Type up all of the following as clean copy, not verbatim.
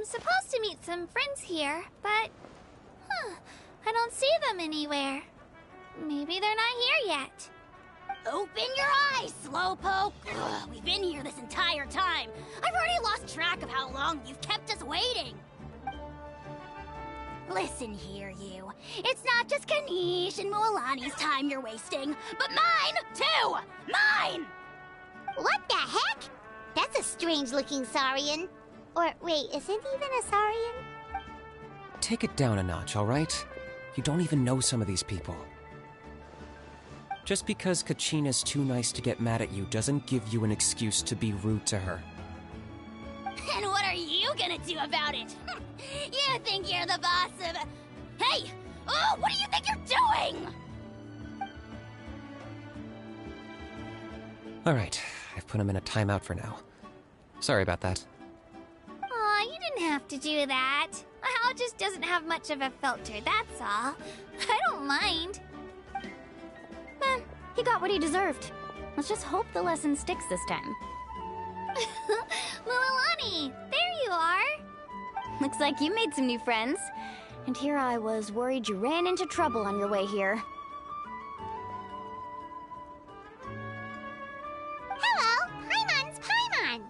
I'm supposed to meet some friends here, but... I don't see them anywhere. Maybe they're not here yet. Open your eyes, Slowpoke! Ugh, we've been here this entire time. I've already lost track of how long you've kept us waiting. Listen here, you. It's not just Kanish and Moalani's time you're wasting, but mine, too! Mine! What the heck? That's a strange-looking Saurian. Or, wait, is it even a Saurian? Take it down a notch, alright? You don't even know some of these people. Just because Kachina's too nice to get mad at you doesn't give you an excuse to be rude to her. And what are you gonna do about it? You think you're the boss of... Hey! Oh, what do you think you're doing? Alright, I've put him in a timeout for now. Sorry about that. Aw, you didn't have to do that. Hal just doesn't have much of a filter, that's all. I don't mind. He got what he deserved. Let's just hope the lesson sticks this time. Moalani, there you are. Looks like you made some new friends. And here I was worried you ran into trouble on your way here. Hello, Paimon's Paimon!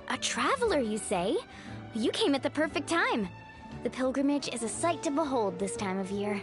A traveler, you say? You came at the perfect time. The pilgrimage is a sight to behold this time of year.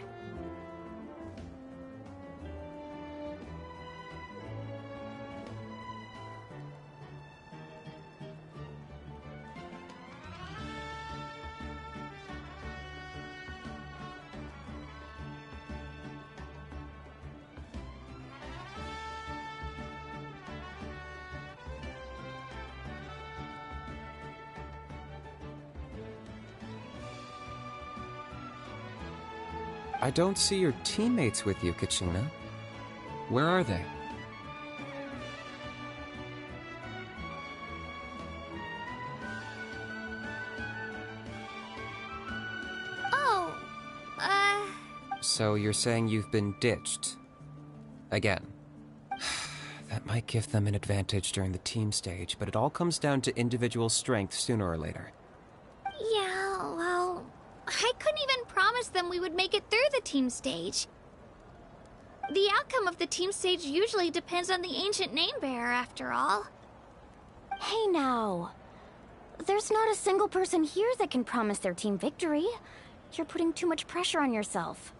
I don't see your teammates with you, Kachina. Where are they? Oh, So you're saying you've been ditched? Again. That might give them an advantage during the team stage, but it all comes down to individual strength sooner or later. yeah, well... I couldn't even promise them we would make it through the team stage. The outcome of the team stage usually depends on the ancient name-bearer, after all. Hey now. There's not a single person here that can promise their team victory. You're putting too much pressure on yourself.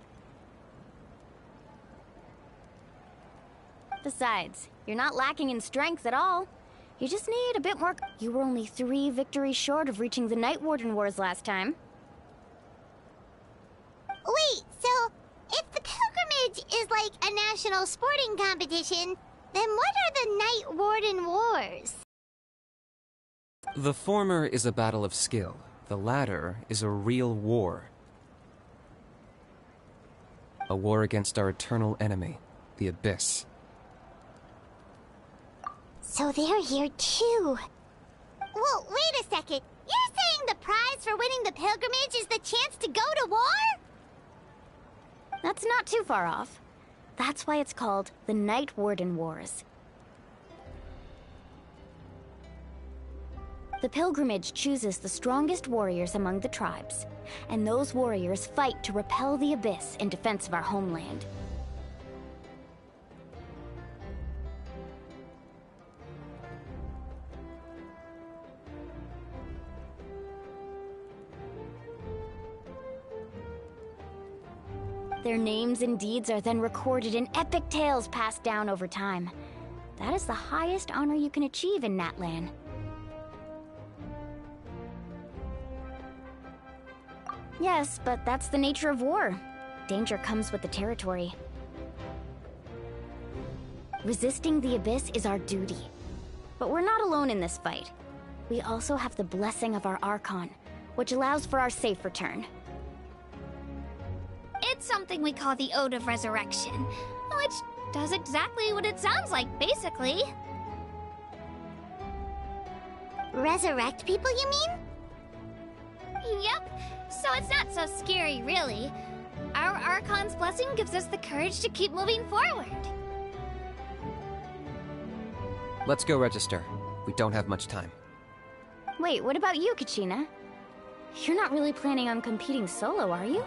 Besides, you're not lacking in strength at all. You just need a bit more... You were only 3 victories short of reaching the Night Warden Wars last time. Wait, so if the pilgrimage is like a national sporting competition, then what are the Night Warden Wars? The former is a battle of skill. The latter is a real war. A war against our eternal enemy, the Abyss. So they're here too. Well, wait a second. You're saying the prize for winning the pilgrimage is the chance to go to war? That's not too far off. That's why it's called the Night Warden Wars. The pilgrimage chooses the strongest warriors among the tribes, and those warriors fight to repel the Abyss in defense of our homeland. Their names and deeds are then recorded in epic tales passed down over time. That is the highest honor you can achieve in Natlan. Yes, but that's the nature of war. Danger comes with the territory. Resisting the Abyss is our duty. But we're not alone in this fight. We also have the blessing of our Archon, which allows for our safe return. It's something we call the Ode of Resurrection, which does exactly what it sounds like, basically. Resurrect people, you mean? Yep, so it's not so scary, really. Our Archon's blessing gives us the courage to keep moving forward. Let's go register. We don't have much time. Wait, what about you, Kachina? You're not really planning on competing solo, are you?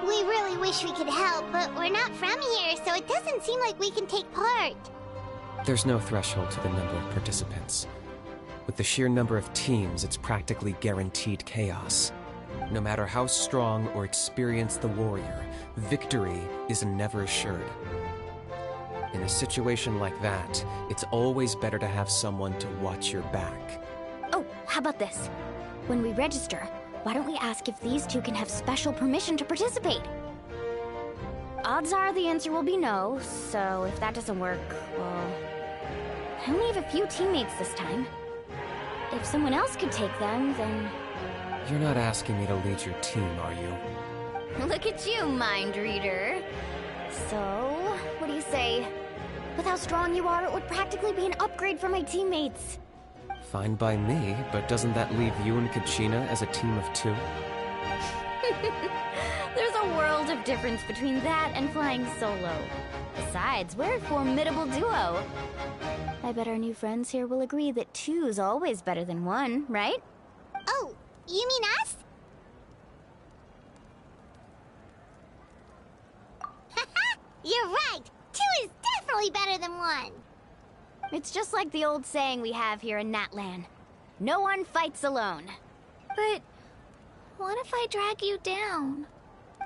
We really wish we could help, but we're not from here, so it doesn't seem like we can take part. There's no threshold to the number of participants. With the sheer number of teams, it's practically guaranteed chaos. No matter how strong or experienced the warrior, victory is never assured. In a situation like that, it's always better to have someone to watch your back. Oh, how about this? When we register, why don't we ask if these two can have special permission to participate? Odds are the answer will be no, so if that doesn't work, well... I only have a few teammates this time. If someone else could take them, then... You're not asking me to lead your team, are you? Look at you, mind reader. So, what do you say? With how strong you are, it would practically be an upgrade for my teammates. Fine by me, but doesn't that leave you and Kachina as a team of 2? There's a world of difference between that and flying solo. Besides, we're a formidable duo. I bet our new friends here will agree that 2's always better than 1, right? Oh, you mean us? Haha, you're right! 2 is definitely better than 1! It's just like the old saying we have here in Natlan. No one fights alone. But what if I drag you down?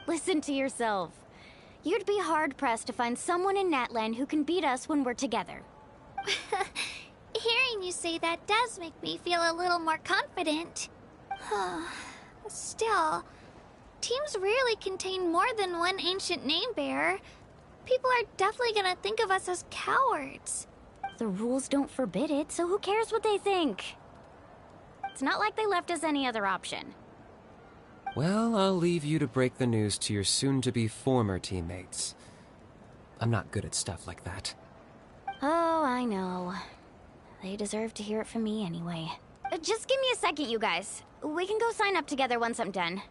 Listen to yourself. You'd be hard-pressed to find someone in Natlan who can beat us when we're together. Hearing you say that does make me feel a little more confident. Still, teams rarely contain more than one ancient name-bearer. People are definitely gonna think of us as cowards. The rules don't forbid it, so who cares what they think? It's not like they left us any other option. Well, I'll leave you to break the news to your soon-to-be former teammates. I'm not good at stuff like that. Oh, I know. They deserve to hear it from me anyway. Just give me a second, you guys. We can go sign up together once I'm done.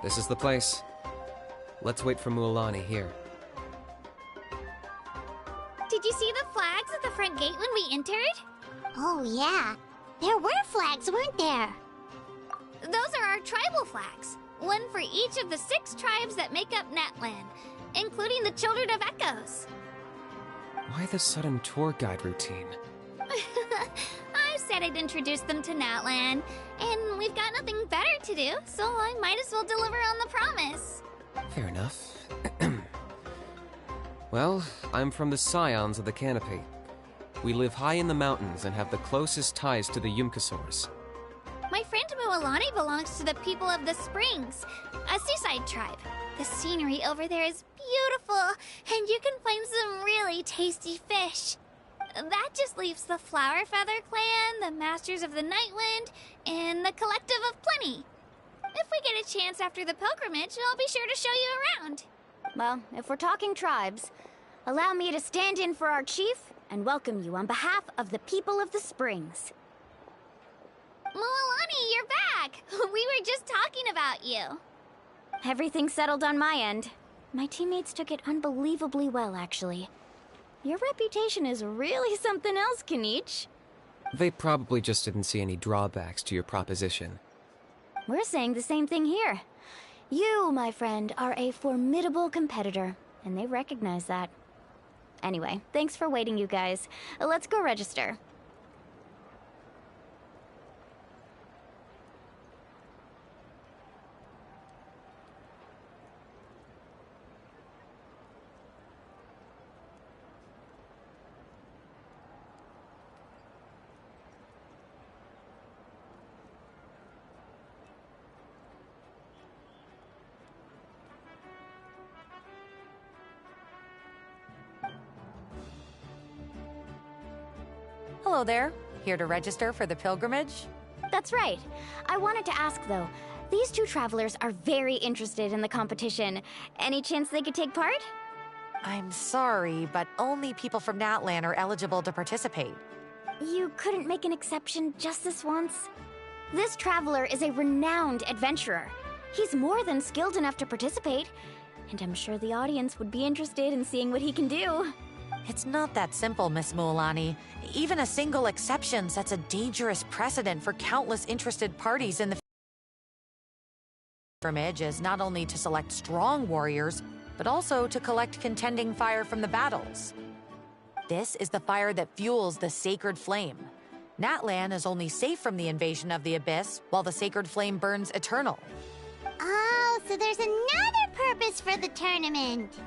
This is the place. Let's wait for Mualani here. Did you see the flags at the front gate when we entered? Oh yeah, there were flags, weren't there? Those are our tribal flags. One for each of the 6 tribes that make up Natlan, including the Children of Echoes. Why the sudden tour guide routine? I said I'd introduce them to Natlan, and we've got nothing better to do, so I might as well deliver on the promise. Fair enough. Well, I'm from the Scions of the Canopy. We live high in the mountains and have the closest ties to the Yumkasaurs. My friend Mualani belongs to the people of the Springs, a seaside tribe. The scenery over there is beautiful, and you can find some really tasty fish. That just leaves the Flower Feather Clan, the Masters of the Nightwind, and the Collective of Plenty. If we get a chance after the pilgrimage, I'll be sure to show you around. Well, if we're talking tribes, allow me to stand in for our chief and welcome you on behalf of the people of the Springs. Mualani, you're back! We were just talking about you. Everything's settled on my end. My teammates took it unbelievably well, actually. Your reputation is really something else, Kanich. They probably just didn't see any drawbacks to your proposition. We're saying the same thing here. You, my friend, are a formidable competitor, and they recognize that. Anyway, thanks for waiting, you guys. Let's go register. Hello there. Here to register for the pilgrimage? That's right. I wanted to ask, though. These two travelers are very interested in the competition. Any chance they could take part? I'm sorry, but only people from Natlan are eligible to participate. You couldn't make an exception just this once? This traveler is a renowned adventurer. He's more than skilled enough to participate, and I'm sure the audience would be interested in seeing what he can do. It's not that simple, Miss Mualani. Even a single exception sets a dangerous precedent for countless interested parties in the pilgrimage, is not only to select strong warriors, but also to collect contending fire from the battles. This is the fire that fuels the sacred flame. Natlan is only safe from the invasion of the Abyss, while the sacred flame burns eternal. Oh, so there's another purpose for the tournament.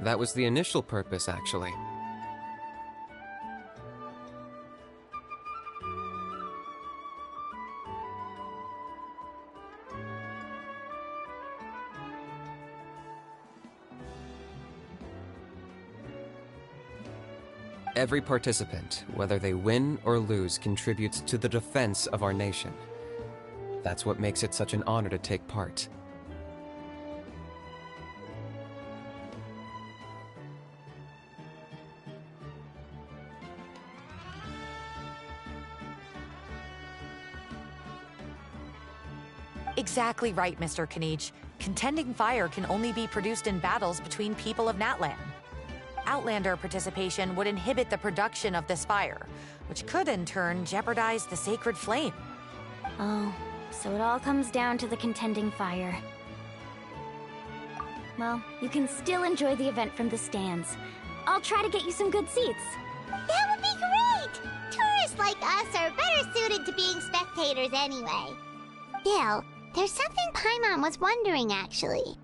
That was the initial purpose, actually. Every participant, whether they win or lose, contributes to the defense of our nation. That's what makes it such an honor to take part. Exactly right, Mr. Kanich. Contending fire can only be produced in battles between people of Natlan. Outlander participation would inhibit the production of this fire, which could in turn jeopardize the sacred flame. Oh, so it all comes down to the contending fire. Well, you can still enjoy the event from the stands. I'll try to get you some good seats. That would be great! Tourists like us are better suited to being spectators anyway. Bill, there's something Paimon was wondering, actually.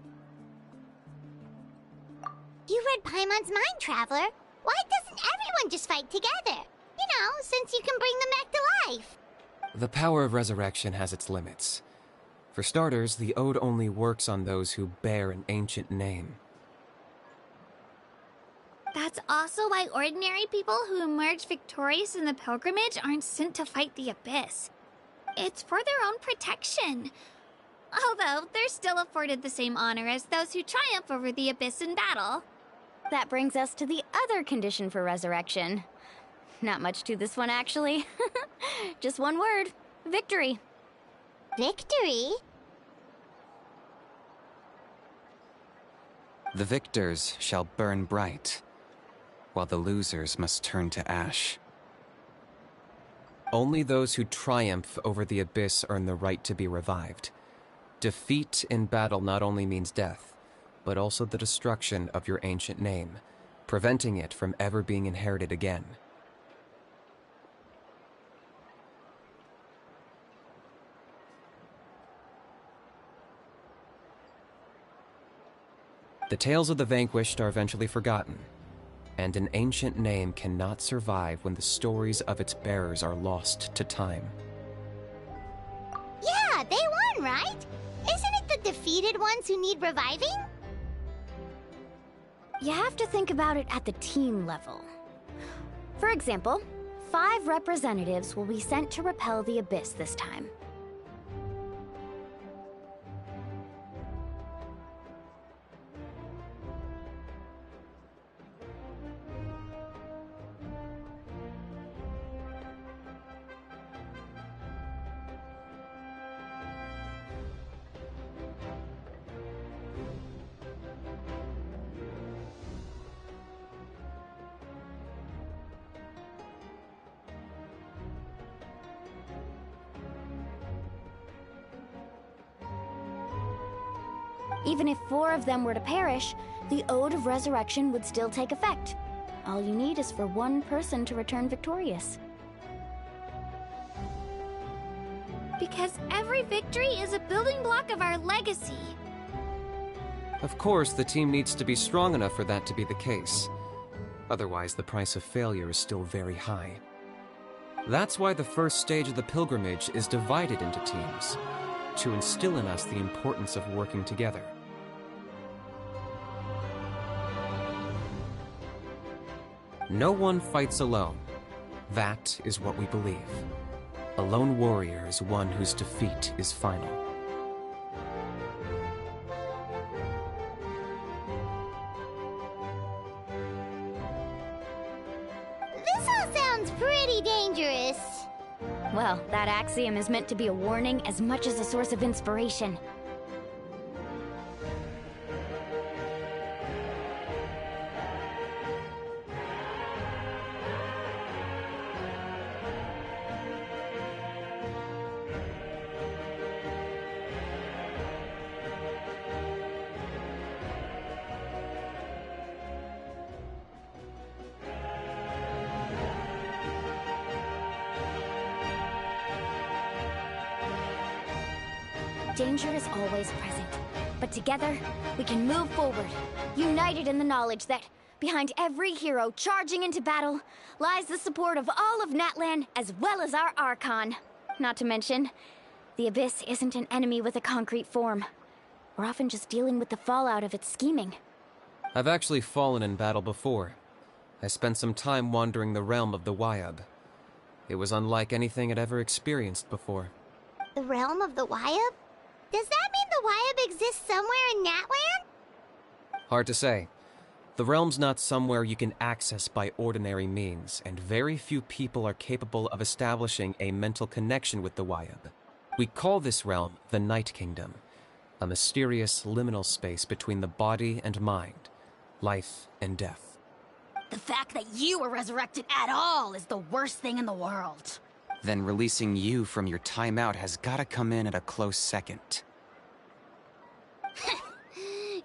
You read Paimon's mind, Traveler. Why doesn't everyone just fight together? You know, since you can bring them back to life. The power of resurrection has its limits. For starters, the ode only works on those who bear an ancient name. That's also why ordinary people who emerge victorious in the pilgrimage aren't sent to fight the Abyss. It's for their own protection. Although, they're still afforded the same honor as those who triumph over the Abyss in battle. That brings us to the other condition for resurrection. Not much to this one, actually. Just one word. Victory. Victory? The victors shall burn bright, while the losers must turn to ash. Only those who triumph over the Abyss earn the right to be revived. Defeat in battle not only means death, but also the destruction of your ancient name, preventing it from ever being inherited again. The tales of the vanquished are eventually forgotten, and an ancient name cannot survive when the stories of its bearers are lost to time. Yeah, they won, right? Isn't it the defeated ones who need reviving? You have to think about it at the team level. For example, 5 representatives will be sent to repel the Abyss this time. Even if 4 of them were to perish, the Ode of Resurrection would still take effect. All you need is for one person to return victorious. Because every victory is a building block of our legacy. Of course, the team needs to be strong enough for that to be the case. Otherwise, the price of failure is still very high. That's why the first stage of the pilgrimage is divided into teams, to instill in us the importance of working together. No one fights alone. That is what we believe. A lone warrior is one whose defeat is final. This all sounds pretty dangerous. Well, that axiom is meant to be a warning as much as a source of inspiration. Danger is always present, but together, we can move forward, united in the knowledge that behind every hero charging into battle lies the support of all of Natlan as well as our Archon. Not to mention, the Abyss isn't an enemy with a concrete form. We're often just dealing with the fallout of its scheming. I've actually fallen in battle before. I spent some time wandering the realm of the Wyab. It was unlike anything I'd ever experienced before. The realm of the Wyab? Does that mean the Wyab exists somewhere in Natlan? Hard to say. The realm's not somewhere you can access by ordinary means, and very few people are capable of establishing a mental connection with the Wyab. We call this realm the Night Kingdom, a mysterious liminal space between the body and mind, life and death. The fact that you were resurrected at all is the worst thing in the world. Then releasing you from your timeout has gotta come in at a close second.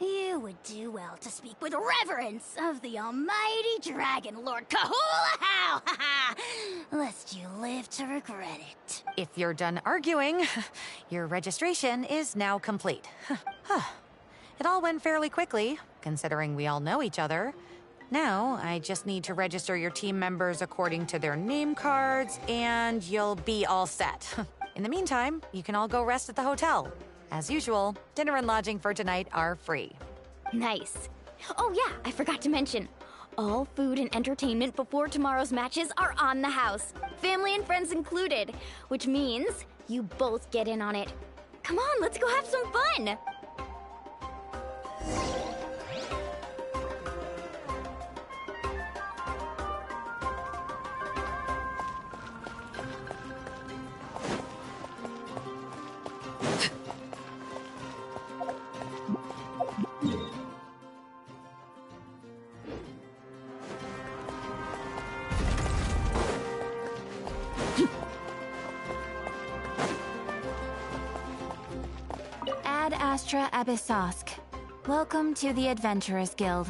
You would do well to speak with reverence of the almighty Dragon Lord Kahula-How! Lest you live to regret it. If you're done arguing, your registration is now complete. It all went fairly quickly, considering we all know each other. Now, I just need to register your team members according to their name cards, and you'll be all set. In the meantime, you can all go rest at the hotel. As usual, dinner and lodging for tonight are free. Nice. Oh yeah, I forgot to mention. All food and entertainment before tomorrow's matches are on the house. Family and friends included. Which means you both get in on it. Come on, let's go have some fun! Ad Astra Abyssosk. Welcome to the Adventurers Guild.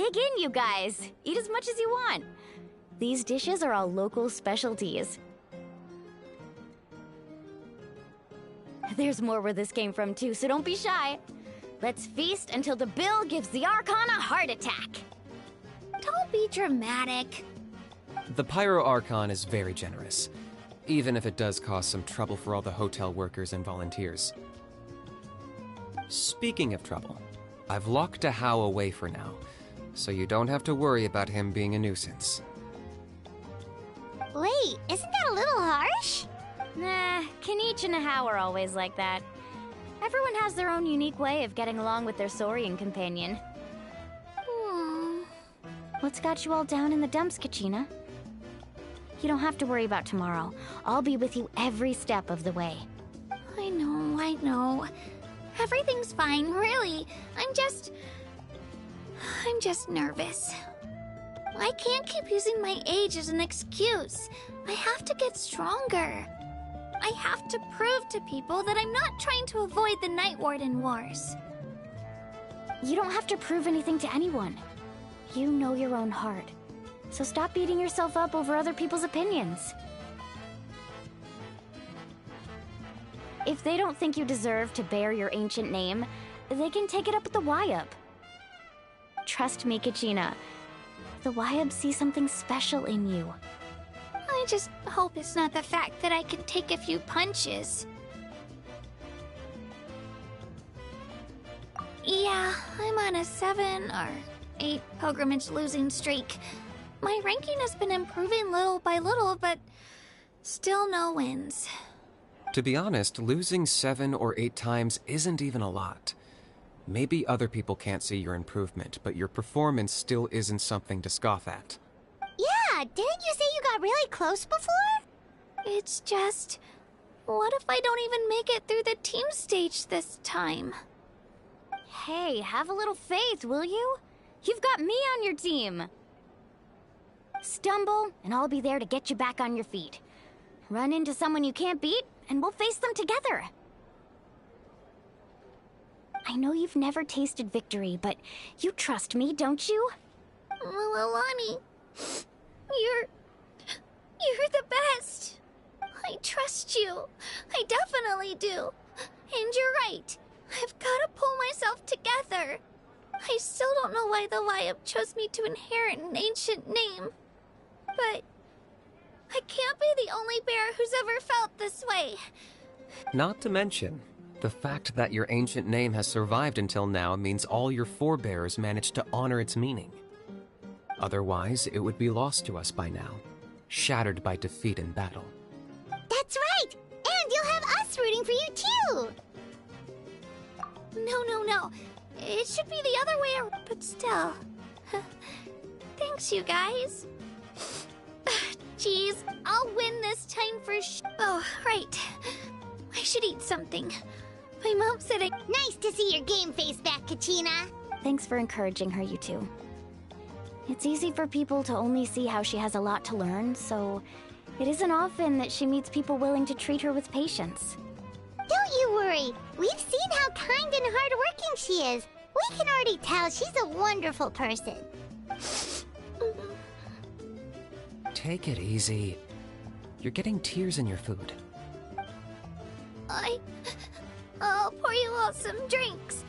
Dig in, you guys. Eat as much as you want. These dishes are all local specialties. There's more where this came from too, so don't be shy. Let's feast until the bill gives the Archon a heart attack. Don't be dramatic. The Pyro Archon is very generous, even if it does cause some trouble for all the hotel workers and volunteers. Speaking of trouble, I've locked a How away for now, so you don't have to worry about him being a nuisance. Wait, isn't that a little harsh? Nah, Kenichi and How are always like that. Everyone has their own unique way of getting along with their Saurian companion. What's got you all down in the dumps, Kachina? You don't have to worry about tomorrow. I'll be with you every step of the way. I know. Everything's fine, really. I'm just nervous. I can't keep using my age as an excuse. I have to get stronger. I have to prove to people that I'm not trying to avoid the Night Warden Wars. You don't have to prove anything to anyone. You know your own heart. So stop beating yourself up over other people's opinions. If they don't think you deserve to bear your ancient name, they can take it up with the Wyup. Trust me, Kachina. The Wyup see something special in you. I just hope it's not the fact that I can take a few punches. Yeah, I'm on a 7 or 8 pilgrimage losing streak. My ranking has been improving little by little, but still no wins. To be honest, losing 7 or 8 times isn't even a lot. Maybe other people can't see your improvement, but your performance still isn't something to scoff at. Yeah, didn't you say you got really close before? It's just... what if I don't even make it through the team stage this time? Hey, have a little faith, will you? You've got me on your team. Stumble, and I'll be there to get you back on your feet. Run into someone you can't beat, and we'll face them together. I know you've never tasted victory, but you trust me, don't you? Alani, you're the best. I trust you. I definitely do. And you're right. I've got to pull myself together. I still don't know why the Wyup chose me to inherit an ancient name. But I can't be the only bear who's ever felt this way. Not to mention, the fact that your ancient name has survived until now means all your forebears managed to honor its meaning. Otherwise, it would be lost to us by now, shattered by defeat in battle. That's right! And you'll have us rooting for you too! No. It should be the other way around, but still. Thanks, you guys. Jeez, I'll win this time for Oh, right. I should eat something. My mom said I... Nice to see your game face back, Kachina. Thanks for encouraging her, you two. It's easy for people to only see how she has a lot to learn, so it isn't often that she meets people willing to treat her with patience. Don't you worry. We've seen how kind and hardworking she is. We can already tell she's a wonderful person. Take it easy. You're getting tears in your food. I'll pour you all some drinks.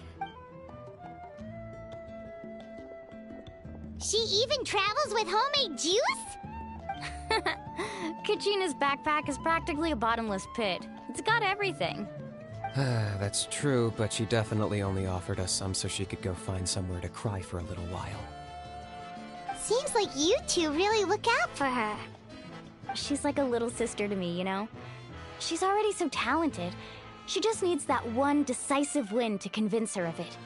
She even travels with homemade juice? Kachina's backpack is practically a bottomless pit. It's got everything. That's true, but she definitely only offered us some so she could go find somewhere to cry for a little while. Seems like you two really look out for her. She's like a little sister to me, you know? She's already so talented. She just needs that one decisive win to convince her of it.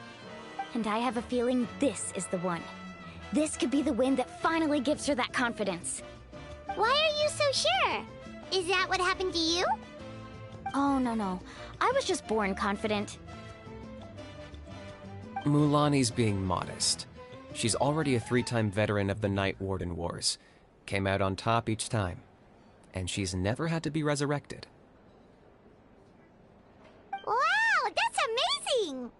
And I have a feeling this is the one. This could be the win that finally gives her that confidence. Why are you so sure? Is that what happened to you? Oh, no. I was just born confident. Mulani's being modest. She's already a 3-time veteran of the Night Warden Wars. Came out on top each time. And she's never had to be resurrected. Wow, that's amazing!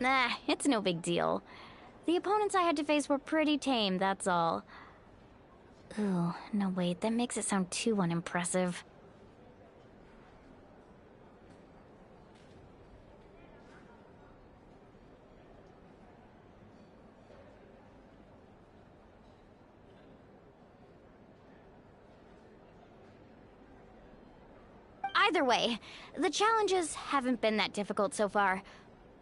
Nah, it's no big deal. The opponents I had to face were pretty tame, that's all. Ooh, no wait, that makes it sound too unimpressive. Either way, the challenges haven't been that difficult so far.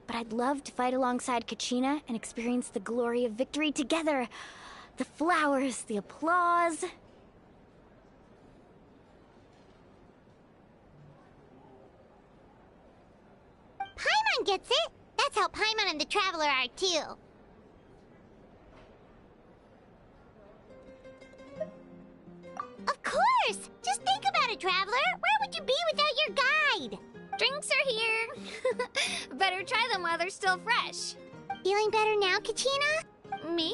But I'd love to fight alongside Kachina and experience the glory of victory together. The flowers, the applause. Paimon gets it! That's how Paimon and the Traveler are, too. Of course! Just think about it, Traveler! Where would you be without your guide? Drinks are here. Better try them while they're still fresh. Feeling better now, Kachina? Me?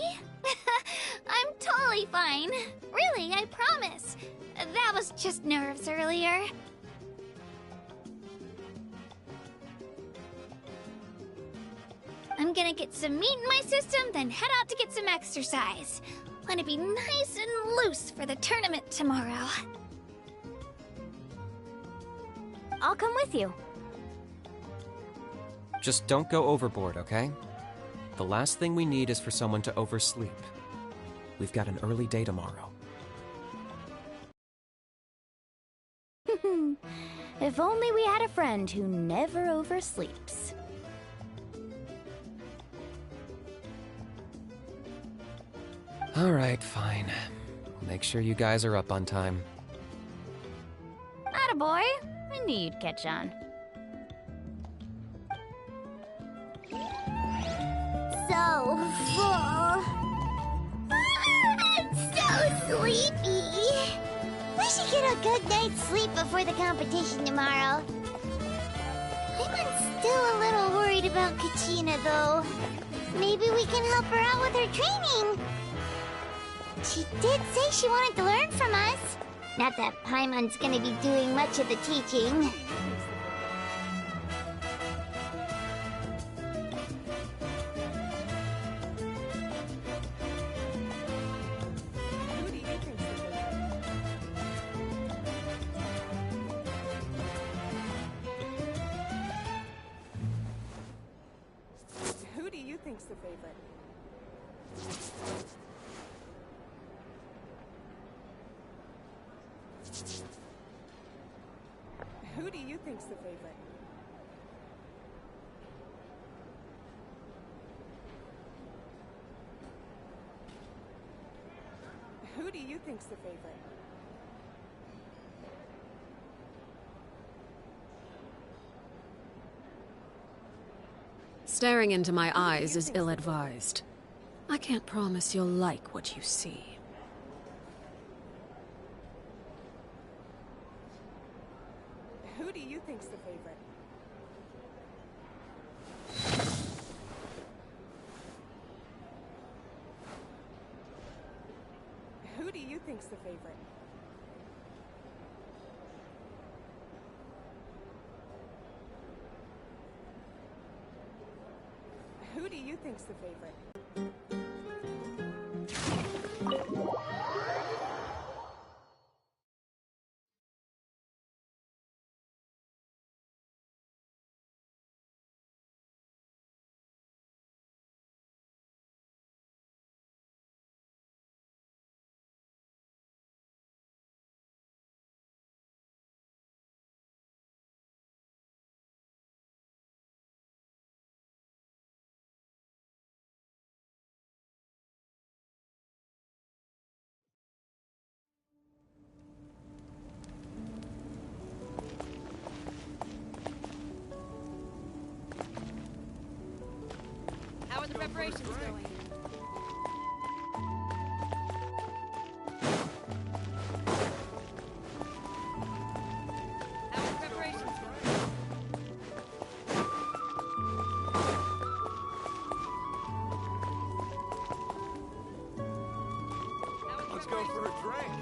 I'm totally fine. Really, I promise. That was just nerves earlier. I'm gonna get some meat in my system, then head out to get some exercise. Want to be nice and loose for the tournament tomorrow. I'll come with you. Just don't go overboard, okay? The last thing we need is for someone to oversleep. We've got an early day tomorrow. If only we had a friend who never oversleeps. Alright, fine. Make sure you guys are up on time. Attaboy. I knew you'd catch on. So full. I'm so sleepy. We should get a good night's sleep before the competition tomorrow. I'm still a little worried about Kachina, though. Maybe we can help her out with her training. She did say she wanted to learn from us. Not that Paimon's gonna be doing much of the teaching. Who do you think's the favorite? Who do you think's the favorite? Who do you think's the favorite? Staring into my eyes is ill-advised. I can't promise you'll like what you see. Who do you think's the favorite? Who do you think's the favorite? Who do you think's the favorite? How are the preparations going? How are the preparations going? Let's go for a drink.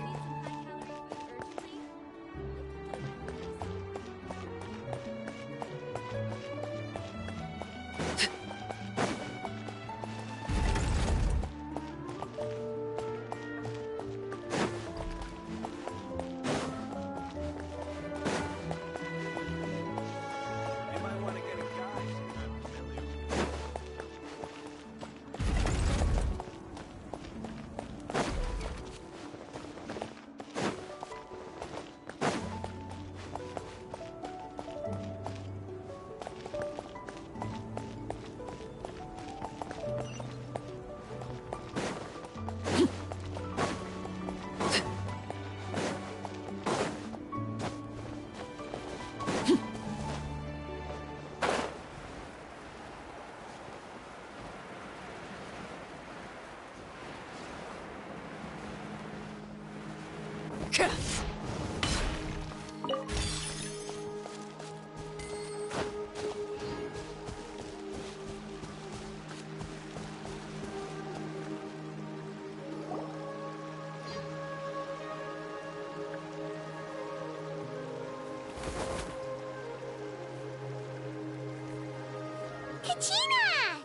Kachina!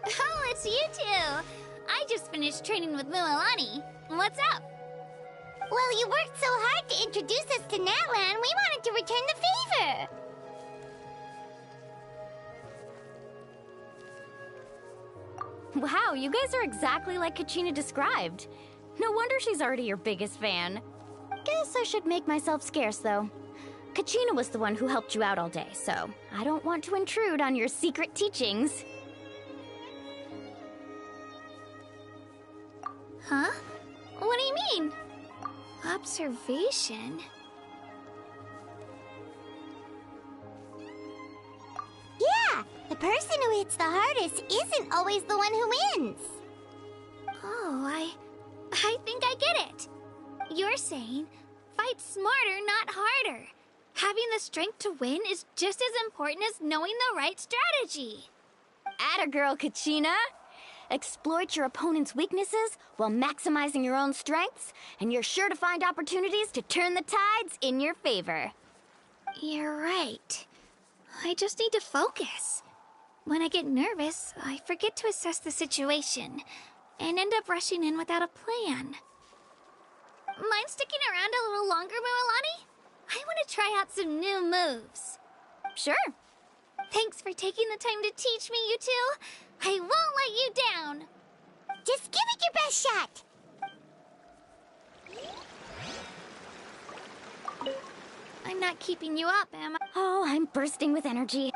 Oh, it's you two! I just finished training with Mualani. What's up? Well, you worked so hard to introduce us to Natlan, we wanted to return the favor. Wow, you guys are exactly like Kachina described. No wonder she's already your biggest fan. Guess I should make myself scarce, though. Kachina was the one who helped you out all day, so I don't want to intrude on your secret teachings. Huh? What do you mean? Observation? Yeah, the person who hits the hardest isn't always the one who wins. Oh, I think I get it. You're saying, fight smarter, not harder. Having the strength to win is just as important as knowing the right strategy. Atta girl, Kachina! Exploit your opponent's weaknesses while maximizing your own strengths, and you're sure to find opportunities to turn the tides in your favor. You're right. I just need to focus. When I get nervous, I forget to assess the situation, and end up rushing in without a plan. Mind sticking around a little longer, Mualani? I want to try out some new moves. Sure. Thanks for taking the time to teach me, you two. I won't let you down. Just give it your best shot. I'm not keeping you up, am I? Oh, I'm bursting with energy.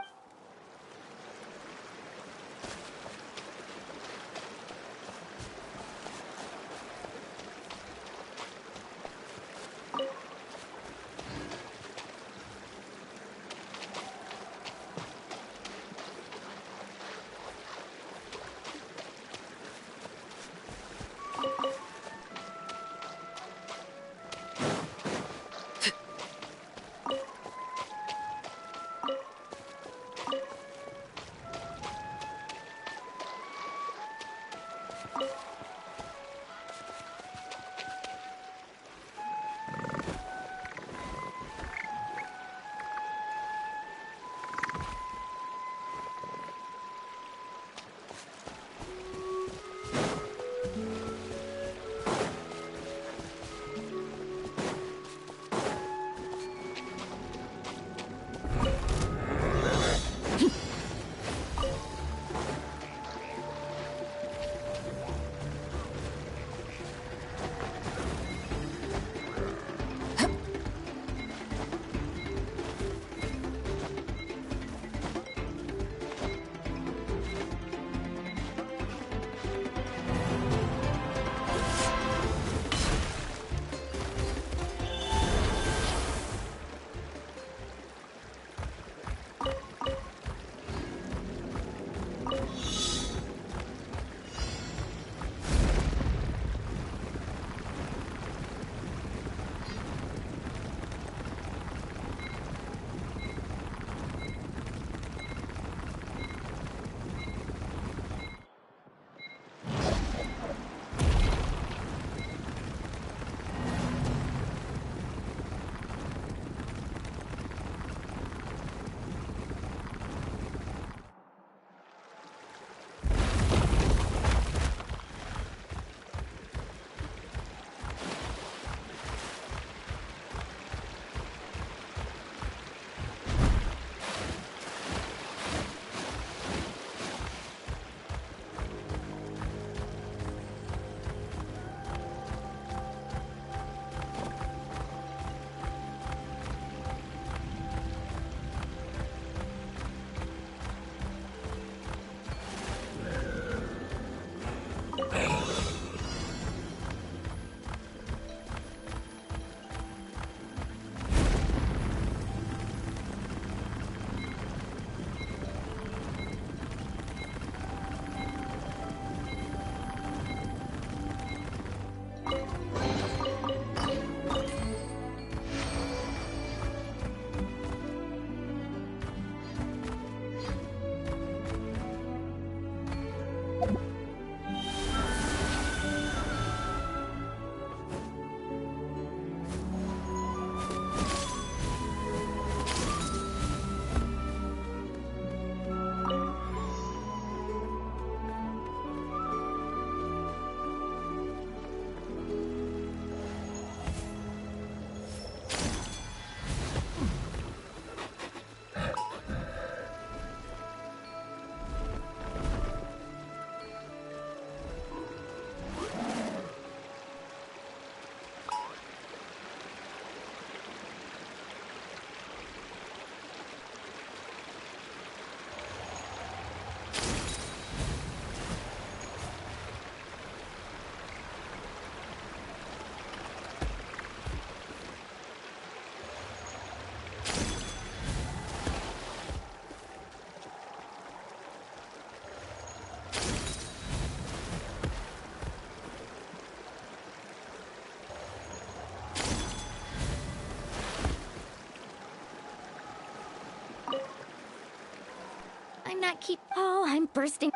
not keep... Oh, I'm bursting.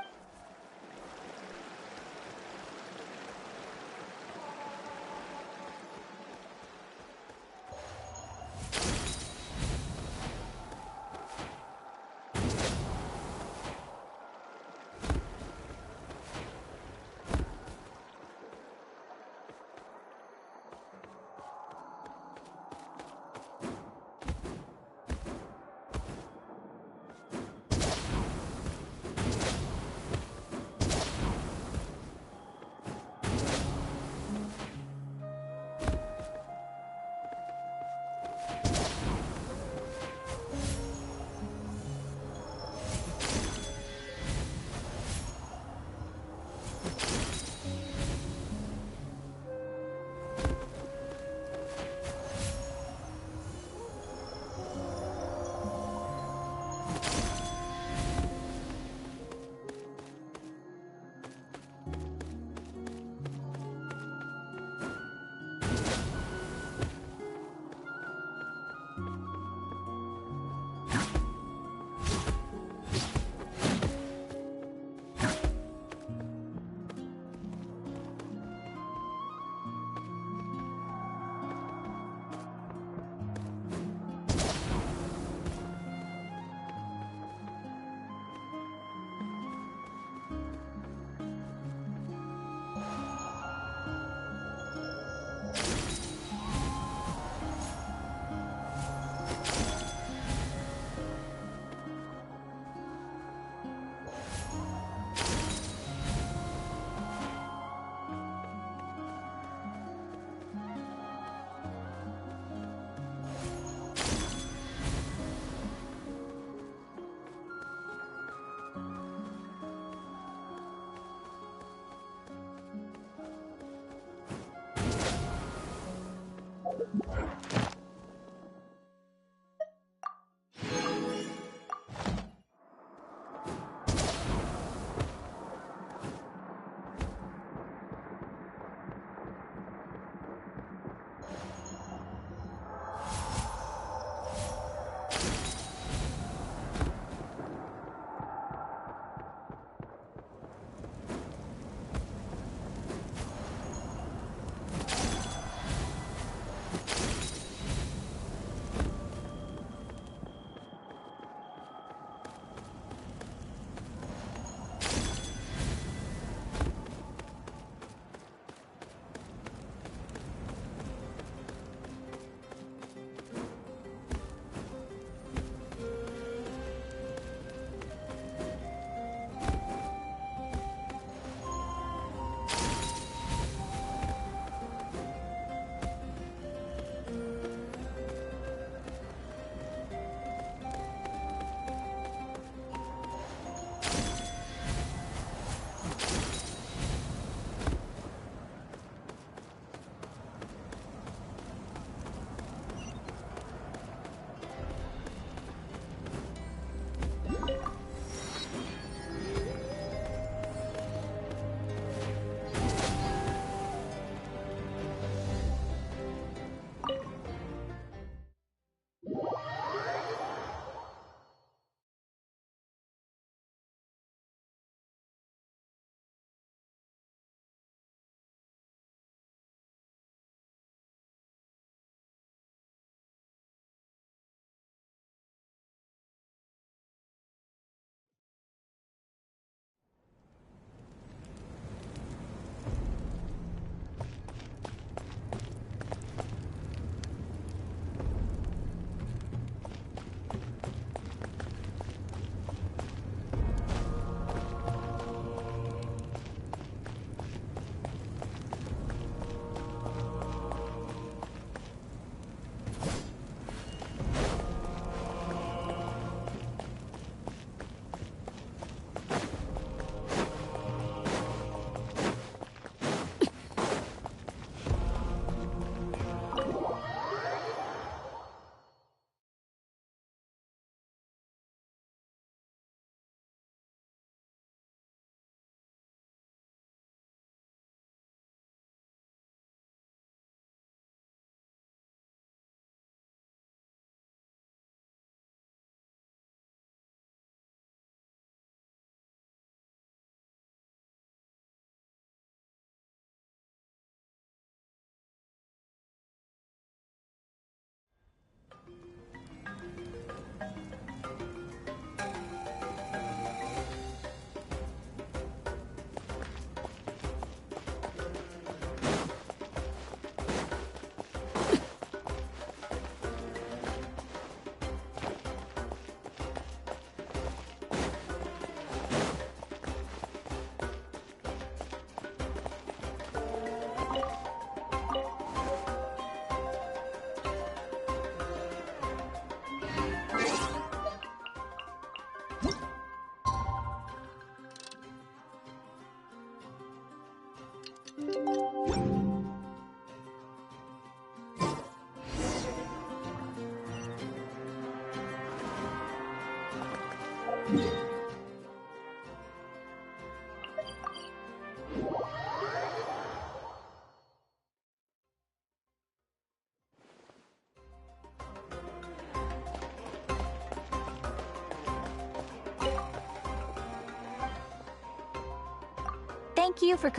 Thank you for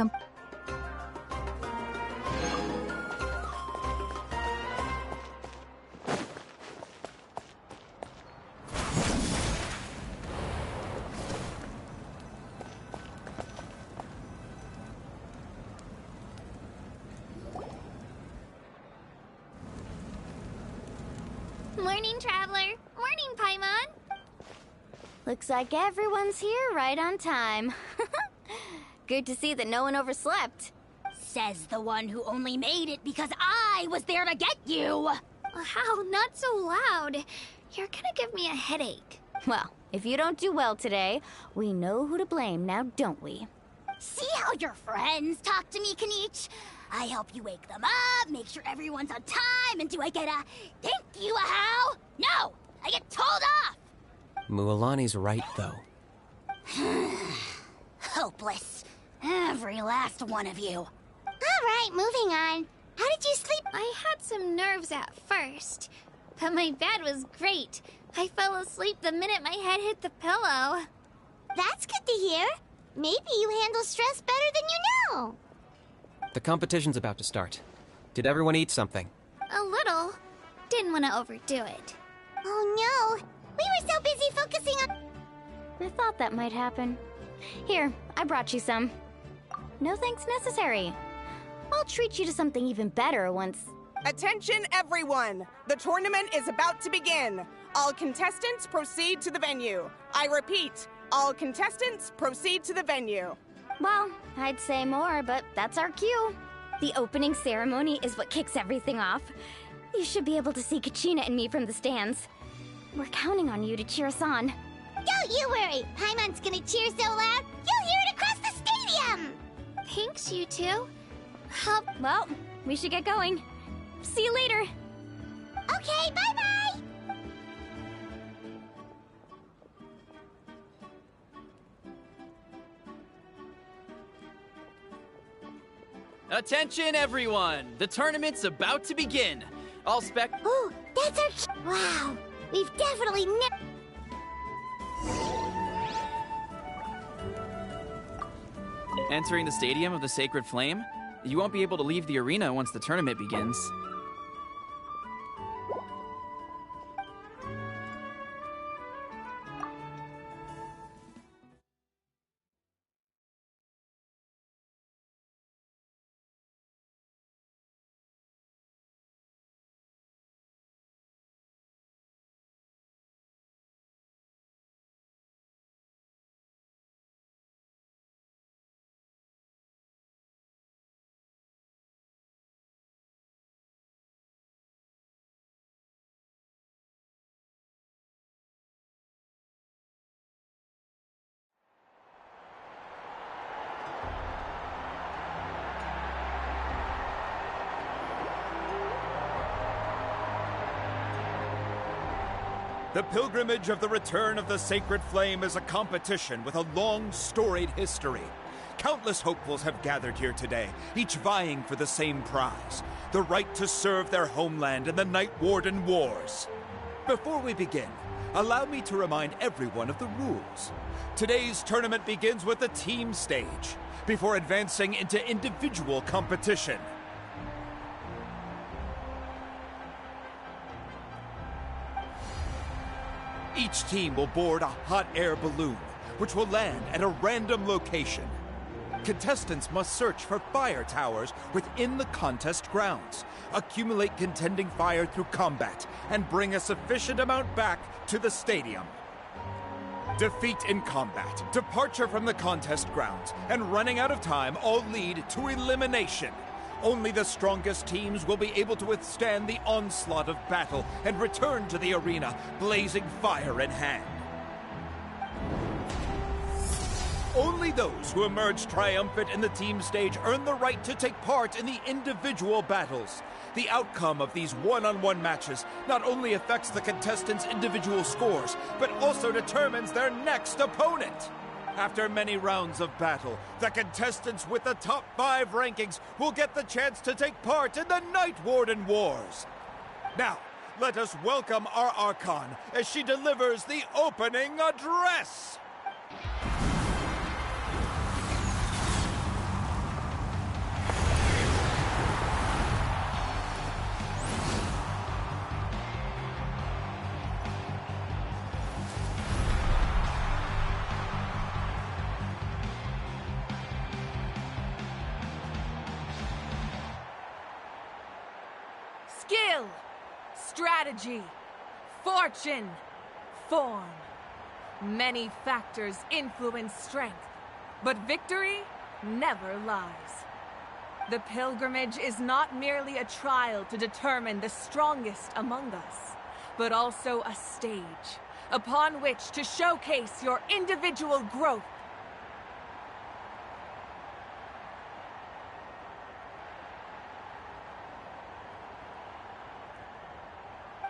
Morning, Traveler. Morning, Paimon. Looks like everyone's here right on time. Good to see that no one overslept. Says the one who only made it because I was there to get you! How? Not so loud. You're gonna give me a headache. Well, if you don't do well today, we know who to blame now, don't we? See how your friends talk to me, Kanich? I help you wake them up, make sure everyone's on time, and do I get a thank you, a how? No! I get told off! Mualani's right, though. Hopeless. Every last one of you. Alright, moving on. How did you sleep? I had some nerves at first, but my bed was great. I fell asleep the minute my head hit the pillow. That's good to hear. Maybe you handle stress better than you know. The competition's about to start. Did everyone eat something? A little. Didn't want to overdo it. Oh no. We were so busy focusing on... I thought that might happen. Here, I brought you some. No thanks necessary. I'll treat you to something even better once... Attention, everyone! The tournament is about to begin. All contestants proceed to the venue. I repeat, all contestants proceed to the venue. Well, I'd say more, but that's our cue. The opening ceremony is what kicks everything off. You should be able to see Kachina and me from the stands. We're counting on you to cheer us on. Don't you worry. Paimon's gonna cheer so loud, you'll hear it across the stadium! Thanks, you two. Well, we should get going. See you later. Okay, bye-bye! Attention, everyone! The tournament's about to begin. All spec... Ooh, that's our... Wow, we've definitely Entering the Stadium of the Sacred Flame? You won't be able to leave the arena once the tournament begins. The pilgrimage of the return of the Sacred Flame is a competition with a long, storied history. Countless hopefuls have gathered here today, each vying for the same prize, the right to serve their homeland in the Night Warden Wars. Before we begin, allow me to remind everyone of the rules. Today's tournament begins with the team stage, before advancing into individual competition. Each team will board a hot air balloon, which will land at a random location. Contestants must search for fire towers within the contest grounds, accumulate contending fire through combat, and bring a sufficient amount back to the stadium. Defeat in combat, departure from the contest grounds, and running out of time all lead to elimination. Only the strongest teams will be able to withstand the onslaught of battle and return to the arena, blazing fire in hand. Only those who emerge triumphant in the team stage earn the right to take part in the individual battles. The outcome of these one-on-one matches not only affects the contestants' individual scores, but also determines their next opponent. After many rounds of battle, the contestants with the top 5 rankings will get the chance to take part in the Night Warden Wars. Now, let us welcome our Archon as she delivers the opening address. strategy, fortune, form. Many factors influence strength, but victory never lies. The pilgrimage is not merely a trial to determine the strongest among us, but also a stage upon which to showcase your individual growth.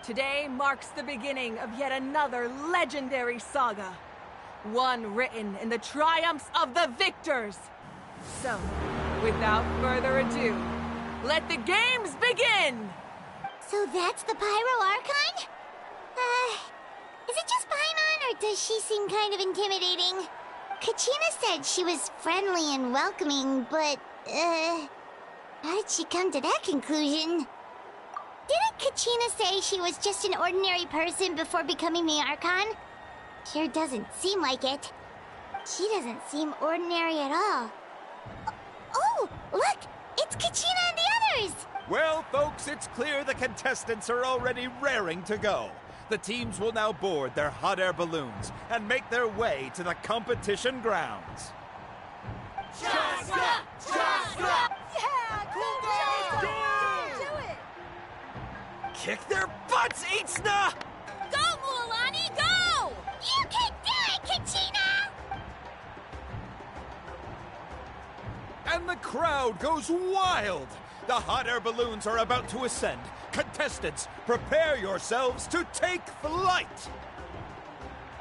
Today marks the beginning of yet another legendary saga, one written in the triumphs of the victors. So, without further ado, let the games begin! So that's the Pyro Archon? Is it just Paimon, or does she seem kind of intimidating? Kachina said she was friendly and welcoming, but, how did she come to that conclusion? Didn't Kachina say she was just an ordinary person before becoming the Archon? Sure doesn't seem like it. She doesn't seem ordinary at all. Oh, look! It's Kachina and the others! Well, folks, it's clear the contestants are already raring to go. The teams will now board their hot air balloons and make their way to the competition grounds. Chaska! Chaska! Yeah! Cool girl! Do it! Kick their butts, Itzna! Go, Mualani, go! You can do it, Kachina! And the crowd goes wild! The hot air balloons are about to ascend. Contestants, prepare yourselves to take flight!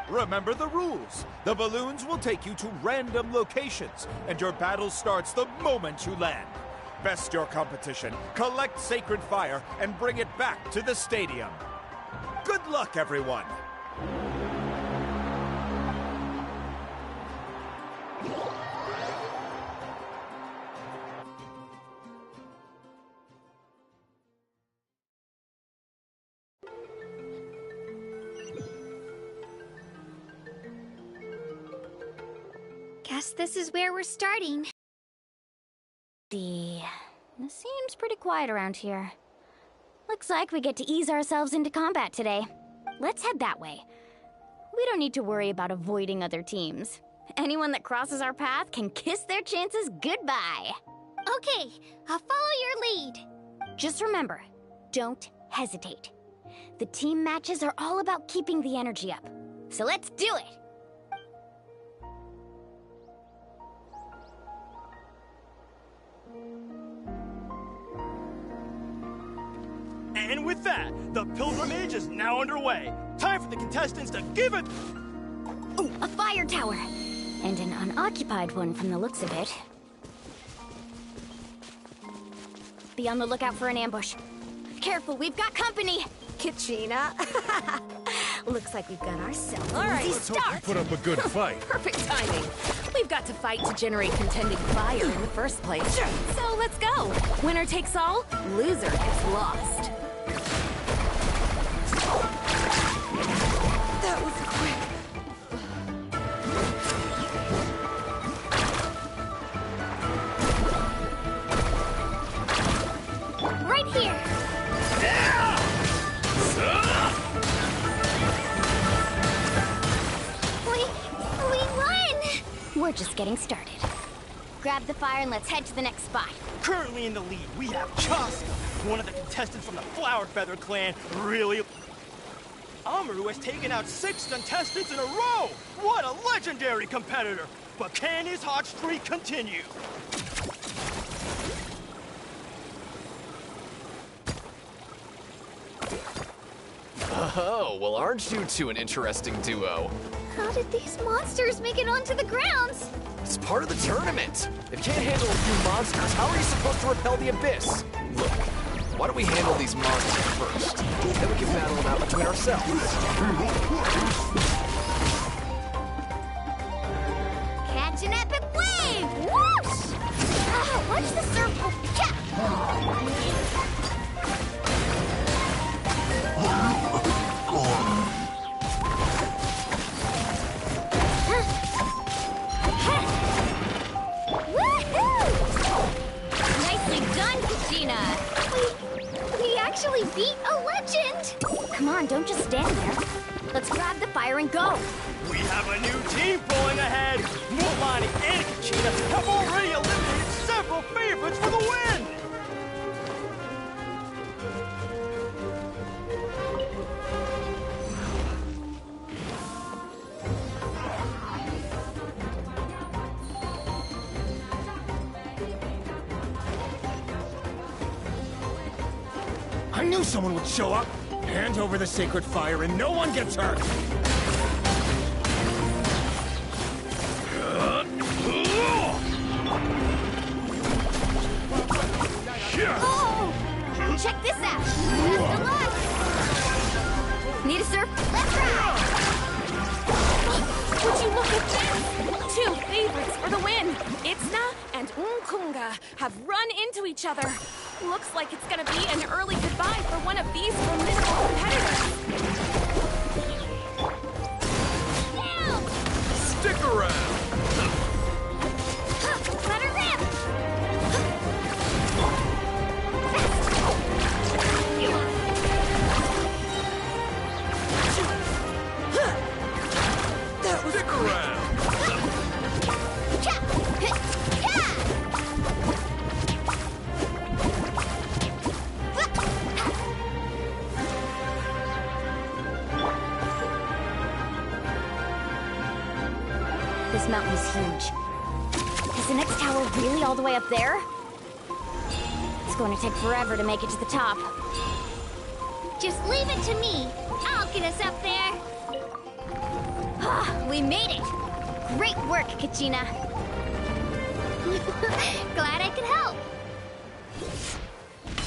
Remember the rules. The balloons will take you to random locations, and your battle starts the moment you land. Best your competition, collect sacred fire, and bring it back to the stadium. Good luck, everyone! Guess this is where we're starting. This seems pretty quiet around here. Looks like we get to ease ourselves into combat today. Let's head that way. We don't need to worry about avoiding other teams. Anyone that crosses our path can kiss their chances goodbye. Okay, I'll follow your lead. Just remember, don't hesitate. The team matches are all about keeping the energy up. So let's do it! And with that, the pilgrimage is now underway. Time for the contestants to give it... Oh, a fire tower! And an unoccupied one from the looks of it. Be on the lookout for an ambush. Careful, we've got company! Kachina. Looks like we've got ourselves All right, an easy start! Put up a good fight. Perfect timing. We've got to fight to generate contending fire in the first place. So let's go. Winner takes all, loser gets lost. That was quick. Right here! We won! We're just getting started. Grab the fire and let's head to the next spot. Currently in the lead, we have Chaska, one of the contestants from the Flower Feather clan. Really... Amaru has taken out 6 contestants in a row! What a legendary competitor! But can his hot streak continue? Oh, well, aren't you two an interesting duo? How did these monsters make it onto the grounds? It's part of the tournament. If you can't handle a few monsters, how are you supposed to repel the abyss? Look, why don't we handle these monsters first? Then we can battle them out between ourselves. Catch an epic wave! Whoosh! Ah, watch the circle. Nicely done, Kachina! We actually beat a legend! don't just stand there. Let's grab the fire and go. We have a new team pulling ahead. Mulan and Kachina have already eliminated several favorites for the win. I knew someone would show up! Hand over the sacred fire and no one gets hurt! Oh! Check this out! Best of luck! Need a surf? Let's ride! Would you look at this? 2 favorites for the win! Itzna and Unkunga have run into each other. Looks like it's gonna be an early goodbye for one of these formidable competitors. Stick around! Let her rip! That was Stick around! This mountain is huge. Is the next tower really all the way up there? It's going to take forever to make it to the top. Just leave it to me. I'll get us up there. Ah, we made it! Great work, Kachina. Glad I could help.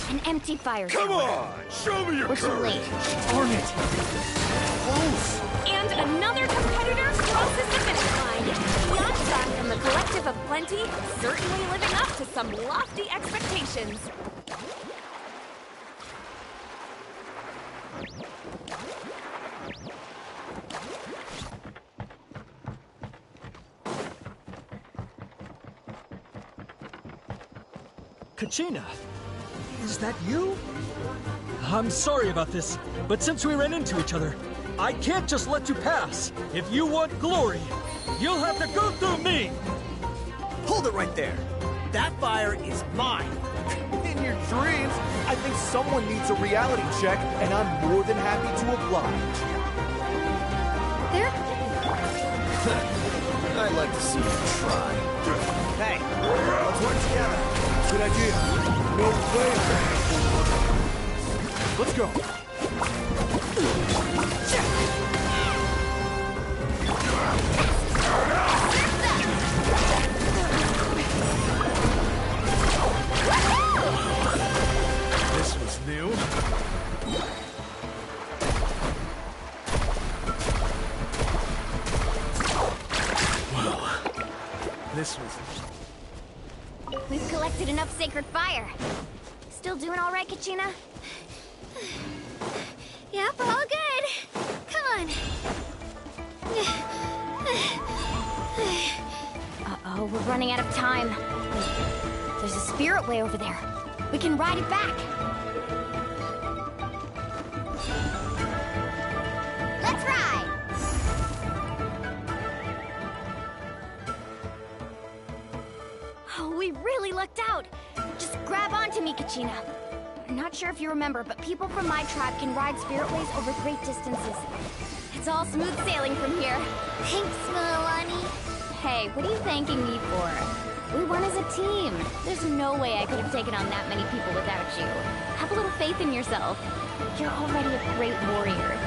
An empty fire Come tower. on! Show me your We're too courage! late. Darn it! Close! And another competitor crosses the finish line. Yan-san from the Collective of Plenty, certainly living up to some lofty expectations. Kachina, is that you? I'm sorry about this, but since we ran into each other, I can't just let you pass. If you want glory, you'll have to go through me! Hold it right there. That fire is mine. In your dreams, I think someone needs a reality check, and I'm more than happy to oblige. I'd like to see you try. Hey, let's work together. Good idea. No way. Let's go. This was new. Well, this was... We've collected enough sacred fire. Still doing all right, Kachina? Yep, all good. Come on. Uh-oh, we're running out of time. Wait, there's a spirit way over there. We can ride it back. Let's ride! Oh, we really lucked out. Just grab onto me, Kachina. I'm not sure if you remember, but people from my tribe can ride spirit ways over great distances. It's all smooth sailing from here. Thanks, Milani. Hey, what are you thanking me for? We won as a team. There's no way I could have taken on that many people without you. Have a little faith in yourself. You're already a great warrior.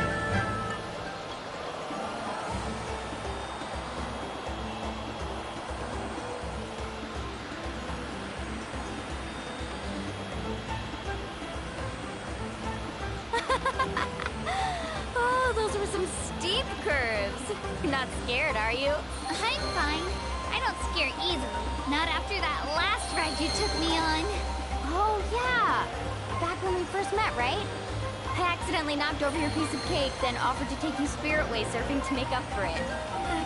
Oh, those were some steep curves. You're not scared, are you? I'm fine. I don't scare easily. Not after that last ride you took me on. Oh, yeah. Back when we first met, right? I accidentally knocked over your piece of cake, then offered to take you spirit way surfing to make up for it.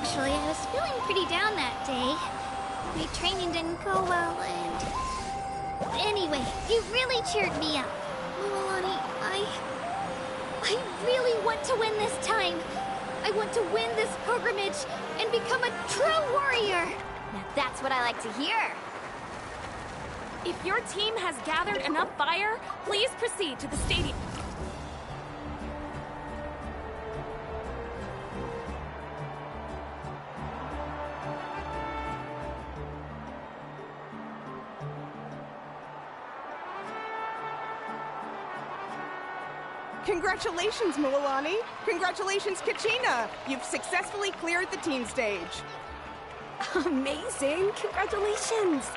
Actually, I was feeling pretty down that day. My training didn't go well, and... Anyway, you really cheered me up. Milani, I I really want to win this time. I want to win this pilgrimage and become a true warrior. Now that's what I like to hear. If your team has gathered enough fire, please proceed to the stadium. Congratulations, Mililani! Congratulations, Kachina! You've successfully cleared the team stage. Amazing! Congratulations!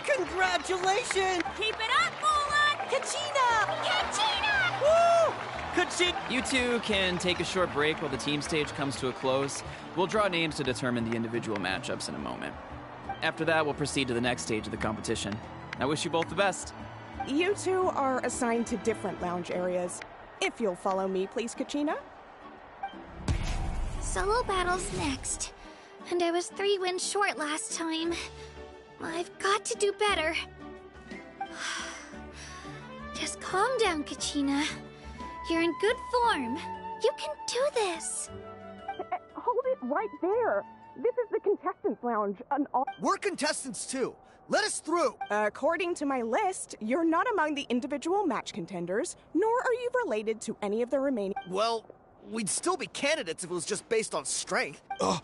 Congratulations! Keep it up, Mulan! Kachina! Kachina! Woo! Kachina! You two can take a short break while the team stage comes to a close. We'll draw names to determine the individual matchups in a moment. After that, we'll proceed to the next stage of the competition. I wish you both the best. You two are assigned to different lounge areas. If you'll follow me, please, Kachina. Solo battle's next. And I was 3 wins short last time. I've got to do better. Just calm down, Kachina. You're in good form. You can do this. Hold it right there. This is the contestants' lounge. We're contestants too. Let us through! According to my list, you're not among the individual match contenders, nor are you related to any of the remaining— Well, we'd still be candidates if it was just based on strength. Ugh.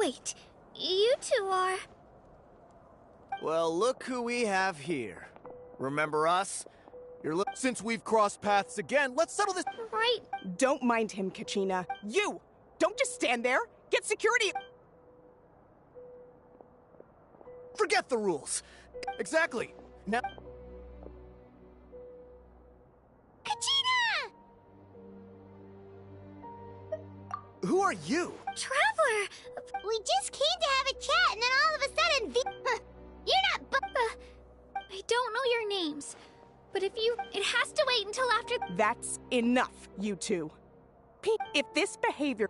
Wait, you two are— Well, look who we have here. Remember us? Since we've crossed paths again, let's settle this— Right. Don't mind him, Kachina. You! Don't just stand there! Get security— Forget the rules. Exactly. Now— Kachina! Who are you? Traveler! We just came to have a chat, and then all of a sudden, you're not I don't know your names, but it has to wait until after— That's enough, you two. If this behavior—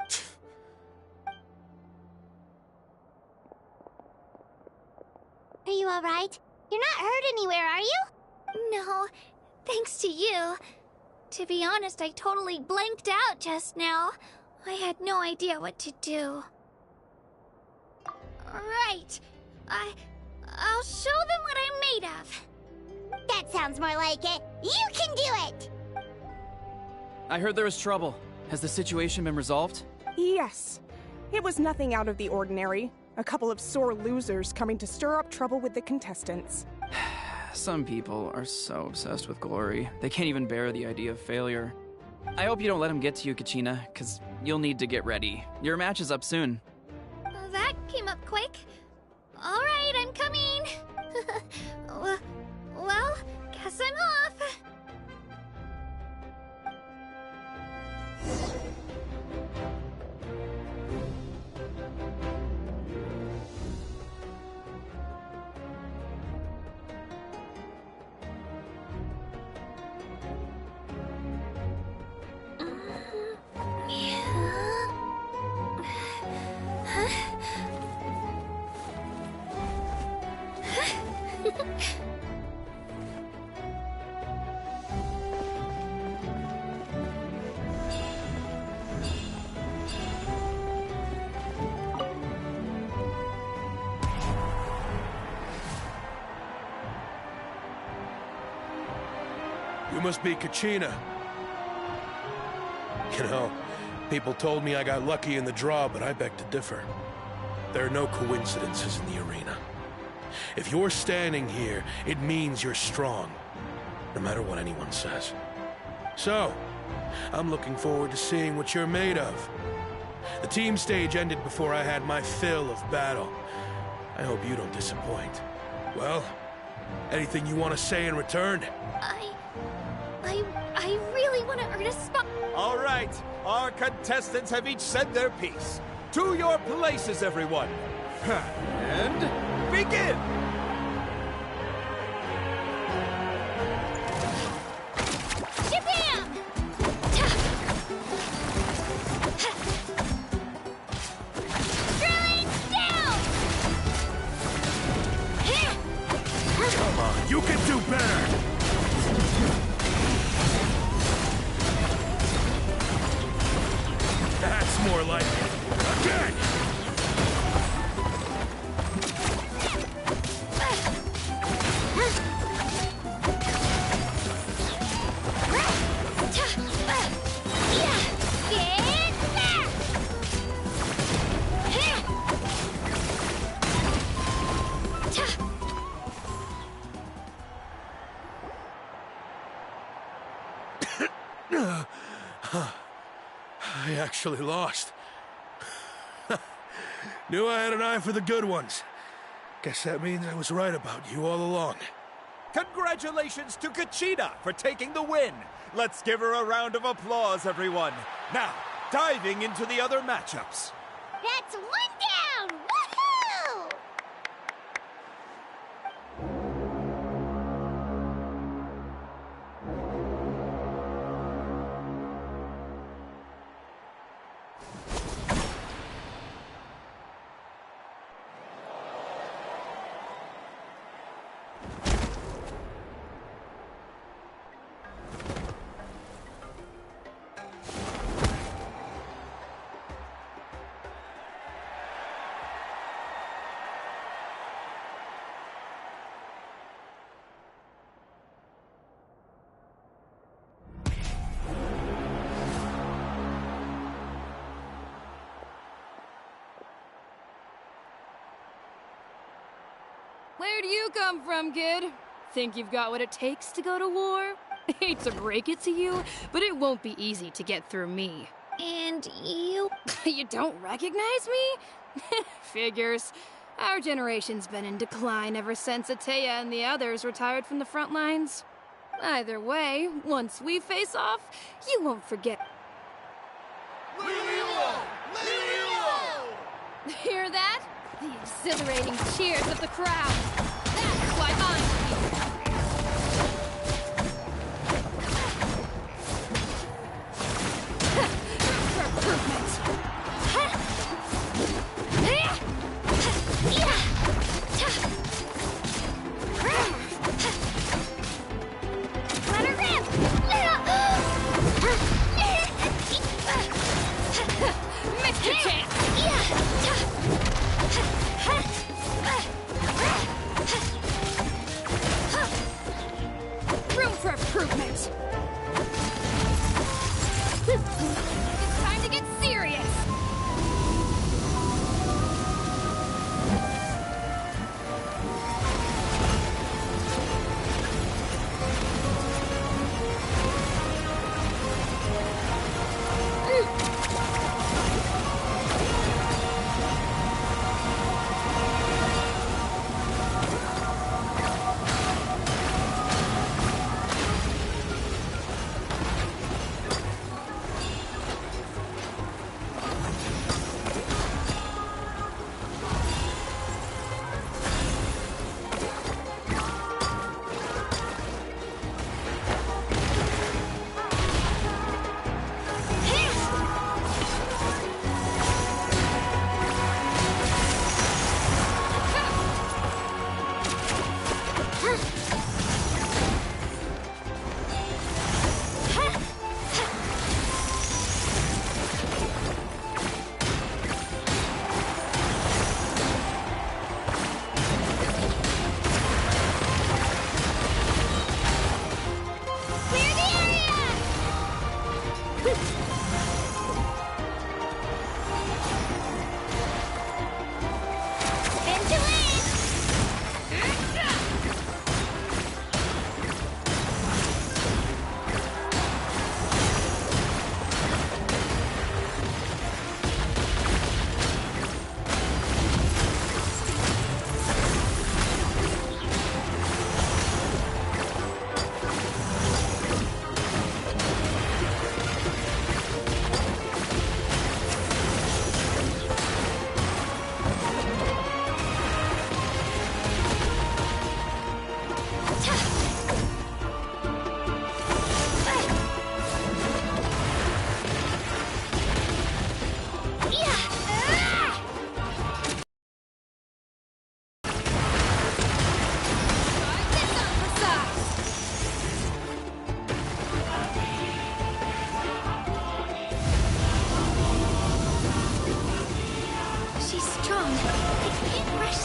Are you alright? You're not hurt anywhere, are you? No, thanks to you. To be honest, I totally blanked out just now. I had no idea what to do. Right. I'll show them what I'm made of. That sounds more like it. You can do it! I heard there was trouble. Has the situation been resolved? Yes. It was nothing out of the ordinary. A couple of sore losers coming to stir up trouble with the contestants. Some people are so obsessed with glory, they can't even bear the idea of failure. I hope you don't let them get to you, Kachina, because you'll need to get ready. Your match is up soon. That came up quick. All right, I'm coming. Well, guess I'm off. You must be Kachina. You know, people told me I got lucky in the draw, but I beg to differ. There are no coincidences in the arena. If you're standing here, it means you're strong, no matter what anyone says. So, I'm looking forward to seeing what you're made of. The team stage ended before I had my fill of battle. I hope you don't disappoint. Well, anything you want to say in return? I really want to earn a spot. All right, our contestants have each said their piece. To your places, everyone. And begin! Shabam! Drilling down! Come on, you can do better! more like it. Again! I actually lost. Knew I had an eye for the good ones. Guess that means I was right about you all along. Congratulations to Kachina for taking the win. Let's give her a round of applause, everyone. Now, diving into the other matchups. That's one down! Woohoo! Where do you come from, kid? Think you've got what it takes to go to war? Hate to break it to you, but it won't be easy to get through me. And you? You don't recognize me? Figures. Our generation's been in decline ever since Ateya and the others retired from the front lines. Either way, once we face off, you won't forget. Hear that? The exhilarating cheers of the crowd. That's why I'm here. For improvement. Let her rip! Missed your chance. Room for improvement. It's time to get serious.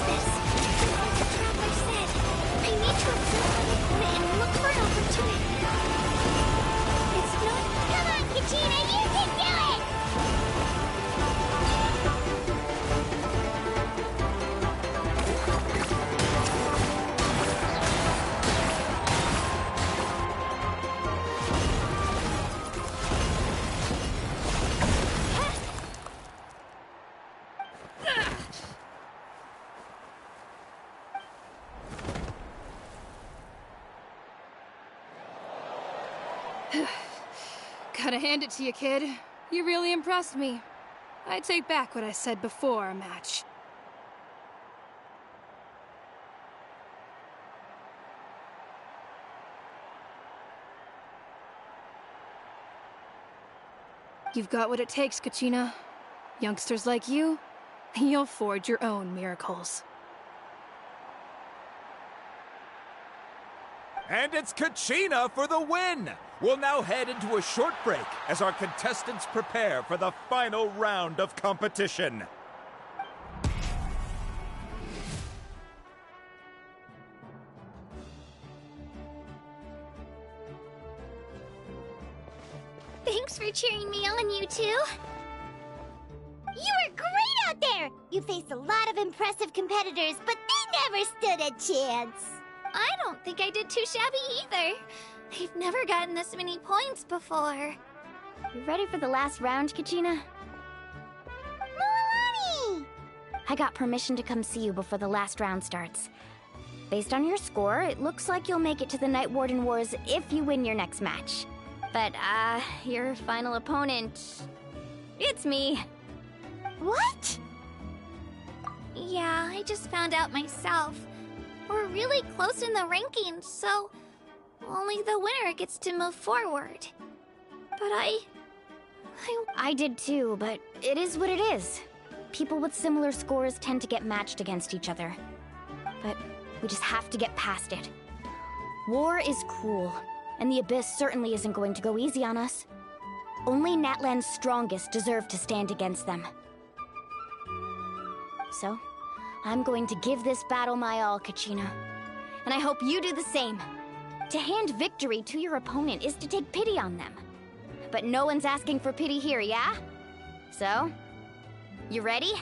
this. Like the traveler said, I need to observe my opponent and look for an opportunity. It's not... Come on, Kachina, you can do it! Gotta hand it to you, kid. You really impressed me. I take back what I said before our match. You've got what it takes, Kachina. Youngsters like you, you'll forge your own miracles. And it's Kachina for the win! We'll now head into a short break as our contestants prepare for the final round of competition. Thanks for cheering me on, you two. You were great out there! You faced a lot of impressive competitors, but they never stood a chance. I don't think I did too shabby either. I've never gotten this many points before. You ready for the last round, Kachina? Milani! I got permission to come see you before the last round starts. Based on your score, it looks like you'll make it to the Night Warden Wars if you win your next match. But, your final opponent... it's me. What? Yeah, I just found out myself. We're really close in the rankings, so only the winner gets to move forward. But I did too, but it is what it is. People with similar scores tend to get matched against each other. But we just have to get past it. War is cruel, and the Abyss certainly isn't going to go easy on us. Only Natlan's strongest deserve to stand against them. So, I'm going to give this battle my all, Kachina. And I hope you do the same. To hand victory to your opponent is to take pity on them. But no one's asking for pity here, yeah? So, you ready?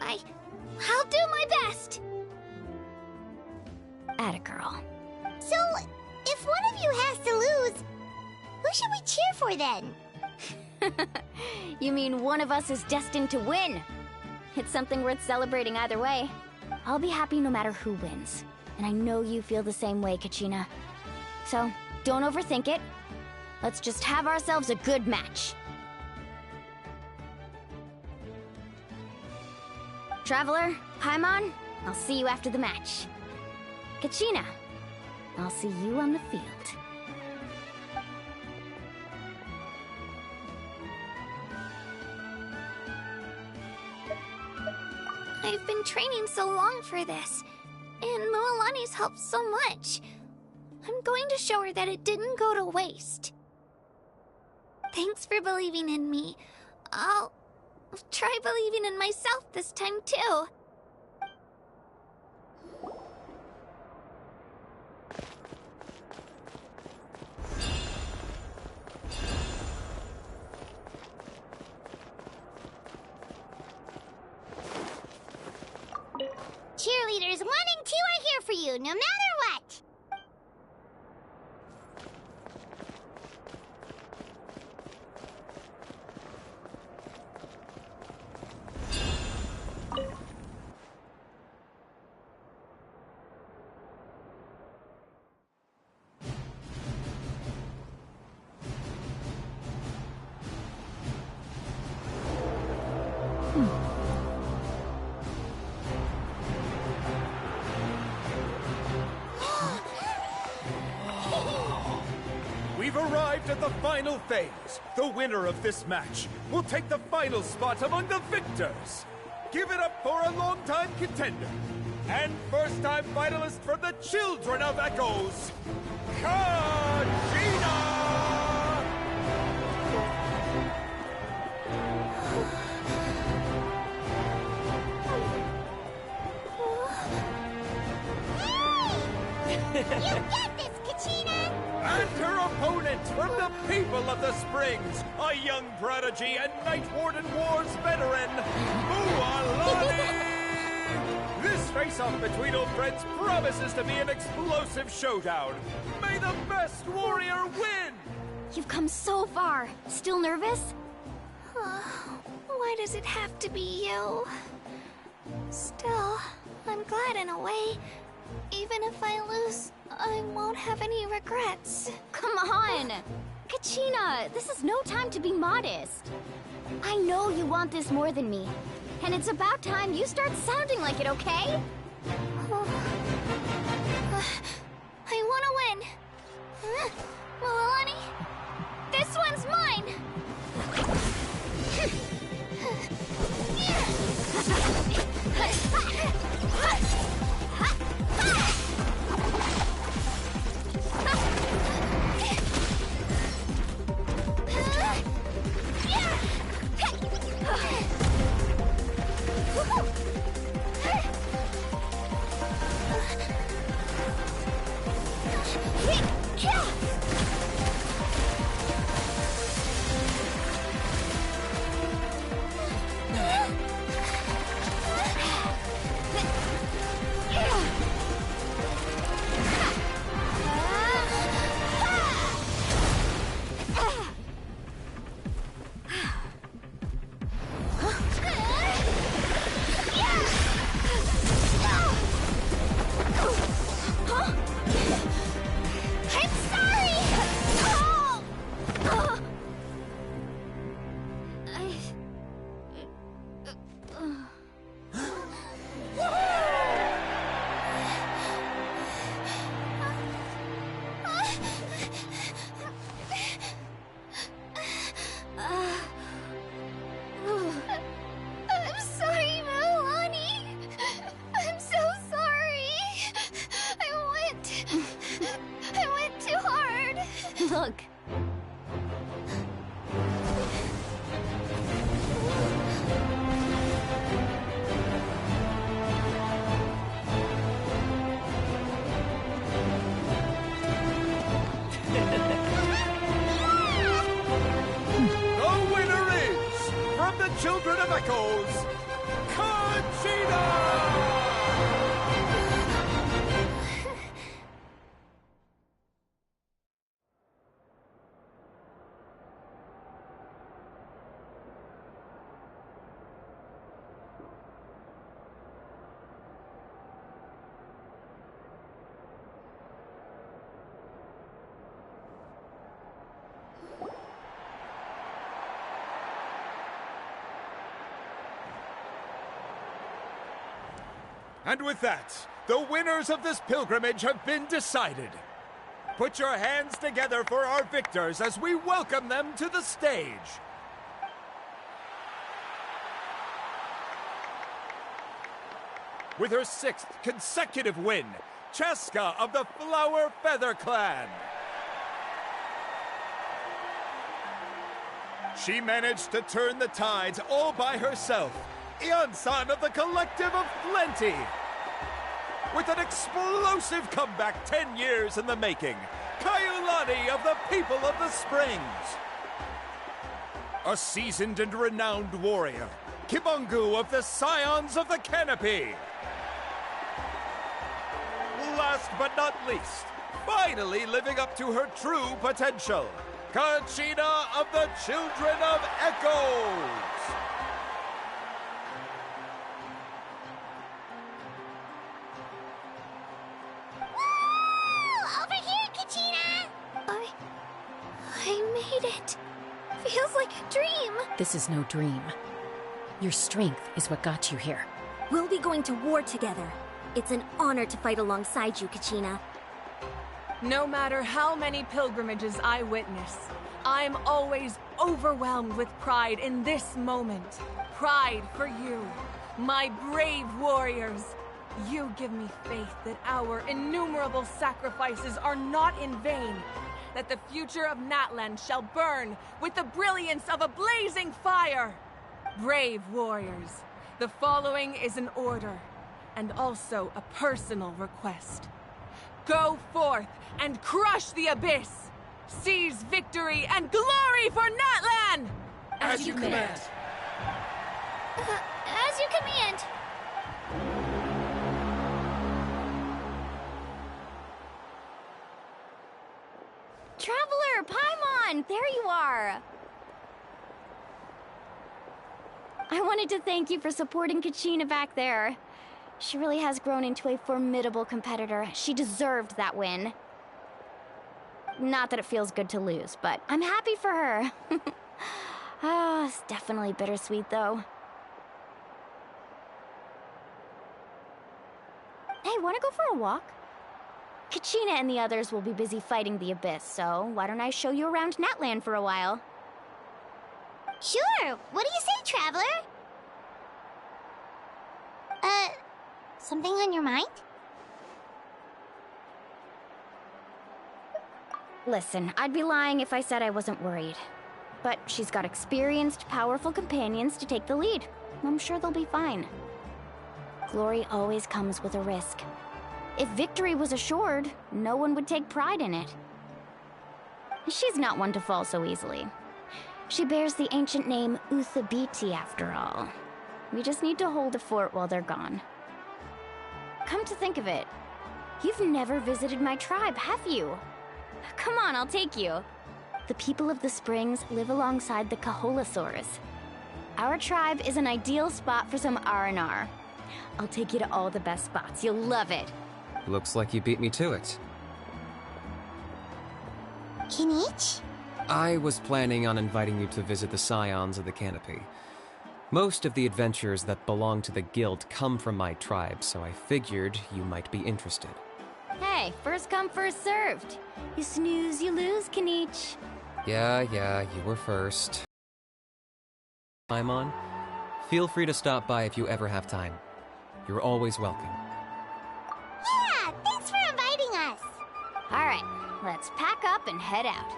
I'll do my best! Atta girl. So, if one of you has to lose, who should we cheer for then? You mean one of us is destined to win? It's something worth celebrating either way. I'll be happy no matter who wins. And I know you feel the same way, Kachina. So, don't overthink it. Let's just have ourselves a good match. Traveler, Paimon, I'll see you after the match. Kachina, I'll see you on the field. I've been training so long for this, and Mualani's helped so much. I'm going to show her that it didn't go to waste. Thanks for believing in me. I'll try believing in myself this time, too. Cheerleaders 1 and 2 are here for you, no matter what! We've arrived at the final phase. The winner of this match will take the final spot among the victors. Give it up for a long-time contender and first-time finalist for the Children of Echoes, Kachina! get this, Kachina! And her opponent from the people of the Springs, a young prodigy and Night Warden Wars veteran, Mualani! This face-off between old friends promises to be an explosive showdown. May the best warrior win! You've come so far. Still nervous? Why does it have to be you? Still, I'm glad in a way. Even if I lose, I won't have any regrets. Come on! Kachina, this is no time to be modest. I know you want this more than me. And it's about time you start sounding like it, okay? I want to win. Mualani, this one's mine. Look. The winner is, from the Children of Echoes, Conchita! And with that, the winners of this pilgrimage have been decided. Put your hands together for our victors as we welcome them to the stage. With her 6th consecutive win, Cheska of the Flower Feather Clan. She managed to turn the tides all by herself. Ian-san of the Collective of Plenty. With an explosive comeback 10 years in the making, Kaiulani of the People of the Springs. A seasoned and renowned warrior, Kibungu of the Scions of the Canopy. Last but not least, finally living up to her true potential, Conchita of the Children of Echoes. Over here, Kachina! I made it. Feels like a dream. This is no dream. Your strength is what got you here. We'll be going to war together. It's an honor to fight alongside you, Kachina. No matter how many pilgrimages I witness, I'm always overwhelmed with pride in this moment. Pride for you, my brave warriors. You give me faith that our innumerable sacrifices are not in vain, that the future of Natlan shall burn with the brilliance of a blazing fire. Brave warriors, the following is an order, and also a personal request. Go forth and crush the abyss! Seize victory and glory for Natlan! As you command. As you command. Traveler, Paimon, there you are! I wanted to thank you for supporting Kachina back there. She really has grown into a formidable competitor. She deserved that win. Not that it feels good to lose, but I'm happy for her. It's definitely bittersweet, though. Hey, wanna go for a walk? Kachina and the others will be busy fighting the Abyss, so why don't I show you around Natlan for a while? Sure. What do you say, Traveler? Something on your mind? Listen, I'd be lying if I said I wasn't worried. But she's got experienced, powerful companions to take the lead. I'm sure they'll be fine. Glory always comes with a risk. If victory was assured, no one would take pride in it. She's not one to fall so easily. She bears the ancient name Uthabiti, after all. We just need to hold the fort while they're gone. Come to think of it, you've never visited my tribe, have you? Come on, I'll take you. The people of the Springs live alongside the Kaholasaurs. Our tribe is an ideal spot for some R&R. I'll take you to all the best spots. You'll love it. Looks like you beat me to it. Kinich? I was planning on inviting you to visit the Scions of the Canopy. Most of the adventures that belong to the Guild come from my tribe, so I figured you might be interested. Hey, first come, first served. You snooze, you lose, Kinich. Yeah, you were first. Paimon, feel free to stop by if you ever have time. You're always welcome. Yeah, thanks for inviting us. All right, let's pack up and head out.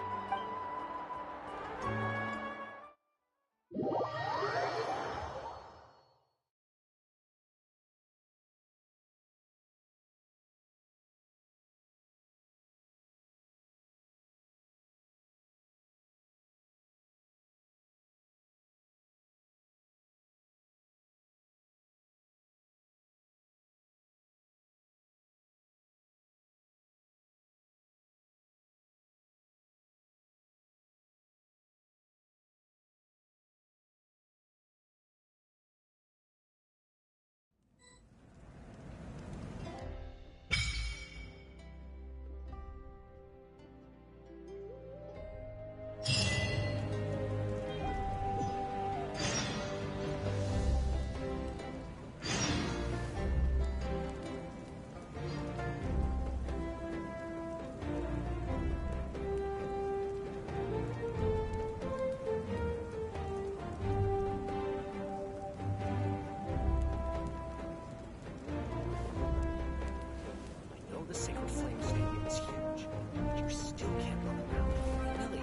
The Sacred Flame Stadium is huge, but you still can't run around willy-nilly.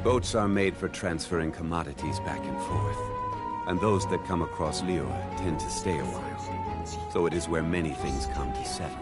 Boats are made for transferring commodities back and forth, and those that come across Liyue tend to stay a while. So it is where many things come to settle.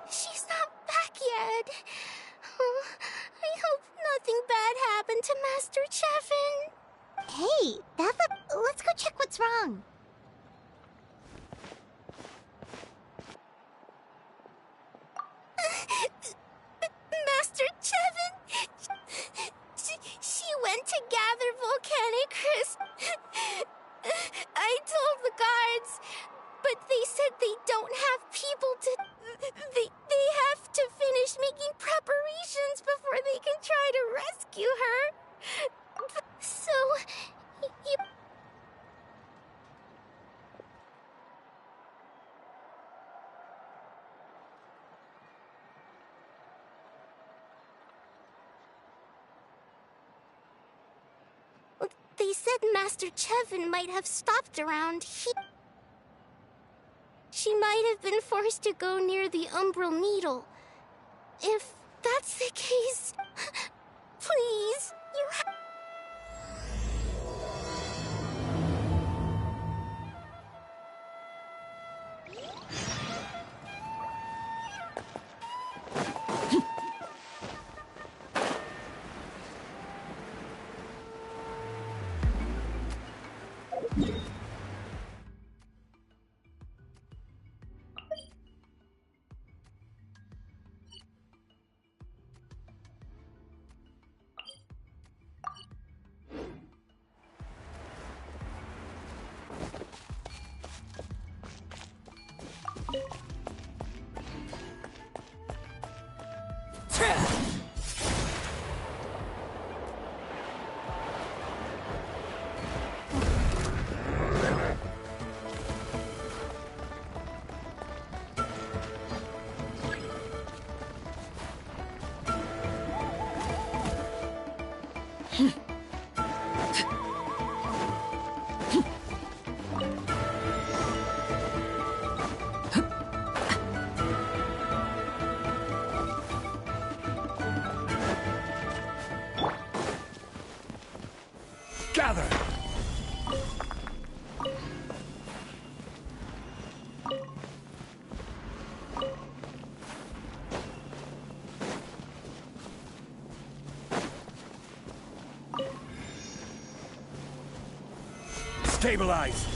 She's not back yet. Oh, I hope nothing bad happened to Master Chevin. Hey, Beva, let's go check what's wrong. Master Chevin, she went to gather volcanic crystals. I told the guards, but they said they don't have people to... They have to finish making preparations before they can try to rescue her. So, you... They said Master Chevin might have stopped around here. She might have been forced to go near the Umbral Needle. If that's the case, please, you have... Gather! Stabilize!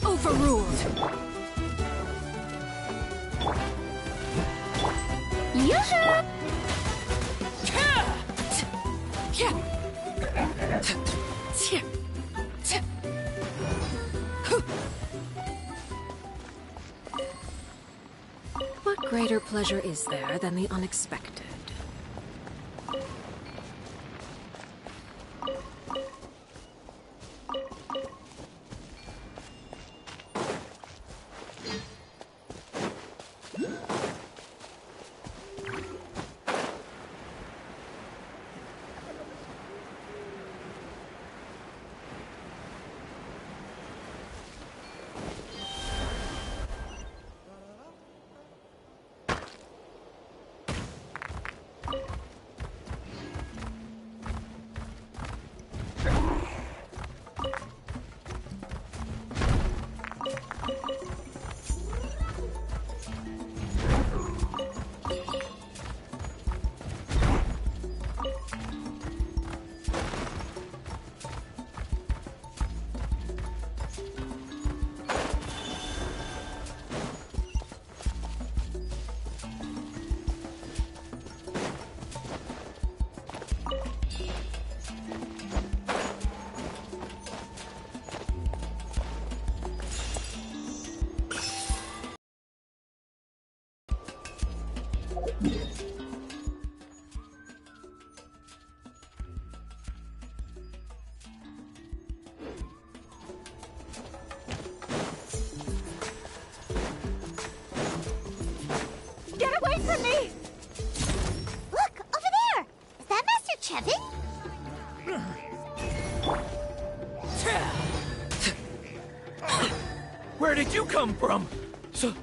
Overruled. Yoo-hoo! What greater pleasure is there than the unexpected? Get away from me! Look, over there! Is that Master Chevin? Where did you come from? So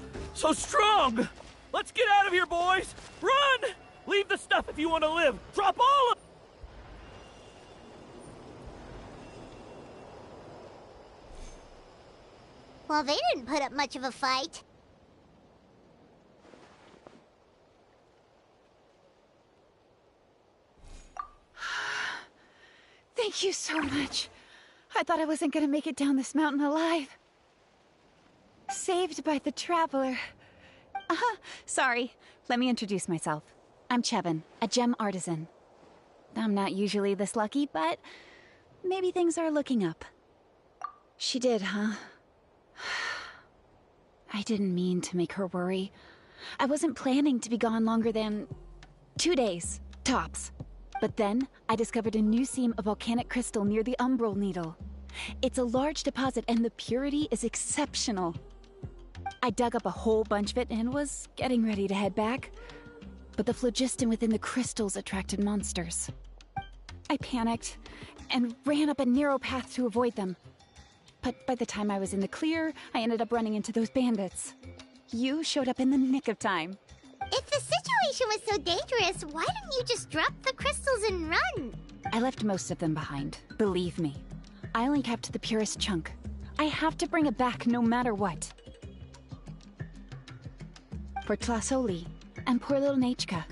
strong! Let's get out of here, boys! Run! Leave the stuff if you want to live! Drop all of... Well, they didn't put up much of a fight. Thank you so much. I thought I wasn't gonna make it down this mountain alive. Saved by the Traveler. Sorry. Let me introduce myself. I'm Chevin, a gem artisan. I'm not usually this lucky, but maybe things are looking up. She did, huh? I didn't mean to make her worry. I wasn't planning to be gone longer than 2 days, tops. But then, I discovered a new seam of volcanic crystal near the Umbral Needle. It's a large deposit and the purity is exceptional. I dug up a whole bunch of it and was getting ready to head back. But the phlogiston within the crystals attracted monsters. I panicked and ran up a narrow path to avoid them. But by the time I was in the clear, I ended up running into those bandits. You showed up in the nick of time. If the situation was so dangerous, why didn't you just drop the crystals and run? I left most of them behind, believe me. I only kept the purest chunk. I have to bring it back no matter what. For Tlasoli and poor little Nechka.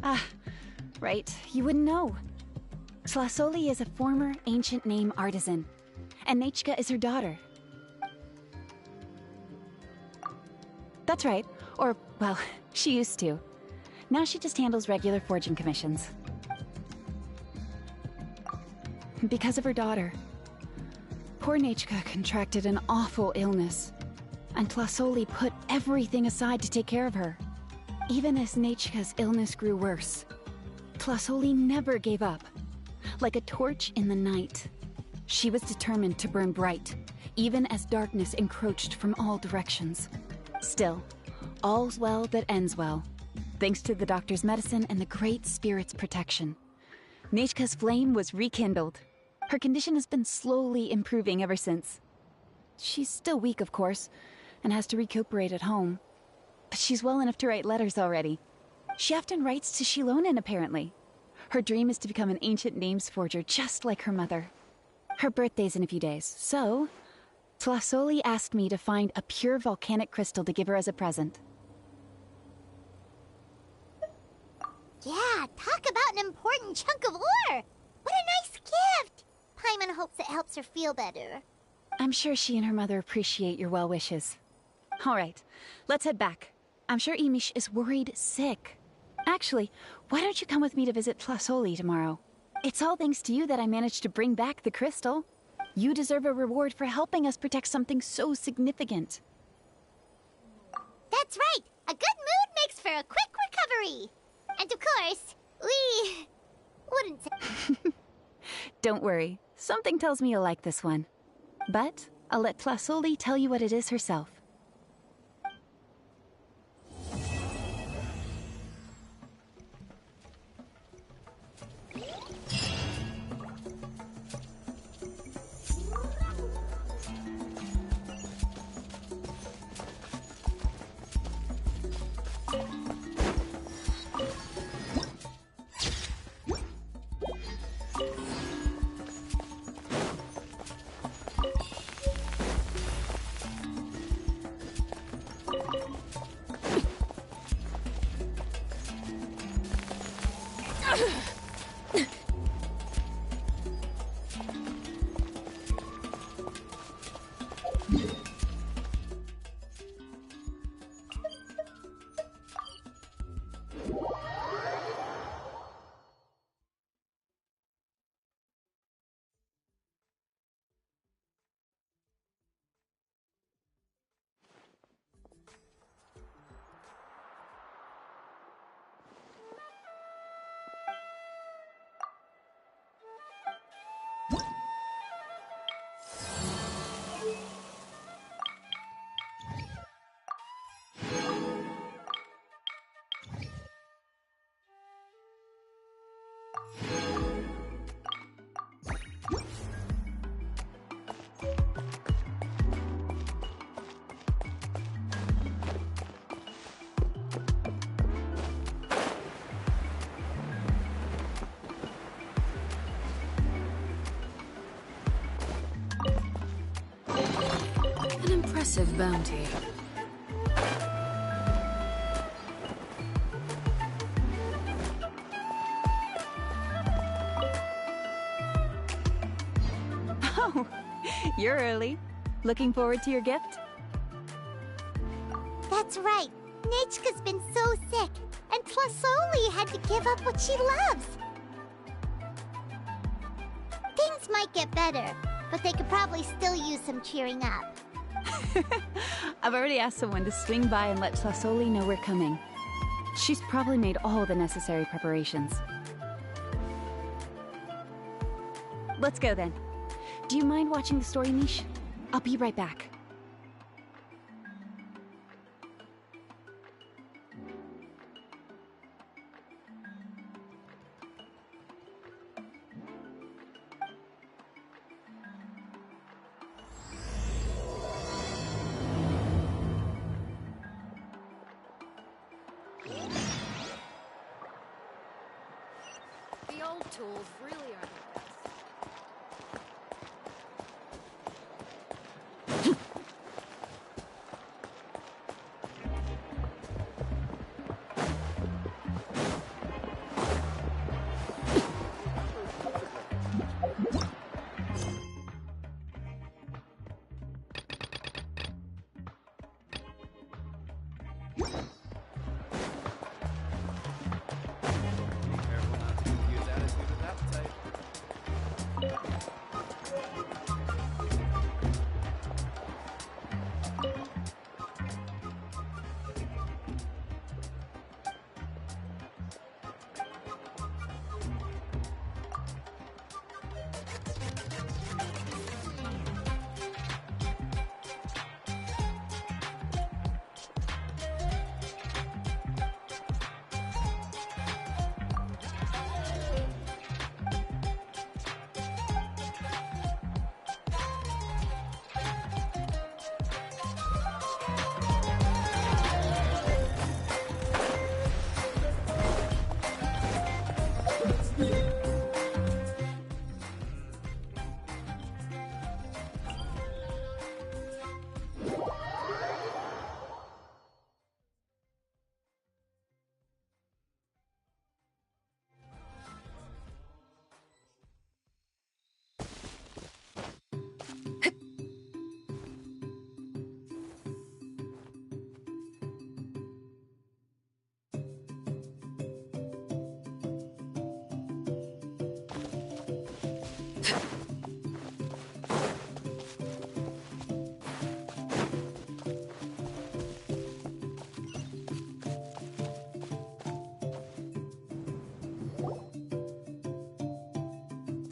Ah, right, you wouldn't know. Tlasoli is a former ancient name artisan, and Nechka is her daughter. That's right, or, well, she used to. Now she just handles regular forging commissions. Because of her daughter. Poor Nechka contracted an awful illness, and Tlasoli put everything aside to take care of her. Even as Nechka's illness grew worse, Tlasoli never gave up. Like a torch in the night, she was determined to burn bright, even as darkness encroached from all directions. Still, all's well that ends well, thanks to the doctor's medicine and the Great Spirit's protection. Nechka's flame was rekindled. Her condition has been slowly improving ever since. She's still weak, of course, and has to recuperate at home. But she's well enough to write letters already. She often writes to Shilonen, apparently. Her dream is to become an ancient names forger, just like her mother. Her birthday's in a few days, so Tlasoli asked me to find a pure volcanic crystal to give her as a present. Yeah, talk about an important chunk of ore! What a nice gift! Paimon hopes it helps her feel better. I'm sure she and her mother appreciate your well wishes. All right, let's head back. I'm sure Imish is worried sick. Actually, why don't you come with me to visit Tlasoli tomorrow? It's all thanks to you that I managed to bring back the crystal. You deserve a reward for helping us protect something so significant. That's right! A good mood makes for a quick recovery! And of course, we wouldn't say... Don't worry, something tells me you'll like this one. But I'll let Tlasoli tell you what it is herself. An impressive bounty. Oh, you're early. Looking forward to your gift? That's right. Nechka's been so sick, and Tlasoli had to give up what she loves. Things might get better, but they could probably still use some cheering up. I've already asked someone to swing by and let Tlasoli know we're coming. She's probably made all the necessary preparations. Let's go then. Do you mind watching the story niche? I'll be right back. The old tools really are the best.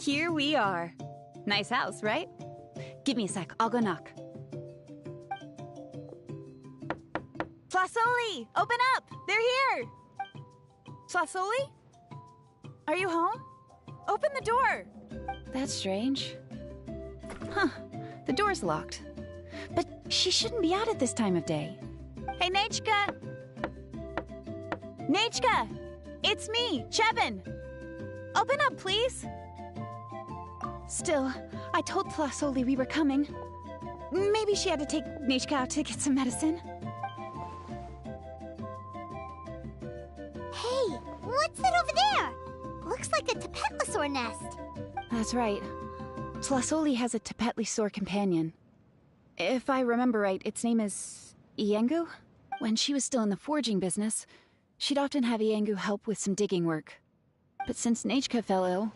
Here we are. Nice house, right? Give me a sec, I'll go knock. Flasoli! Open up! They're here! Flasoli? Are you home? Open the door! That's strange. Huh, the door's locked. But she shouldn't be out at this time of day. Hey, Nechka! Nechka! It's me, Chevin! Open up, please! Still, I told Flasoli we were coming. Maybe she had to take Nechka out to get some medicine. Hey, what's that over there? Looks like a Tepetlosaur nest. That's right. Flasoli has a Tepetlosaur companion. If I remember right, its name is Iengu? When she was still in the forging business, she'd often have Iengu help with some digging work. But since Nechka fell ill,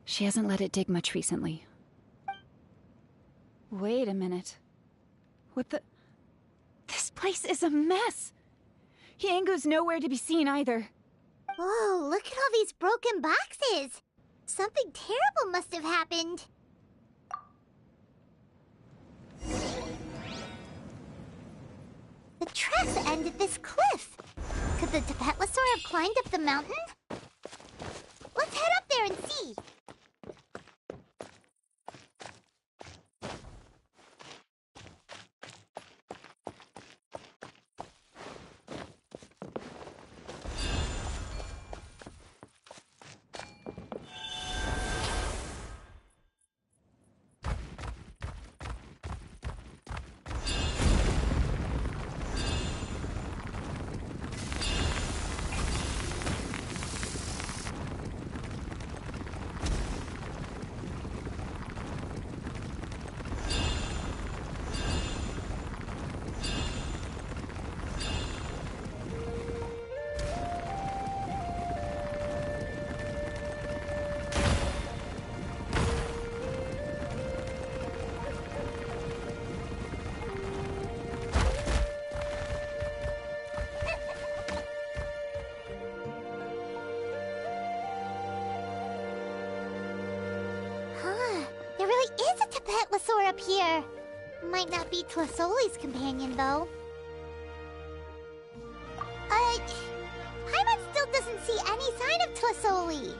she hasn't let it dig much recently. Wait a minute. What the... This place is a mess! Iengu's nowhere to be seen either. Whoa, look at all these broken boxes! Something terrible must have happened. The tracks end at this cliff. Could the Tepetlosaur have climbed up the mountain? Let's head up there and see. There really is a Tepetlosaur up here. Might not be Tlasoli's companion, though. Paimon still doesn't see any sign of Tlasoli.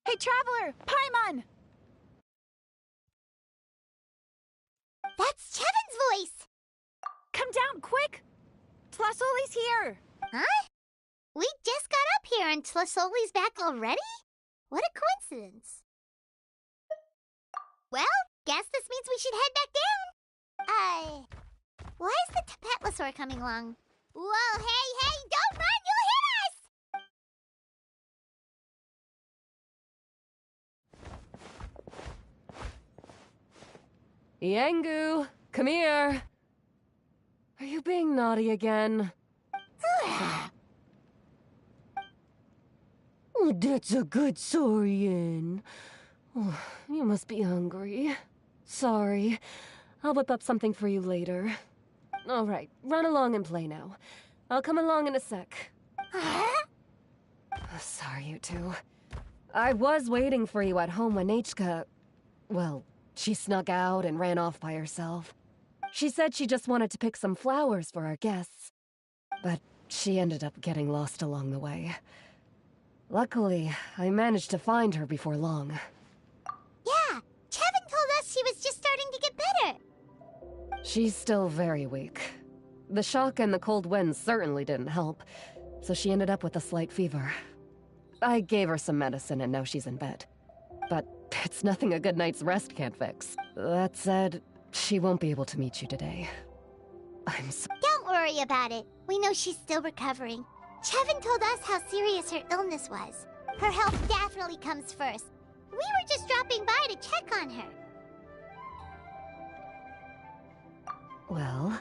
Hey, Traveler! Paimon! That's Chevin's voice! Come down, quick! Tlasoli's here! Huh? We just got up here and Tlasoli's back already? What a coincidence. Well, guess this means we should head back down. Why is the Tepetlosaur coming along? Whoa, hey, don't run! You'll hit us! Iengu, come here. Are you being naughty again? Oh, that's a good Saurian. Oh, you must be hungry. Sorry. I'll whip up something for you later. All right, run along and play now. I'll come along in a sec. Sorry, you two. I was waiting for you at home when Nechka... Well, she snuck out and ran off by herself. She said she just wanted to pick some flowers for our guests. But she ended up getting lost along the way. Luckily, I managed to find her before long. Yeah, Chevin told us she She's still very weak. The shock and the cold winds certainly didn't help, so she ended up with a slight fever. I gave her some medicine and now she's in bed. But it's nothing a good night's rest can't fix. That said, she won't be able to meet you today. I'm so— Don't worry about it. We know she's still recovering. Chevin told us how serious her illness was. Her health definitely comes first. We were just dropping by to check on her. Well,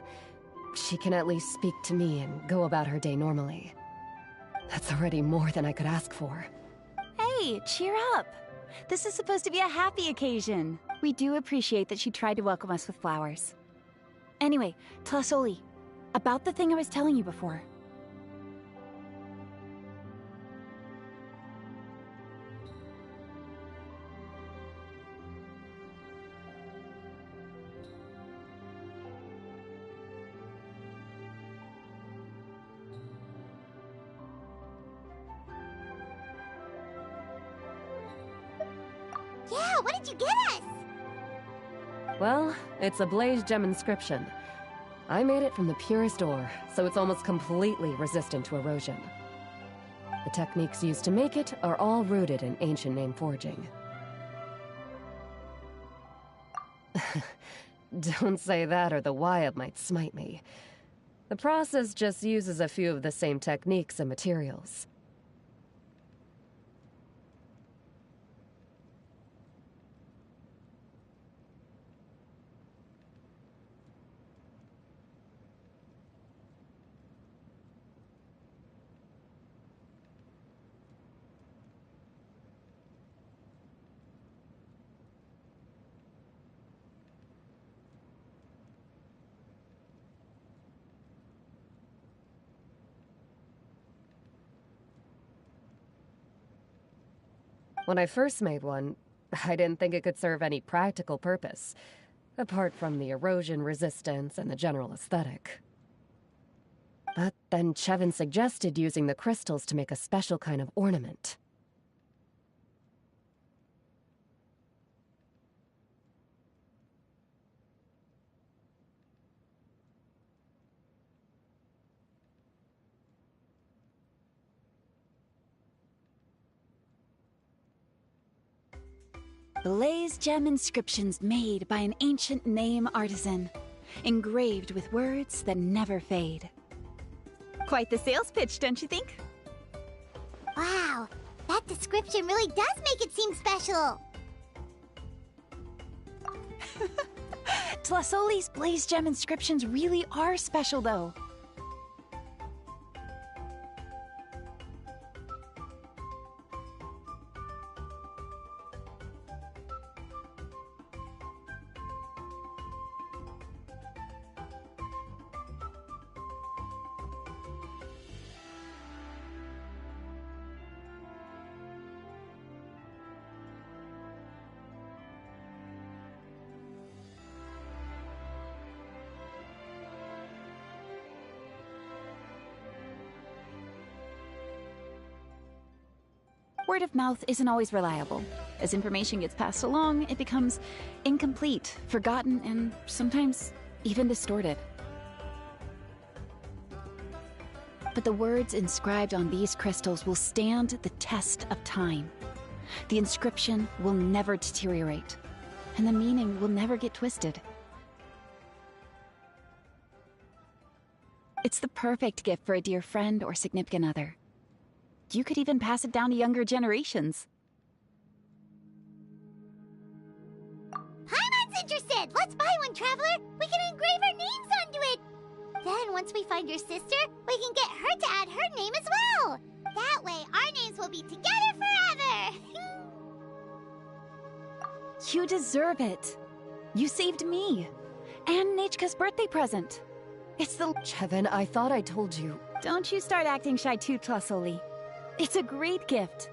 she can at least speak to me and go about her day normally. That's already more than I could ask for. Hey, cheer up! This is supposed to be a happy occasion. We do appreciate that she tried to welcome us with flowers. Anyway, Tlasoli, about the thing I was telling you before. Yeah, what did you get us? Well, it's a blaze gem inscription. I made it from the purest ore, so it's almost completely resistant to erosion. The techniques used to make it are all rooted in ancient name forging. Don't say that or the Wyatt might smite me. The process just uses a few of the same techniques and materials. When I first made one, I didn't think it could serve any practical purpose, apart from the erosion resistance and the general aesthetic. But then Chevin suggested using the crystals to make a special kind of ornament. Blaze gem inscriptions made by an ancient name artisan, engraved with words that never fade. Quite the sales pitch, don't you think? Wow, that description really does make it seem special. Tlasoli's blaze gem inscriptions really are special, though. Word of mouth isn't always reliable. As information gets passed along, it becomes incomplete, forgotten, and sometimes even distorted. But the words inscribed on these crystals will stand the test of time. The inscription will never deteriorate, and the meaning will never get twisted. It's the perfect gift for a dear friend or significant other. You could even pass it down to younger generations. Paimon's interested! Let's buy one, Traveler! We can engrave our names onto it! Then, once we find your sister, we can get her to add her name as well! That way, our names will be together forever! You deserve it. You saved me. And Nechka's birthday present. It's the— Chevin, I thought I told you. Don't you start acting shy too, Tlasoli. It's a great gift.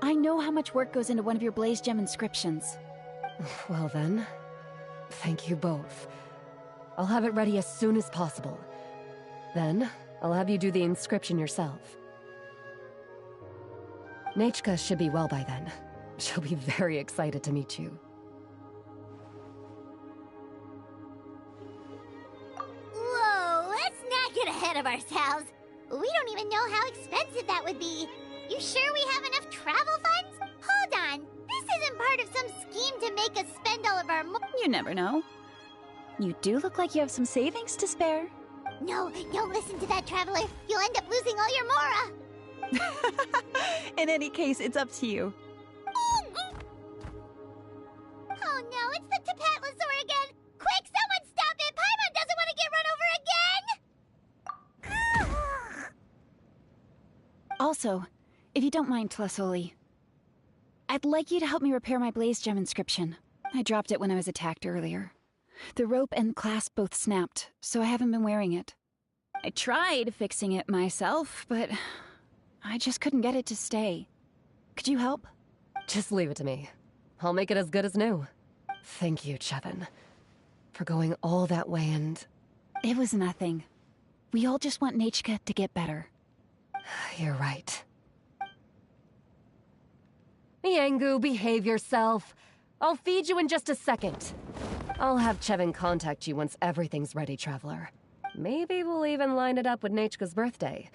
I know how much work goes into one of your blaze gem inscriptions. Well then, thank you both. I'll have it ready as soon as possible. Then, I'll have you do the inscription yourself. Nechka should be well by then. She'll be very excited to meet you. ourselves. We don't even know how expensive that would be. You sure we have enough travel funds? Hold on. This isn't part of some scheme to make us spend all of our You never know. You do look like you have some savings to spare. No, don't listen to that, traveler. You'll end up losing all your mora. In any case, it's up to you. Oh no, it's the Tapatlosaur again! Quick, someone stop it! Paimon doesn't want to get run over again! Also, if you don't mind, Tlasoli, I'd like you to help me repair my Blaze Gem inscription. I dropped it when I was attacked earlier. The rope and clasp both snapped, so I haven't been wearing it. I tried fixing it myself, but I just couldn't get it to stay. Could you help? Just leave it to me. I'll make it as good as new. Thank you, Chevin, for going all that way and... It was nothing. We all just want Nachka to get better. You're right. Miangu, behave yourself. I'll feed you in just a second. I'll have Chevin contact you once everything's ready, Traveler. Maybe we'll even line it up with Nachka's birthday.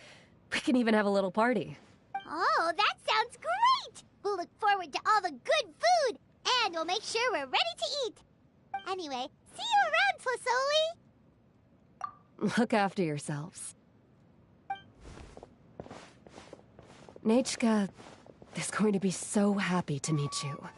We can even have a little party. Oh, that sounds great! We'll look forward to all the good food, and we'll make sure we're ready to eat. Anyway, see you around, Tlasoli! Look after yourselves. Nachka is going to be so happy to meet you.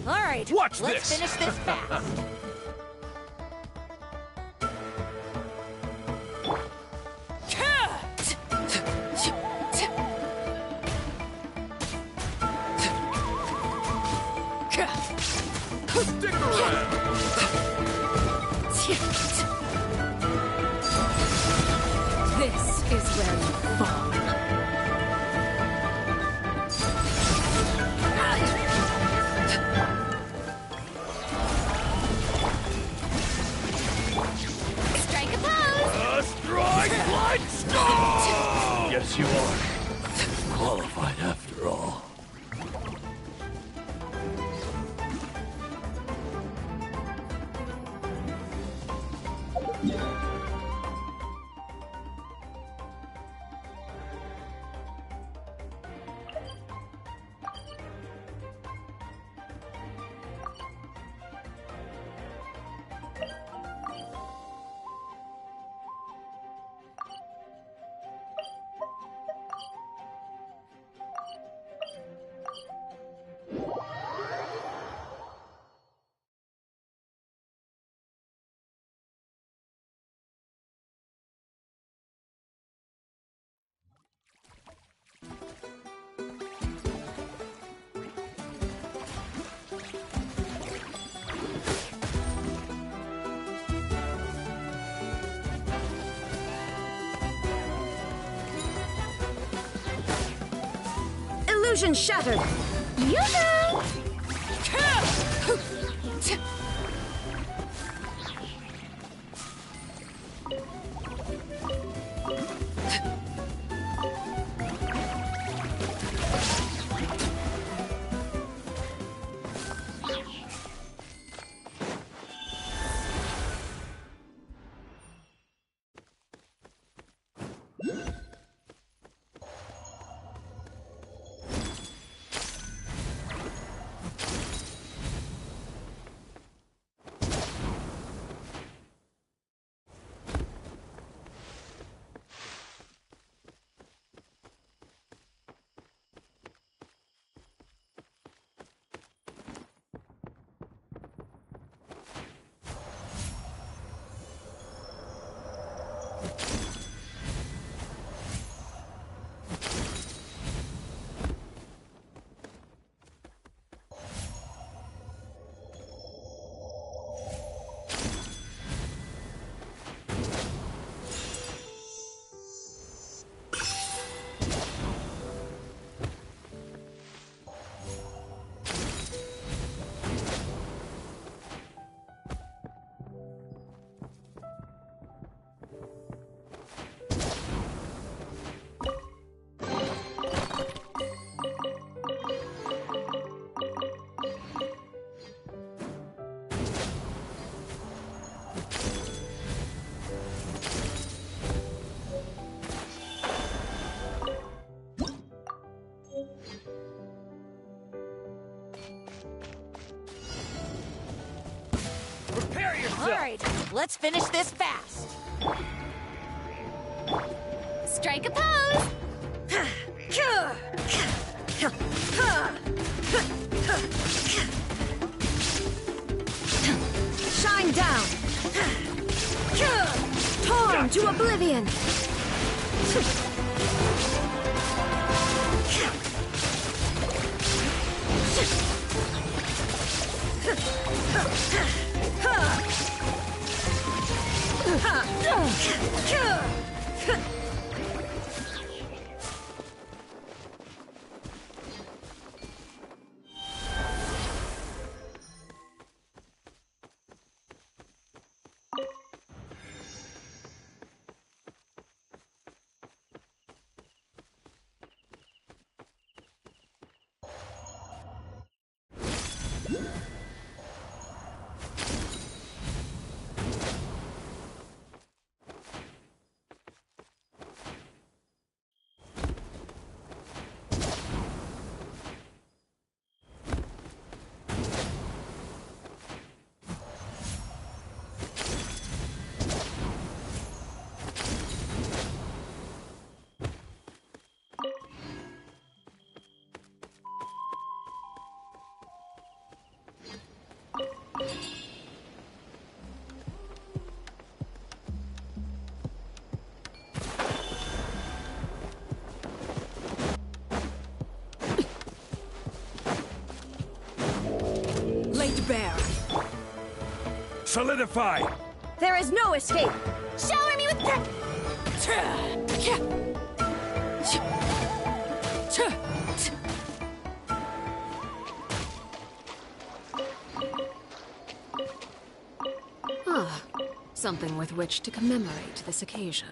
All right, Watch let's this. finish this fast. Stick around. This is where you fall. Strike a pose! Strike like stone! Yes, you are. Qualified after all. Illusion shattered. Yoo-hoo! Prepare yourself. All right, let's finish this fast. Strike a pose! Shine down. Torn to oblivion. Laid bare. Solidify! There is no escape. Shower me with Ah, something with which to commemorate this occasion.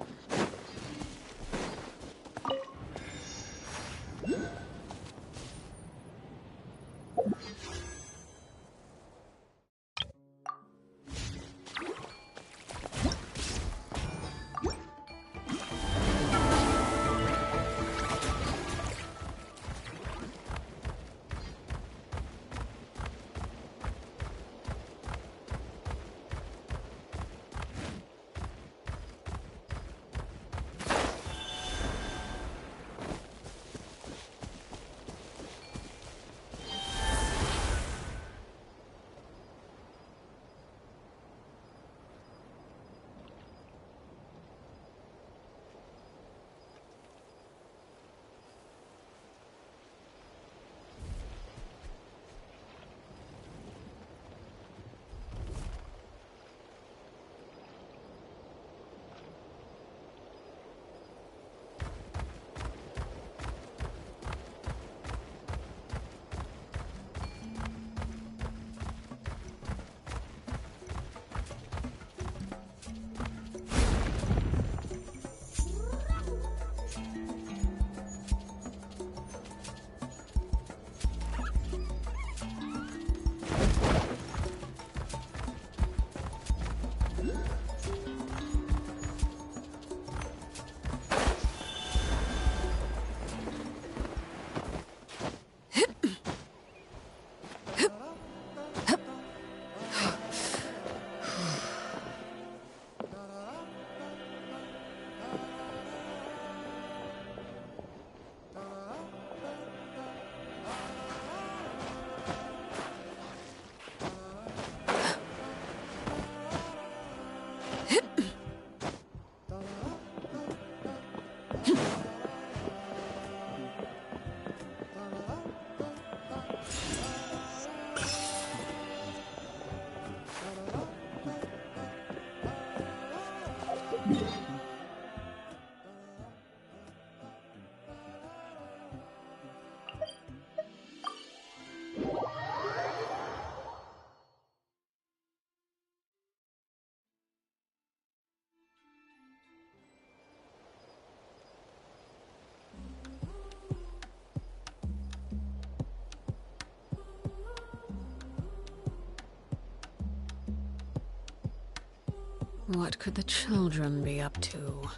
What could the children be up to?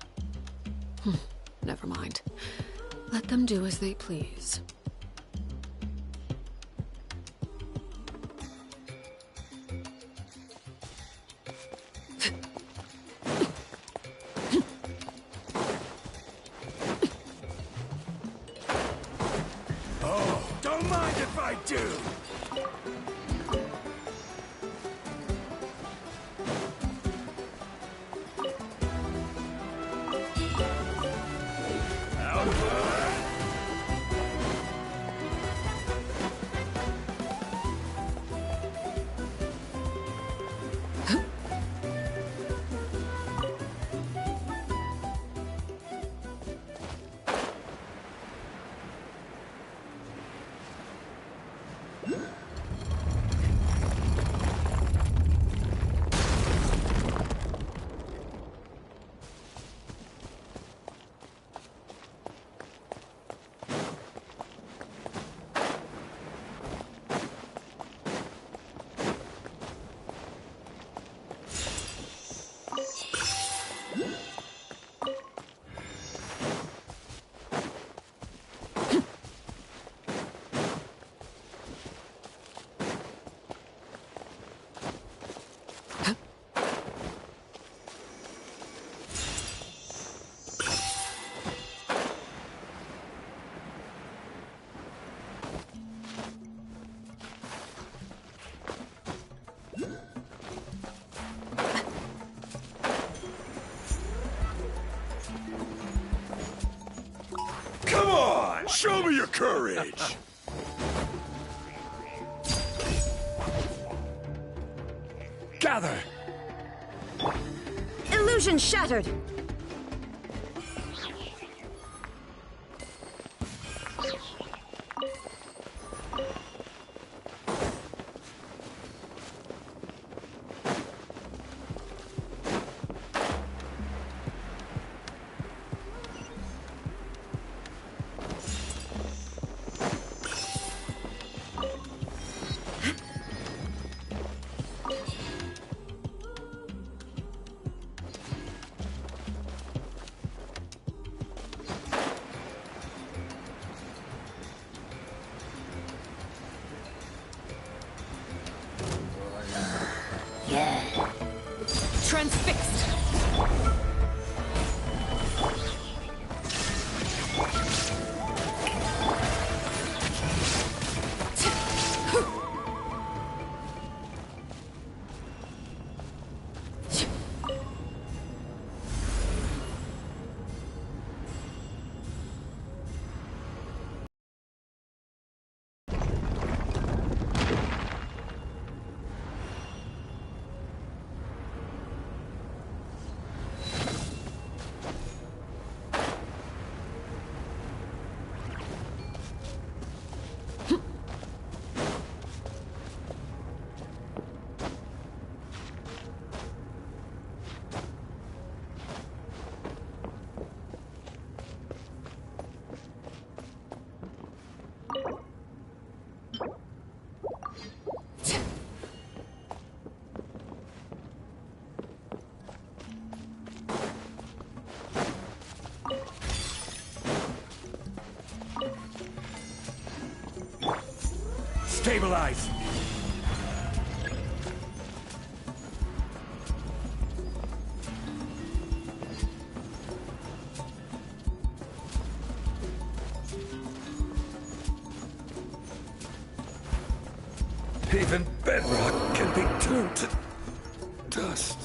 Never mind. Let them do as they please. Oh, don't mind if I do! Show me your courage! Gather! Illusion shattered! Transfixed! Stabilize! Even bedrock can be turned to dust.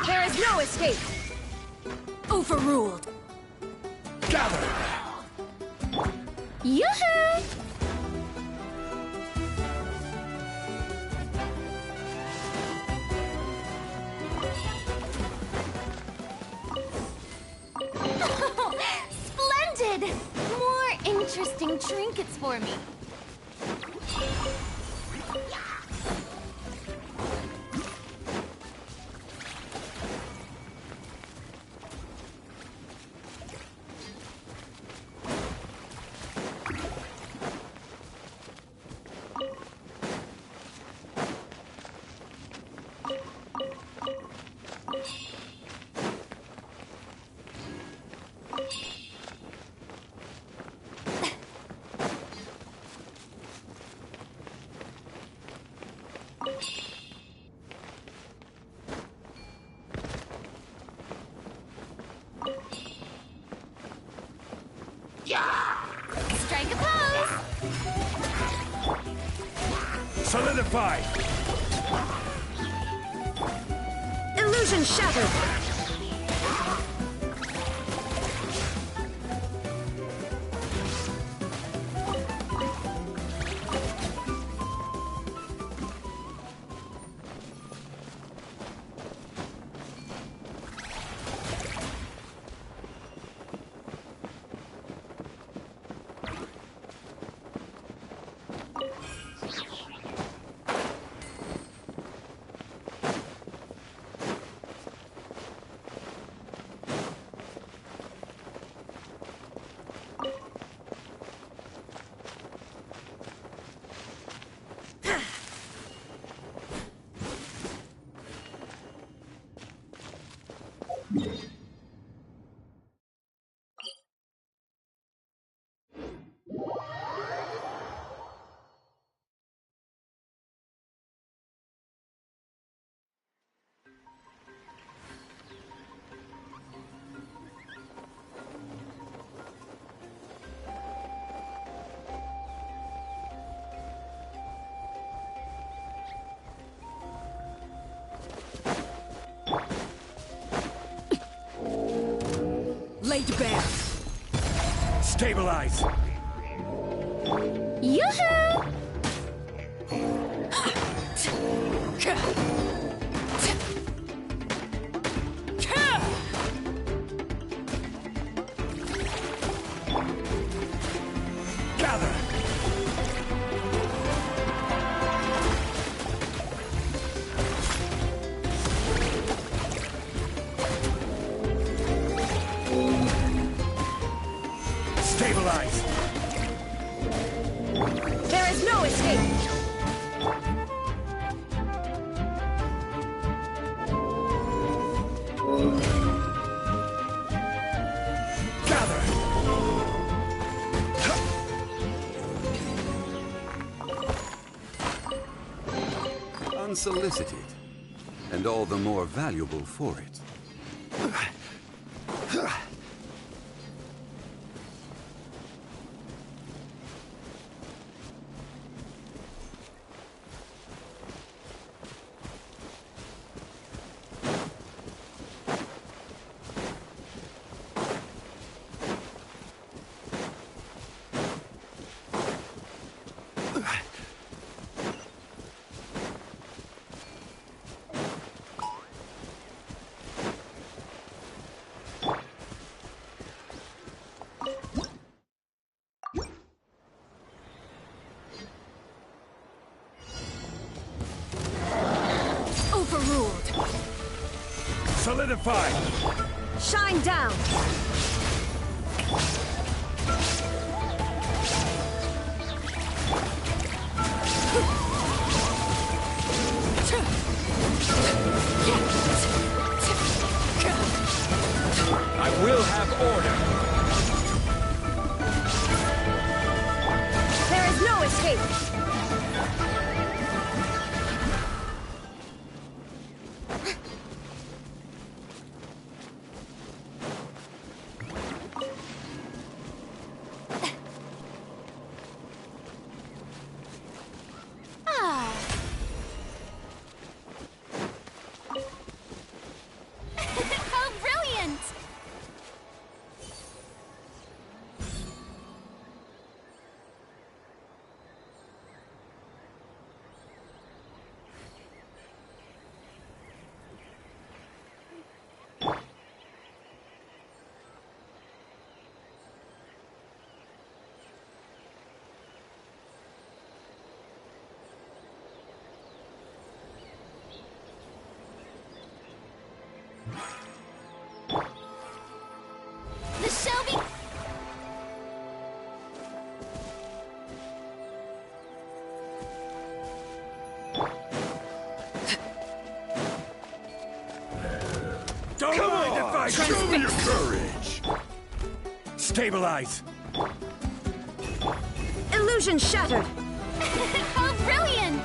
There is no escape! Overruled! Gather! Yoo-hoo! Splendid! More interesting trinkets for me. Strike a pose! Solidify! Illusion shattered! laid bare. Stabilize! Yoo-hoo! Gather! Stabilize! There is no escape. Gather! Unsolicited, and all the more valuable for it. Overruled. Solidify! Shine down. I will have order. There is no escape. How brilliant! The Shelby... Don't Come mind on, if I show me your courage! Stabilize! Illusion shattered. How brilliant!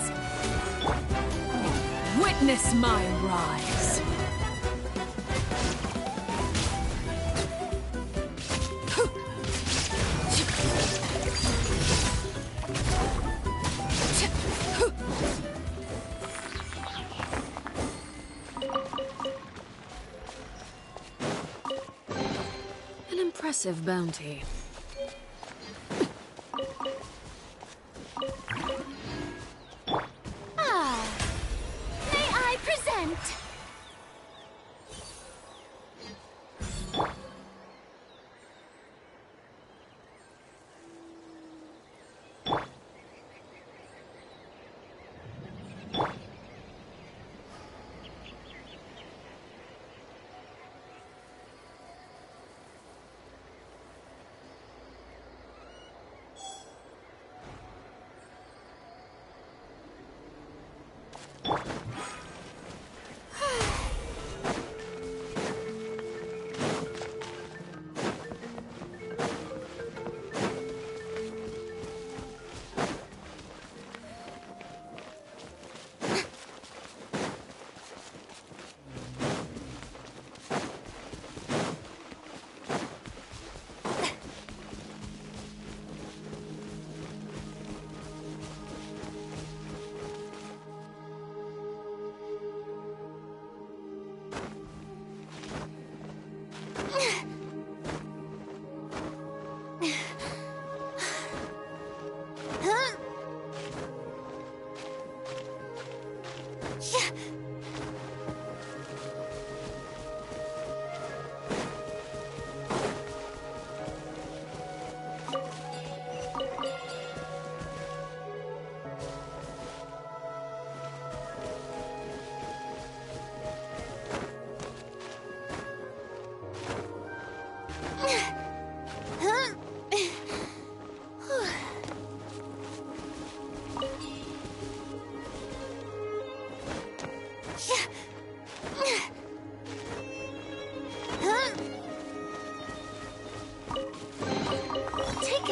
Witness my rise. An impressive bounty. May I present?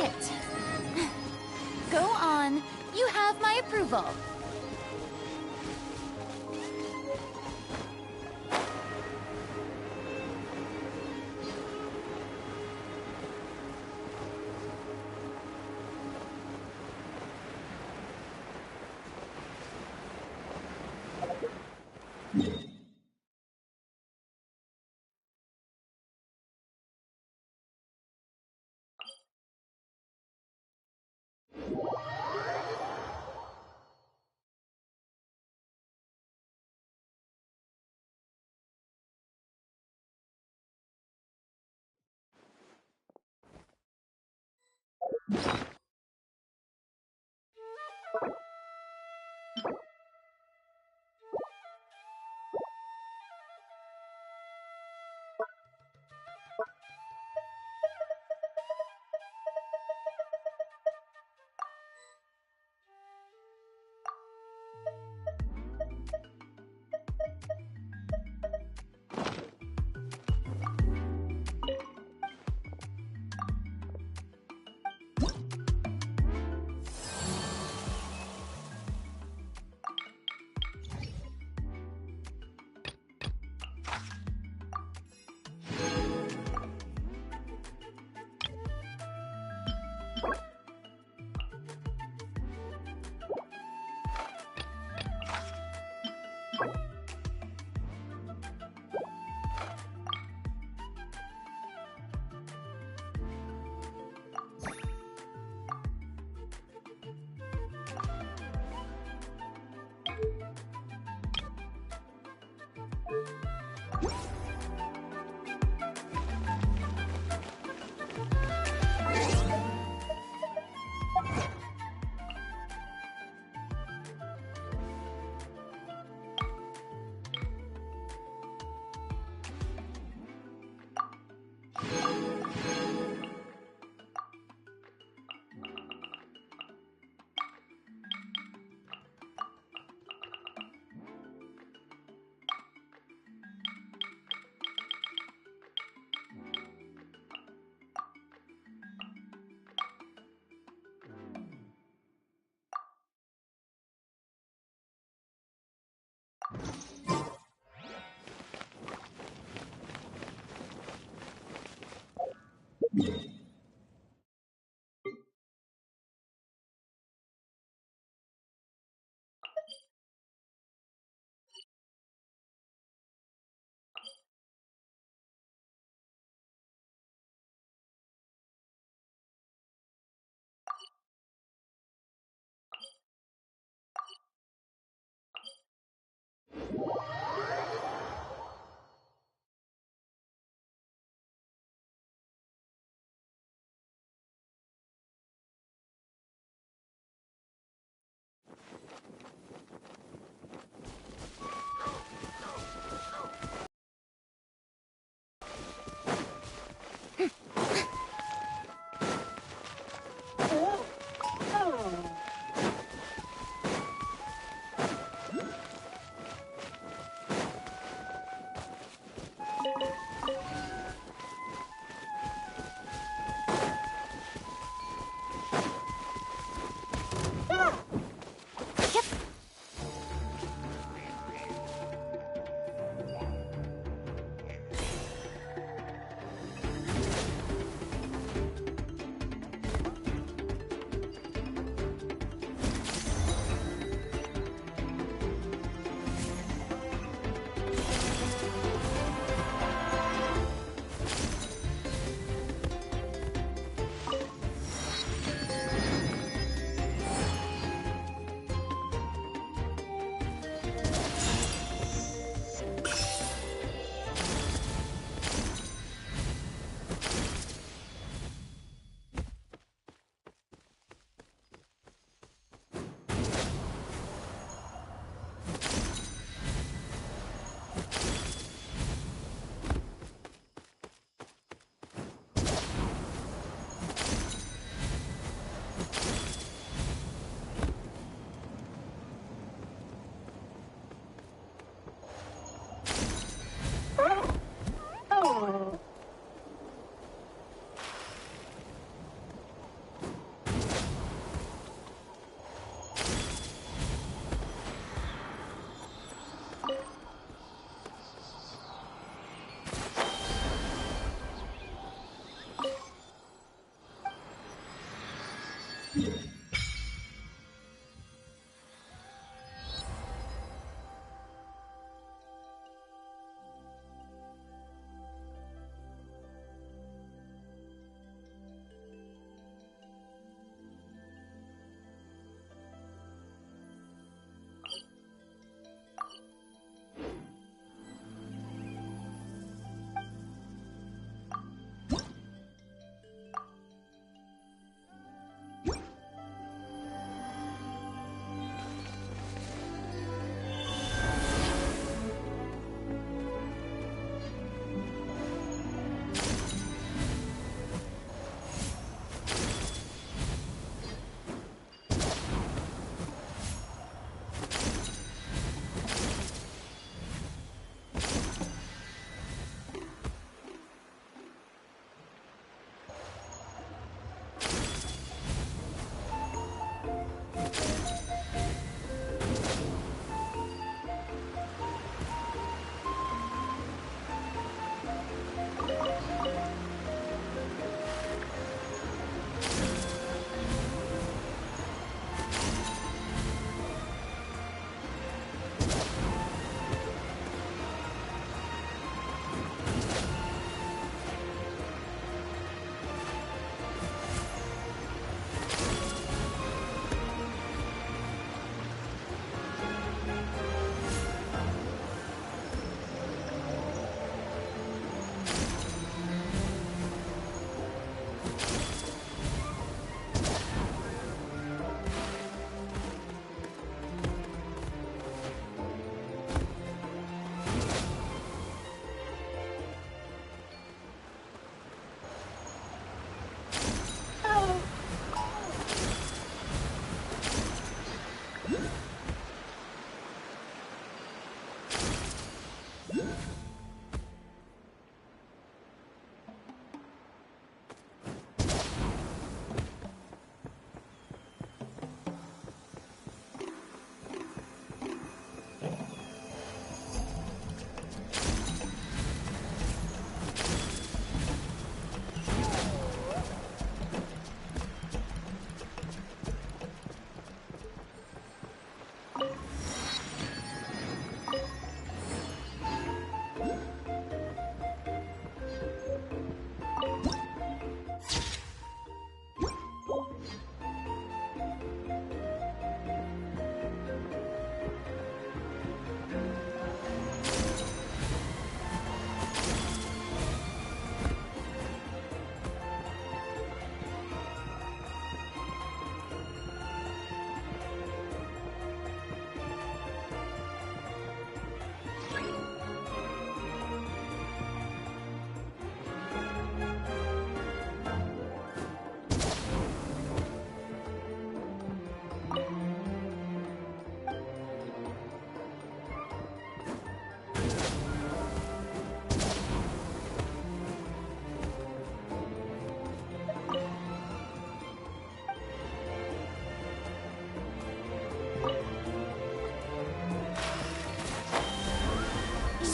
it. Go on. You have my approval.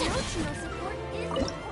Emotional support is important.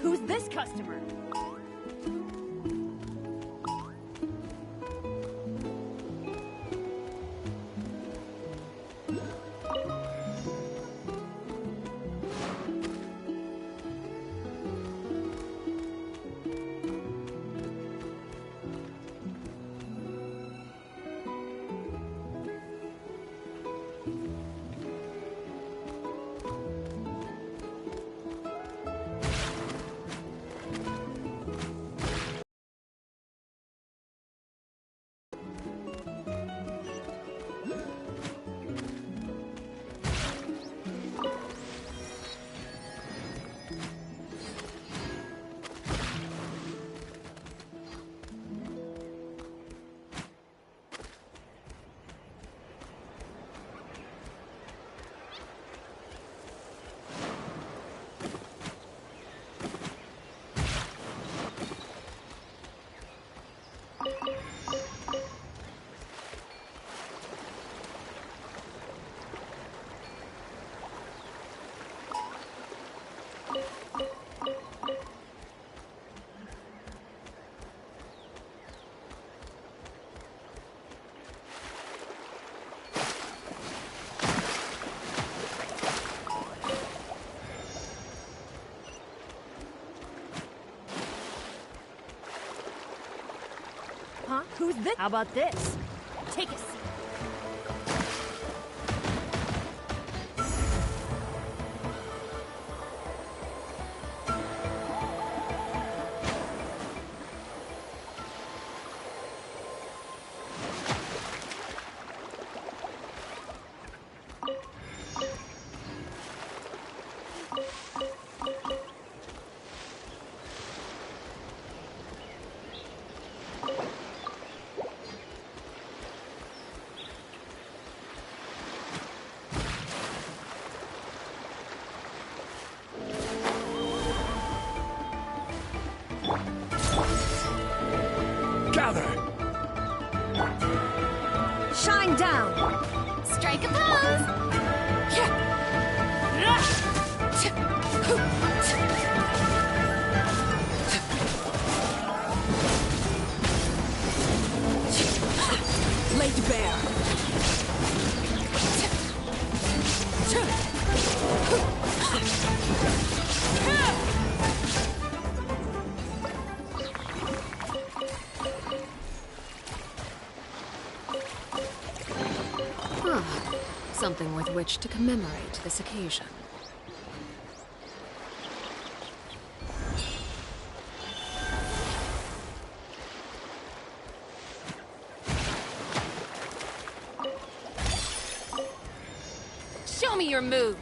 Who's this customer? Huh? Who's this? How about this? Take a seat. Shine down! Strike a pose! Laid bare. Something with which to commemorate this occasion. Show me your moves.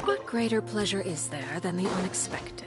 What greater pleasure is there than the unexpected?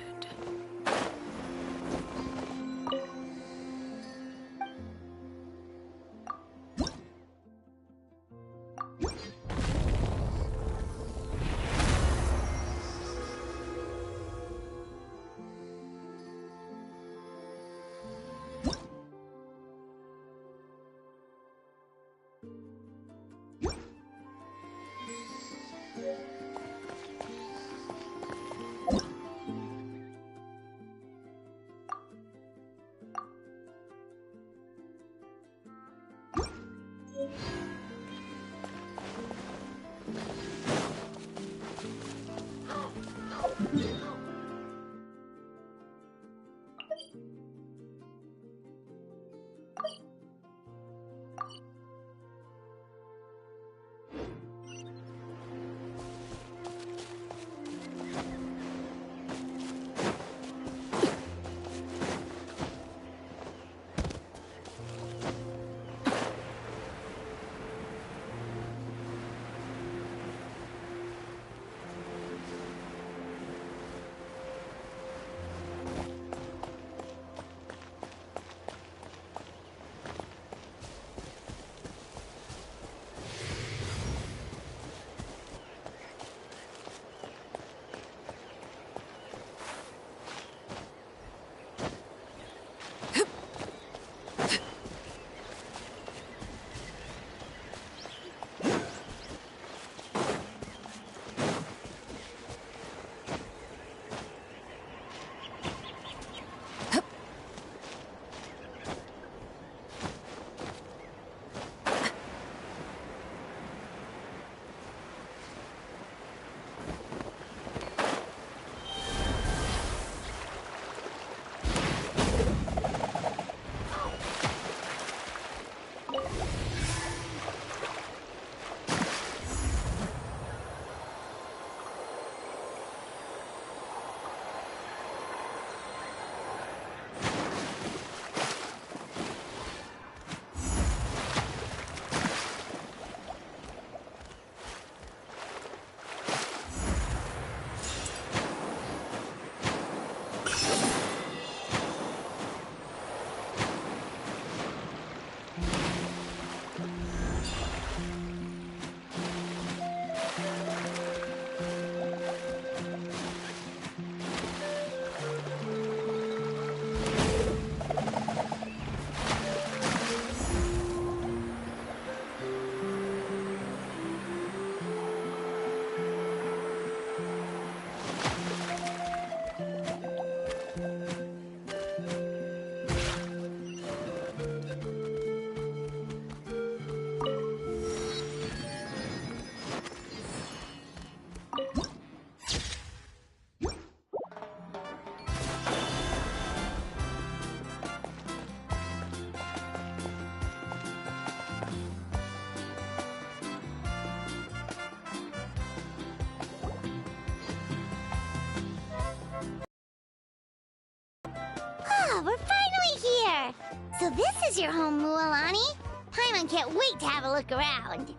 So this is your home, Mualani? Paimon can't wait to have a look around.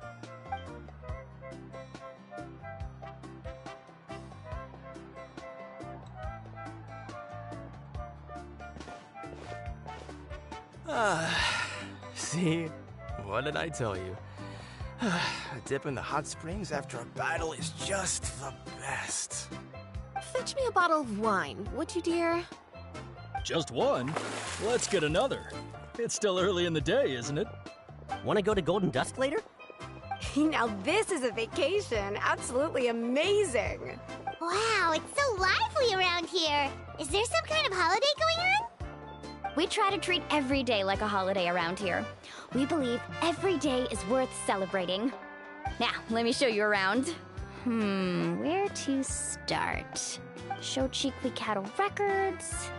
See? What did I tell you? A dip in the hot springs after a battle is just the best. Fetch me a bottle of wine, would you, dear? Just one? Let's get another. It's still early in the day, isn't it? Want to go to Golden Dusk later? Now this is a vacation. Absolutely amazing. Wow, it's so lively around here. Is there some kind of holiday going on? We try to treat every day like a holiday around here. We believe every day is worth celebrating. Now, let me show you around. Where to start? Shochikwi Cattle Records,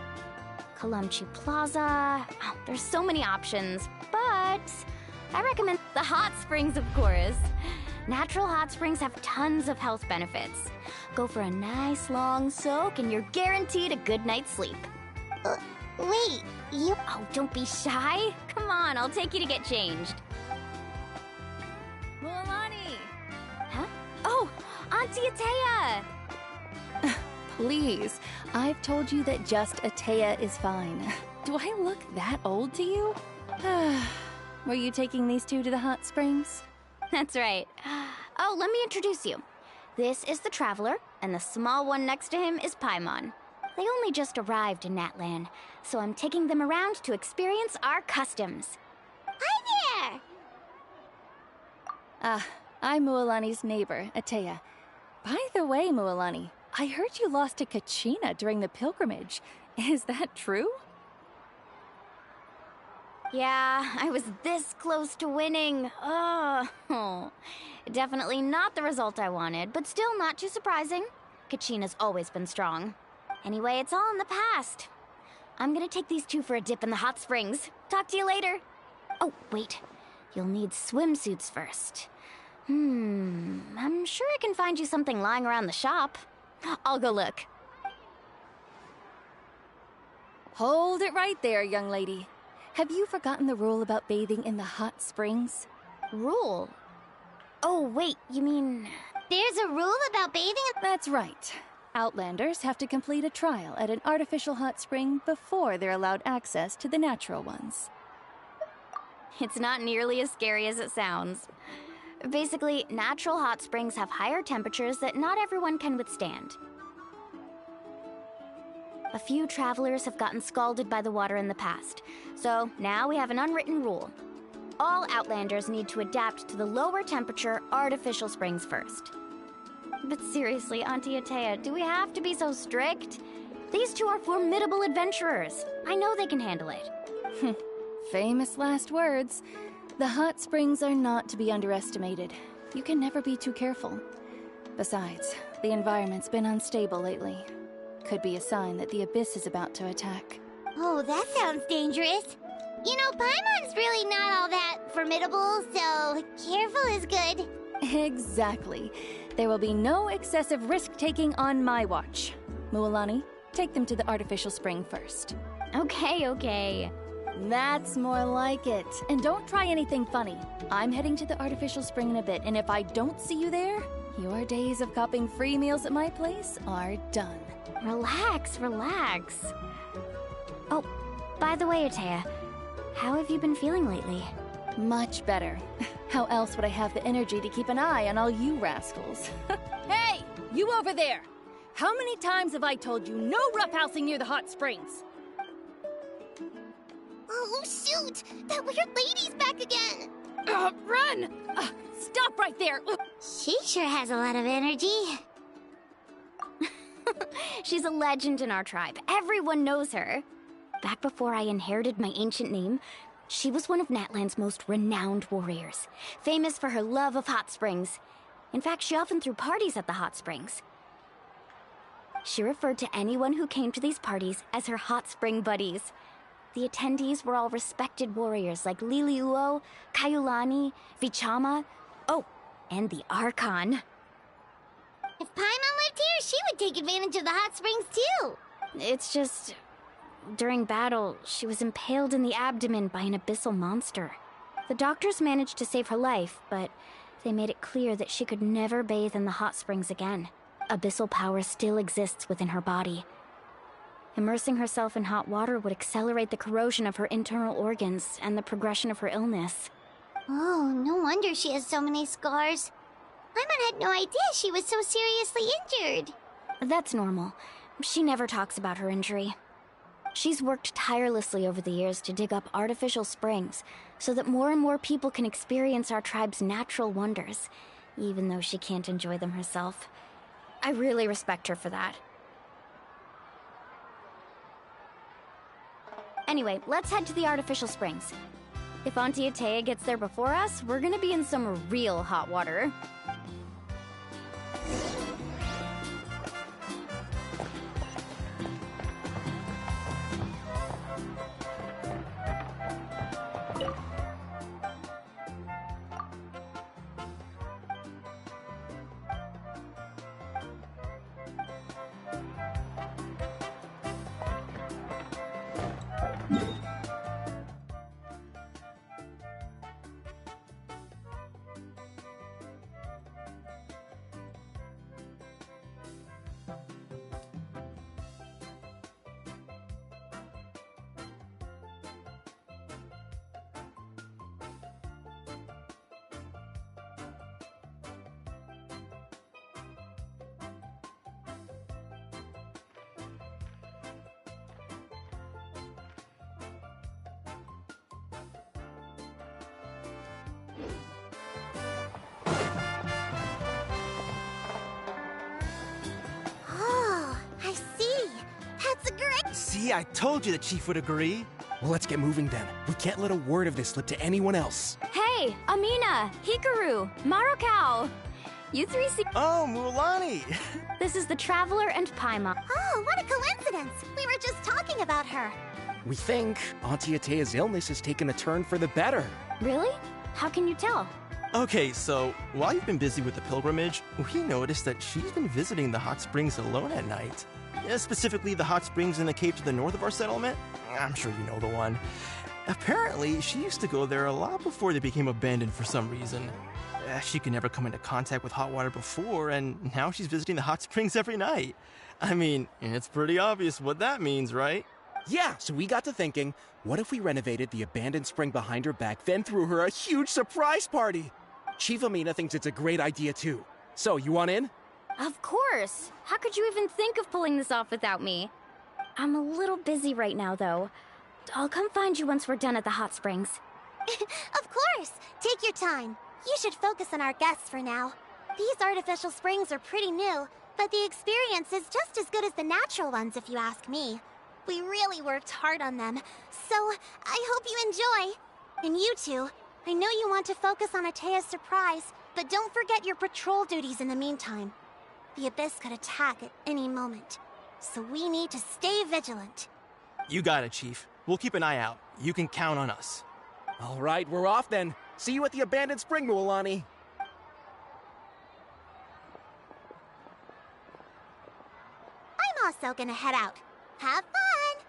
Kalamchi Plaza. Oh, there's so many options, but I recommend the hot springs, of course. Natural hot springs have tons of health benefits. Go for a nice long soak and you're guaranteed a good night's sleep. Wait, you... Oh, don't be shy. Come on, I'll take you to get changed. Mualani! Huh? Oh, Auntie Atea! Please, I've told you that just Atea is fine. Do I look that old to you? Were you taking these two to the hot springs? That's right. Oh, let me introduce you. This is the Traveler, and the small one next to him is Paimon. They only just arrived in Natlan, so I'm taking them around to experience our customs. Hi there! I'm Mualani's neighbor, Atea. By the way, Mualani, I heard you lost to Kachina during the pilgrimage. Is that true? Yeah, I was this close to winning. Oh, definitely not the result I wanted, but still not too surprising. Kachina's always been strong. Anyway, it's all in the past. I'm gonna take these two for a dip in the hot springs. Talk to you later. Oh, wait. You'll need swimsuits first. I'm sure I can find you something lying around the shop. I'll go look. Hold it right there, young lady. Have you forgotten the rule about bathing in the hot springs? Rule? Oh, wait, you mean... There's a rule about bathing? That's right. Outlanders have to complete a trial at an artificial hot spring before they're allowed access to the natural ones. It's not nearly as scary as it sounds. Basically, natural hot springs have higher temperatures that not everyone can withstand. A few travelers have gotten scalded by the water in the past, so now we have an unwritten rule. All Outlanders need to adapt to the lower temperature artificial springs first. But seriously, Auntie Atea, do we have to be so strict? These two are formidable adventurers. I know they can handle it. Famous last words. The hot springs are not to be underestimated. You can never be too careful. Besides, the environment's been unstable lately. Could be a sign that the Abyss is about to attack. Oh, that sounds dangerous. You know, Paimon's really not all that formidable, so careful is good. Exactly. There will be no excessive risk-taking on my watch. Mualani, take them to the artificial spring first. Okay. That's more like it. And don't try anything funny. I'm heading to the artificial spring in a bit, and if I don't see you there, your days of copping free meals at my place are done. Relax. Oh, by the way, Atea, how have you been feeling lately? Much better. How else would I have the energy to keep an eye on all you rascals? Hey! You over there! How many times have I told you no roughhousing near the hot springs? Oh, shoot! That weird lady's back again! Run! Stop right there! She sure has a lot of energy. She's a legend in our tribe. Everyone knows her. Back before I inherited my ancient name, she was one of Natlan's most renowned warriors, famous for her love of hot springs. In fact, she often threw parties at the hot springs. She referred to anyone who came to these parties as her hot spring buddies. The attendees were all respected warriors like Liliuo, Kaiulani, Vichama, oh, and the Archon. If Paimon lived here, she would take advantage of the hot springs too. It's just... during battle, she was impaled in the abdomen by an abyssal monster. The doctors managed to save her life, but they made it clear that she could never bathe in the hot springs again. Abyssal power still exists within her body. Immersing herself in hot water would accelerate the corrosion of her internal organs and the progression of her illness. Oh, no wonder she has so many scars. Paimon had no idea she was so seriously injured. That's normal. She never talks about her injury. She's worked tirelessly over the years to dig up artificial springs so that more and more people can experience our tribe's natural wonders, even though she can't enjoy them herself. I really respect her for that. Anyway, let's head to the artificial springs. If Auntie Atea gets there before us, we're gonna be in some real hot water. Oh, I see. That's a great... See, I told you the chief would agree. Well, let's get moving then. We can't let a word of this slip to anyone else. Hey, Amina, Hikaru, Marukao. You three see... Oh, Mulan! This is the Traveler and Paimon. Oh, what a coincidence. We were just talking about her. We think Auntie Atea's illness has taken a turn for the better. Really? How can you tell? Okay, so while you've been busy with the pilgrimage, we noticed that she's been visiting the hot springs alone at night. Specifically, the hot springs in the cave to the north of our settlement. I'm sure you know the one. Apparently, she used to go there a lot before they became abandoned for some reason. She could never come into contact with hot water before, and now she's visiting the hot springs every night. I mean, it's pretty obvious what that means, right? Yeah, so we got to thinking, what if we renovated the abandoned spring behind her back, then threw her a huge surprise party? Chief Amina thinks it's a great idea too. So, you want in? Of course! How could you even think of pulling this off without me? I'm a little busy right now, though. I'll come find you once we're done at the hot springs. Of course! Take your time. You should focus on our guests for now. These artificial springs are pretty new, but the experience is just as good as the natural ones if you ask me. We really worked hard on them, so I hope you enjoy. And you two, I know you want to focus on Atea's surprise, but don't forget your patrol duties in the meantime. The Abyss could attack at any moment, so we need to stay vigilant. You got it, Chief. We'll keep an eye out. You can count on us. All right, we're off then. See you at the abandoned spring, Mualani. I'm also gonna head out. Have fun!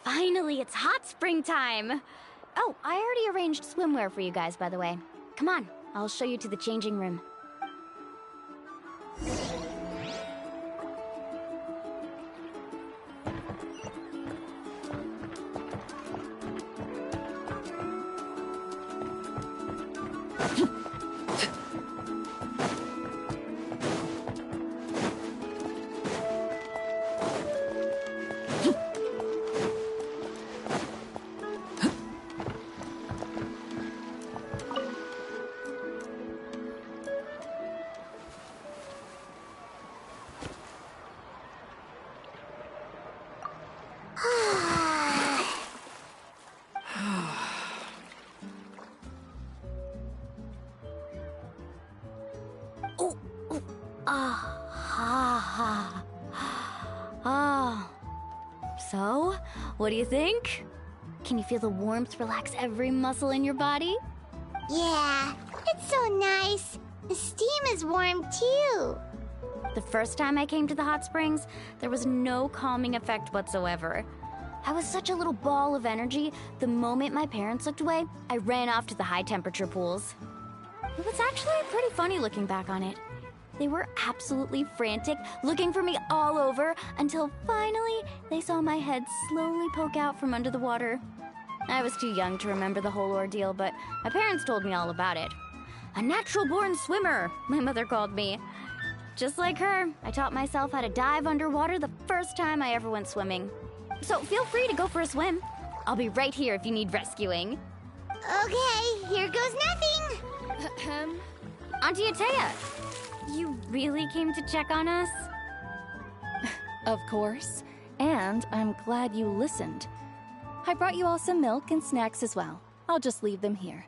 Finally, it's hot spring time! Oh, I already arranged swimwear for you guys, by the way. Come on, I'll show you to the changing room. So, what do you think? Can you feel the warmth relax every muscle in your body? Yeah, it's so nice. The steam is warm too. The first time I came to the hot springs, there was no calming effect whatsoever. I was such a little ball of energy, the moment my parents looked away, I ran off to the high-temperature pools. It was actually pretty funny looking back on it. They were absolutely frantic, looking for me all over, until finally they saw my head slowly poke out from under the water. I was too young to remember the whole ordeal, but my parents told me all about it. A natural-born swimmer, my mother called me. Just like her, I taught myself how to dive underwater the first time I ever went swimming. So feel free to go for a swim. I'll be right here if you need rescuing. Okay, here goes nothing. Auntie Atea, you really came to check on us? Of course. And I'm glad you listened. I brought you all some milk and snacks as well. I'll just leave them here.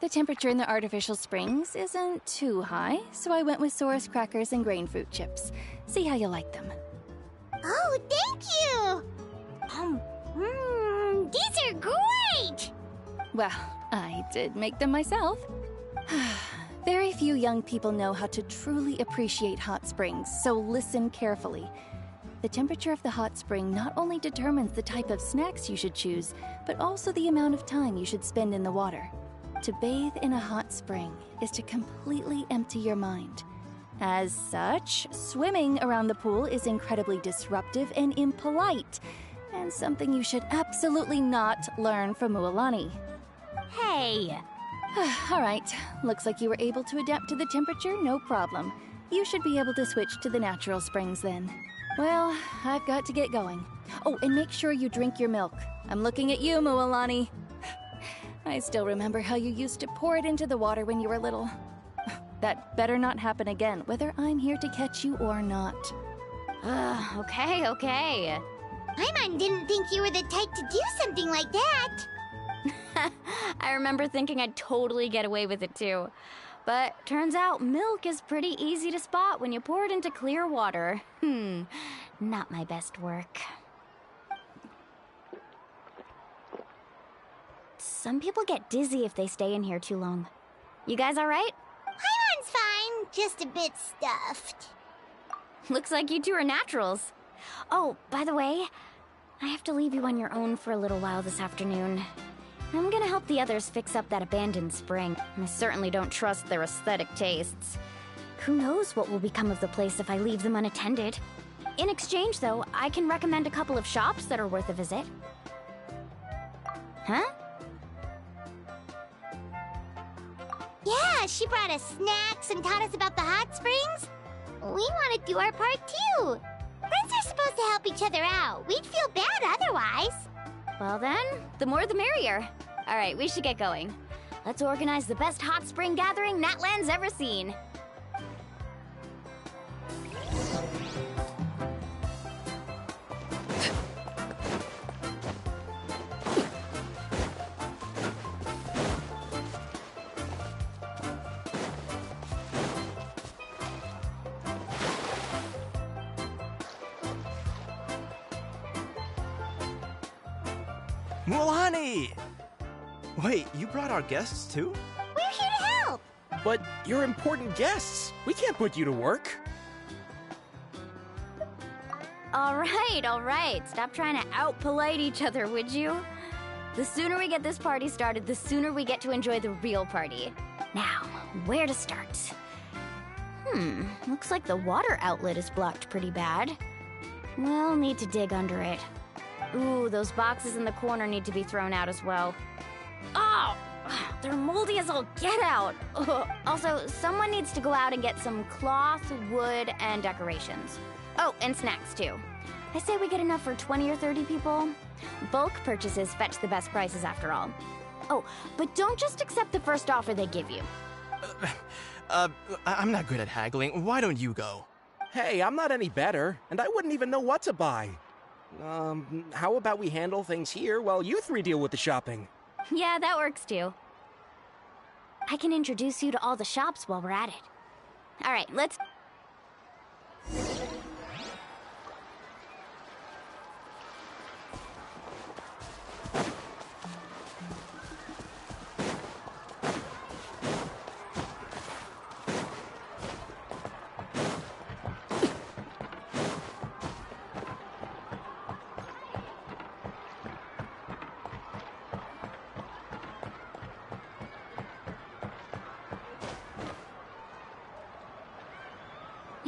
The temperature in the artificial springs isn't too high, so I went with Saurus crackers and grain fruit chips. See how you like them. Oh, thank you! These are great! Well, I did make them myself. Very few young people know how to truly appreciate hot springs, so listen carefully. The temperature of the hot spring not only determines the type of snacks you should choose, but also the amount of time you should spend in the water. To bathe in a hot spring is to completely empty your mind. As such, swimming around the pool is incredibly disruptive and impolite, and something you should absolutely not learn from Mualani. Hey! All right, looks like you were able to adapt to the temperature, no problem. You should be able to switch to the natural springs then. Well, I've got to get going. Oh, and make sure you drink your milk. I'm looking at you, Mualani. I still remember how you used to pour it into the water when you were little. That better not happen again, whether I'm here to catch you or not. Okay. Paimon didn't think you were the type to do something like that. I remember thinking I'd totally get away with it too. But turns out milk is pretty easy to spot when you pour it into clear water. Not my best work. Some people get dizzy if they stay in here too long. You guys all right? Paimon's fine, just a bit stuffed. Looks like you two are naturals. Oh, by the way, I have to leave you on your own for a little while this afternoon. I'm gonna help the others fix up that abandoned spring. I certainly don't trust their aesthetic tastes. Who knows what will become of the place if I leave them unattended. In exchange, though, I can recommend a couple of shops that are worth a visit. Huh? Yeah, she brought us snacks and taught us about the hot springs. We want to do our part too. Friends are supposed to help each other out. We'd feel bad otherwise. Well then, the more the merrier. All right, we should get going. Let's organize the best hot spring gathering Natland's ever seen. Mualani! Wait, you brought our guests too? We're here to help! But you're important guests. We can't put you to work. All right. Stop trying to out-polite each other, would you? The sooner we get this party started, the sooner we get to enjoy the real party. Now, where to start? Looks like the water outlet is blocked pretty bad. We'll need to dig under it. Ooh, those boxes in the corner need to be thrown out as well. Oh! They're moldy as all get out! Ugh. Also, someone needs to go out and get some cloth, wood, and decorations. Oh, and snacks too. I say we get enough for 20 or 30 people. Bulk purchases fetch the best prices after all. Oh, but don't just accept the first offer they give you. I'm not good at haggling. Why don't you go? Hey, I'm not any better, and I wouldn't even know what to buy. How about we handle things here while you three deal with the shopping? Yeah, that works too. I can introduce you to all the shops while we're at it. All right, let's...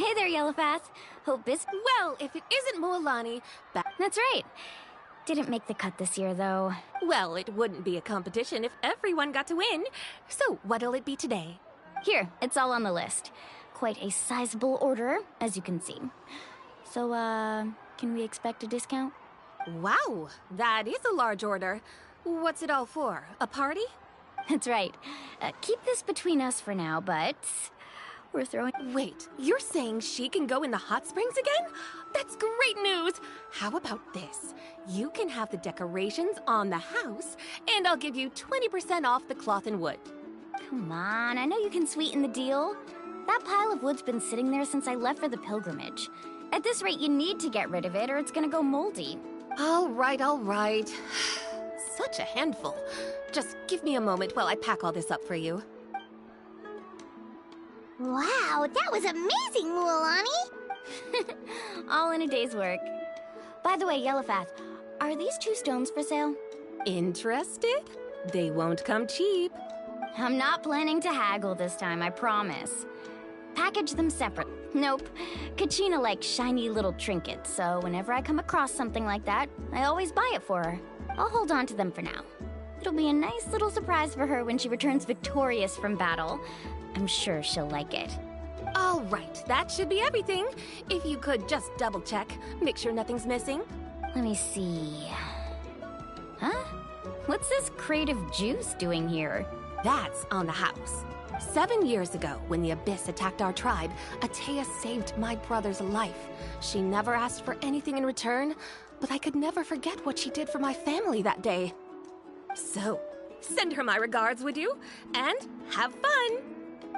Hey there, Yellowfath. Hope this... Well, if it isn't Moalani, That's right. Didn't make the cut this year, though. well, it wouldn't be a competition if everyone got to win. So, what'll it be today? Here, it's all on the list. Quite a sizable order, as you can see. So, can we expect a discount? Wow, that is a large order. What's it all for? A party? That's right. Keep this between us for now, but... we're throwing... Wait, you're saying she can go in the hot springs again? That's great news! How about this? You can have the decorations on the house, and I'll give you 20% off the cloth and wood. Come on, I know you can sweeten the deal. That pile of wood's been sitting there since I left for the pilgrimage. At this rate, you need to get rid of it, or it's gonna go moldy. All right, all right. Such a handful. Just give me a moment while I pack all this up for you. Wow, that was amazing, Mualani! All in a day's work. By the way, Yellowfath, are these 2 stones for sale? Interested? They won't come cheap. I'm not planning to haggle this time, I promise. Package them separate. Nope. Kachina likes shiny little trinkets, so whenever I come across something like that, I always buy it for her. I'll hold on to them for now. It'll be a nice little surprise for her when she returns victorious from battle. I'm sure she'll like it. All right, that should be everything. If you could just double check, make sure nothing's missing. Let me see. Huh? What's this creative juice doing here? That's on the house. 7 years ago, when the Abyss attacked our tribe, Atea saved my brother's life. She never asked for anything in return, but I could never forget what she did for my family that day. So, send her my regards, would you? And have fun!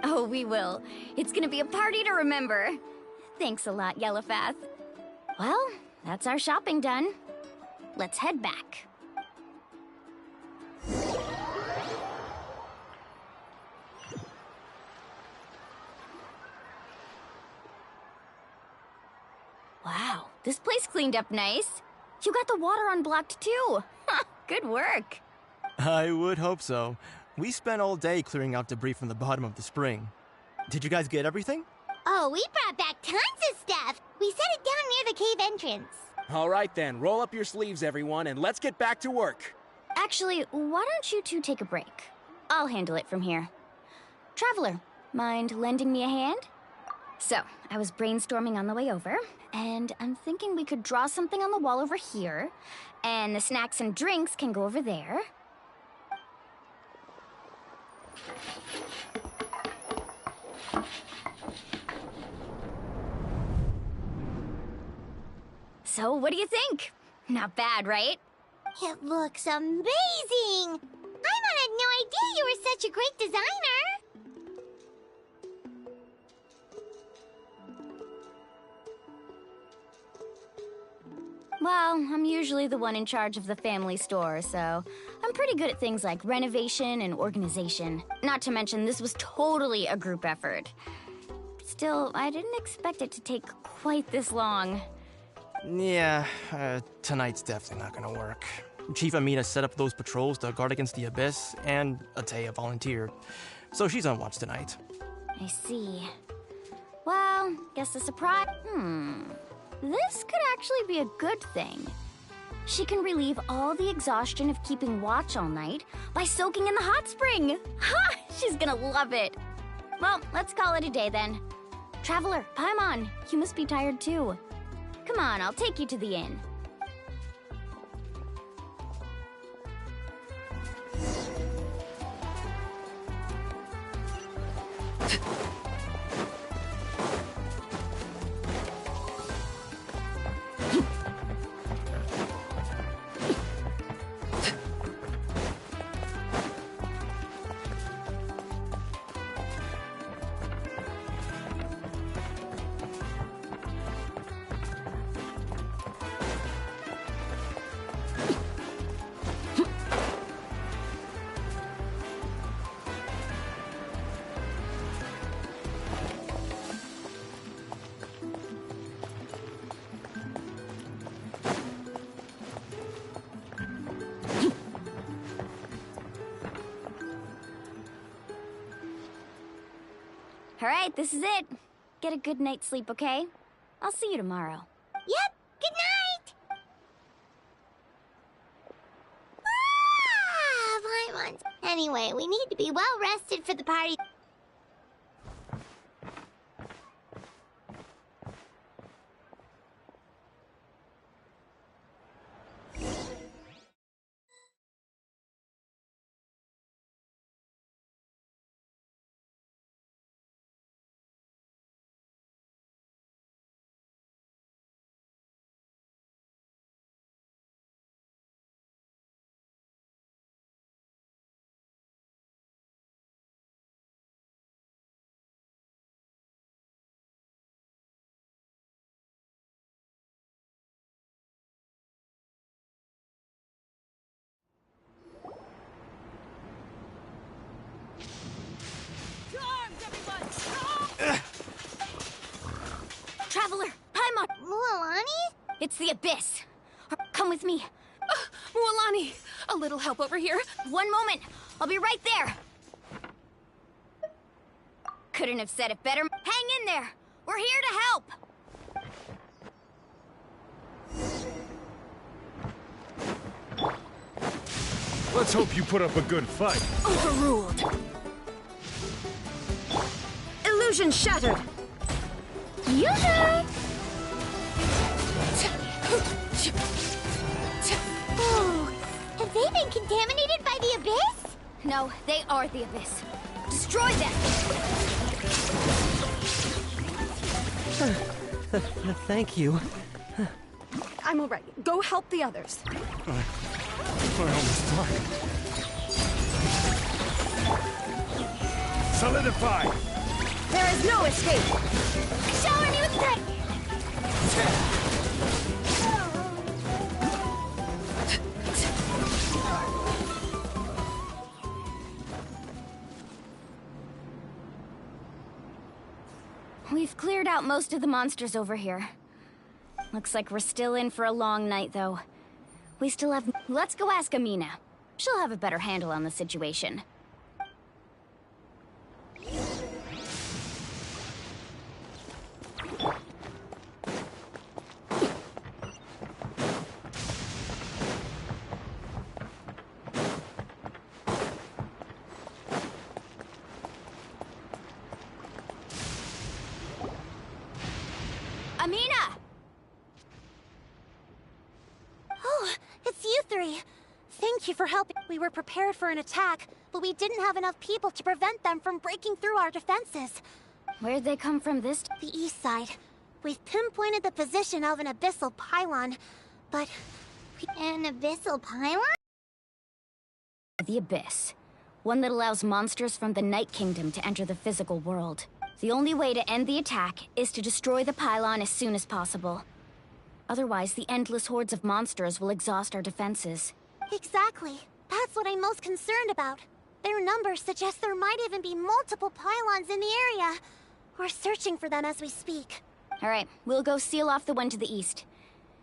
Oh, we will. It's gonna be a party to remember. Thanks a lot, Yellowfath. Well, that's our shopping done. Let's head back. Wow, this place cleaned up nice. You got the water unblocked too. Good work. I would hope so. We spent all day clearing out debris from the bottom of the spring. Did you guys get everything? Oh, we brought back tons of stuff! We set it down near the cave entrance. All right then, roll up your sleeves, everyone, and let's get back to work. Actually, why don't you 2 take a break? I'll handle it from here. Traveler, mind lending me a hand? So, I was brainstorming on the way over, and I'm thinking we could draw something on the wall over here, and the snacks and drinks can go over there. So, what do you think? Not bad, right? It looks amazing! Paimon had no idea you were such a great designer! Well, I'm usually the one in charge of the family store, so I'm pretty good at things like renovation and organization. Not to mention, this was totally a group effort. Still, I didn't expect it to take quite this long. Yeah, tonight's definitely not gonna work. Chief Amina set up those patrols to guard against the Abyss, and Atea volunteered. So she's on watch tonight. I see. Well, guess the surprise... This could actually be a good thing. She can relieve all the exhaustion of keeping watch all night by soaking in the hot spring. Ha! She's gonna love it. Well, let's call it a day then. Traveler, Paimon, you must be tired too. Come on, I'll take you to the inn. All right, this is it. Get a good night's sleep, okay? I'll see you tomorrow. Yep, good night! Paimon. Anyway, we need to be well rested for the party. Traveler, Paimon! Mualani? It's the Abyss. Come with me. Mualani, a little help over here. One moment. I'll be right there. Couldn't have said it better. Hang in there. We're here to help. Let's hope you put up a good fight. Overruled. Illusion shattered. Usually. Oh, have they been contaminated by the Abyss? No, they are the Abyss. Destroy them! Thank you. I'm alright. Go help the others. We're almost done. Solidify! There is no escape! Shower me with that! We've cleared out most of the monsters over here. Looks like we're still in for a long night, though. We still have... Let's go ask Amina. She'll have a better handle on the situation. Amina! Oh, it's you three. Thank you for helping. We were prepared for an attack, but we didn't have enough people to prevent them from breaking through our defenses. Where'd they come from this time? The east side. We've pinpointed the position of an abyssal pylon, but... An abyssal pylon? The Abyss. One that allows monsters from the Night Kingdom to enter the physical world. The only way to end the attack is to destroy the pylon as soon as possible. Otherwise, the endless hordes of monsters will exhaust our defenses. Exactly. That's what I'm most concerned about. Their numbers suggest there might even be multiple pylons in the area. We're searching for them as we speak. Alright, we'll go seal off the one to the east.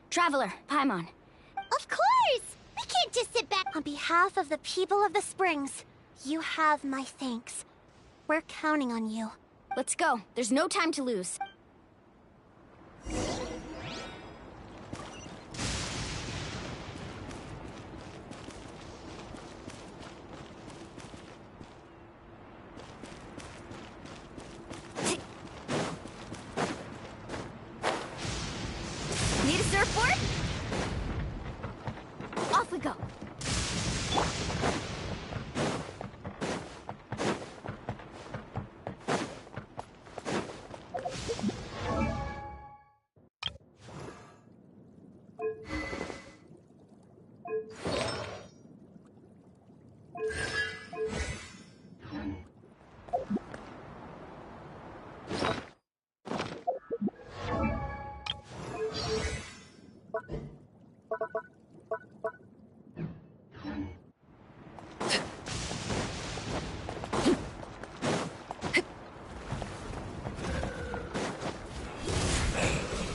Traveler, Paimon. Of course! We can't just sit back. On behalf of the people of the Springs, you have my thanks. We're counting on you. Let's go. There's no time to lose. Need a surfboard? Off we go.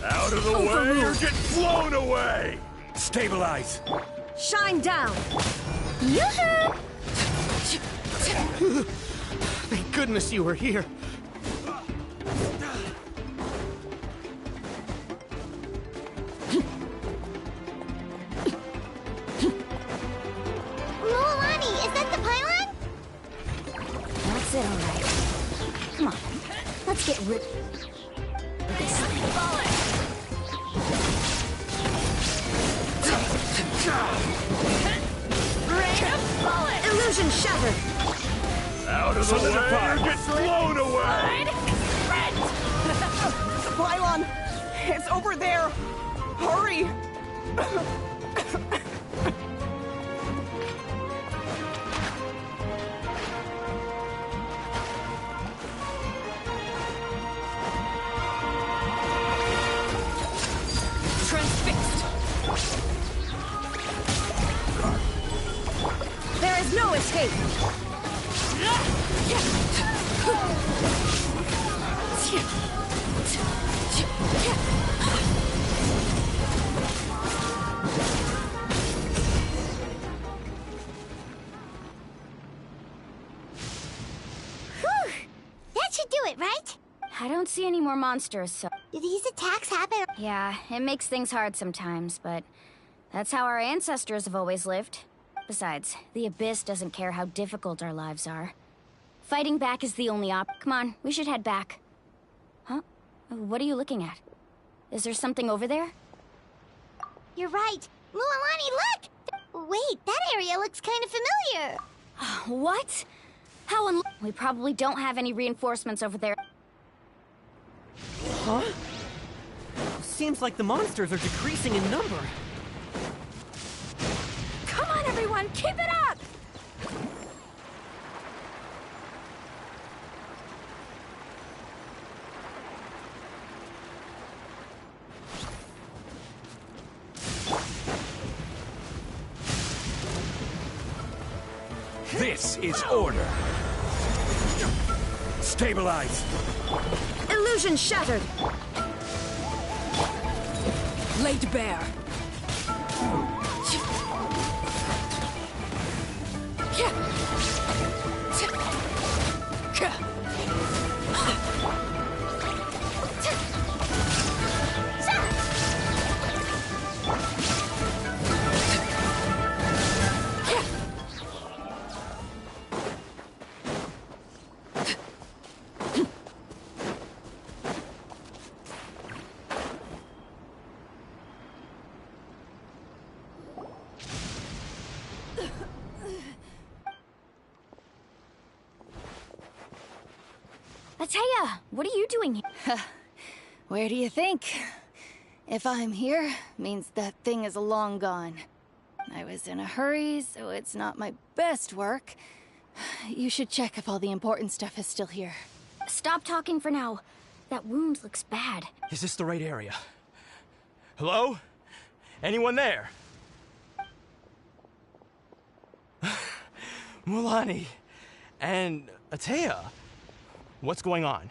Out of the way or get blown away! Stabilize! Shine down! Thank goodness you were here. it, all right. Come on, let's get rid of this thing. Illusion shattered! Out of the way or get blown away! The pylon! It's over there! Hurry! Transfixed! There is no escape! That should do it, right? I don't see any more monsters, so... Do these attacks happen? Yeah, it makes things hard sometimes, but that's how our ancestors have always lived. Besides, the Abyss doesn't care how difficult our lives are. Fighting back is the only op- Come on, we should head back. Huh? What are you looking at? Is there something over there? You're right. Mualani, look! Wait, that area looks kind of familiar. What? How We probably don't have any reinforcements over there. Huh? Seems like the monsters are decreasing in number. Come on, everyone! Keep it up! This is order. Stabilize. Illusion shattered! Laid bare. Ateya, what are you doing here? Where do you think? If I'm here, means that thing is long gone. I was in a hurry, so it's not my best work. You should check if all the important stuff is still here. Stop talking for now. That wound looks bad. Is this the right area? Hello? Anyone there? Mulani and Ateya. What's going on?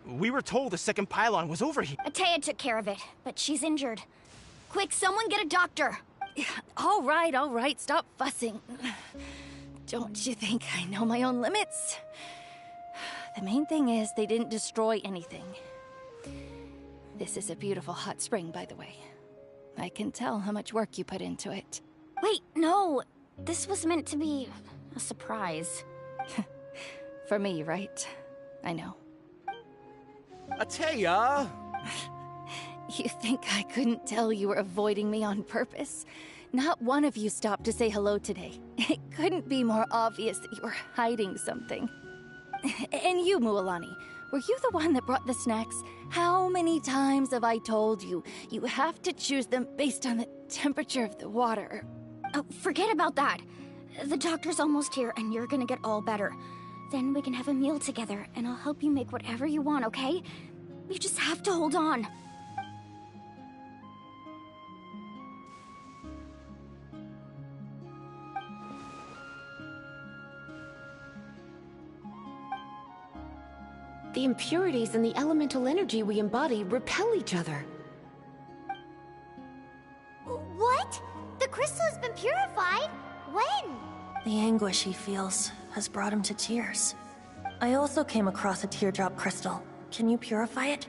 We were told the second pylon was over here. Ateya took care of it, but she's injured. Quick, someone get a doctor! All right, stop fussing. Don't you think I know my own limits? The main thing is they didn't destroy anything. This is a beautiful hot spring, by the way. I can tell how much work you put into it. Wait, no. This was meant to be a surprise. For me, right? I know. Ateya! You think I couldn't tell you were avoiding me on purpose? Not one of you stopped to say hello today. It couldn't be more obvious that you were hiding something. And you, Mualani, were you the one that brought the snacks? How many times have I told you, you have to choose them based on the temperature of the water? Oh, forget about that. The doctor's almost here, and you're gonna get all better. Then we can have a meal together, and I'll help you make whatever you want, okay? You just have to hold on. The impurities and the elemental energy we embody repel each other. What? The crystal has been purified? When? The anguish he feels has brought him to tears. I also came across a teardrop crystal. Can you purify it?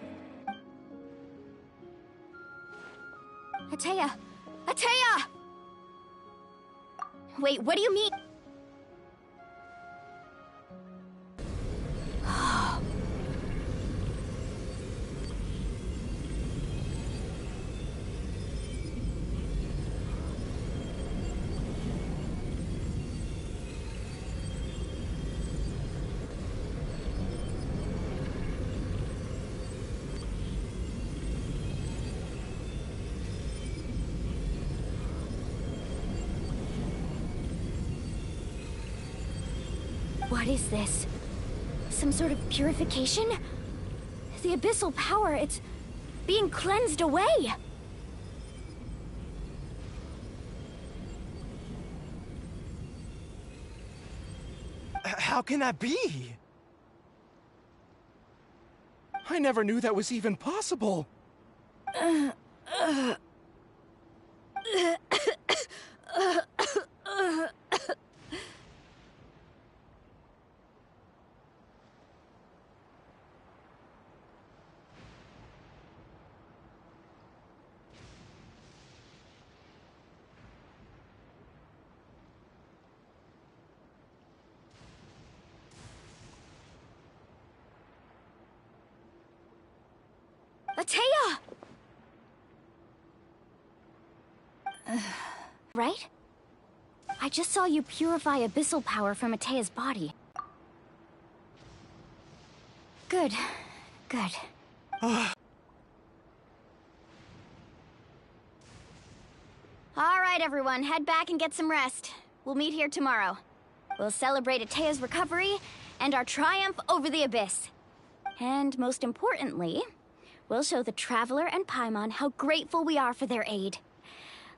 Ateya! Ateya! Wait, what do you mean? What is this? Some sort of purification? The abyssal power, it's being cleansed away! How can that be? I never knew that was even possible. Atea! Right? I just saw you purify abyssal power from Atea's body. Good. Good. Alright, everyone, head back and get some rest. We'll meet here tomorrow. We'll celebrate Atea's recovery and our triumph over the abyss. And most importantly, we'll show the Traveler and Paimon how grateful we are for their aid.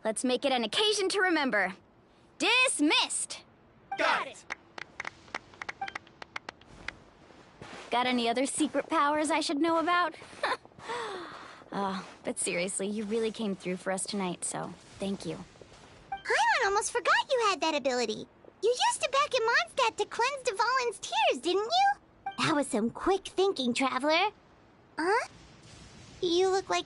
Let's make it an occasion to remember. Dismissed! Got it! Got any other secret powers I should know about? But seriously, you really came through for us tonight, so thank you. Paimon almost forgot you had that ability. You used it back in Mondstadt to cleanse Dvalin's tears, didn't you? That was some quick thinking, Traveler. Huh? You look like...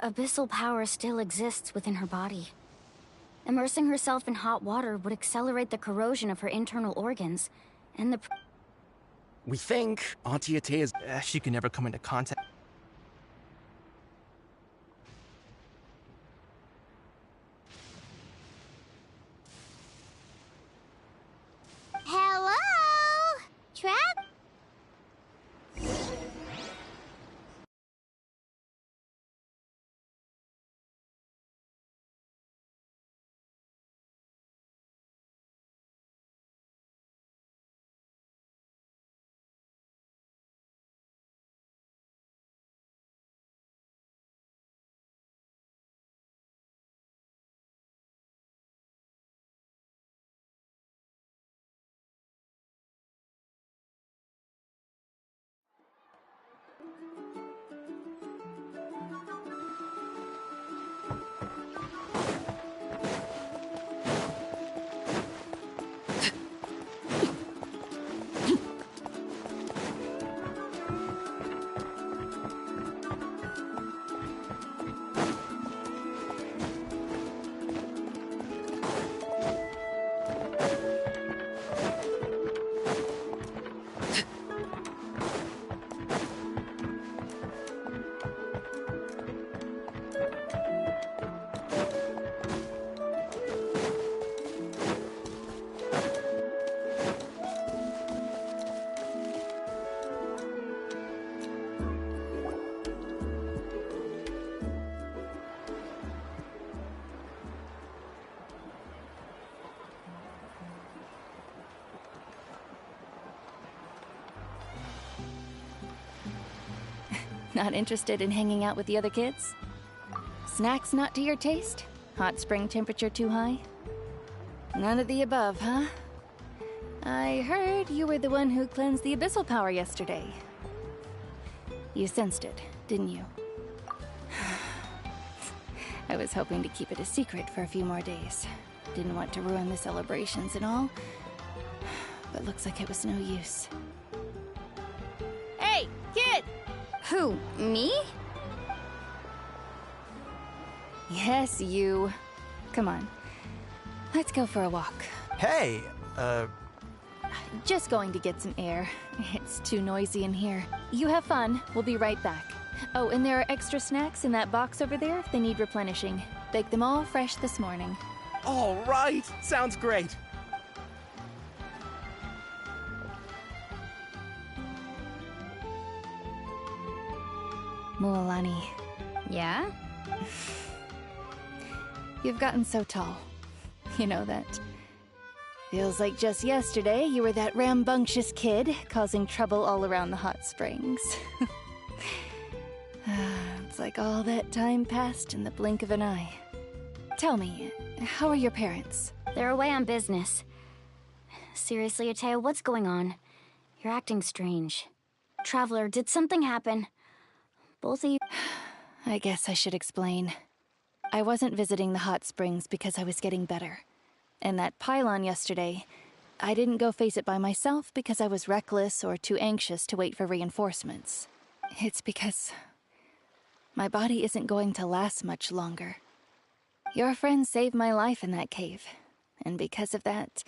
Abyssal power still exists within her body. Immersing herself in hot water would accelerate the corrosion of her internal organs, and the... We think Auntie Atea's... she can never come into contact... Hello? Trav? Not interested in hanging out with the other kids? Snacks not to your taste? Hot spring temperature too high? None of the above, huh? I heard you were the one who cleansed the abyssal power yesterday. You sensed it, didn't you? I was hoping to keep it a secret for a few more days. Didn't want to ruin the celebrations and all. But looks like it was no use. Hey, kid! Who, me? Yes, you. Come on. Let's go for a walk. Hey, Just going to get some air. It's too noisy in here. You have fun. We'll be right back. Oh, and there are extra snacks in that box over there if they need replenishing. Baked them all fresh this morning. All right, sounds great. Mualani, Yeah? you've gotten so tall. You know that. Feels like just yesterday you were that rambunctious kid causing trouble all around the hot springs. It's like all that time passed in the blink of an eye. Tell me, how are your parents? They're away on business. Seriously, Atea, what's going on? You're acting strange. Traveler, did something happen? Both of you... I guess I should explain. I wasn't visiting the hot springs because I was getting better. And that pylon yesterday, I didn't go face it by myself because I was reckless or too anxious to wait for reinforcements. It's because my body isn't going to last much longer. Your friend saved my life in that cave, and because of that,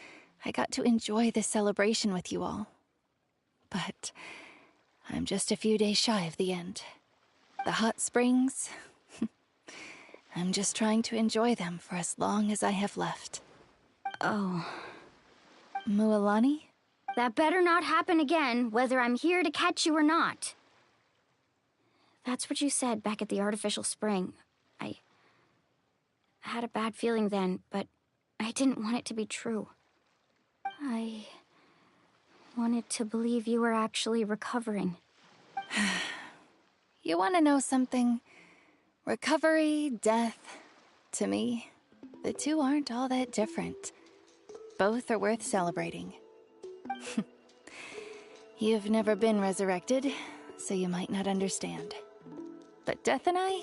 I got to enjoy this celebration with you all. But I'm just a few days shy of the end. The hot springs, I'm just trying to enjoy them for as long as I have left. Oh. Mualani? That better not happen again, whether I'm here to catch you or not. That's what you said back at the artificial spring. I had a bad feeling then, but I didn't want it to be true. I wanted to believe you were actually recovering. You want to know something? Recovery, death, to me, the two aren't all that different. Both are worth celebrating. You've never been resurrected, so you might not understand. But Death and I,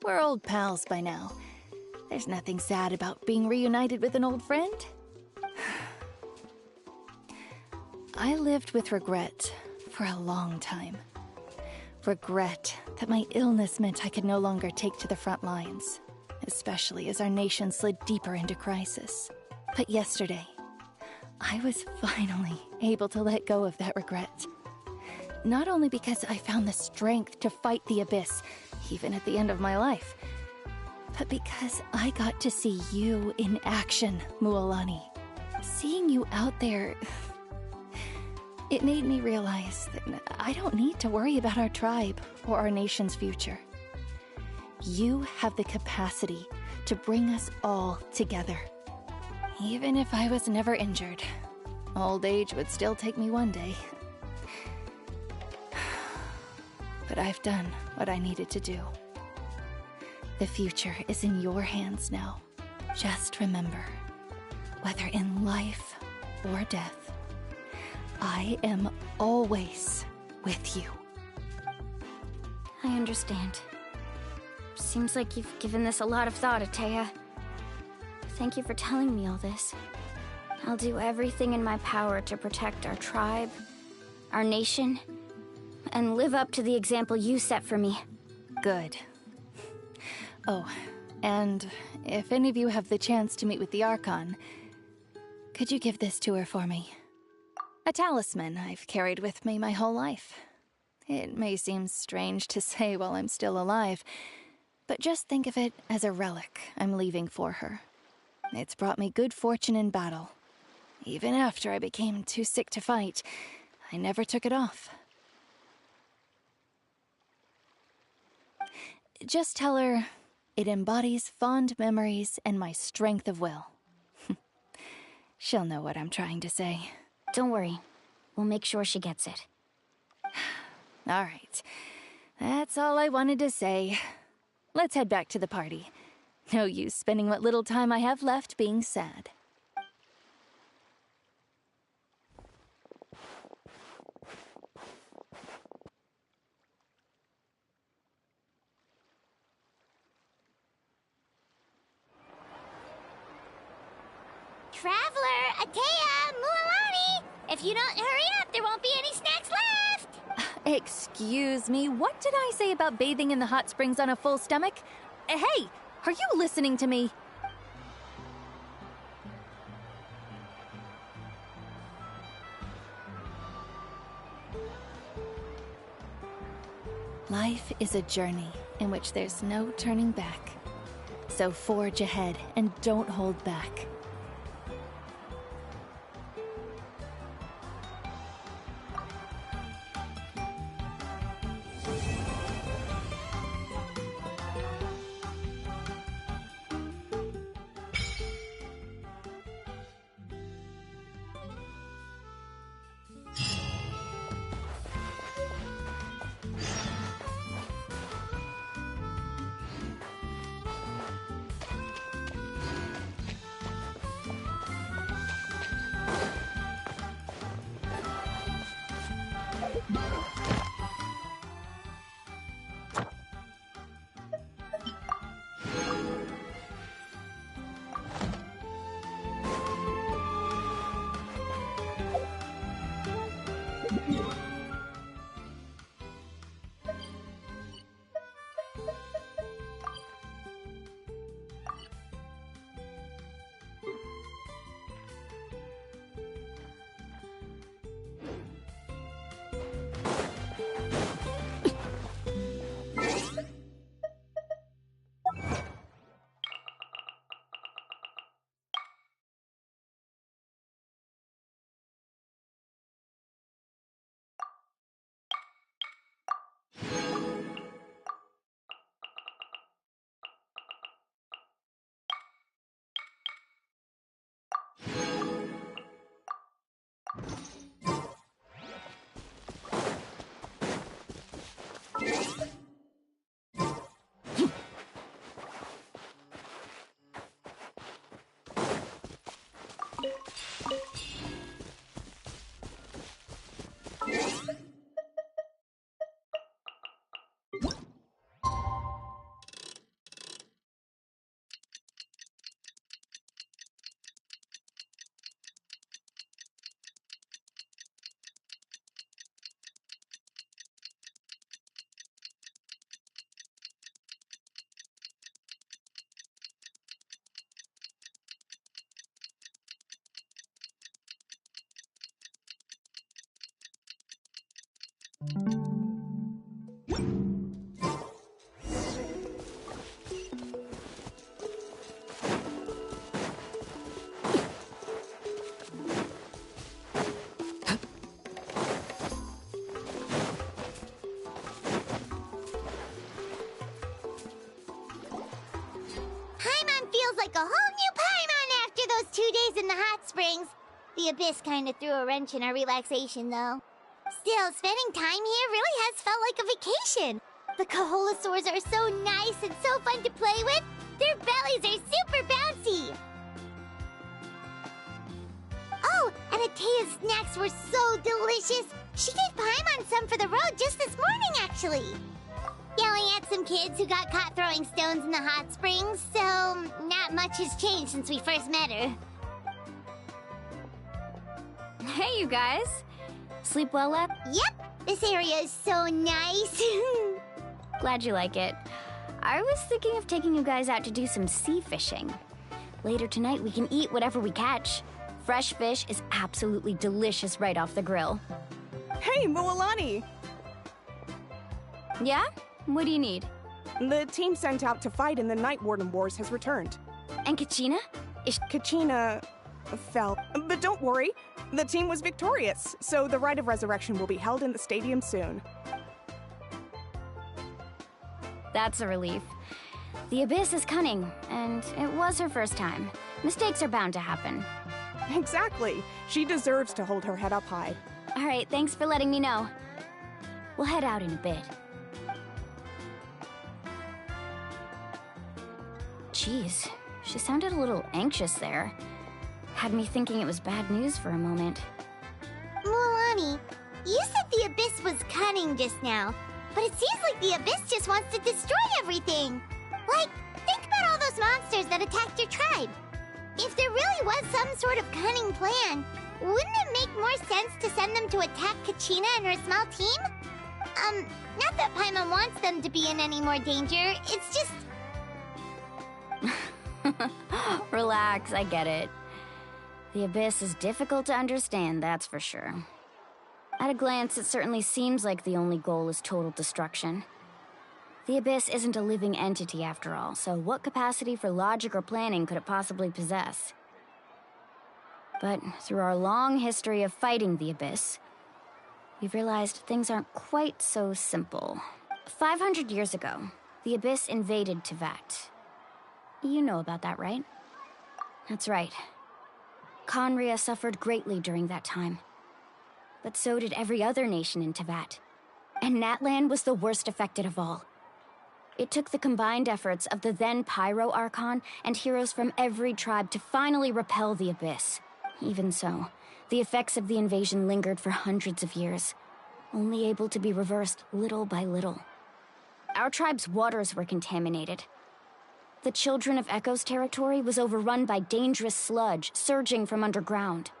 we're old pals by now. There's nothing sad about being reunited with an old friend. I lived with regret for a long time. Regret that my illness meant I could no longer take to the front lines, especially as our nation slid deeper into crisis. But yesterday, I was finally able to let go of that regret. Not only because I found the strength to fight the abyss, even at the end of my life, but because I got to see you in action, Mualani. Seeing you out there, it made me realize that I don't need to worry about our tribe or our nation's future. You have the capacity to bring us all together. Even if I was never injured, old age would still take me one day. But I've done what I needed to do. The future is in your hands now. Just remember, whether in life or death, I am always with you. I understand. Seems like you've given this a lot of thought, Atea. Thank you for telling me all this. I'll do everything in my power to protect our tribe, our nation, and live up to the example you set for me. Good. Oh, and if any of you have the chance to meet with the Archon, could you give this to her for me? A talisman I've carried with me my whole life. It may seem strange to say while I'm still alive, but just think of it as a relic I'm leaving for her. It's brought me good fortune in battle. Even after I became too sick to fight, I never took it off. Just tell her it embodies fond memories and my strength of will. She'll know what I'm trying to say. Don't worry. We'll make sure she gets it. All right. That's all I wanted to say. Let's head back to the party. No use spending what little time I have left being sad. Traveler, Atea, Mualani! If you don't hurry up, there won't be any snacks left! Excuse me, what did I say about bathing in the hot springs on a full stomach? Hey, are you listening to me? Life is a journey in which there's no turning back. So forge ahead and don't hold back. Paimon feels like a whole new Paimon after those 2 days in the hot springs. The Abyss kind of threw a wrench in our relaxation, though. Still, spending time here really has felt like a vacation. The Kaholasaurs are so nice and so fun to play with. Their bellies are super bouncy. Oh, and Atea's snacks were so delicious. She gave Paimon some for the road just this morning, actually. Yelling at some kids who got caught throwing stones in the hot springs, so not much has changed since we first met her. Hey, you guys. Sleep well, Lep? Yep, this area is so nice. Glad you like it. I was thinking of taking you guys out to do some sea fishing. Later tonight, we can eat whatever we catch. Fresh fish is absolutely delicious right off the grill. Hey, Mualani! Yeah? What do you need? The team sent out to fight in the Night Warden Wars has returned. And Kachina? Kachina fell. But don't worry, the team was victorious, so the Rite of Resurrection will be held in the stadium soon. That's a relief. The Abyss is cunning, and it was her first time. Mistakes are bound to happen. Exactly. She deserves to hold her head up high. All right, thanks for letting me know. We'll head out in a bit. Jeez, she sounded a little anxious there. Had me thinking it was bad news for a moment. Mualani, you said the Abyss was cunning just now, but it seems like the Abyss just wants to destroy everything. Like, think about all those monsters that attacked your tribe. If there really was some sort of cunning plan, wouldn't it make more sense to send them to attack Kachina and her small team? Not that Paimon wants them to be in any more danger, it's just... Relax, I get it. The Abyss is difficult to understand, that's for sure. At a glance, it certainly seems like the only goal is total destruction. The Abyss isn't a living entity after all, so what capacity for logic or planning could it possibly possess? But through our long history of fighting the Abyss, we've realized things aren't quite so simple. 500 years ago, the Abyss invaded Teyvat. You know about that, right? That's right. Conria suffered greatly during that time. But so did every other nation in Teyvat. And Natlan was the worst affected of all. It took the combined efforts of the then Pyro Archon and heroes from every tribe to finally repel the Abyss. Even so, the effects of the invasion lingered for hundreds of years, only able to be reversed little by little. Our tribe's waters were contaminated. The Children of Echo's territory was overrun by dangerous sludge surging from underground.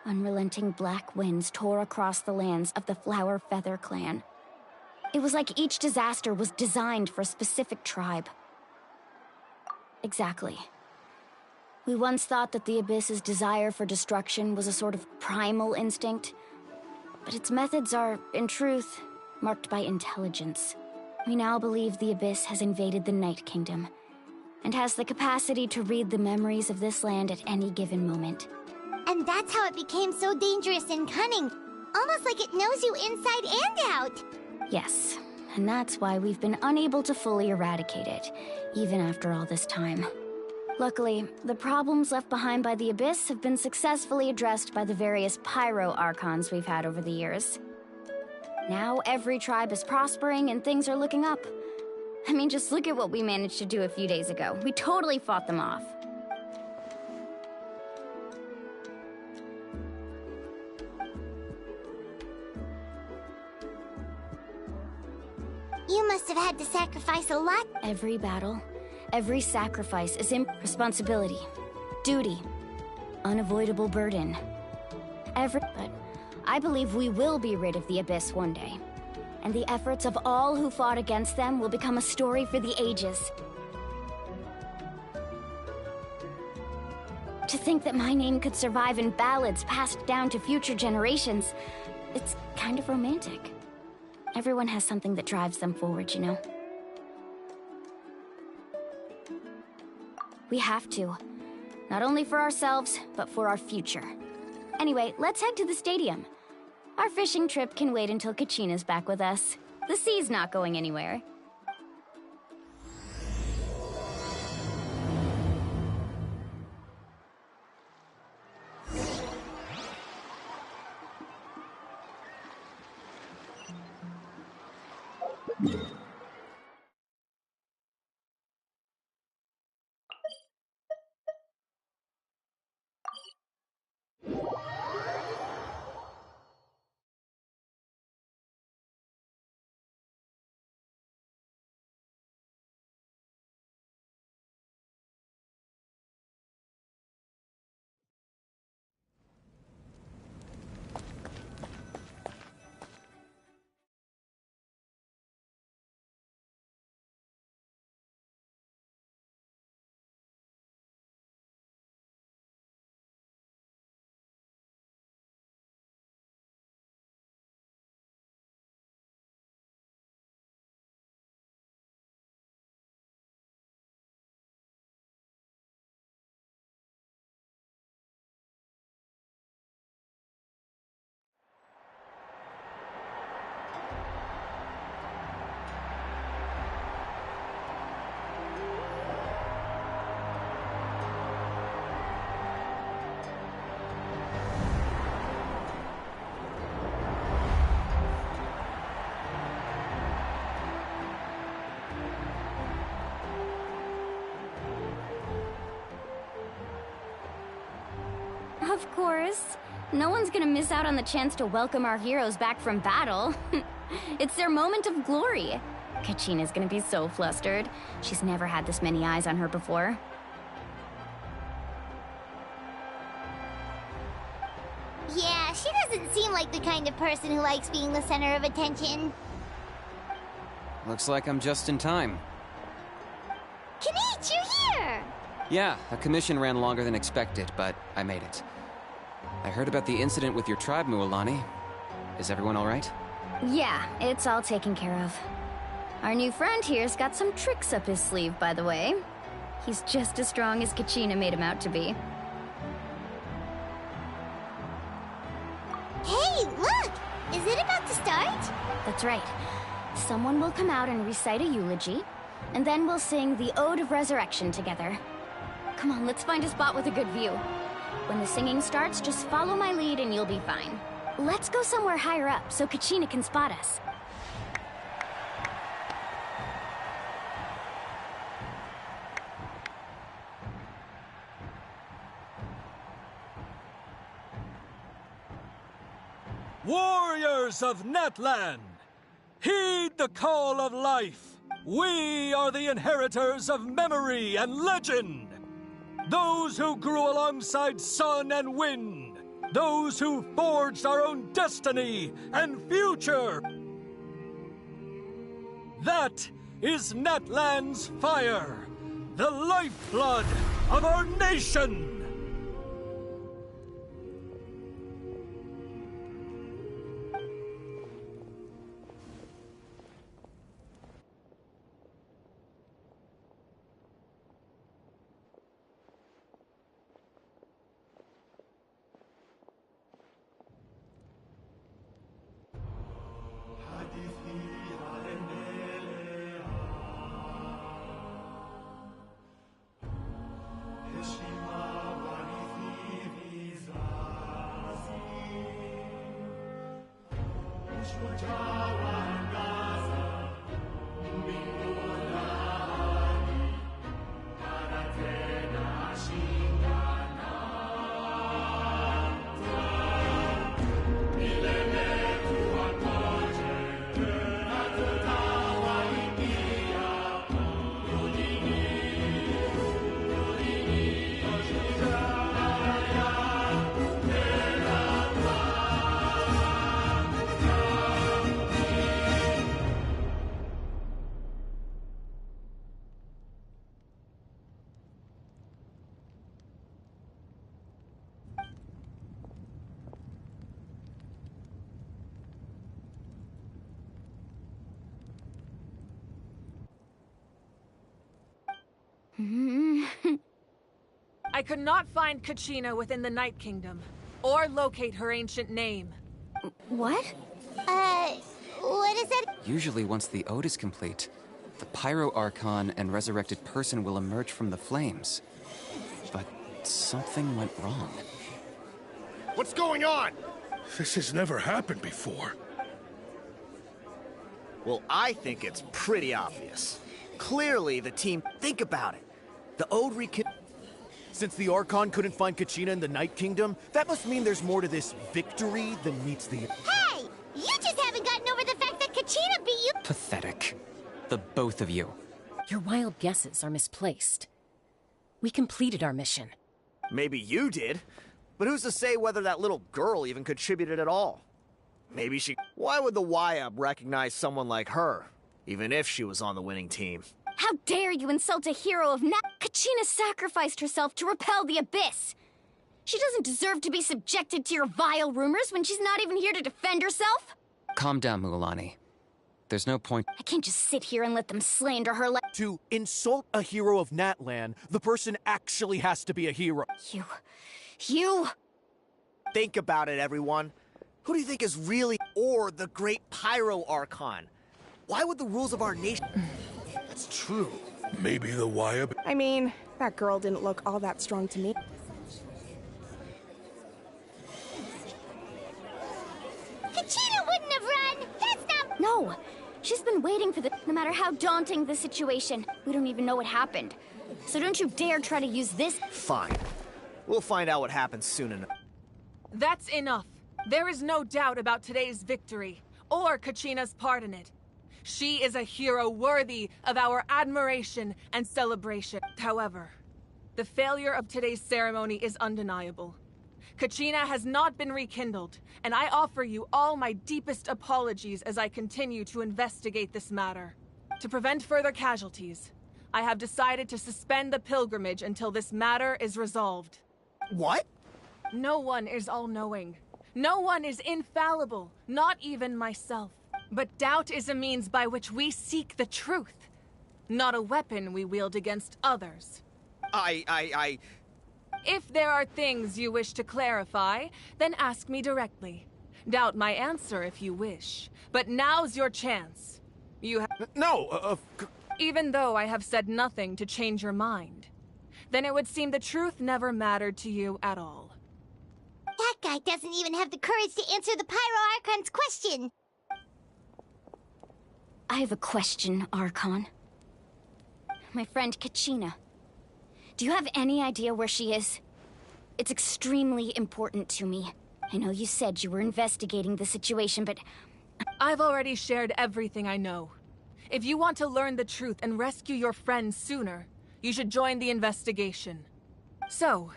Unrelenting black winds tore across the lands of the Flower Feather clan. It was like each disaster was designed for a specific tribe. Exactly. We once thought that the Abyss's desire for destruction was a sort of primal instinct, but its methods are, in truth, marked by intelligence. We now believe the Abyss has invaded the Night Kingdom, and has the capacity to read the memories of this land at any given moment. And that's how it became so dangerous and cunning. Almost like it knows you inside and out. Yes, and that's why we've been unable to fully eradicate it, even after all this time. Luckily, the problems left behind by the Abyss have been successfully addressed by the various Pyro Archons we've had over the years. Now every tribe is prospering and things are looking up. I mean, just look at what we managed to do a few days ago. We totally fought them off. You must have had to sacrifice a lot. Every battle, every sacrifice is responsibility, duty, unavoidable burden. But I believe we will be rid of the Abyss one day. And the efforts of all who fought against them will become a story for the ages. To think that my name could survive in ballads passed down to future generations, it's kind of romantic. Everyone has something that drives them forward, you know? We have to. Not only for ourselves, but for our future. Anyway, let's head to the stadium. Our fishing trip can wait until Kachina's back with us. The sea's not going anywhere. Of course. No one's gonna miss out on the chance to welcome our heroes back from battle. It's their moment of glory. Kachina's gonna be so flustered. She's never had this many eyes on her before. Yeah, she doesn't seem like the kind of person who likes being the center of attention. Looks like I'm just in time. Kanich, you're here! Yeah, a commission ran longer than expected, but I made it. I heard about the incident with your tribe, Mualani. Is everyone all right? Yeah, it's all taken care of. Our new friend here's got some tricks up his sleeve, by the way. He's just as strong as Kachina made him out to be. Hey, look! Is it about to start? That's right. Someone will come out and recite a eulogy, and then we'll sing the Ode of Resurrection together. Come on, let's find a spot with a good view. When the singing starts, just follow my lead and you'll be fine. Let's go somewhere higher up so Kachina can spot us. Warriors of Natlan, heed the call of life. We are the inheritors of memory and legend. Those who grew alongside sun and wind. Those who forged our own destiny and future. That is Natlan's fire, the lifeblood of our nation. I could not find Kachina within the Night Kingdom, or locate her ancient name. What? What is it? Usually once the ode is complete, the Pyro Archon and resurrected person will emerge from the flames. But something went wrong. What's going on? This has never happened before. Well, I think it's pretty obvious. Clearly, the team... Think about it. The Ode Since the Archon couldn't find Kachina in the Night Kingdom, that must mean there's more to this victory than meets the... Hey! You just haven't gotten over the fact that Kachina beat you! Pathetic. The both of you. Your wild guesses are misplaced. We completed our mission. Maybe you did, but who's to say whether that little girl even contributed at all? Maybe she... Why would the YUB recognize someone like her, even if she was on the winning team? How dare you insult a hero of Kachina sacrificed herself to repel the Abyss! She doesn't deserve to be subjected to your vile rumors when she's not even here to defend herself! Calm down, Mualani. There's no point... I can't just sit here and let them slander her like... To insult a hero of Natlan, the person actually has to be a hero. You... Think about it, everyone. Who do you think is really... Or the great Pyro Archon? Why would the rules of our nation... That's true. Maybe the YUB... I mean, that girl didn't look all that strong to me. Kachina wouldn't have run! That's not... No! She's been waiting for this, no matter how daunting the situation. We don't even know what happened. So don't you dare try to use this... Fine. We'll find out what happens soon enough. That's enough. There is no doubt about today's victory, or Kachina's part in it. She is a hero worthy of our admiration and celebration. However, the failure of today's ceremony is undeniable. Kachina has not been rekindled, and I offer you all my deepest apologies as I continue to investigate this matter. To prevent further casualties, I have decided to suspend the pilgrimage until this matter is resolved. What? No one is all-knowing. No one is infallible, not even myself. But doubt is a means by which we seek the truth, not a weapon we wield against others. If there are things you wish to clarify, then ask me directly. Doubt my answer if you wish. But now's your chance. You have— No, Even though I have said nothing to change your mind, then it would seem the truth never mattered to you at all. That guy doesn't even have the courage to answer the Pyro Archon's question. I have a question, Archon. My friend Kachina. Do you have any idea where she is? It's extremely important to me. I know you said you were investigating the situation, but... I've already shared everything I know. If you want to learn the truth and rescue your friend sooner, you should join the investigation. So,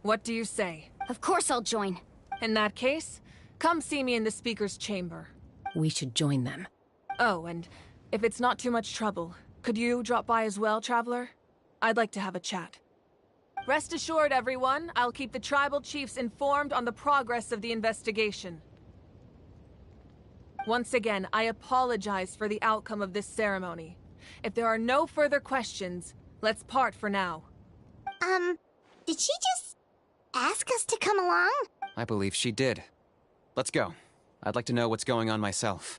what do you say? Of course I'll join. In that case, come see me in the speaker's chamber. We should join them. Oh, and if it's not too much trouble, could you drop by as well, Traveler? I'd like to have a chat. Rest assured, everyone, I'll keep the tribal chiefs informed on the progress of the investigation. Once again, I apologize for the outcome of this ceremony. If there are no further questions, let's part for now. Did she just ask us to come along? I believe she did. Let's go. I'd like to know what's going on myself.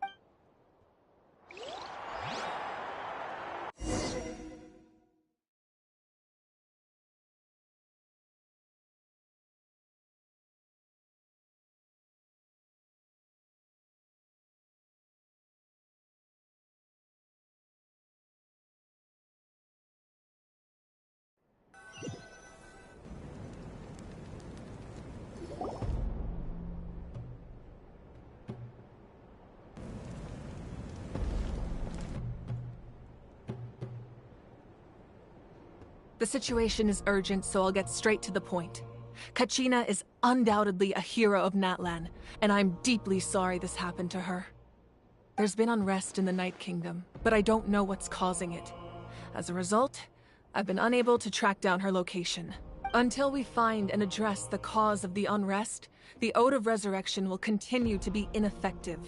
The situation is urgent, so I'll get straight to the point. Kachina is undoubtedly a hero of Natlan, and I'm deeply sorry this happened to her. There's been unrest in the Night Kingdom, but I don't know what's causing it. As a result, I've been unable to track down her location. Until we find and address the cause of the unrest, the Ode of Resurrection will continue to be ineffective.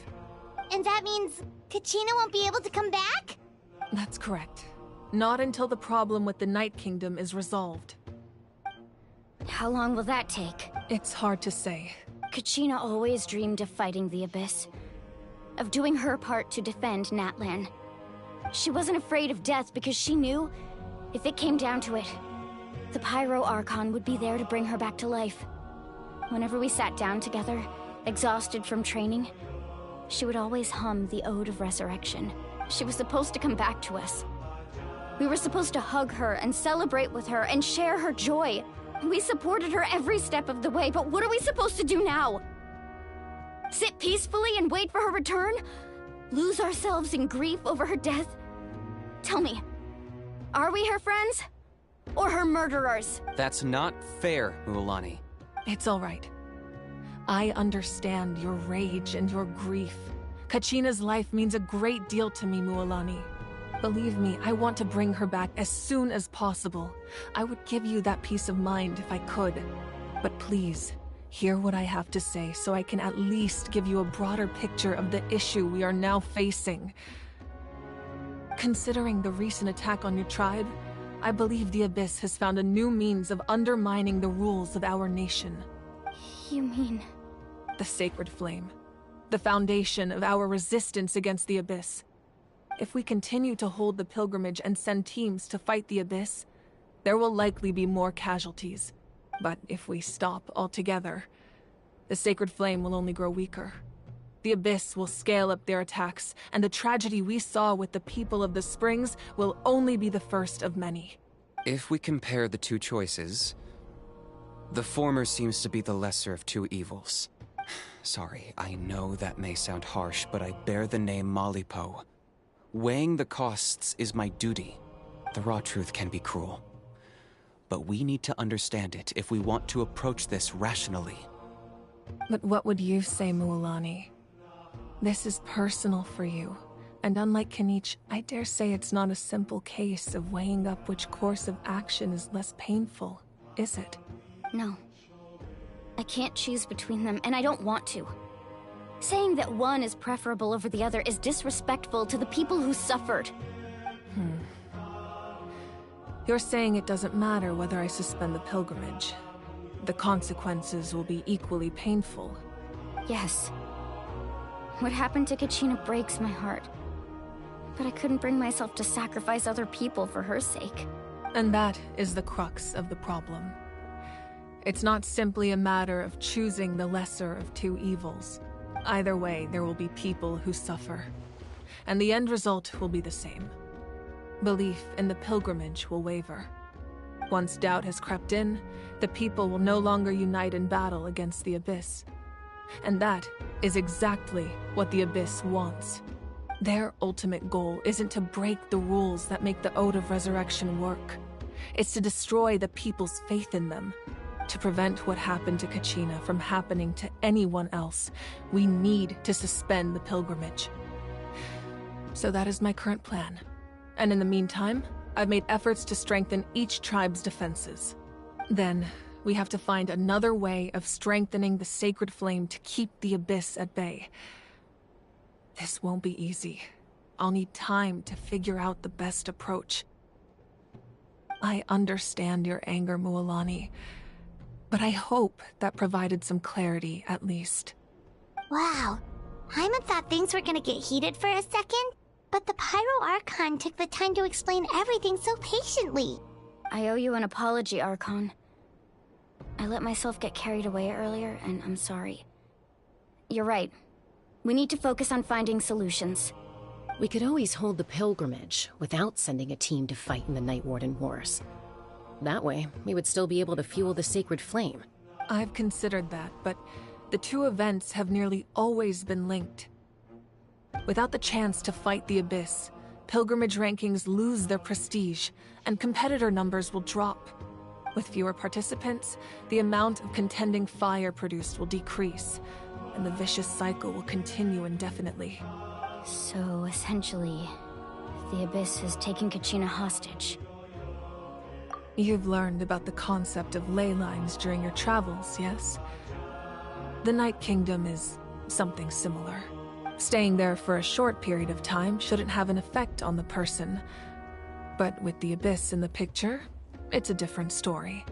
And that means Kachina won't be able to come back? That's correct. Not until the problem with the Night Kingdom is resolved. How long will that take? It's hard to say. Kachina always dreamed of fighting the Abyss. Of doing her part to defend Natlan. She wasn't afraid of death because she knew, if it came down to it, the Pyro Archon would be there to bring her back to life. Whenever we sat down together, exhausted from training, she would always hum the Ode of Resurrection. She was supposed to come back to us. We were supposed to hug her and celebrate with her and share her joy. We supported her every step of the way, but what are we supposed to do now? Sit peacefully and wait for her return? Lose ourselves in grief over her death? Tell me, are we her friends? Or her murderers? That's not fair, Mualani. It's all right. I understand your rage and your grief. Kachina's life means a great deal to me, Mualani. Believe me, I want to bring her back as soon as possible. I would give you that peace of mind if I could. But please, hear what I have to say so I can at least give you a broader picture of the issue we are now facing. Considering the recent attack on your tribe, I believe the Abyss has found a new means of undermining the rules of our nation. You mean? The Sacred Flame. The foundation of our resistance against the Abyss. If we continue to hold the pilgrimage and send teams to fight the Abyss, there will likely be more casualties. But if we stop altogether, the Sacred Flame will only grow weaker. The Abyss will scale up their attacks, and the tragedy we saw with the people of the Springs will only be the first of many. If we compare the two choices, the former seems to be the lesser of two evils. Sorry, I know that may sound harsh, but I bear the name Malipo. Weighing the costs is my duty. The raw truth can be cruel. But we need to understand it if we want to approach this rationally. But what would you say, Mualani? This is personal for you. And unlike Kanich, I dare say it's not a simple case of weighing up which course of action is less painful, is it? No. I can't choose between them, and I don't want to. Saying that one is preferable over the other is disrespectful to the people who suffered. You're saying it doesn't matter whether I suspend the pilgrimage. The consequences will be equally painful. Yes. What happened to Kachina breaks my heart. But I couldn't bring myself to sacrifice other people for her sake. And that is the crux of the problem. It's not simply a matter of choosing the lesser of two evils. Either way, there will be people who suffer. And the end result will be the same. Belief in the pilgrimage will waver. Once doubt has crept in, the people will no longer unite in battle against the Abyss. And that is exactly what the Abyss wants. Their ultimate goal isn't to break the rules that make the Ode of Resurrection work. It's to destroy the people's faith in them. To prevent what happened to Kachina from happening to anyone else, we need to suspend the pilgrimage. So that is my current plan. And in the meantime, I've made efforts to strengthen each tribe's defenses. Then, we have to find another way of strengthening the sacred flame to keep the Abyss at bay. This won't be easy. I'll need time to figure out the best approach. I understand your anger, Mualani, but I hope that provided some clarity, at least. Wow. Paimon thought things were gonna get heated for a second, but the Pyro Archon took the time to explain everything so patiently. I owe you an apology, Archon. I let myself get carried away earlier, and I'm sorry. You're right. We need to focus on finding solutions. We could always hold the pilgrimage without sending a team to fight in the Night Warden Wars. That way, we would still be able to fuel the sacred flame. I've considered that, but the two events have nearly always been linked. Without the chance to fight the Abyss, pilgrimage rankings lose their prestige, and competitor numbers will drop. With fewer participants, the amount of contending fire produced will decrease, and the vicious cycle will continue indefinitely. So, essentially, the Abyss has taken Kachina hostage. You've learned about the concept of ley lines during your travels, yes? The Night Kingdom is something similar. Staying there for a short period of time shouldn't have an effect on the person. But with the Abyss in the picture, it's a different story.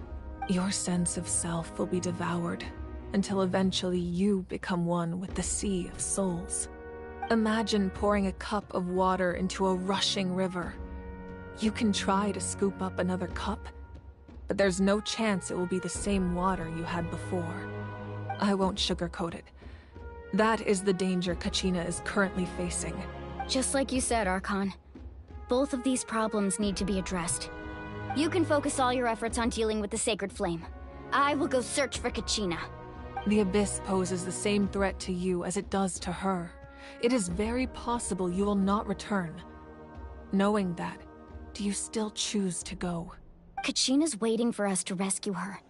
Your sense of self will be devoured, until eventually you become one with the Sea of Souls. Imagine pouring a cup of water into a rushing river. You can try to scoop up another cup, but there's no chance it will be the same water you had before. I won't sugarcoat it. That is the danger Kachina is currently facing. Just like you said, Archon. Both of these problems need to be addressed. You can focus all your efforts on dealing with the Sacred Flame. I will go search for Kachina. The Abyss poses the same threat to you as it does to her. It is very possible you will not return. Knowing that, do you still choose to go? Kachina's waiting for us to rescue her.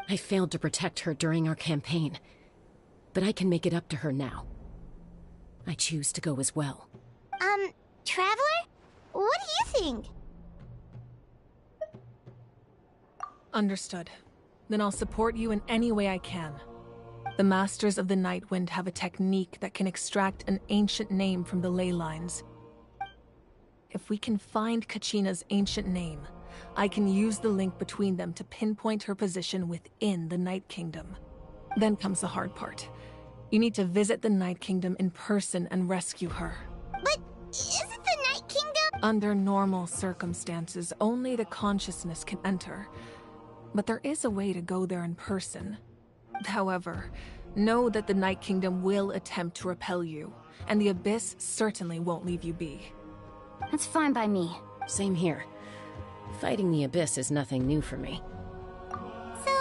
I failed to protect her during our campaign, but I can make it up to her now. I choose to go as well. Traveler? What do you think? Understood. Then I'll support you in any way I can. The Masters of the Night Wind have a technique that can extract an ancient name from the ley lines. If we can find Kachina's ancient name, I can use the link between them to pinpoint her position within the Night Kingdom. Then comes the hard part. You need to visit the Night Kingdom in person and rescue her. But isn't the Night Kingdom? Under normal circumstances, only the consciousness can enter. But there is a way to go there in person. However, know that the Night Kingdom will attempt to repel you, and the Abyss certainly won't leave you be. That's fine by me. Same here. Fighting the Abyss is nothing new for me. So,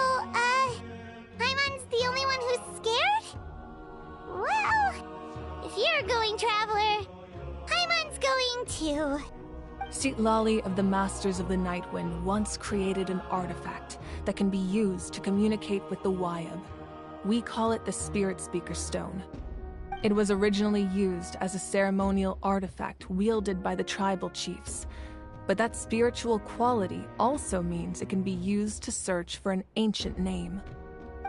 Paimon's the only one who's scared? Well, if you're going, Traveler, Paimon's going too. Citlali of the Masters of the Night Wind once created an artifact that can be used to communicate with the Wyab. We call it the Spirit Speaker Stone. It was originally used as a ceremonial artifact wielded by the tribal chiefs, but that spiritual quality also means it can be used to search for an ancient name.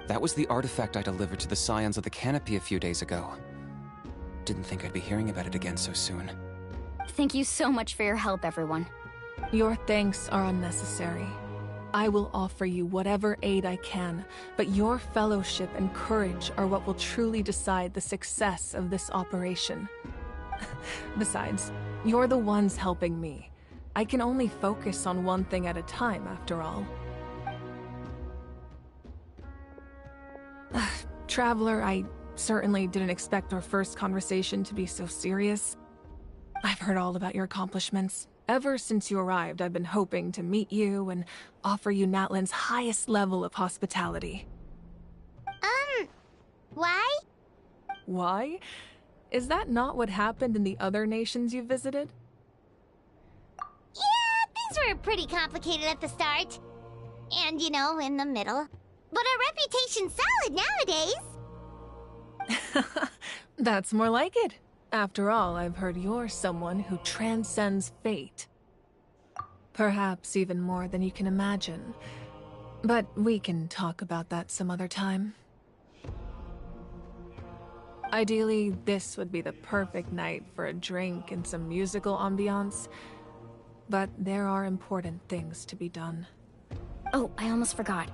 That was the artifact I delivered to the Scions of the Canopy a few days ago. Didn't think I'd be hearing about it again so soon. Thank you so much for your help, everyone. Your thanks are unnecessary. I will offer you whatever aid I can, but your fellowship and courage are what will truly decide the success of this operation. Besides, you're the ones helping me. I can only focus on one thing at a time, after all. Traveler, I certainly didn't expect our first conversation to be so serious. I've heard all about your accomplishments. Ever since you arrived, I've been hoping to meet you and offer you Natlan's highest level of hospitality. Why? Why? Is that not what happened in the other nations you visited? Yeah, things were pretty complicated at the start. And, you know, in the middle. But our reputation's solid nowadays. That's more like it. After all, I've heard you're someone who transcends fate. Perhaps even more than you can imagine. But we can talk about that some other time. Ideally, this would be the perfect night for a drink and some musical ambiance. But there are important things to be done. Oh, I almost forgot.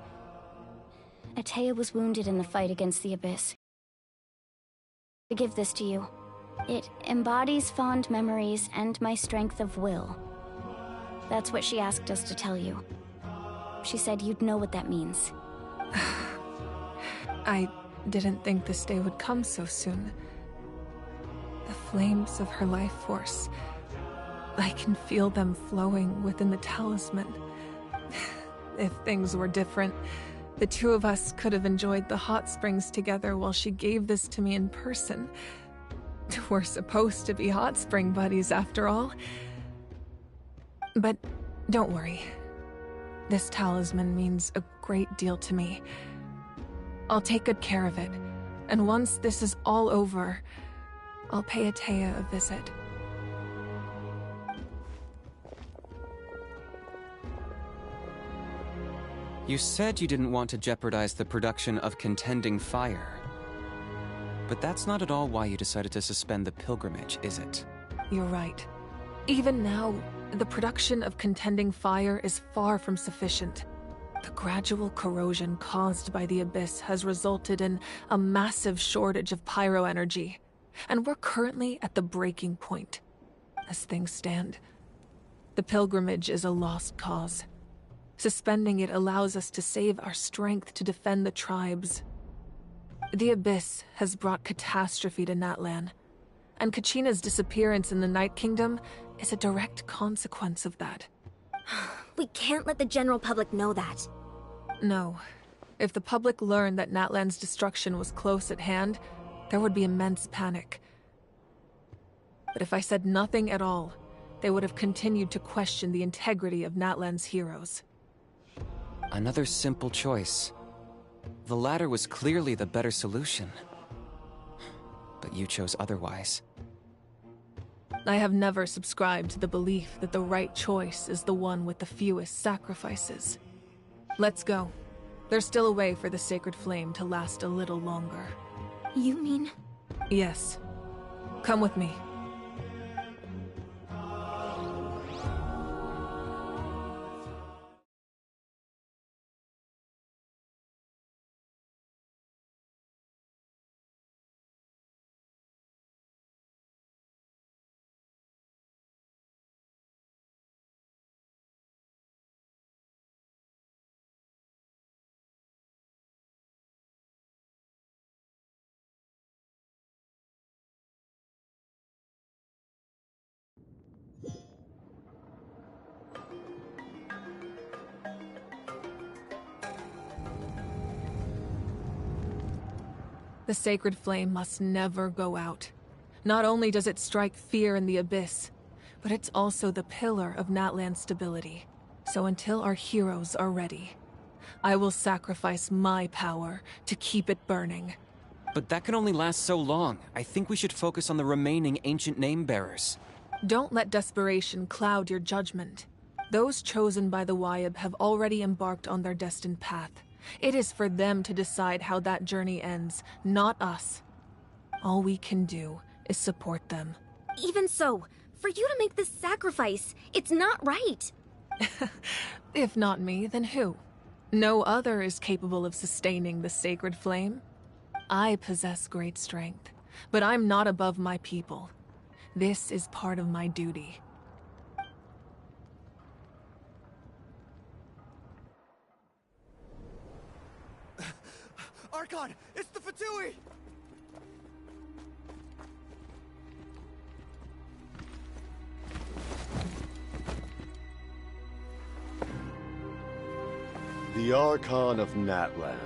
Atea was wounded in the fight against the Abyss. To give this to you. It embodies fond memories and my strength of will. That's what she asked us to tell you. She said you'd know what that means. I didn't think this day would come so soon. The flames of her life force. I can feel them flowing within the talisman. If things were different, the two of us could have enjoyed the hot springs together while she gave this to me in person. We're supposed to be hot spring buddies, after all. But don't worry. This talisman means a great deal to me. I'll take good care of it, and once this is all over, I'll pay Atea a visit. You said you didn't want to jeopardize the production of Contending Fire. But that's not at all why you decided to suspend the pilgrimage, is it? You're right. Even now, the production of Contending Fire is far from sufficient. The gradual corrosion caused by the Abyss has resulted in a massive shortage of pyro energy, and we're currently at the breaking point. As things stand, the pilgrimage is a lost cause. Suspending it allows us to save our strength to defend the tribes. The Abyss has brought catastrophe to Natlan, and Kachina's disappearance in the Night Kingdom is a direct consequence of that. We can't let the general public know that. No. If the public learned that Natlan's destruction was close at hand, there would be immense panic. But if I said nothing at all, they would have continued to question the integrity of Natlan's heroes. Another simple choice. The latter was clearly the better solution. But you chose otherwise. I have never subscribed to the belief that the right choice is the one with the fewest sacrifices. Let's go. There's still a way for the sacred flame to last a little longer. You mean? Yes. Come with me. The sacred flame must never go out. Not only does it strike fear in the Abyss, but it's also the pillar of Natlan's stability. So until our heroes are ready, I will sacrifice my power to keep it burning. But that can only last so long. I think we should focus on the remaining ancient name-bearers. Don't let desperation cloud your judgment. Those chosen by the Wyeb have already embarked on their destined path. It is for them to decide how that journey ends, not us. All we can do is support them. Even so, for you to make this sacrifice, it's not right. If not me, then who? No other is capable of sustaining the sacred flame. I possess great strength, but I'm not above my people. This is part of my duty. Archon, it's the Fatui! The Archon of Natlan.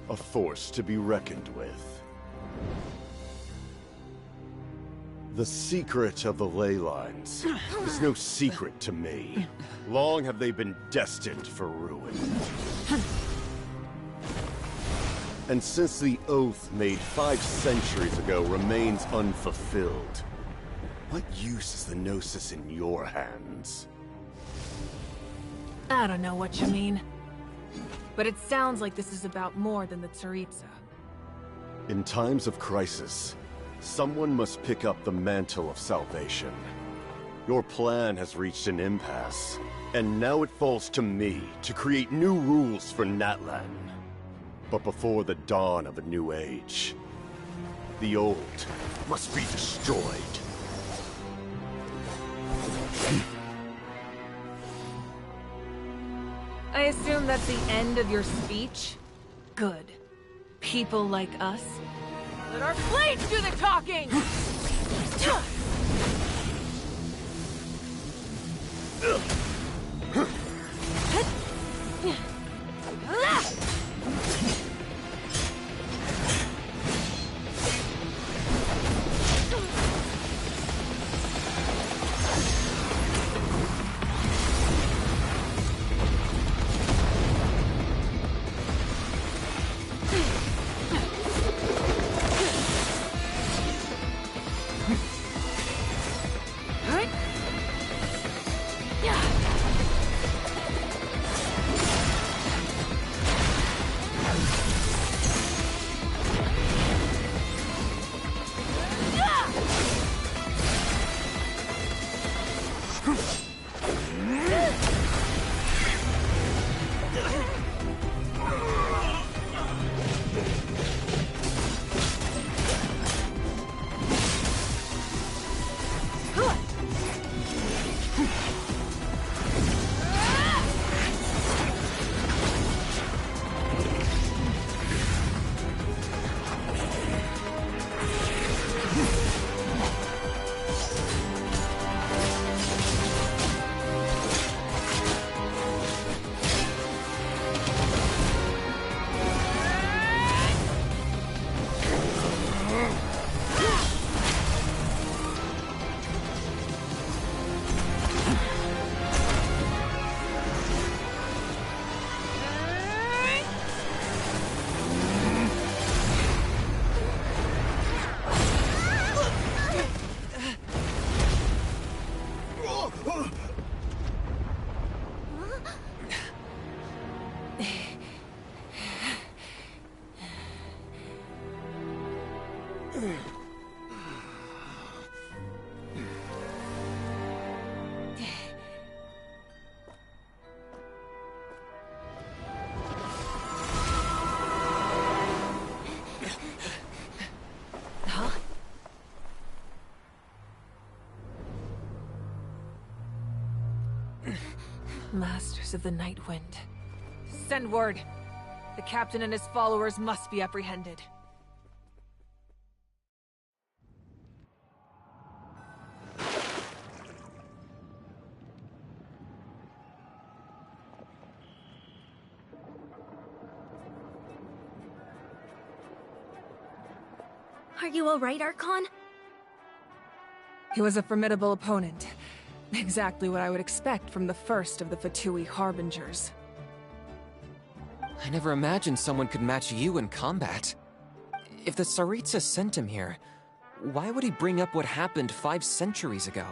A force to be reckoned with. The secret of the ley lines is no secret to me. Long have they been destined for ruin. And since the oath made 5 centuries ago remains unfulfilled, what use is the Gnosis in your hands? I don't know what you mean. But it sounds like this is about more than the Tsaritsa. In times of crisis, someone must pick up the mantle of salvation. Your plan has reached an impasse, and now it falls to me to create new rules for Natlan. But before the dawn of a new age, the old must be destroyed. I assume that's the end of your speech? Good. People like us? Let our blades do the talking! Masters of the Night Wind. Send word. The captain and his followers must be apprehended. Are you alright, Archon? He was a formidable opponent. Exactly what I would expect from the first of the Fatui Harbingers. I never imagined someone could match you in combat. If the Tsaritsa sent him here, why would he bring up what happened 5 centuries ago?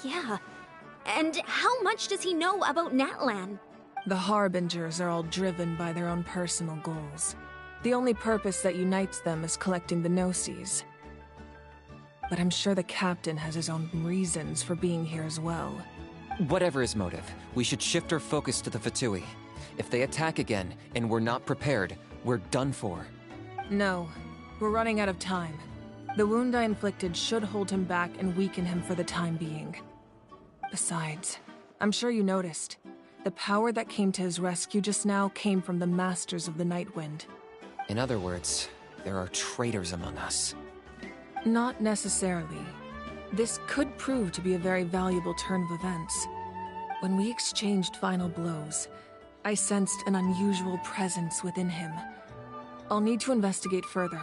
Yeah. And how much does he know about Natlan? The Harbingers are all driven by their own personal goals. The only purpose that unites them is collecting the Gnosis, but I'm sure the captain has his own reasons for being here as well. Whatever his motive, we should shift our focus to the Fatui. If they attack again, and we're not prepared, we're done for. No, we're running out of time. The wound I inflicted should hold him back and weaken him for the time being. Besides, I'm sure you noticed, the power that came to his rescue just now came from the Masters of the Nightwind. In other words, there are traitors among us. Not necessarily. This could prove to be a very valuable turn of events. When we exchanged final blows, I sensed an unusual presence within him. I'll need to investigate further.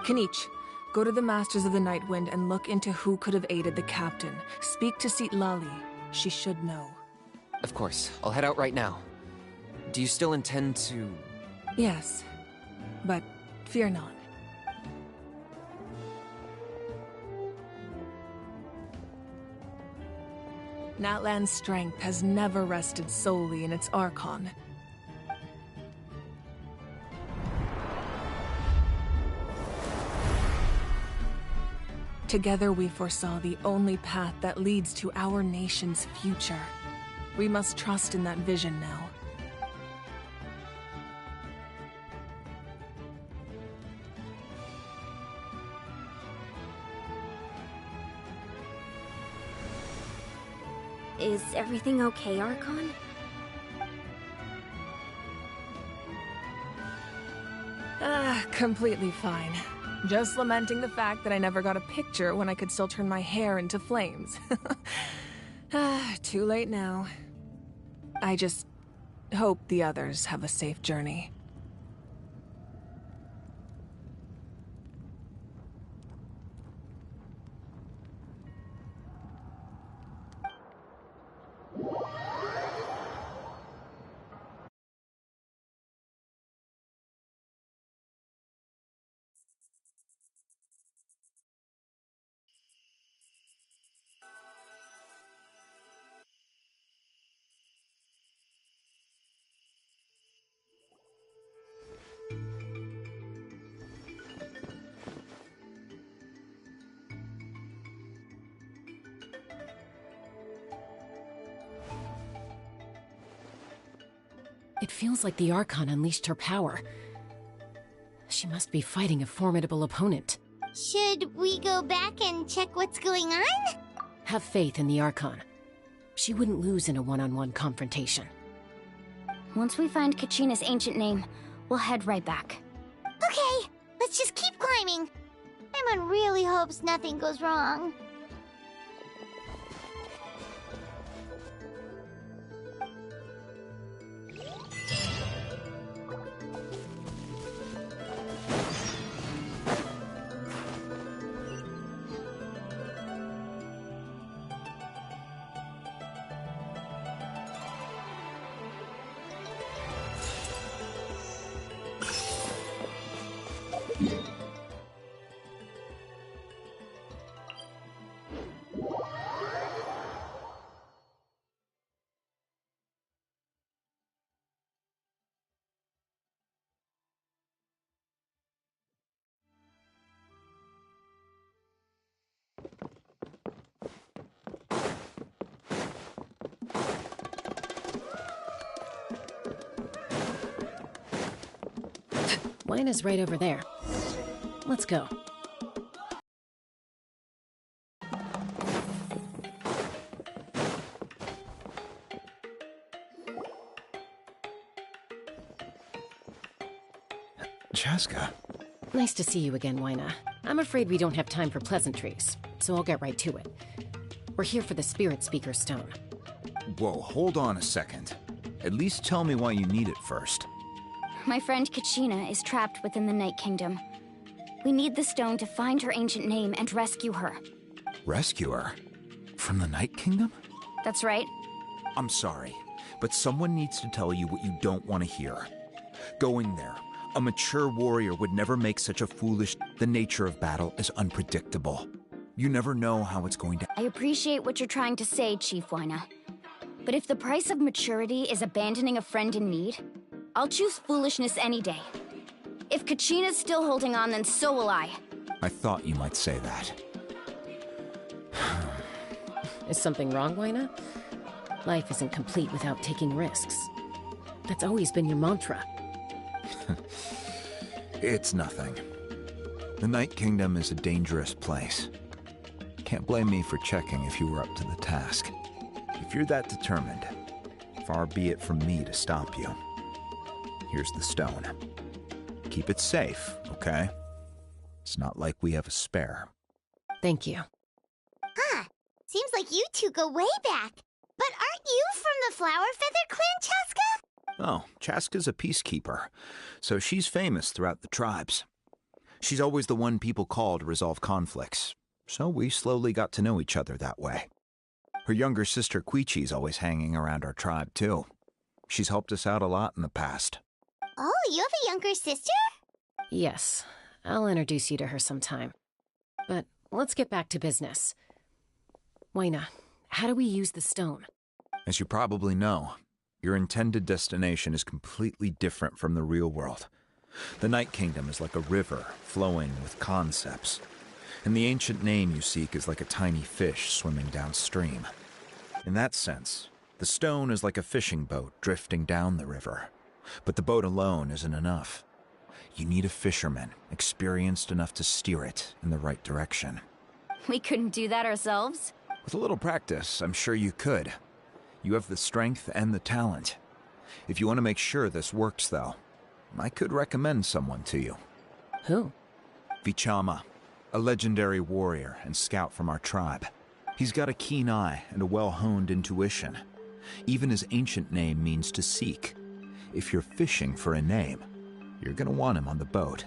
Kanich, go to the Masters of the Nightwind and look into who could have aided the captain. Speak to Lali. She should know. Of course, I'll head out right now. Do you still intend to... Yes, but fear not. Natlan's strength has never rested solely in its Archon. Together we foresaw the only path that leads to our nation's future. We must trust in that vision now. Is everything okay, Archon? Completely fine. Just lamenting the fact that I never got a picture when I could still turn my hair into flames. Too late now. I just hope the others have a safe journey. It feels like the Archon unleashed her power. She must be fighting a formidable opponent. Should we go back and check what's going on? Have faith in the Archon. She wouldn't lose in a one-on-one confrontation. Once we find Kachina's ancient name, we'll head right back. Okay, let's just keep climbing. Paimon really hopes nothing goes wrong. Wine right over there. Let's go. Cheska. Nice to see you again, Wyna. I'm afraid we don't have time for pleasantries, so I'll get right to it. We're here for the Spirit Speaker Stone. Whoa, hold on a second. At least tell me why you need it first. My friend Kachina is trapped within the Night Kingdom. We need the stone to find her ancient name and rescue her. Rescue her? From the Night Kingdom? That's right. I'm sorry, but someone needs to tell you what you don't want to hear. Going there, a mature warrior would never make such a foolish... The nature of battle is unpredictable. You never know how it's going to... I appreciate what you're trying to say, Chief Wyna. But if the price of maturity is abandoning a friend in need, I'll choose foolishness any day. If Kachina's still holding on, then so will I. I thought you might say that. Is something wrong, Wyna? Life isn't complete without taking risks. That's always been your mantra. It's nothing. The Night Kingdom is a dangerous place. Can't blame me for checking if you were up to the task. If you're that determined, far be it from me to stop you. Here's the stone. Keep it safe, okay? It's not like we have a spare. Thank you. Huh. Seems like you two go way back. But aren't you from the Flower Feather Clan, Chaska? Oh, Chaska's a peacekeeper, so she's famous throughout the tribes. She's always the one people call to resolve conflicts, so we slowly got to know each other that way. Her younger sister Quichi's always hanging around our tribe, too. She's helped us out a lot in the past. Oh, you have a younger sister? Yes, I'll introduce you to her sometime. But let's get back to business. Wyna, how do we use the stone? As you probably know, your intended destination is completely different from the real world. The Night Kingdom is like a river flowing with concepts, and the ancient name you seek is like a tiny fish swimming downstream. In that sense, the stone is like a fishing boat drifting down the river, but the boat alone isn't enough. You need a fisherman experienced enough to steer it in the right direction. We couldn't do that ourselves? With a little practice, I'm sure you could. You have the strength and the talent. If you want to make sure this works, though, I could recommend someone to you. Who? Vichama, a legendary warrior and scout from our tribe. He's got a keen eye and a well-honed intuition. Even his ancient name means to seek. If you're fishing for a name, you're gonna want him on the boat.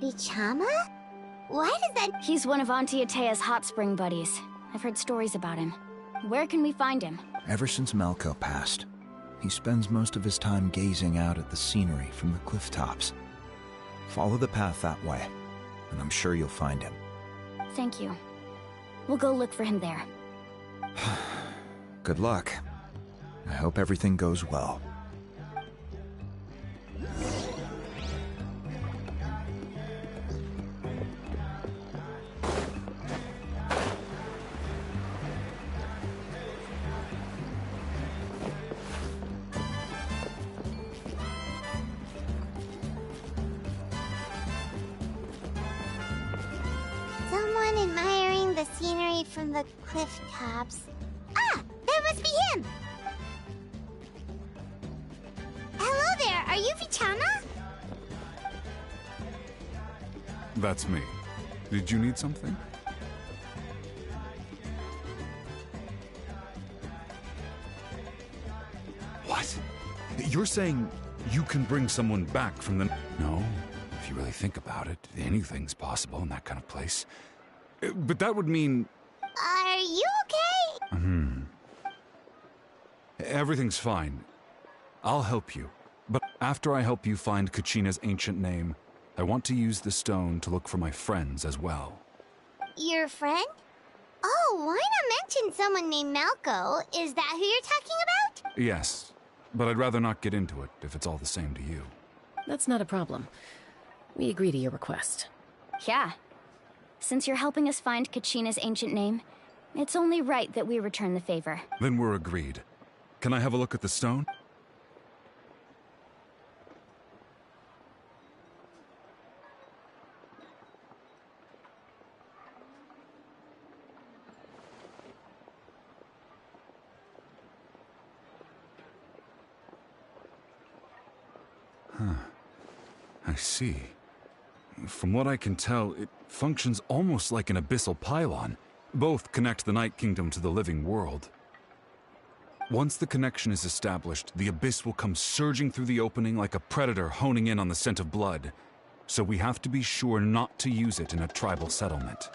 Vichama? Why does that... He's one of Auntie Atea's hot spring buddies. I've heard stories about him. Where can we find him? Ever since Malco passed, he spends most of his time gazing out at the scenery from the cliff tops. Follow the path that way, and I'm sure you'll find him. Thank you. We'll go look for him there. Good luck. I hope everything goes well. Someone admiring the scenery from the cliff tops. Ah! That must be him! Hello there, are you Vichama? That's me. Did you need something? What? You're saying you can bring someone back from the... No, if you really think about it, anything's possible in that kind of place. But that would mean... Are you okay? Everything's fine. I'll help you. But after I help you find Kachina's ancient name, I want to use the stone to look for my friends as well. Your friend? Oh, why not mention someone named Malco? Is that who you're talking about? Yes, but I'd rather not get into it if it's all the same to you. That's not a problem. We agree to your request. Yeah. Since you're helping us find Kachina's ancient name, it's only right that we return the favor. Then we're agreed. Can I have a look at the stone? Huh. I see. From what I can tell, it functions almost like an abyssal pylon. Both connect the Night Kingdom to the living world. Once the connection is established, the abyss will come surging through the opening like a predator honing in on the scent of blood. So we have to be sure not to use it in a tribal settlement.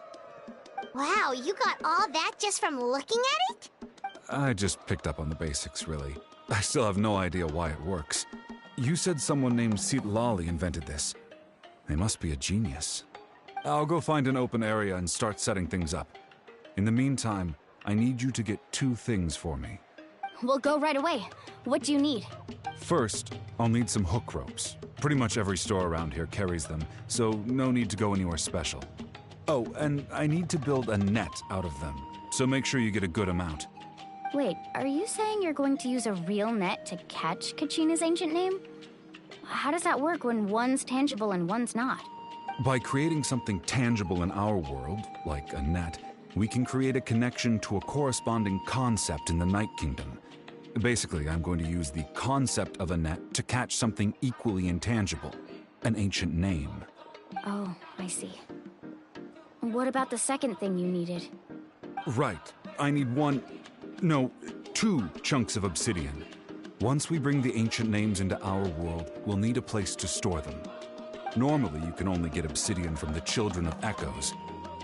Wow, you got all that just from looking at it? I just picked up on the basics, really. I still have no idea why it works. You said someone named Lali invented this. They must be a genius. I'll go find an open area and start setting things up. In the meantime, I need you to get 2 things for me. We'll go right away. What do you need? First, I'll need some hook ropes. Pretty much every store around here carries them, so no need to go anywhere special. Oh, and I need to build a net out of them, so make sure you get a good amount. Wait, are you saying you're going to use a real net to catch Kachina's ancient name? How does that work when one's tangible and one's not? By creating something tangible in our world, like a net, we can create a connection to a corresponding concept in the Night Kingdom. Basically, I'm going to use the concept of a net to catch something equally intangible, an ancient name. Oh, I see. What about the second thing you needed? Right. I need two chunks of obsidian. Once we bring the ancient names into our world, we'll need a place to store them. Normally, you can only get obsidian from the Children of Echoes,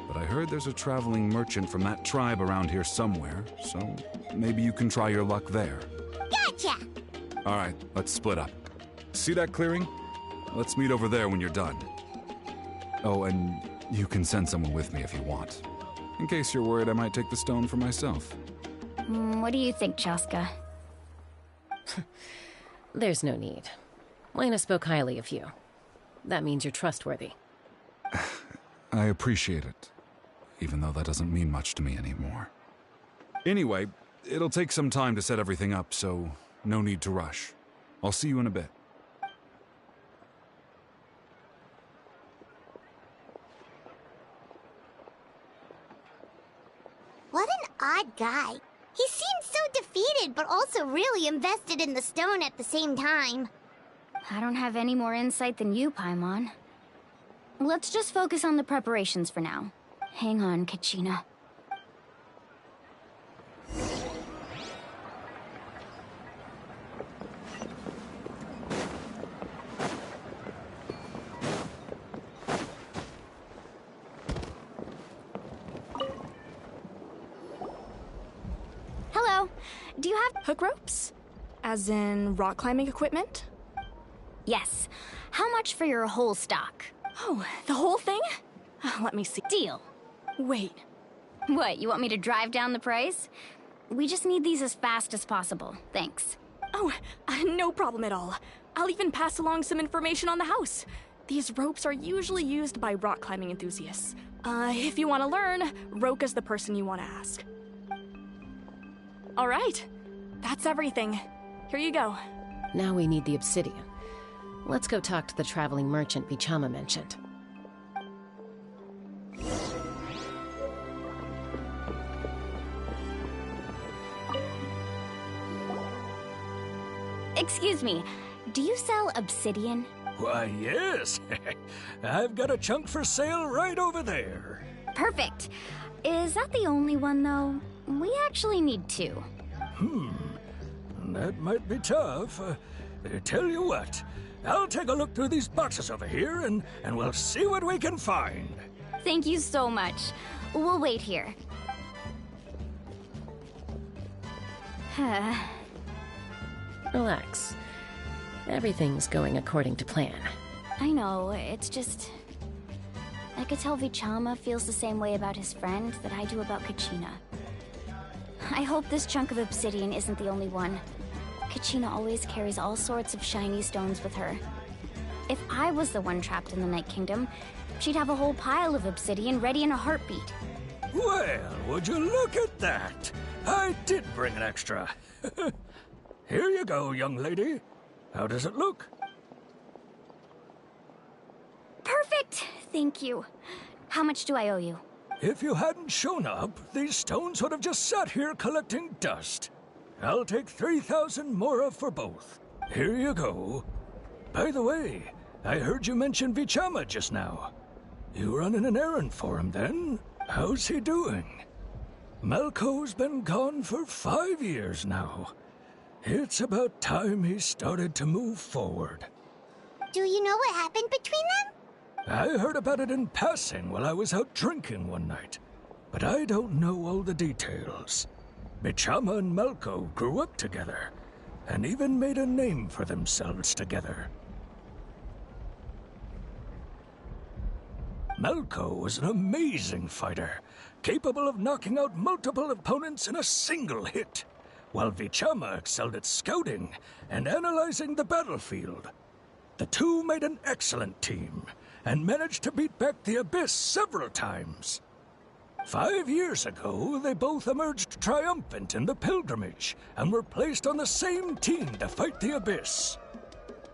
but I heard there's a traveling merchant from that tribe around here somewhere, so maybe you can try your luck there. Gotcha! All right, let's split up. See that clearing? Let's meet over there when you're done. Oh, and you can send someone with me if you want. In case you're worried I might take the stone for myself. What do you think, Chaska? There's no need. Lena spoke highly of you. That means you're trustworthy. I appreciate it, even though that doesn't mean much to me anymore. Anyway, it'll take some time to set everything up, so no need to rush. I'll see you in a bit. What an odd guy. He seems so defeated, but also really invested in the stone at the same time. I don't have any more insight than you, Paimon. Let's just focus on the preparations for now. Hang on, Kachina. Hello. Do you have hook ropes? As in rock climbing equipment? Yes. How much for your whole stock? Oh, the whole thing? Let me see. Deal. Wait. What, you want me to drive down the price? We just need these as fast as possible. Thanks. Oh, no problem at all. I'll even pass along some information on the house. These ropes are usually used by rock climbing enthusiasts. If you want to learn, Roka's the person you want to ask. All right. That's everything. Here you go. Now we need the obsidian. Let's go talk to the traveling merchant Vichama mentioned. Excuse me, do you sell obsidian? Why, yes. I've got a chunk for sale right over there. Perfect. Is that the only one, though? We actually need two. That might be tough. Tell you what, I'll take a look through these boxes over here, and we'll see what we can find. Thank you so much. We'll wait here. Relax. Everything's going according to plan. I know, it's just... I could tell Vichama feels the same way about his friend that I do about Kachina. I hope this chunk of obsidian isn't the only one. Kachina always carries all sorts of shiny stones with her. If I was the one trapped in the Night Kingdom, she'd have a whole pile of obsidian ready in a heartbeat. Well, would you look at that? I did bring an extra. Here you go, young lady. How does it look? Perfect! Thank you. How much do I owe you? If you hadn't shown up, these stones would have just sat here collecting dust. I'll take 3,000 mora for both. Here you go. By the way, I heard you mention Vichama just now. You running an errand for him, then? How's he doing? Malko's been gone for 5 years now. It's about time he started to move forward. Do you know what happened between them? I heard about it in passing while I was out drinking one night, but I don't know all the details. Vichama and Malko grew up together, and even made a name for themselves together. Malko was an amazing fighter, capable of knocking out multiple opponents in a single hit, while Vichama excelled at scouting and analyzing the battlefield. The two made an excellent team, and managed to beat back the Abyss several times. 5 years ago, they both emerged triumphant in the pilgrimage and were placed on the same team to fight the Abyss.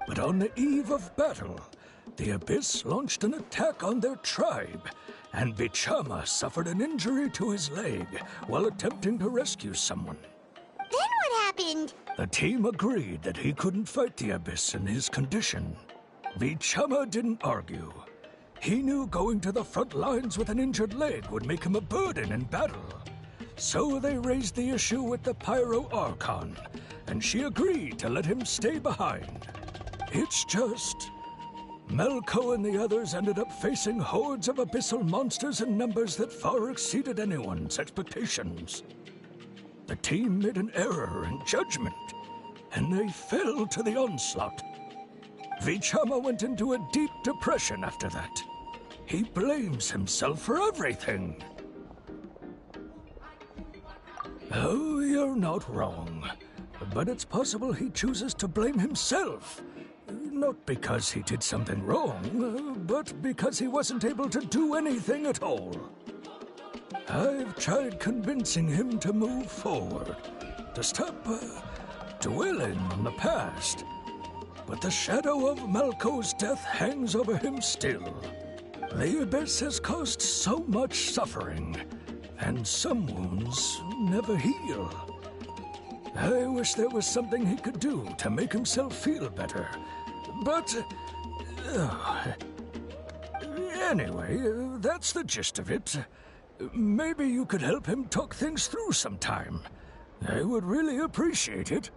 But on the eve of battle, the Abyss launched an attack on their tribe, and Vichama suffered an injury to his leg while attempting to rescue someone. Then what happened? The team agreed that he couldn't fight the Abyss in his condition. Vichama didn't argue. He knew going to the front lines with an injured leg would make him a burden in battle. So they raised the issue with the Pyro Archon, and she agreed to let him stay behind. It's just... Melko and the others ended up facing hordes of abyssal monsters in numbers that far exceeded anyone's expectations. The team made an error in judgment, and they fell to the onslaught. Vichama went into a deep depression after that. He blames himself for everything. Oh, you're not wrong. But it's possible he chooses to blame himself. Not because he did something wrong, but because he wasn't able to do anything at all. I've tried convincing him to move forward, to stop dwelling on the past. But the shadow of Melko's death hangs over him still. The Abyss has caused so much suffering, and some wounds never heal. I wish there was something he could do to make himself feel better. But... anyway, that's the gist of it. Maybe you could help him talk things through sometime. I would really appreciate it.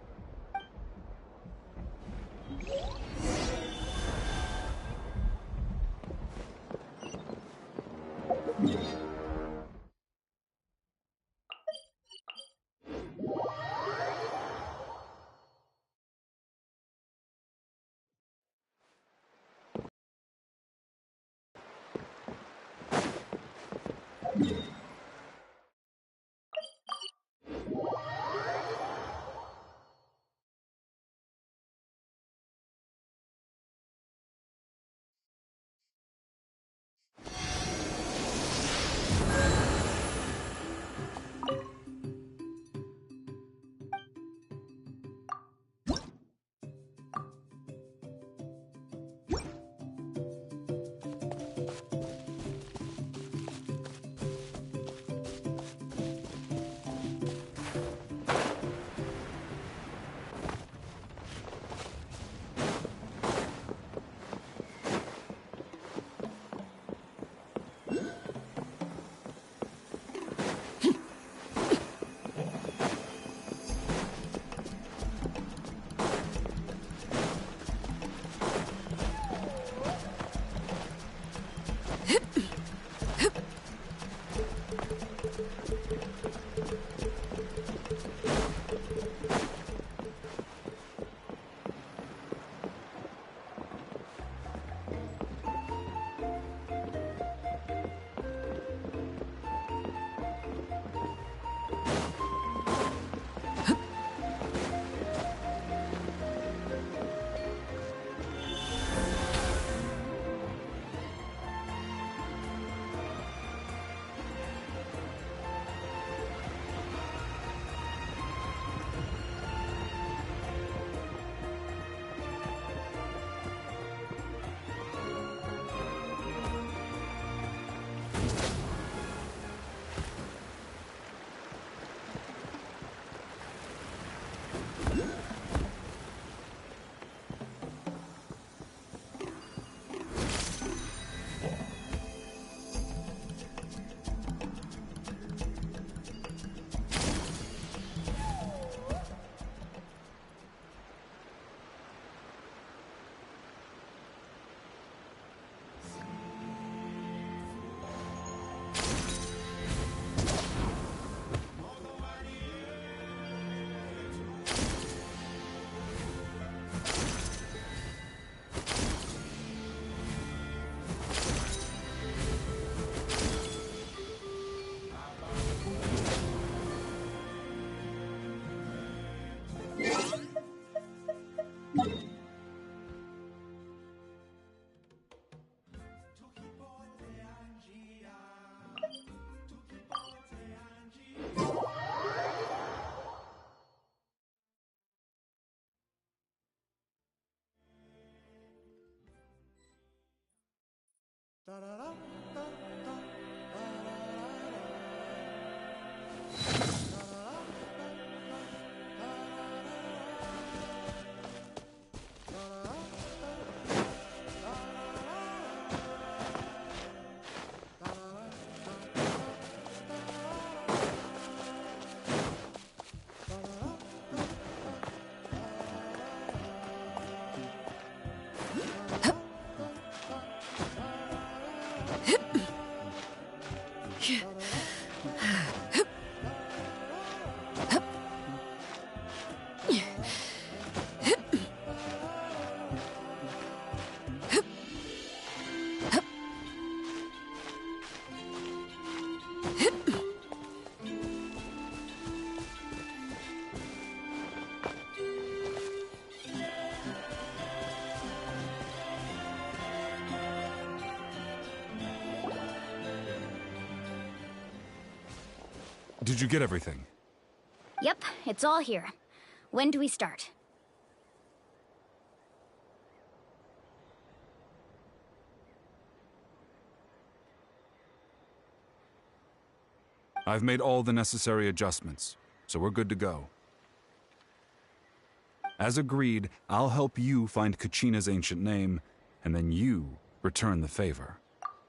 Did you get everything? Yep, it's all here. When do we start? I've made all the necessary adjustments, so we're good to go. As agreed, I'll help you find Kachina's ancient name, and then you return the favor.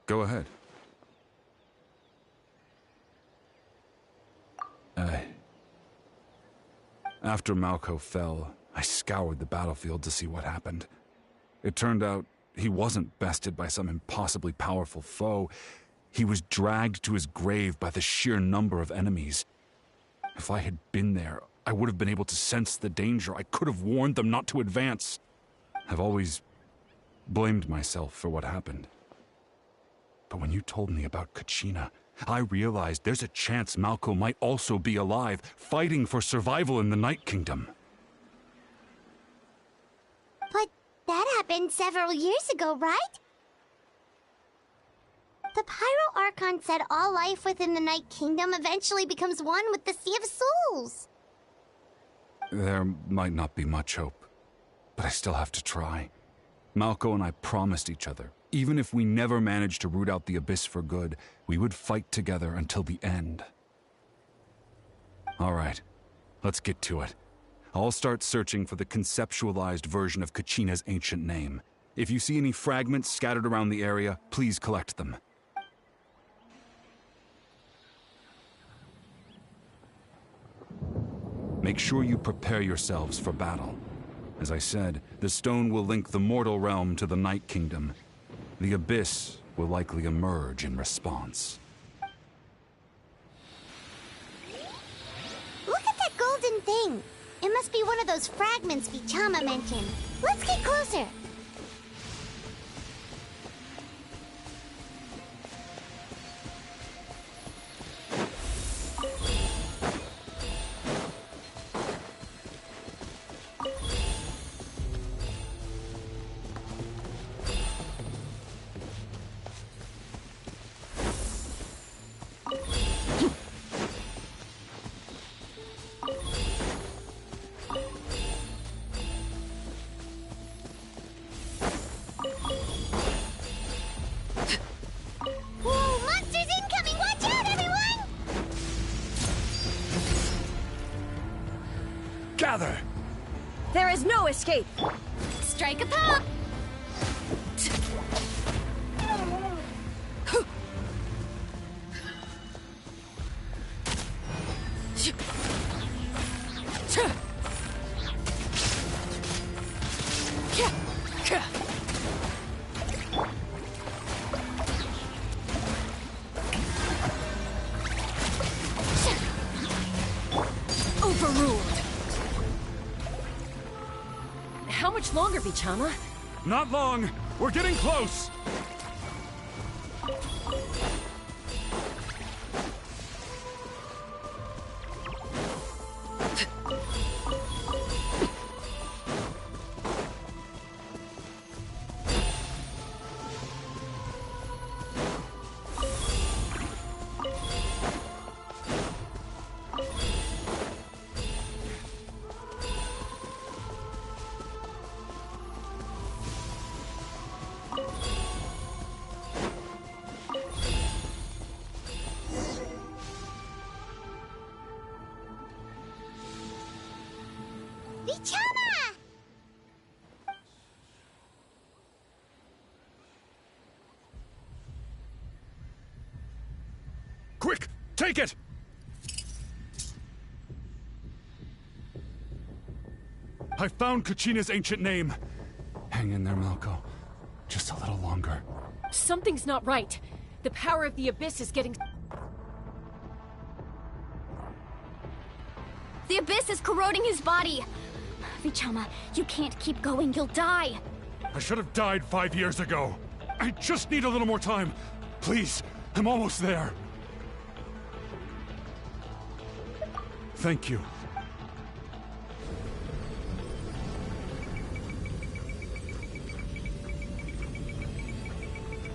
Go ahead. After Malco fell, I scoured the battlefield to see what happened. It turned out he wasn't bested by some impossibly powerful foe. He was dragged to his grave by the sheer number of enemies. If I had been there, I would have been able to sense the danger. I could have warned them not to advance. I've always blamed myself for what happened. But when you told me about Kachina, I realized there's a chance Malco might also be alive, fighting for survival in the Night Kingdom. But that happened several years ago, right? The Pyro Archon said all life within the Night Kingdom eventually becomes one with the Sea of Souls. There might not be much hope, but I still have to try. Malco and I promised each other, even if we never managed to root out the Abyss for good, we would fight together until the end. All right, let's get to it. I'll start searching for the conceptualized version of Kachina's ancient name. If you see any fragments scattered around the area, please collect them. Make sure you prepare yourselves for battle. As I said, the stone will link the mortal realm to the Night Kingdom. The Abyss will likely emerge in response. Look at that golden thing! It must be one of those fragments Bichama mentioned. Let's get closer! Gather! There is no escape! Strike a pop! Overruled! How much longer, Bichama? Not long! We're getting close! Quick, take it! I found Kachina's ancient name. Hang in there, Malko. Just a little longer. Something's not right. The power of the Abyss is getting... The Abyss is corroding his body! Vichama, you can't keep going, you'll die! I should have died 5 years ago. I just need a little more time. Please, I'm almost there. Thank you.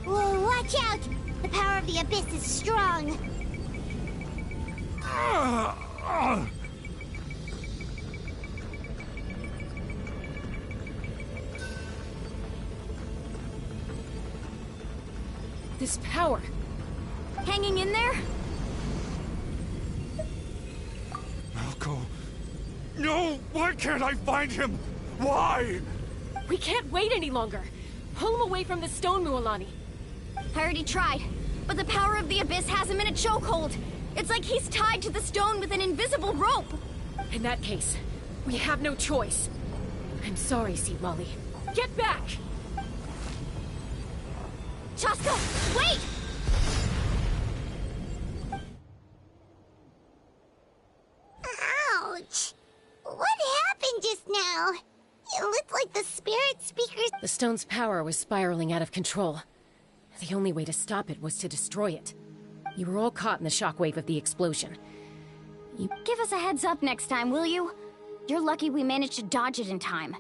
Whoa, watch out! The power of the Abyss is strong. This power... Hanging in there? Malko. No! Why can't I find him? Why? We can't wait any longer. Pull him away from the stone, Mualani. I already tried, but the power of the Abyss has him in a chokehold. It's like he's tied to the stone with an invisible rope. In that case, we have no choice. I'm sorry, Seed Lolly. Get back! Chaska, wait! Ouch! What happened just now? It looked like the spirit speakers... The stone's power was spiraling out of control. The only way to stop it was to destroy it. You were all caught in the shockwave of the explosion. Give us a heads up next time, will you? You're lucky we managed to dodge it in time.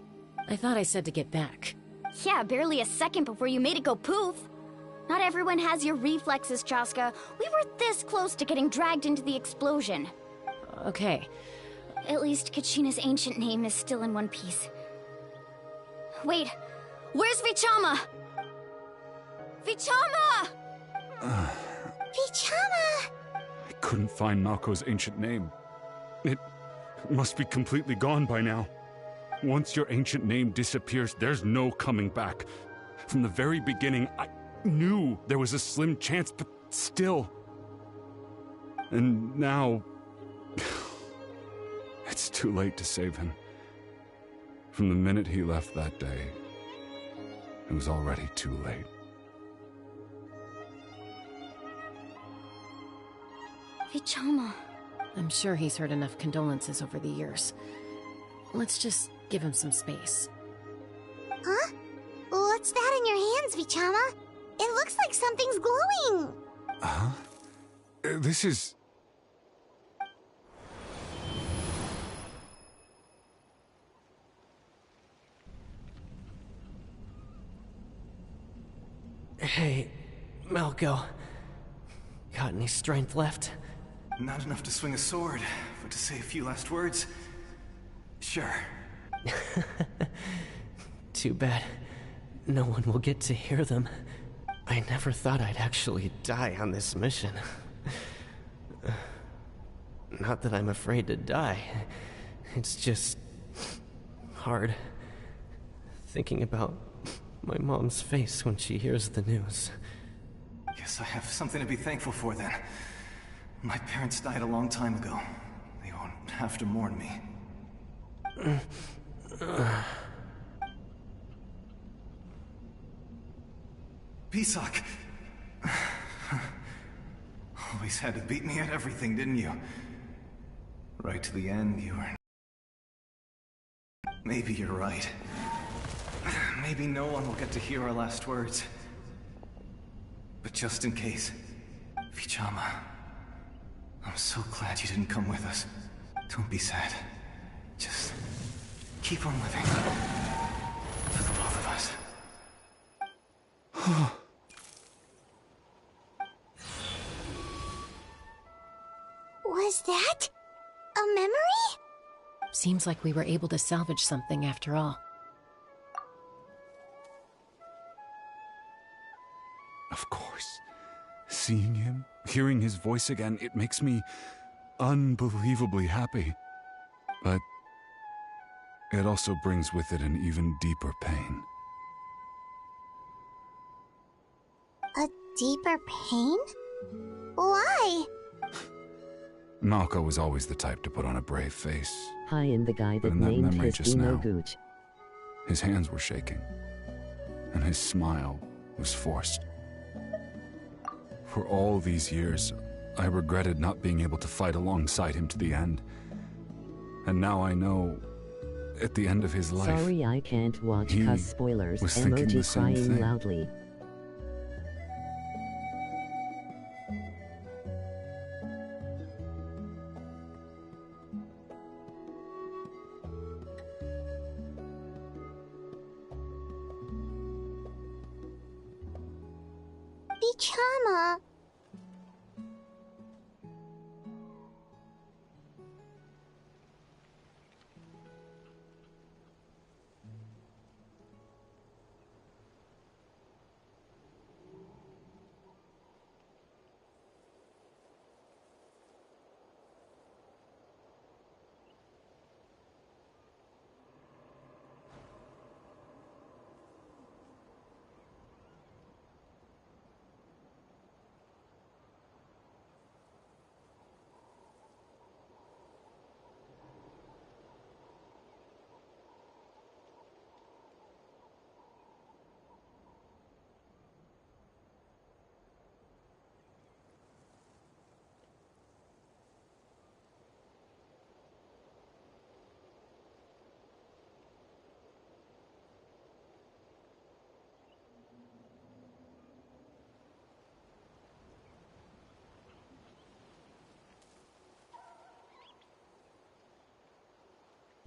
I thought I said to get back. Yeah, barely a second before you made it go poof. Not everyone has your reflexes, Chaska. We were this close to getting dragged into the explosion. Okay. At least Kachina's ancient name is still in one piece. Wait, where's Vichama? Vichama! Vichama! I couldn't find Malko's ancient name. It must be completely gone by now. Once your ancient name disappears, there's no coming back. From the very beginning, I knew there was a slim chance, but still. And now... it's too late to save him. From the minute he left that day, it was already too late. Vichama. I'm sure he's heard enough condolences over the years. Let's just give him some space. Huh? What's that in your hands, Vichama? It looks like something's glowing. Huh? This is... Hey, Malko. Got any strength left? Not enough to swing a sword, but to say a few last words? Sure. Too bad. No one will get to hear them. I never thought I'd actually die on this mission. Not that I'm afraid to die. It's just... hard. Thinking about my mom's face when she hears the news. Guess I have something to be thankful for then. My parents died a long time ago. They won't have to mourn me. Pisak! Always had to beat me at everything, didn't you? Right to the end, you were... Maybe you're right. Maybe no one will get to hear our last words. But just in case, Vichama, I'm so glad you didn't come with us. Don't be sad. Just keep on living. For the both of us. Was that a memory? Seems like we were able to salvage something after all. Of course. Seeing him, hearing his voice again, it makes me unbelievably happy. But it also brings with it an even deeper pain. A deeper pain? Why? Malko was always the type to put on a brave face. Hi, in the guy But that in that named memory his just Dino now, Gooch. his hands were shaking, and his smile was forced. For all these years, I regretted not being able to fight alongside him to the end. And now I know, at the end of his life, Sorry I can't watch he cuz spoilers. was thinking the Emoji same crying thing. loudly. Vichama!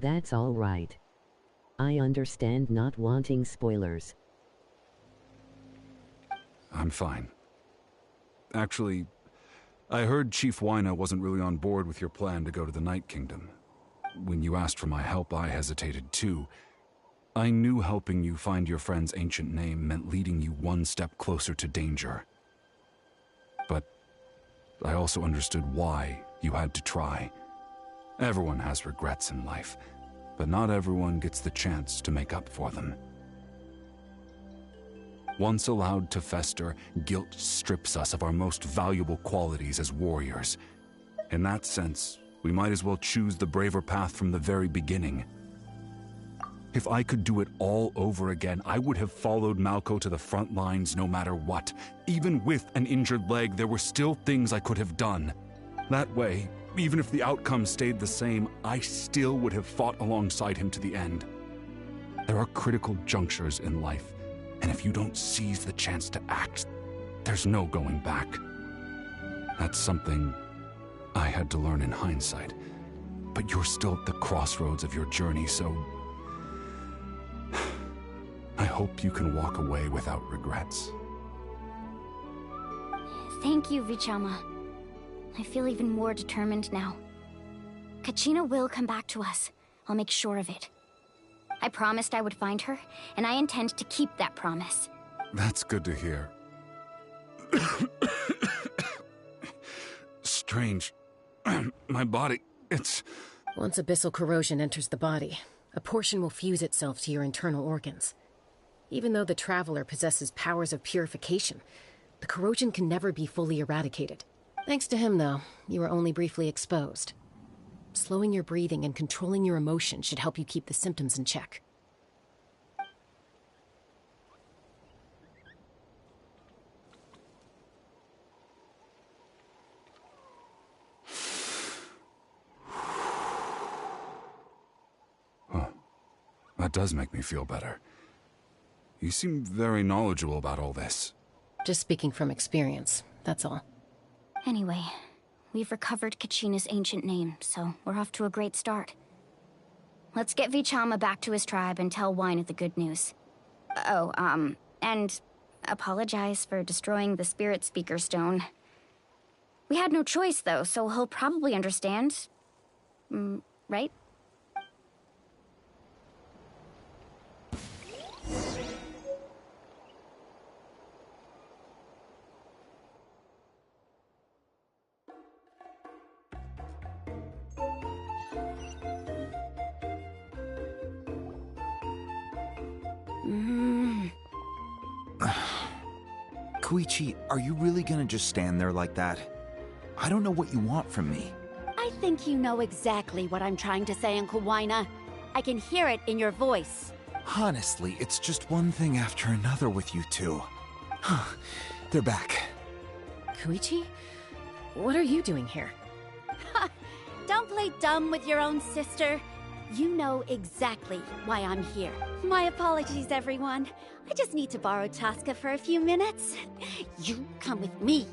That's all right. I understand not wanting spoilers. I'm fine. Actually, I heard Chief Wyna wasn't really on board with your plan to go to the Night Kingdom. When you asked for my help, I hesitated too. I knew helping you find your friend's ancient name meant leading you one step closer to danger. But I also understood why you had to try. Everyone has regrets in life, but not everyone gets the chance to make up for them. Once allowed to fester, guilt strips us of our most valuable qualities as warriors. In that sense, we might as well choose the braver path from the very beginning. If I could do it all over again, I would have followed Malko to the front lines no matter what. Even with an injured leg, there were still things I could have done. That way, even if the outcome stayed the same, I still would have fought alongside him to the end. There are critical junctures in life, and if you don't seize the chance to act, there's no going back. That's something I had to learn in hindsight. But you're still at the crossroads of your journey, so I hope you can walk away without regrets. Thank you, Vichama. I feel even more determined now. Kachina will come back to us. I'll make sure of it. I promised I would find her, and I intend to keep that promise. That's good to hear. Strange. My body, it's... Once abyssal corrosion enters the body, a portion will fuse itself to your internal organs. Even though the Traveler possesses powers of purification, the corrosion can never be fully eradicated. Thanks to him, though, you were only briefly exposed. Slowing your breathing and controlling your emotions should help you keep the symptoms in check. Huh. That does make me feel better. You seem very knowledgeable about all this. Just speaking from experience, that's all. Anyway, we've recovered Kachina's ancient name, so we're off to a great start. Let's get Vichama back to his tribe and tell Wyna the good news. Oh, and apologize for destroying the Spirit Speaker Stone. We had no choice, though, so he'll probably understand. Right? Koichi, are you really gonna just stand there like that? I don't know what you want from me. think you know exactly what I'm trying to say, Uncle Wina. I can hear it in your voice. Honestly, it's just one thing after another with you two. They're back. Koichi? What are you doing here? Don't play dumb with your own sister. You know exactly why I'm here. My apologies, everyone. I just need to borrow Chaska for a few minutes. You come with me.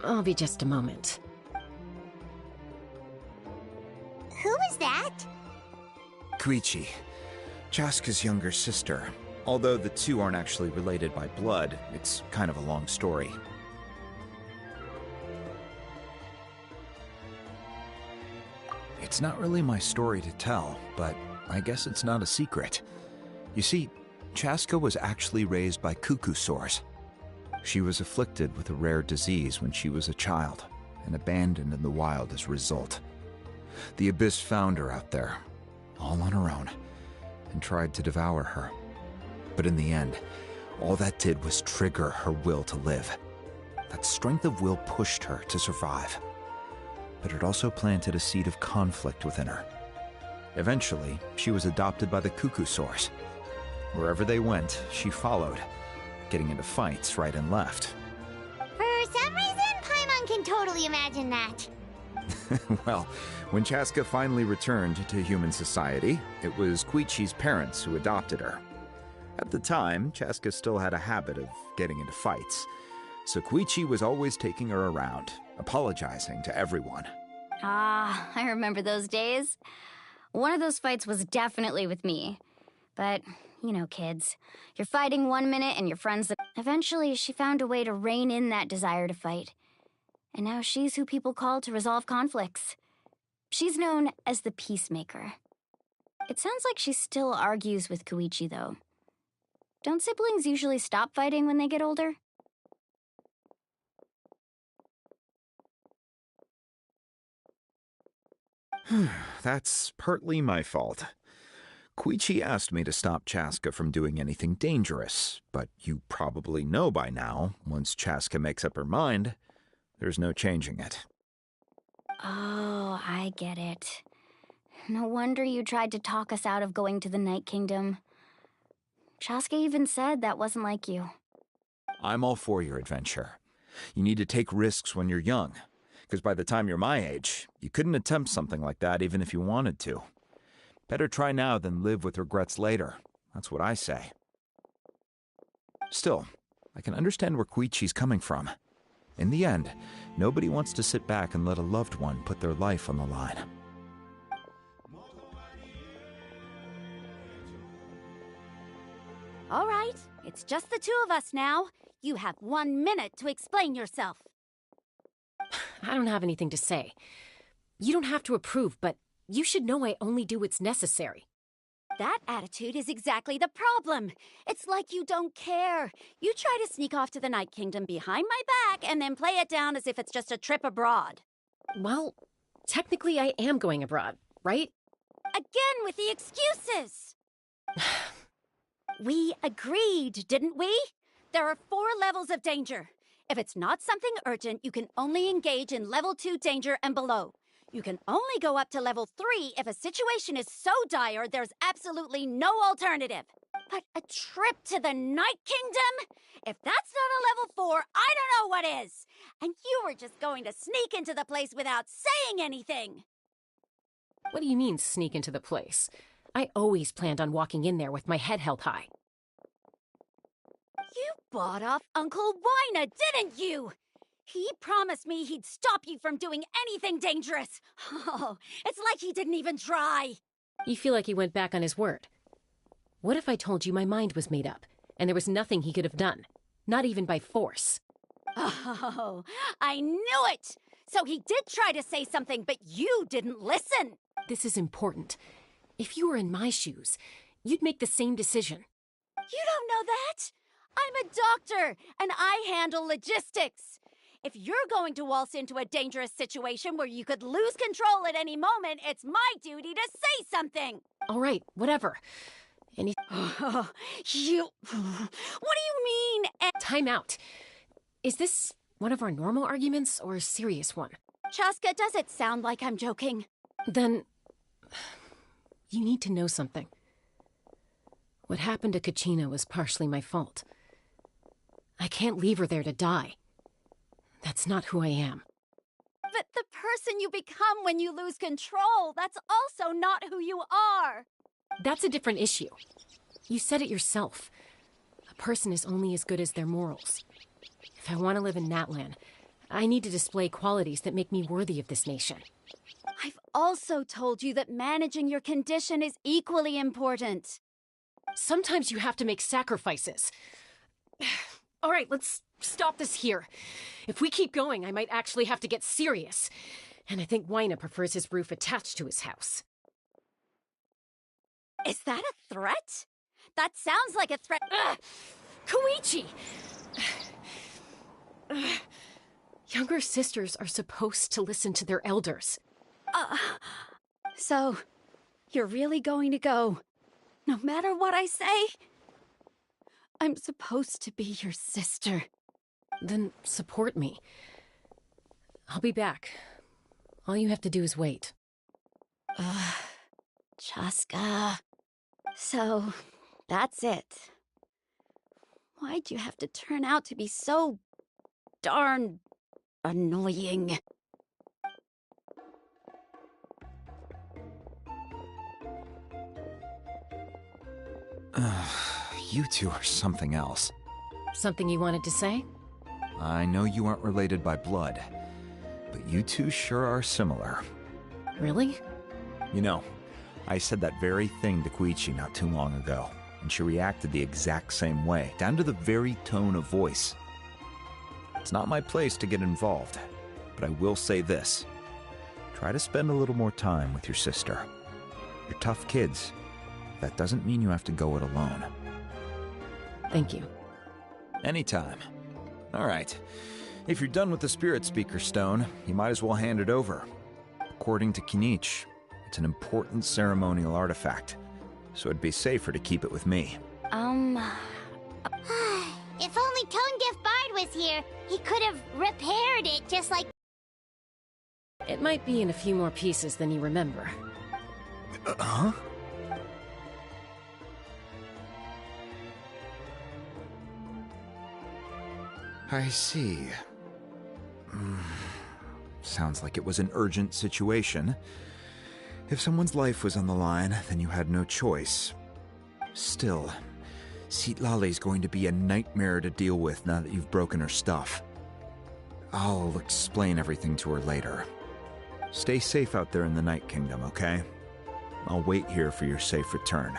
I'll be just a moment. Who was that? Koichi, Chaska's younger sister. Although the two aren't actually related by blood, it's kind of a long story. It's not really my story to tell, but I guess it's not a secret. You see, Chaska was actually raised by cuckoo sores. She was afflicted with a rare disease when she was a child, and abandoned in the wild as a result. The Abyss found her out there, all on her own, and tried to devour her. But in the end, all that did was trigger her will to live. That strength of will pushed her to survive. But it also planted a seed of conflict within her. Eventually, she was adopted by the cuckoo sores. Wherever they went, she followed, getting into fights right and left. For some reason, Paimon can totally imagine that. Well, when Chaska finally returned to human society, it was Koichi's parents who adopted her. At the time, Chaska still had a habit of getting into fights, so Koichi was always taking her around, apologizing to everyone. Ah, I remember those days. One of those fights was definitely with me. But, you know, kids. You're fighting one minute and your friends... Eventually, she found a way to rein in that desire to fight. And now she's who people call to resolve conflicts. She's known as the Peacemaker. It sounds like she still argues with Koichi, though. Don't siblings usually stop fighting when they get older? That's partly my fault. Koichi asked me to stop Chaska from doing anything dangerous, but you probably know by now, once Chaska makes up her mind, there's no changing it. Oh, I get it. No wonder you tried to talk us out of going to the Night Kingdom. Chaska even said that wasn't like you. I'm all for your adventure. You need to take risks when you're young, because by the time you're my age, you couldn't attempt something like that even if you wanted to. Better try now than live with regrets later. That's what I say. Still, I can understand where Koichi's coming from. In the end, nobody wants to sit back and let a loved one put their life on the line. All right, it's just the two of us now. You have 1 minute to explain yourself. I don't have anything to say. You don't have to approve, but you should know I only do what's necessary. That attitude is exactly the problem. It's like you don't care. You try to sneak off to the Night Kingdom behind my back and then play it down as if it's just a trip abroad. Well, technically I am going abroad, right? Again with the excuses! We agreed, didn't we? There are 4 levels of danger. If it's not something urgent, you can only engage in level 2 danger and below. You can only go up to level 3 if a situation is so dire there's absolutely no alternative. But a trip to the Night Kingdom? If that's not a level 4, I don't know what is. And you were just going to sneak into the place without saying anything. What do you mean, sneak into the place? I always planned on walking in there with my head held high. You bought off Uncle Wina, didn't you? He promised me he'd stop you from doing anything dangerous. Oh, it's like he didn't even try. You feel like he went back on his word. What if I told you my mind was made up, and there was nothing he could have done? Not even by force. Oh, I knew it! So he did try to say something, but you didn't listen. This is important. If you were in my shoes, you'd make the same decision. You don't know that? I'm a doctor, and I handle logistics. If you're going to waltz into a dangerous situation where you could lose control at any moment, it's my duty to say something. All right, whatever. What do you mean? Time out. Is this one of our normal arguments or a serious one? Chaska, does it sound like I'm joking? Then... you need to know something. What happened to Kachina was partially my fault. I can't leave her there to die. That's not who I am. But the person you become when you lose control, that's also not who you are! That's a different issue. You said it yourself. A person is only as good as their morals. If I want to live in Natlan, I need to display qualities that make me worthy of this nation. I've also told you that managing your condition is equally important. Sometimes you have to make sacrifices. All right, let's stop this here. If we keep going, I might actually have to get serious. And I think Waina prefers his roof attached to his house. Is that a threat? That sounds like a threat. Koichi! Younger sisters are supposed to listen to their elders. So, you're really going to go, no matter what I say? I'm supposed to be your sister. Then support me. I'll be back. All you have to do is wait. Chaska. So, that's it. Why'd you have to turn out to be so darn annoying? You two are something else. Something you wanted to say? I know you aren't related by blood, but you two sure are similar. Really? You know, I said that very thing to Koichi not too long ago, and she reacted the exact same way, down to the very tone of voice. It's not my place to get involved, but I will say this. Try to spend a little more time with your sister. You're tough kids. That doesn't mean you have to go it alone. Thank you. Anytime. All right. If you're done with the Spirit Speaker Stone, you might as well hand it over. According to Kinich, it's an important ceremonial artifact, so it'd be safer to keep it with me. If only Tone Deaf Bard was here, he could have repaired it just like... It might be in a few more pieces than you remember. Huh? I see. Sounds like it was an urgent situation. If someone's life was on the line, then you had no choice. Still, Citlali's going to be a nightmare to deal with now that you've broken her stuff. I'll explain everything to her later. Stay safe out there in the Night Kingdom, okay? I'll wait here for your safe return.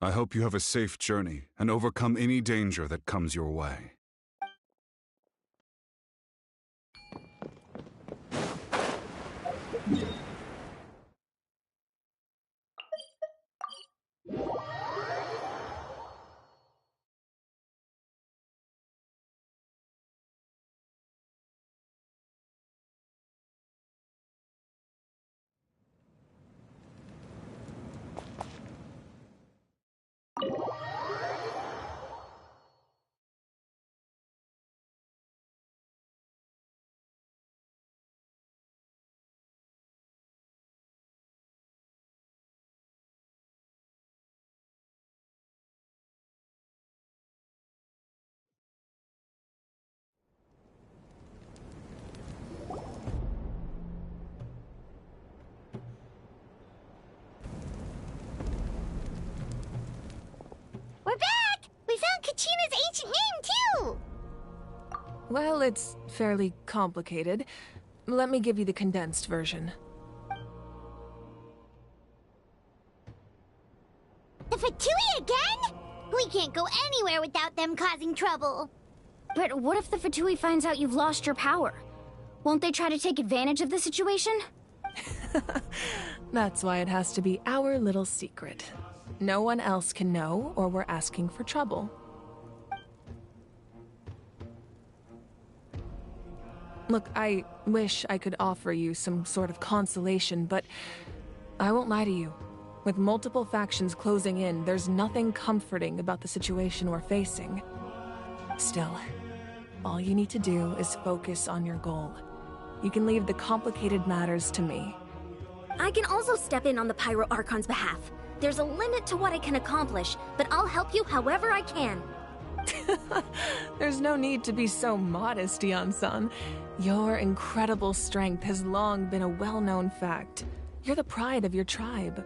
I hope you have a safe journey and overcome any danger that comes your way. Kachina's ancient name, too! Well, it's fairly complicated. Let me give you the condensed version. The Fatui again? We can't go anywhere without them causing trouble. But what if the Fatui finds out you've lost your power? Won't they try to take advantage of the situation? That's why it has to be our little secret. No one else can know, or we're asking for trouble. Look, I wish I could offer you some sort of consolation, but I won't lie to you. With multiple factions closing in, there's nothing comforting about the situation we're facing. Still, all you need to do is focus on your goal. You can leave the complicated matters to me. I can also step in on the Pyro Archon's behalf. There's a limit to what I can accomplish, but I'll help you however I can. There's no need to be so modest, Dion-san. Your incredible strength has long been a well-known fact. You're the pride of your tribe.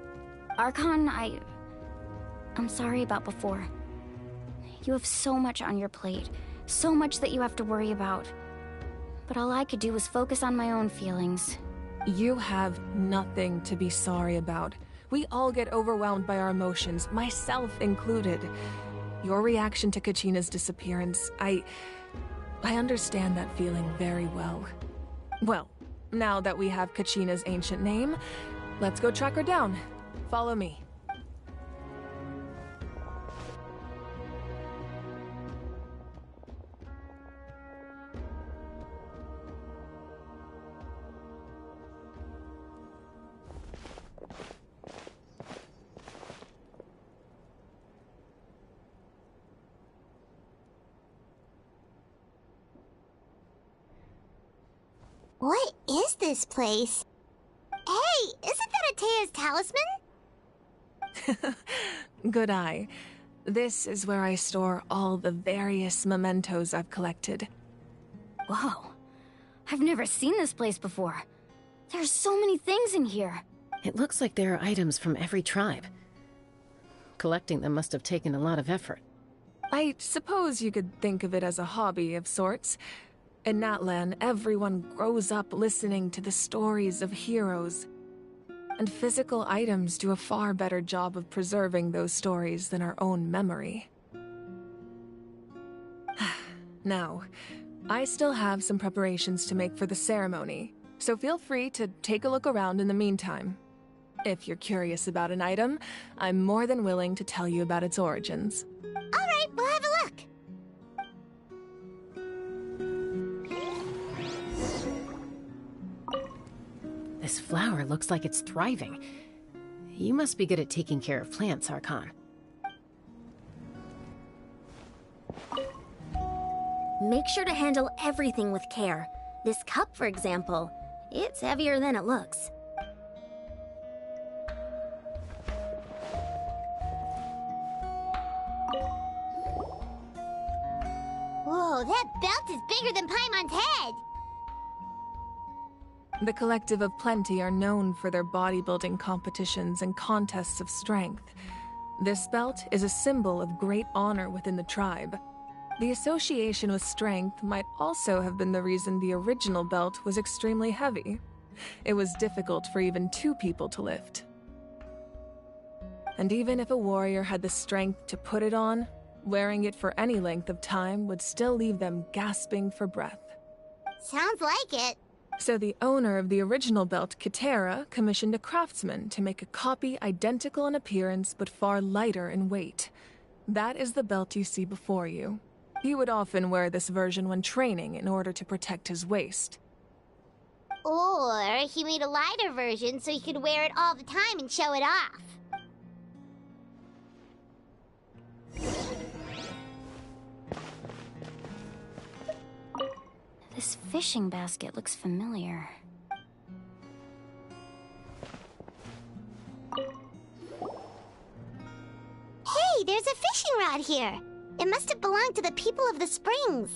Archon, I'm sorry about before. You have so much on your plate, so much that you have to worry about. But all I could do was focus on my own feelings. You have nothing to be sorry about. We all get overwhelmed by our emotions, myself included. Your reaction to Kachina's disappearance, I understand that feeling very well. Well, now that we have Kachina's ancient name, let's go track her down. Follow me. What is this place? Hey, isn't that Atea's talisman? Good eye. This is where I store all the various mementos I've collected. Whoa. I've never seen this place before. There's so many things in here. It looks like there are items from every tribe. Collecting them must have taken a lot of effort. I suppose you could think of it as a hobby of sorts. In Natlan, everyone grows up listening to the stories of heroes. And physical items do a far better job of preserving those stories than our own memory. Now, I still have some preparations to make for the ceremony, so feel free to take a look around in the meantime. If you're curious about an item, I'm more than willing to tell you about its origins. All right, we'll have a look. This flower looks like it's thriving. You must be good at taking care of plants, Archon. Make sure to handle everything with care. This cup, for example, it's heavier than it looks. Whoa, that belt is bigger than Paimon's head! The Collective of Plenty are known for their bodybuilding competitions and contests of strength. This belt is a symbol of great honor within the tribe. The association with strength might also have been the reason the original belt was extremely heavy. It was difficult for even two people to lift. And even if a warrior had the strength to put it on, wearing it for any length of time would still leave them gasping for breath. Sounds like it. So the owner of the original belt, Kitera, commissioned a craftsman to make a copy identical in appearance but far lighter in weight. That is the belt you see before you. He would often wear this version when training in order to protect his waist. Or he made a lighter version so he could wear it all the time and show it off. This fishing basket looks familiar. Hey, there's a fishing rod here. It must have belonged to the people of the springs.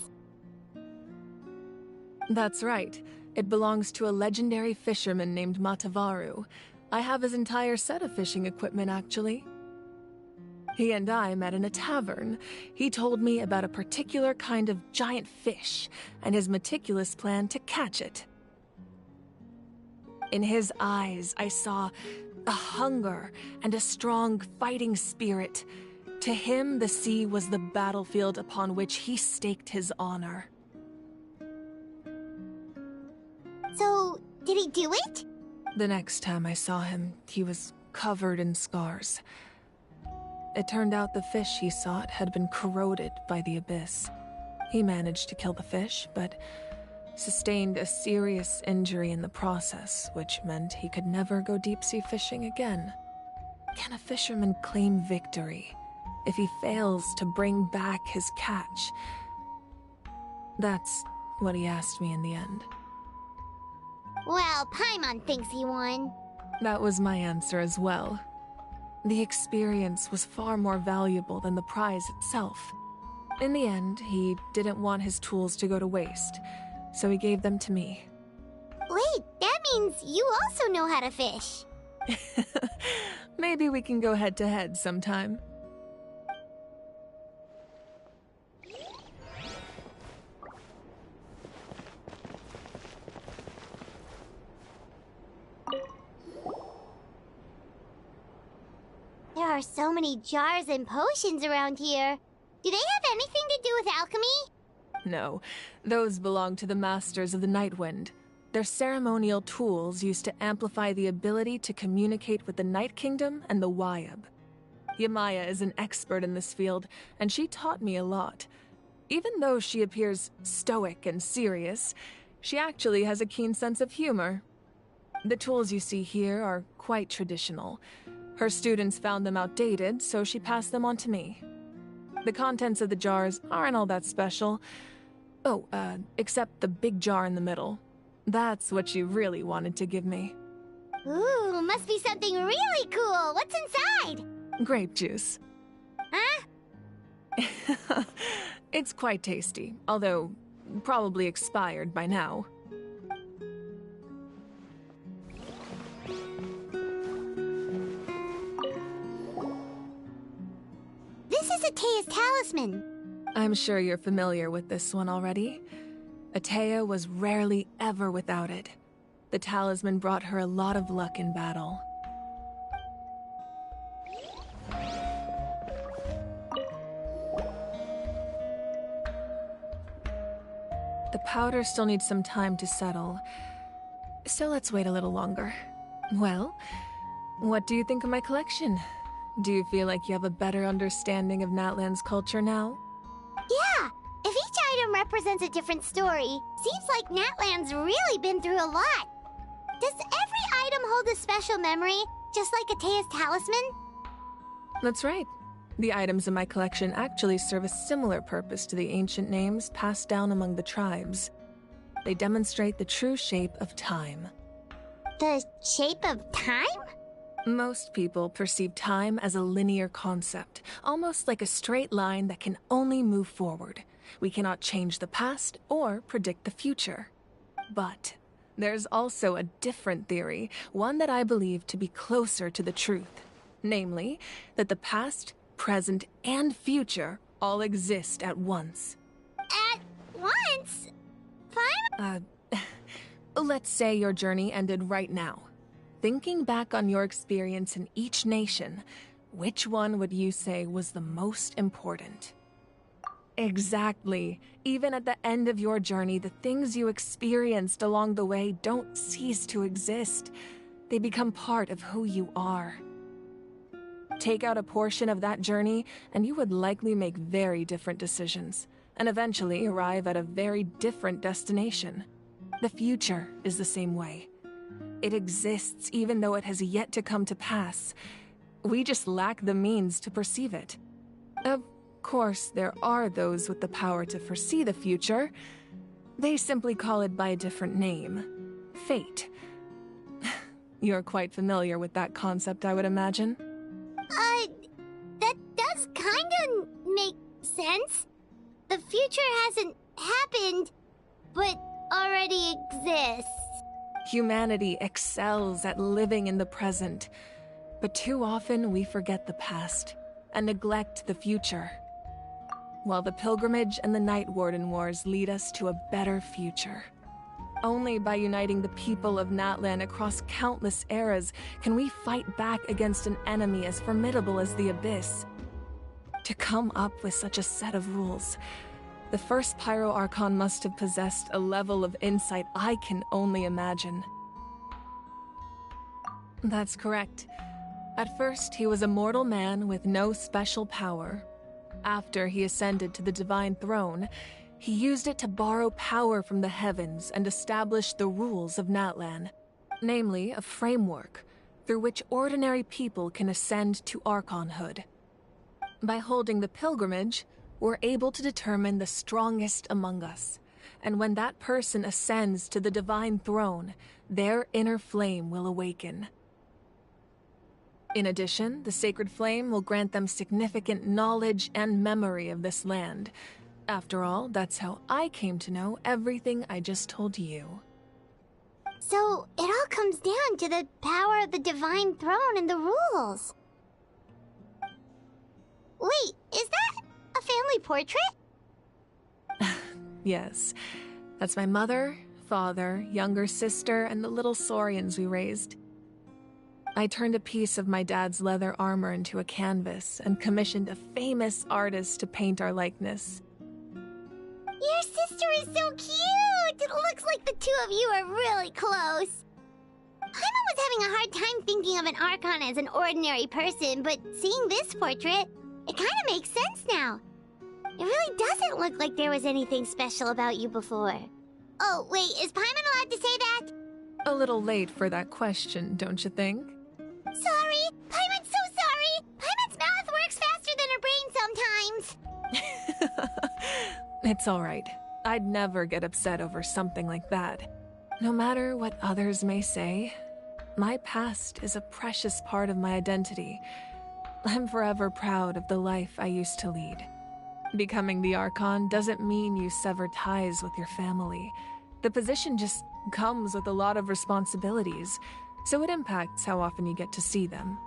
That's right. It belongs to a legendary fisherman named Matavaru. I have his entire set of fishing equipment, actually. He and I met in a tavern. He told me about a particular kind of giant fish and his meticulous plan to catch it. In his eyes, I saw a hunger and a strong fighting spirit. To him, the sea was the battlefield upon which he staked his honor. So, did he do it? The next time I saw him, he was covered in scars. It turned out the fish he sought had been corroded by the abyss. He managed to kill the fish, but sustained a serious injury in the process, which meant he could never go deep-sea fishing again. Can a fisherman claim victory if he fails to bring back his catch? That's what he asked me in the end. Well, Paimon thinks he won. That was my answer as well. The experience was far more valuable than the prize itself. In the end, he didn't want his tools to go to waste, so he gave them to me. Wait, that means you also know how to fish. Maybe we can go head-to-head sometime. There are so many jars and potions around here. Do they have anything to do with alchemy? No, those belong to the Masters of the Nightwind. They're ceremonial tools used to amplify the ability to communicate with the Night Kingdom and the Wyab. Yamaya is an expert in this field, and she taught me a lot. Even though she appears stoic and serious, she actually has a keen sense of humor. The tools you see here are quite traditional. Her students found them outdated, so she passed them on to me. The contents of the jars aren't all that special. Oh, except the big jar in the middle. That's what she really wanted to give me. Ooh, must be something really cool. What's inside? Grape juice. Huh? It's quite tasty, although probably expired by now. This is Atea's talisman. I'm sure you're familiar with this one already. Atea was rarely ever without it. The talisman brought her a lot of luck in battle. The powder still needs some time to settle, so let's wait a little longer. Well, what do you think of my collection? Do you feel like you have a better understanding of Natlan's culture now? Yeah! If each item represents a different story, seems like Natlan's really been through a lot. Does every item hold a special memory, just like Atea's talisman? That's right. The items in my collection actually serve a similar purpose to the ancient names passed down among the tribes. They demonstrate the true shape of time. The shape of time? Most people perceive time as a linear concept, almost like a straight line that can only move forward. We cannot change the past or predict the future. But there's also a different theory, one that I believe to be closer to the truth. Namely, that the past, present, and future all exist at once. At once? Fine. Let's say your journey ended right now. Thinking back on your experience in each nation, which one would you say was the most important? Exactly. Even at the end of your journey, the things you experienced along the way don't cease to exist. They become part of who you are. Take out a portion of that journey, and you would likely make very different decisions, and eventually arrive at a very different destination. The future is the same way. It exists even though it has yet to come to pass. We just lack the means to perceive it. Of course, there are those with the power to foresee the future. They simply call it by a different name. Fate. You're quite familiar with that concept, I would imagine. That does kinda make sense. The future hasn't happened, but already exists. Humanity excels at living in the present, but too often we forget the past. and neglect the future. While the Pilgrimage and the Night Warden Wars lead us to a better future. Only by uniting the people of Natlan across countless eras can we fight back against an enemy as formidable as the Abyss. To come up with such a set of rules, the first Pyro Archon must have possessed a level of insight I can only imagine. That's correct. At first, he was a mortal man with no special power. After he ascended to the Divine Throne, he used it to borrow power from the heavens and establish the rules of Natlan, namely a framework through which ordinary people can ascend to Archonhood. By holding the pilgrimage, we're able to determine the strongest among us, and when that person ascends to the Divine Throne, their inner flame will awaken. In addition, the Sacred Flame will grant them significant knowledge and memory of this land. After all, that's how I came to know everything I just told you. So, it all comes down to the power of the Divine Throne and the rules. Wait, is that a family portrait? Yes. That's my mother, father, younger sister, and the little saurians we raised. I turned a piece of my dad's leather armor into a canvas and commissioned a famous artist to paint our likeness. Your sister is so cute! It looks like the two of you are really close. Paimon was having a hard time thinking of an Archon as an ordinary person, but seeing this portrait, it kind of makes sense now. It really doesn't look like there was anything special about you before. Oh, wait, is Paimon allowed to say that? A little late for that question, don't you think? Sorry! Paimon's so sorry! Paimon's mouth works faster than her brain sometimes! It's alright. I'd never get upset over something like that. No matter what others may say, my past is a precious part of my identity. I'm forever proud of the life I used to lead. Becoming the Archon doesn't mean you sever ties with your family. The position just comes with a lot of responsibilities, so it impacts how often you get to see them.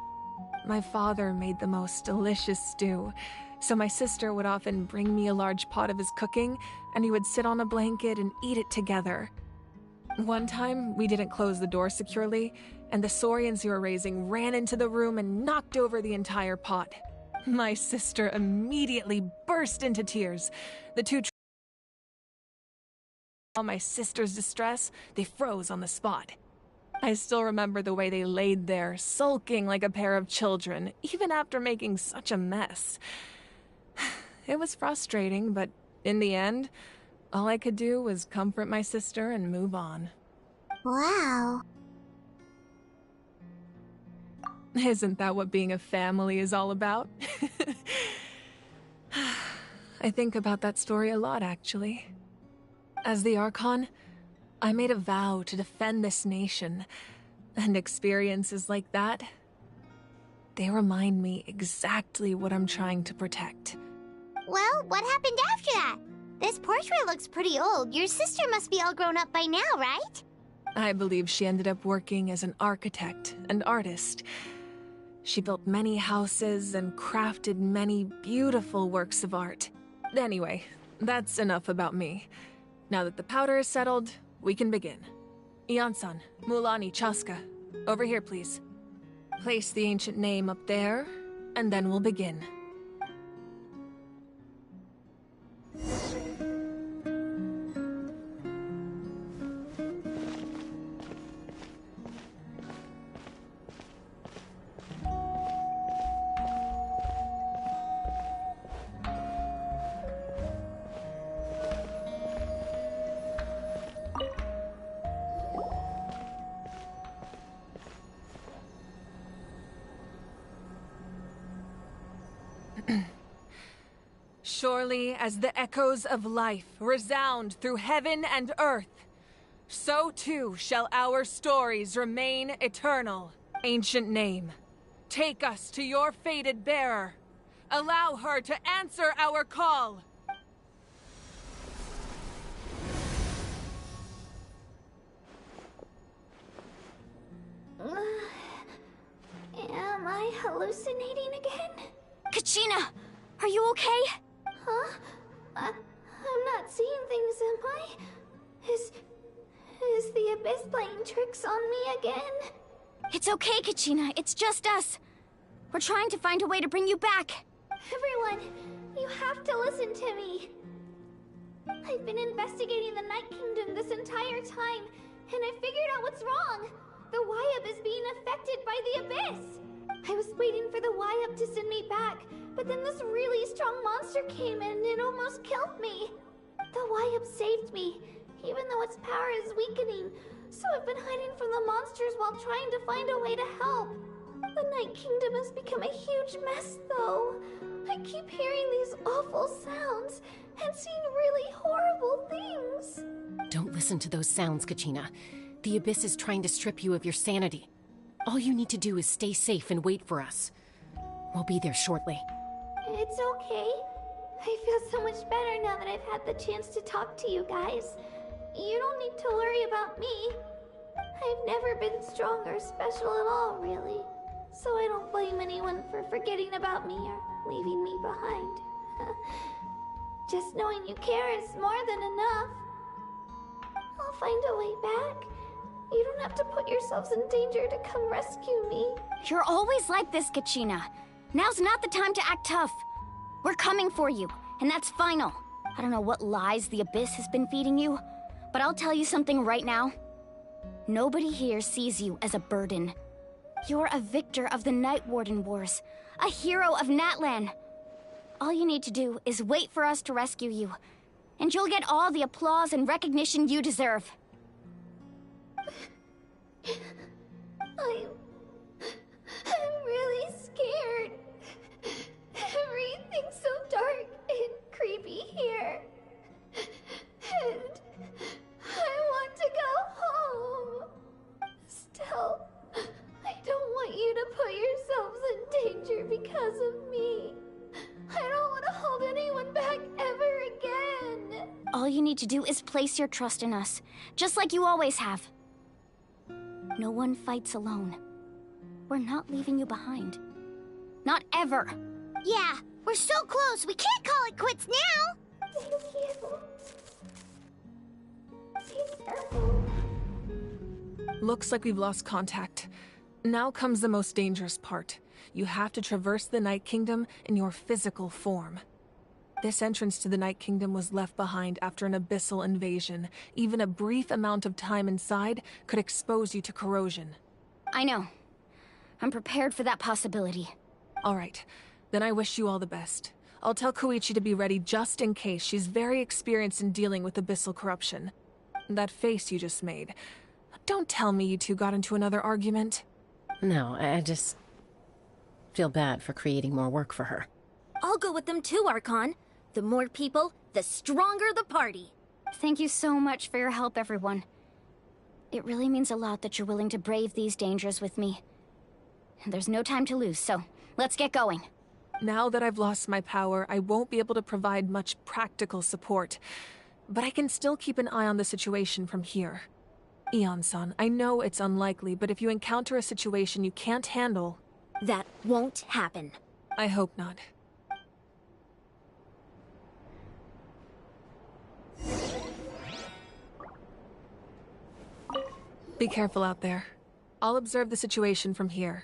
My father made the most delicious stew, so my sister would often bring me a large pot of his cooking, and we would sit on a blanket and eat it together. One time, we didn't close the door securely, and the saurians we were raising ran into the room and knocked over the entire pot. My sister immediately burst into tears. The two saw my sister's distress, they froze on the spot. I still remember the way they laid there, sulking like a pair of children, even after making such a mess. It was frustrating, but in the end, all I could do was comfort my sister and move on. Wow. Isn't that what being a family is all about? I think about that story a lot, actually. As the Archon, I made a vow to defend this nation, and experiences like that, they remind me exactly what I'm trying to protect. Well, what happened after that? This portrait looks pretty old. Your sister must be all grown up by now, right? I believe she ended up working as an architect and artist. She built many houses and crafted many beautiful works of art. Anyway, that's enough about me. Now that the powder is settled, we can begin. Ian-san, Mulani, Chaska, over here please. Place the ancient name up there, and then we'll begin. Surely as the echoes of life resound through heaven and earth, so too shall our stories remain eternal. Ancient name, take us to your fated bearer. Allow her to answer our call. Am I hallucinating again? Kachina! Are you okay? Huh? I'm not seeing things, am I? Is the Abyss playing tricks on me again? It's okay, Kachina. It's just us. We're trying to find a way to bring you back. Everyone, you have to listen to me. I've been investigating the Night Kingdom this entire time, and I figured out what's wrong. The Wyup is being affected by the Abyss. I was waiting for the Wyup to send me back, but then this really strong monster came in and it almost killed me. The Wyup saved me, even though its power is weakening, so I've been hiding from the monsters while trying to find a way to help. The Night Kingdom has become a huge mess, though. I keep hearing these awful sounds and seeing really horrible things. Don't listen to those sounds, Kachina. The Abyss is trying to strip you of your sanity. All you need to do is stay safe and wait for us. We'll be there shortly. It's okay. I feel so much better now that I've had the chance to talk to you guys. You don't need to worry about me. I've never been strong or special at all, really. So I don't blame anyone for forgetting about me or leaving me behind. Just knowing you care is more than enough. I'll find a way back. You don't have to put yourselves in danger to come rescue me. You're always like this, Kachina. Now's not the time to act tough. We're coming for you, and that's final. I don't know what lies the Abyss has been feeding you, but I'll tell you something right now. Nobody here sees you as a burden. You're a victor of the Night Warden Wars, a hero of Natlan. All you need to do is wait for us to rescue you, and you'll get all the applause and recognition you deserve. I'm really scared. Everything's so dark and creepy here. And I want to go home. Still, I don't want you to put yourselves in danger because of me. I don't want to hold anyone back ever again. All you need to do is place your trust in us, just like you always have. No one fights alone. We're not leaving you behind. Not ever. Yeah, we're so close, we can't call it quits now! Thank you. Be careful. Looks like we've lost contact. Now comes the most dangerous part. You have to traverse the Night Kingdom in your physical form. This entrance to the Night Kingdom was left behind after an abyssal invasion. Even a brief amount of time inside could expose you to corrosion. I know. I'm prepared for that possibility. All right. Then I wish you all the best. I'll tell Koichi to be ready just in case. She's very experienced in dealing with abyssal corruption. That face you just made. Don't tell me you two got into another argument. No, I just feel bad for creating more work for her. I'll go with them too, Archon. The more people, the stronger the party. Thank you so much for your help, everyone. It really means a lot that you're willing to brave these dangers with me. There's no time to lose, so let's get going. Now that I've lost my power, I won't be able to provide much practical support. But I can still keep an eye on the situation from here. Eon-san, I know it's unlikely, but if you encounter a situation you can't handle... That won't happen. I hope not. Be careful out there. I'll observe the situation from here.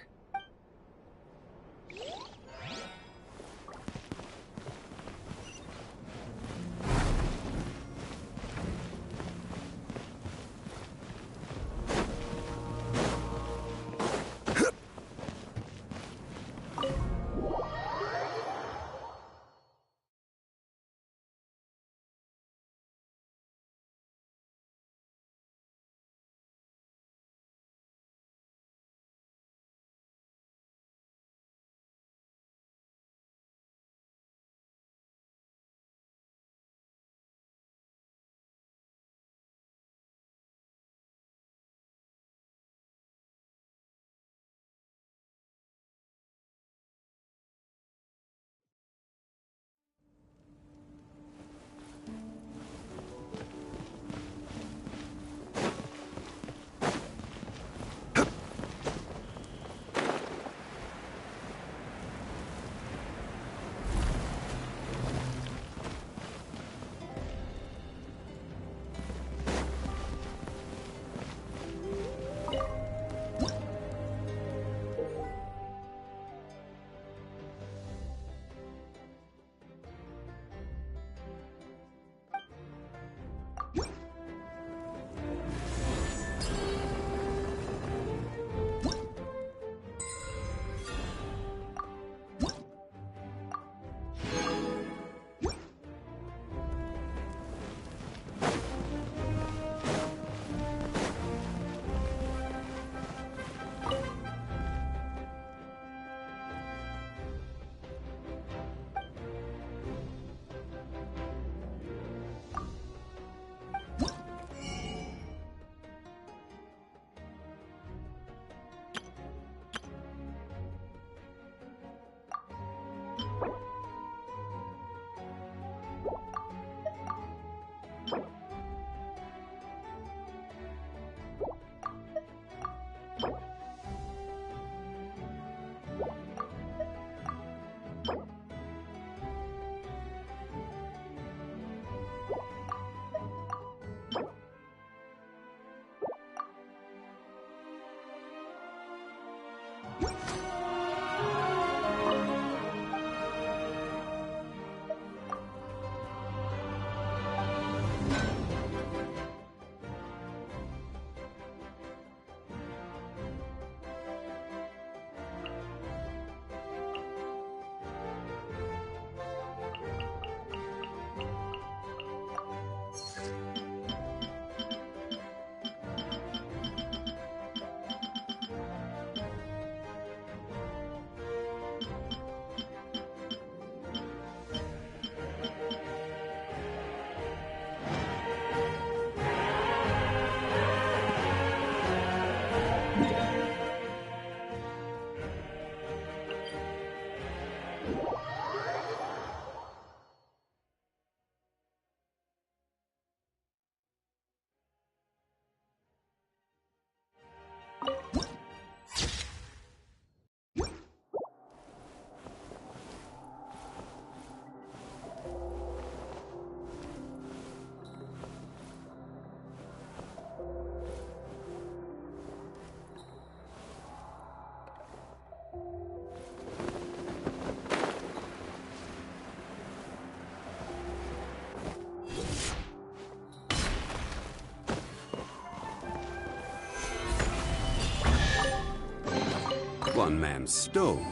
One man's stone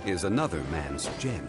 is another man's gem.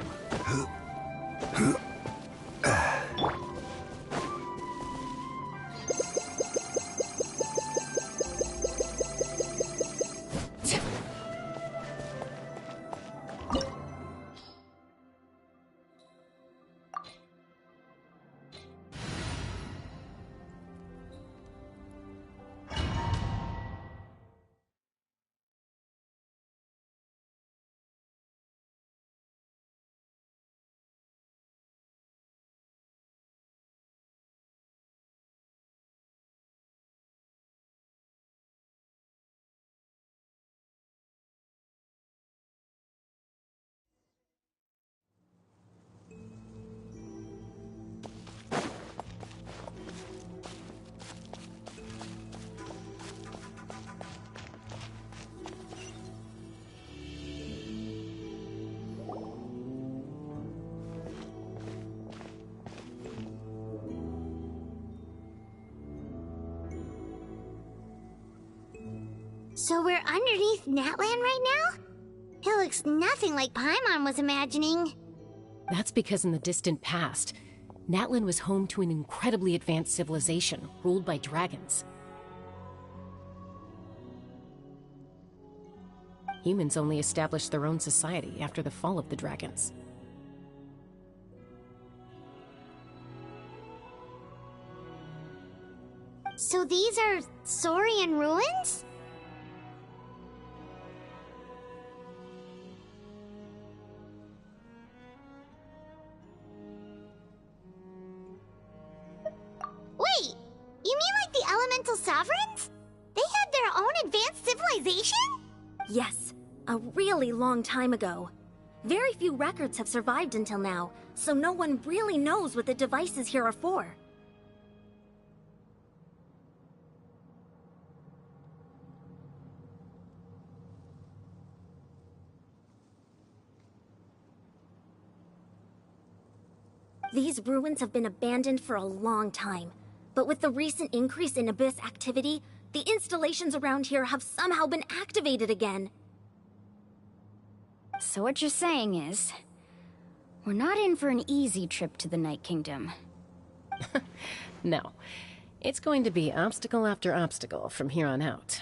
So we're underneath Natlan right now? It looks nothing like Paimon was imagining. That's because in the distant past, Natlan was home to an incredibly advanced civilization ruled by dragons. Humans only established their own society after the fall of the dragons. So these are Saurian ruins? Wait, you mean like the elemental sovereigns? They had their own advanced civilization? Yes, a really long time ago. Very few records have survived until now, so no one really knows what the devices here are for. These ruins have been abandoned for a long time, but with the recent increase in Abyss activity, the installations around here have somehow been activated again. So what you're saying is, we're not in for an easy trip to the Night Kingdom. No. It's going to be obstacle after obstacle from here on out.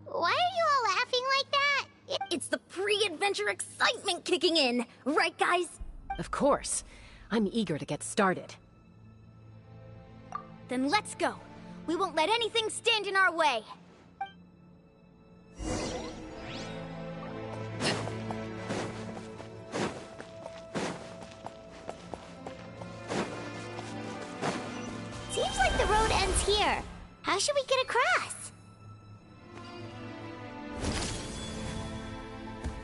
Why are you all laughing like that? It's the pre-adventure excitement kicking in, right guys? Of course. I'm eager to get started. Then let's go. We won't let anything stand in our way. here. How should we get across?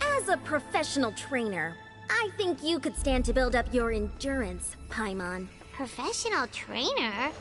As a professional trainer, I think you could stand to build up your endurance, Paimon. Professional trainer?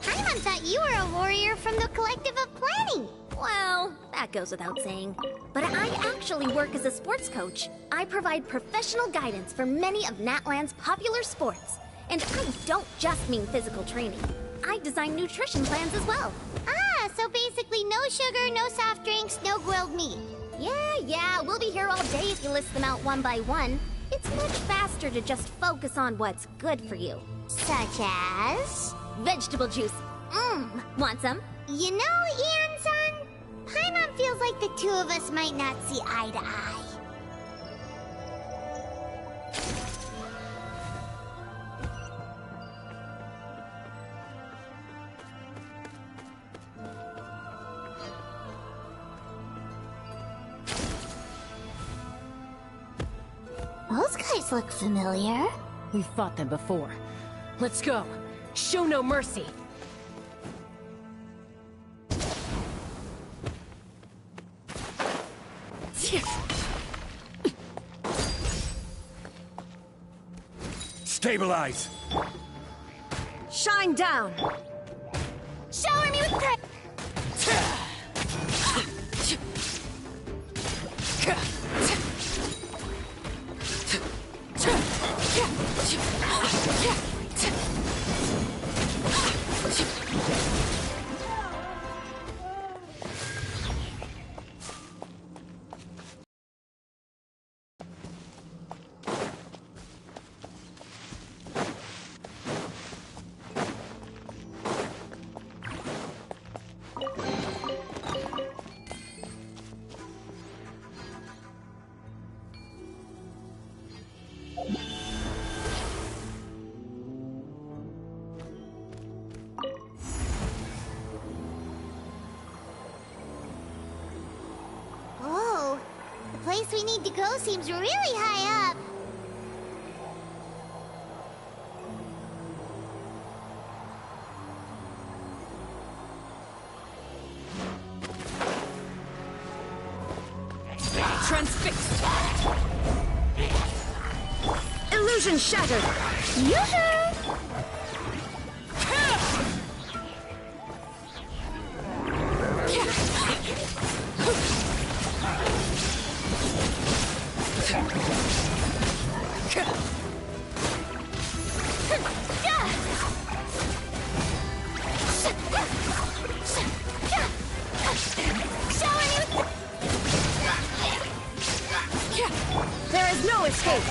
Paimon thought you were a warrior from the Collective of Planning. Well, that goes without saying. But I actually work as a sports coach. I provide professional guidance for many of Natlan's popular sports. And I don't just mean physical training. I design nutrition plans as well. Ah, so basically no sugar, no soft drinks, no grilled meat. Yeah, we'll be here all day if you list them out one by one. It's much faster to just focus on what's good for you. Such as? Vegetable juice. Want some? You know, Ian-san, Paimon feels like the two of us might not see eye to eye. Those guys look familiar. We've fought them before. Let's go. Show no mercy. Stabilize! Shine down! Shower me with praise! Whoa, the place we need to go seems really high up. Transfixed! Illusion shattered! Yoo-hoo! There is no escape!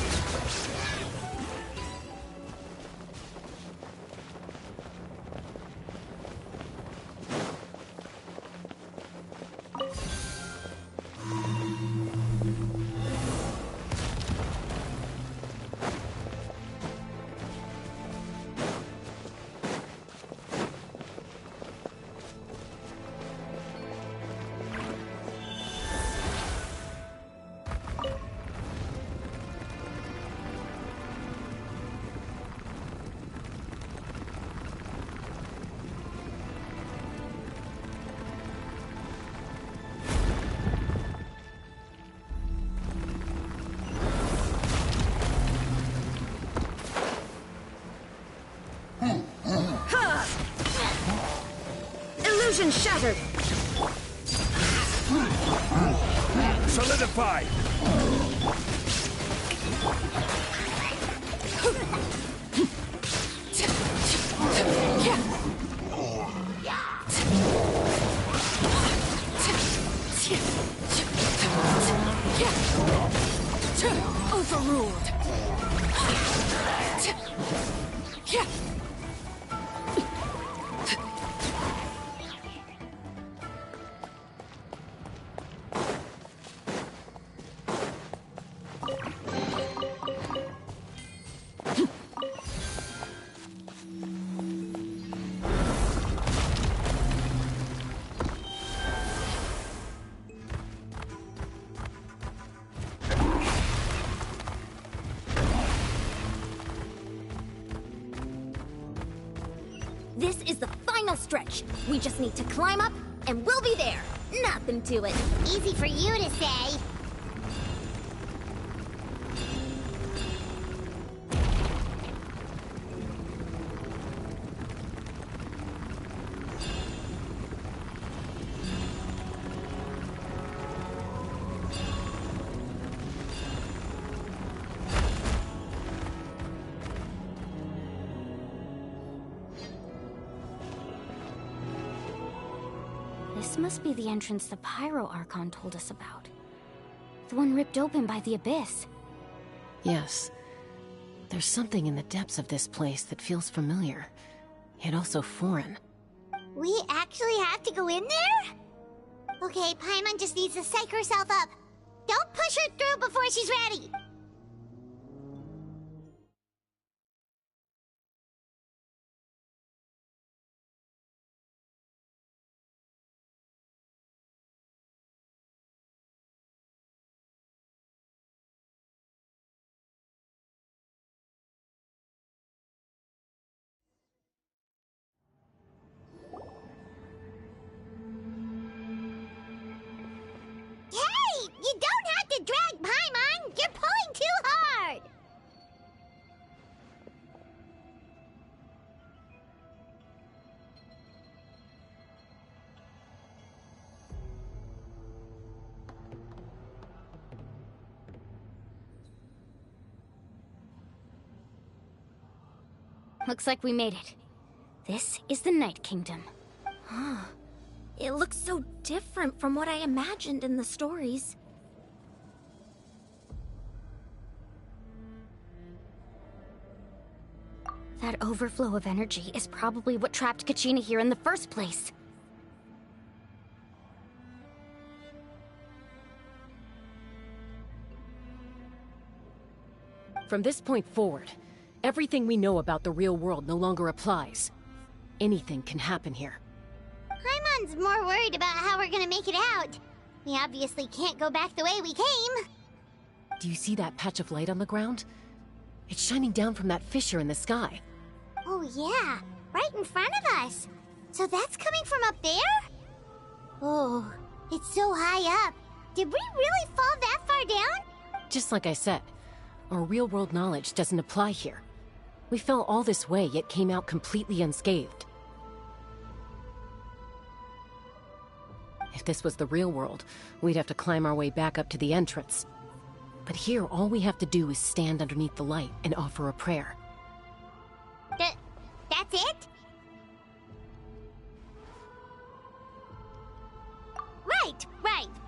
Illusion shattered! Solidify! Overruled! stretch. We just need to climb up, and we'll be there. Nothing to it. Easy for you to say. This must be the entrance the Pyro Archon told us about. The one ripped open by the Abyss. Yes. There's something in the depths of this place that feels familiar, yet also foreign. We actually have to go in there? Okay, Paimon just needs to psych herself up. Don't push her through before she's ready. Hey! You don't have to drag Paimon! You're pulling too hard! Looks like we made it. This is the Night Kingdom. Huh. It looks so different from what I imagined in the stories. That overflow of energy is probably what trapped Kachina here in the first place. From this point forward, everything we know about the real world no longer applies. Anything can happen here. Paimon's more worried about how we're gonna make it out. We obviously can't go back the way we came. Do you see that patch of light on the ground? It's shining down from that fissure in the sky. Oh yeah, right in front of us. So that's coming from up there? Oh, it's so high up. Did we really fall that far down? Just like I said, our real-world knowledge doesn't apply here. We fell all this way, yet came out completely unscathed. If this was the real world, we'd have to climb our way back up to the entrance. But here, all we have to do is stand underneath the light and offer a prayer. That's it? Right.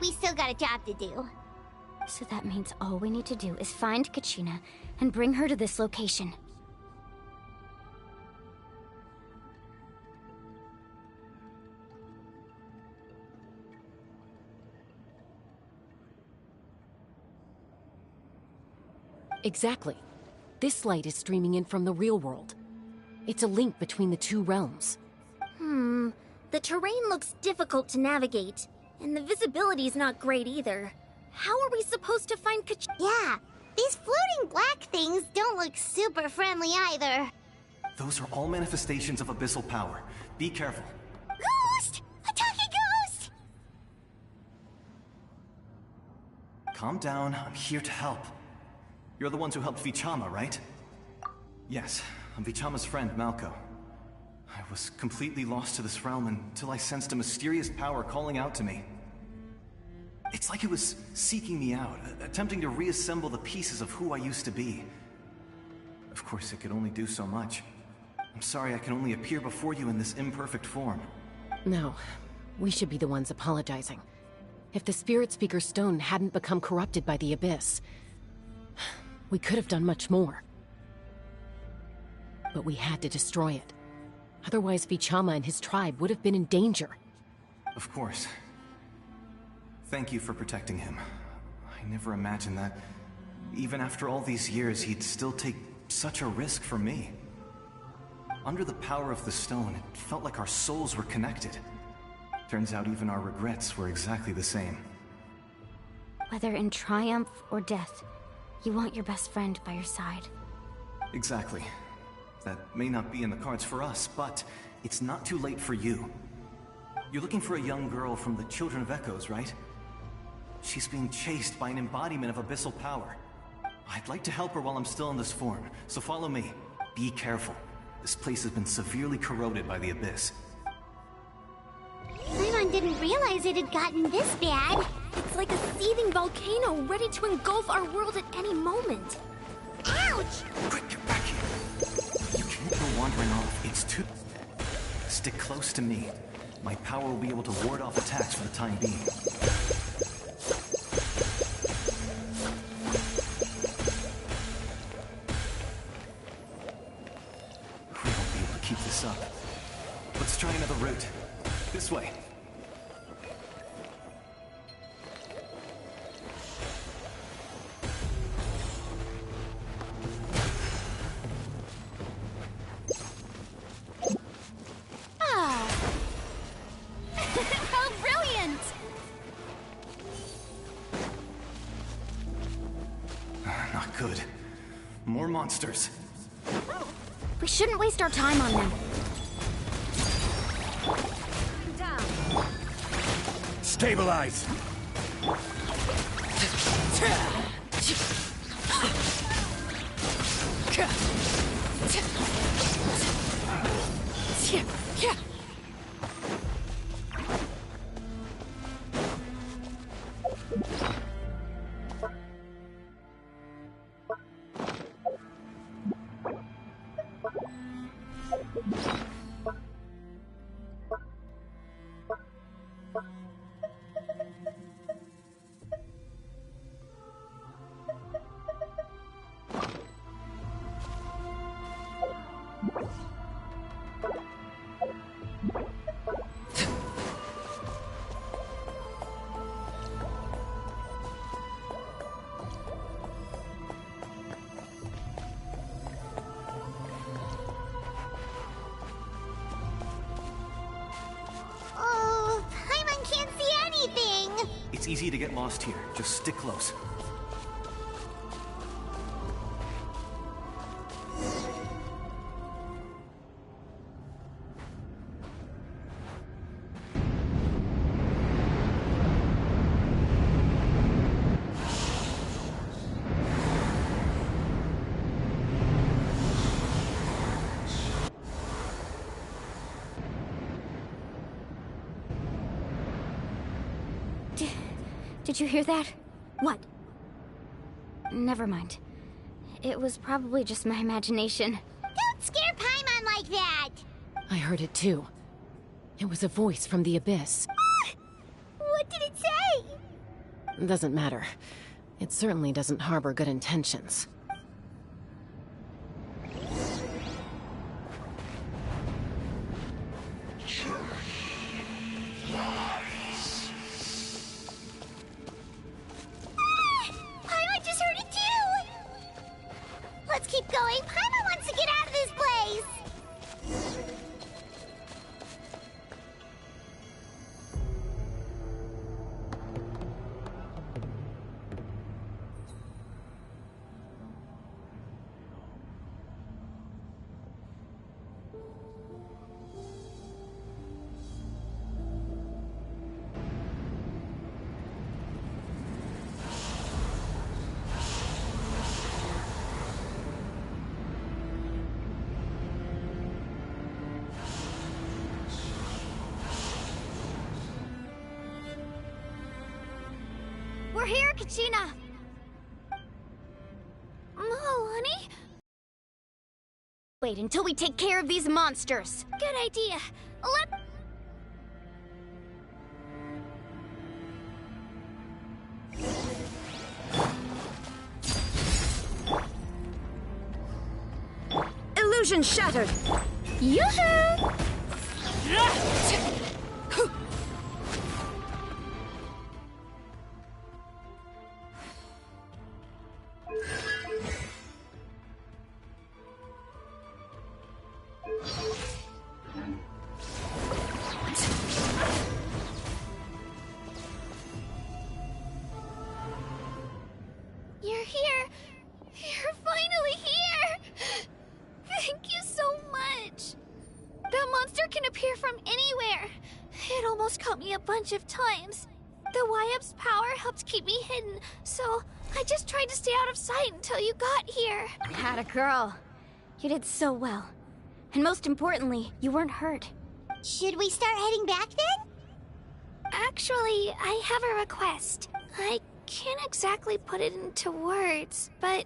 We still got a job to do. So that means all we need to do is find Kachina and bring her to this location. Exactly. This light is streaming in from the real world. It's a link between the two realms. The terrain looks difficult to navigate, and the visibility's not great either. How are we supposed to find Yeah, these floating black things don't look super friendly either. Those are all manifestations of abyssal power. Be careful. Ghost! A talking ghost! Calm down, I'm here to help. You're the ones who helped Vichama, right? Yes, I'm Vichama's friend, Malko. I was completely lost to this realm until I sensed a mysterious power calling out to me. It's like it was seeking me out, attempting to reassemble the pieces of who I used to be. Of course, it could only do so much. I'm sorry I can only appear before you in this imperfect form. No, we should be the ones apologizing. If the Spirit Speaker Stone hadn't become corrupted by the Abyss, we could have done much more. But we had to destroy it. Otherwise, Vichama and his tribe would have been in danger. Of course. Thank you for protecting him. I never imagined that, even after all these years, he'd still take such a risk for me. Under the power of the stone, it felt like our souls were connected. Turns out even our regrets were exactly the same. Whether in triumph or death, you want your best friend by your side. Exactly. That may not be in the cards for us, but it's not too late for you. You're looking for a young girl from the Children of Echoes, right? She's being chased by an embodiment of abyssal power. I'd like to help her while I'm still in this form, so follow me. Be careful. This place has been severely corroded by the abyss. Paimon didn't realize it had gotten this bad. It's like a seething volcano ready to engulf our world at any moment. Ouch! Quick, get back here! You can't go wandering off. It's too... Stick close to me. My power will be able to ward off attacks for the time being. We won't be able to keep this up. Let's try another route. This way. How brilliant! Not good. More monsters. We shouldn't waste our time on them. Stabilize! Oh, Paimon can't see anything! It's easy to get lost here. Just stick close. Did you hear that? What? Never mind. It was probably just my imagination. Don't scare Paimon like that! I heard it too. It was a voice from the abyss. What did it say? Doesn't matter. It certainly doesn't harbor good intentions. Paimon just heard it too! Let's keep going. Paimon wants to get out of this place! We're here, Kachina! Oh, honey? Wait until we take care of these monsters. Good idea. Let... Illusion shattered! Yoo-hoo! You're here! You're finally here! Thank you so much! That monster can bunch of times. The Wyap's power helped keep me hidden, so I just tried to stay out of sight until you got here. Atta girl. You did so well. And most importantly, you weren't hurt. Should we start heading back then? Actually, I have a request. I can't exactly put it into words, but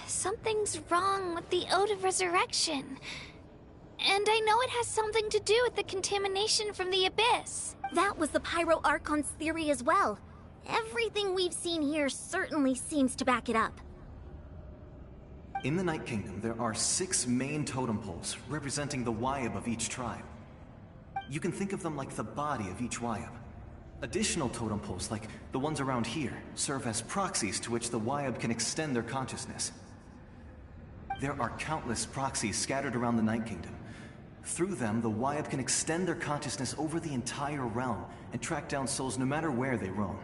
something's wrong with the Ode of Resurrection. And I know it has something to do with the contamination from the Abyss. That was the Pyro Archon's theory as well. Everything we've seen here certainly seems to back it up. In the Night Kingdom, there are 6 main totem poles representing the Wyab of each tribe. You can think of them like the body of each Wyab. Additional totem poles, like the ones around here, serve as proxies to which the Wyab can extend their consciousness. There are countless proxies scattered around the Night Kingdom. Through them, the Wyab can extend their consciousness over the entire realm and track down souls no matter where they roam.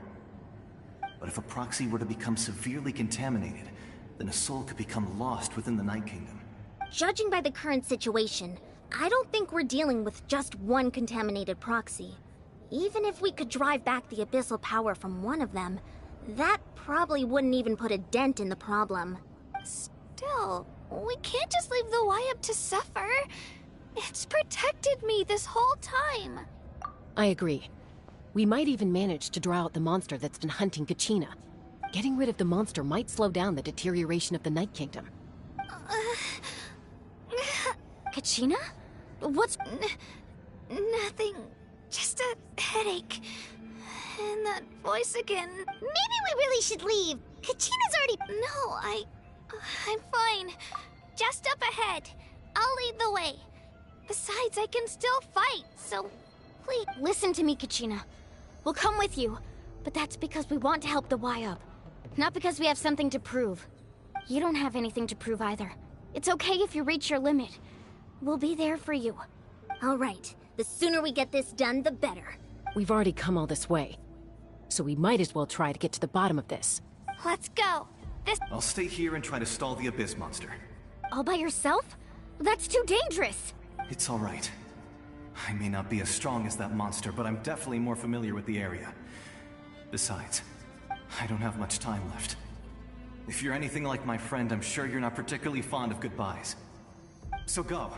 But if a proxy were to become severely contaminated, then a soul could become lost within the Night Kingdom. Judging by the current situation, I don't think we're dealing with just one contaminated proxy. Even if we could drive back the abyssal power from one of them, that probably wouldn't even put a dent in the problem. Still, we can't just leave the Wyab to suffer. It's protected me this whole time. I agree. We might even manage to draw out the monster that's been hunting Kachina. Getting rid of the monster might slow down the deterioration of the Night Kingdom. Kachina? What's... Nothing. Just a headache. And that voice again. Maybe we really should leave. Kachina's already... No, I'm fine. Just up ahead. I'll lead the way. Besides, I can still fight, so please... Listen to me, Kachina. We'll come with you, but that's because we want to help the Wyab. Not because we have something to prove. You don't have anything to prove either. It's okay if you reach your limit. We'll be there for you. All right. The sooner we get this done, the better. We've already come all this way, so we might as well try to get to the bottom of this. Let's go. I'll stay here and try to stall the Abyss monster. All by yourself? That's too dangerous. It's all right. I may not be as strong as that monster, but I'm definitely more familiar with the area. Besides, I don't have much time left. If you're anything like my friend, I'm sure you're not particularly fond of goodbyes. So go.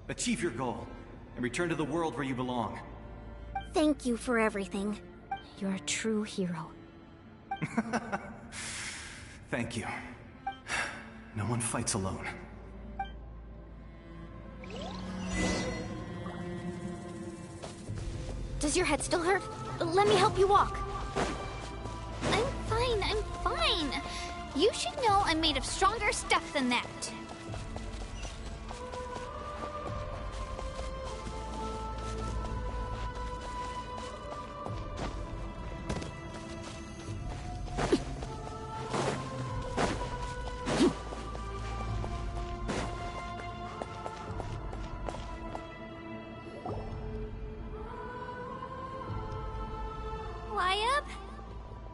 Achieve your goal, and return to the world where you belong. Thank you for everything. You're a true hero. Thank you. No one fights alone. Does your head still hurt? Let me help you walk. I'm fine. You should know I'm made of stronger stuff than that.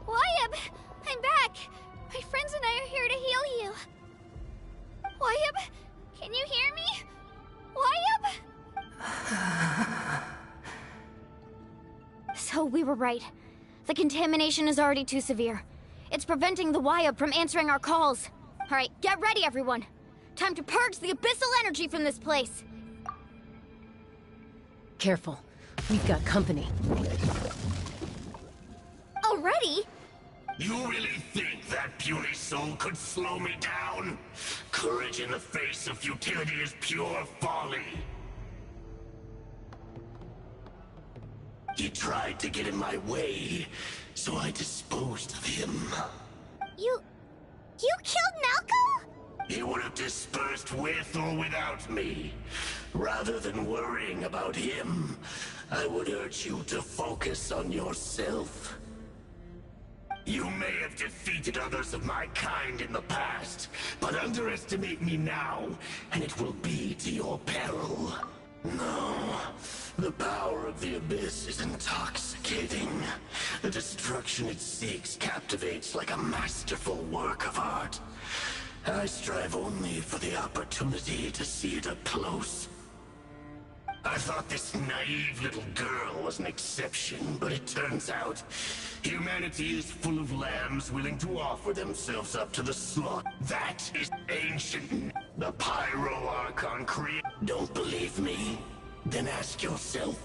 Wyab! I'm back! My friends and I are here to heal you. Wyab, can you hear me? Wyab? So we were right. The contamination is already too severe. It's preventing the Wyab from answering our calls. All right, get ready, everyone. Time to purge the abyssal energy from this place. Careful. We've got company. Already? You really think that puny soul could slow me down? Courage in the face of futility is pure folly. He tried to get in my way, so I disposed of him. You killed Malcolm? He would have dispersed with or without me. Rather than worrying about him, I would urge you to focus on yourself. You may have defeated others of my kind in the past, but underestimate me now, and it will be to your peril. No, the power of the Abyss is intoxicating. The destruction it seeks captivates like a masterful work of art. I strive only for the opportunity to see it up close. I thought this naive little girl was an exception, but it turns out humanity is full of lambs willing to offer themselves up to the slaughter. That is ancient. The Pyro Archon created. Don't believe me? Then ask yourself,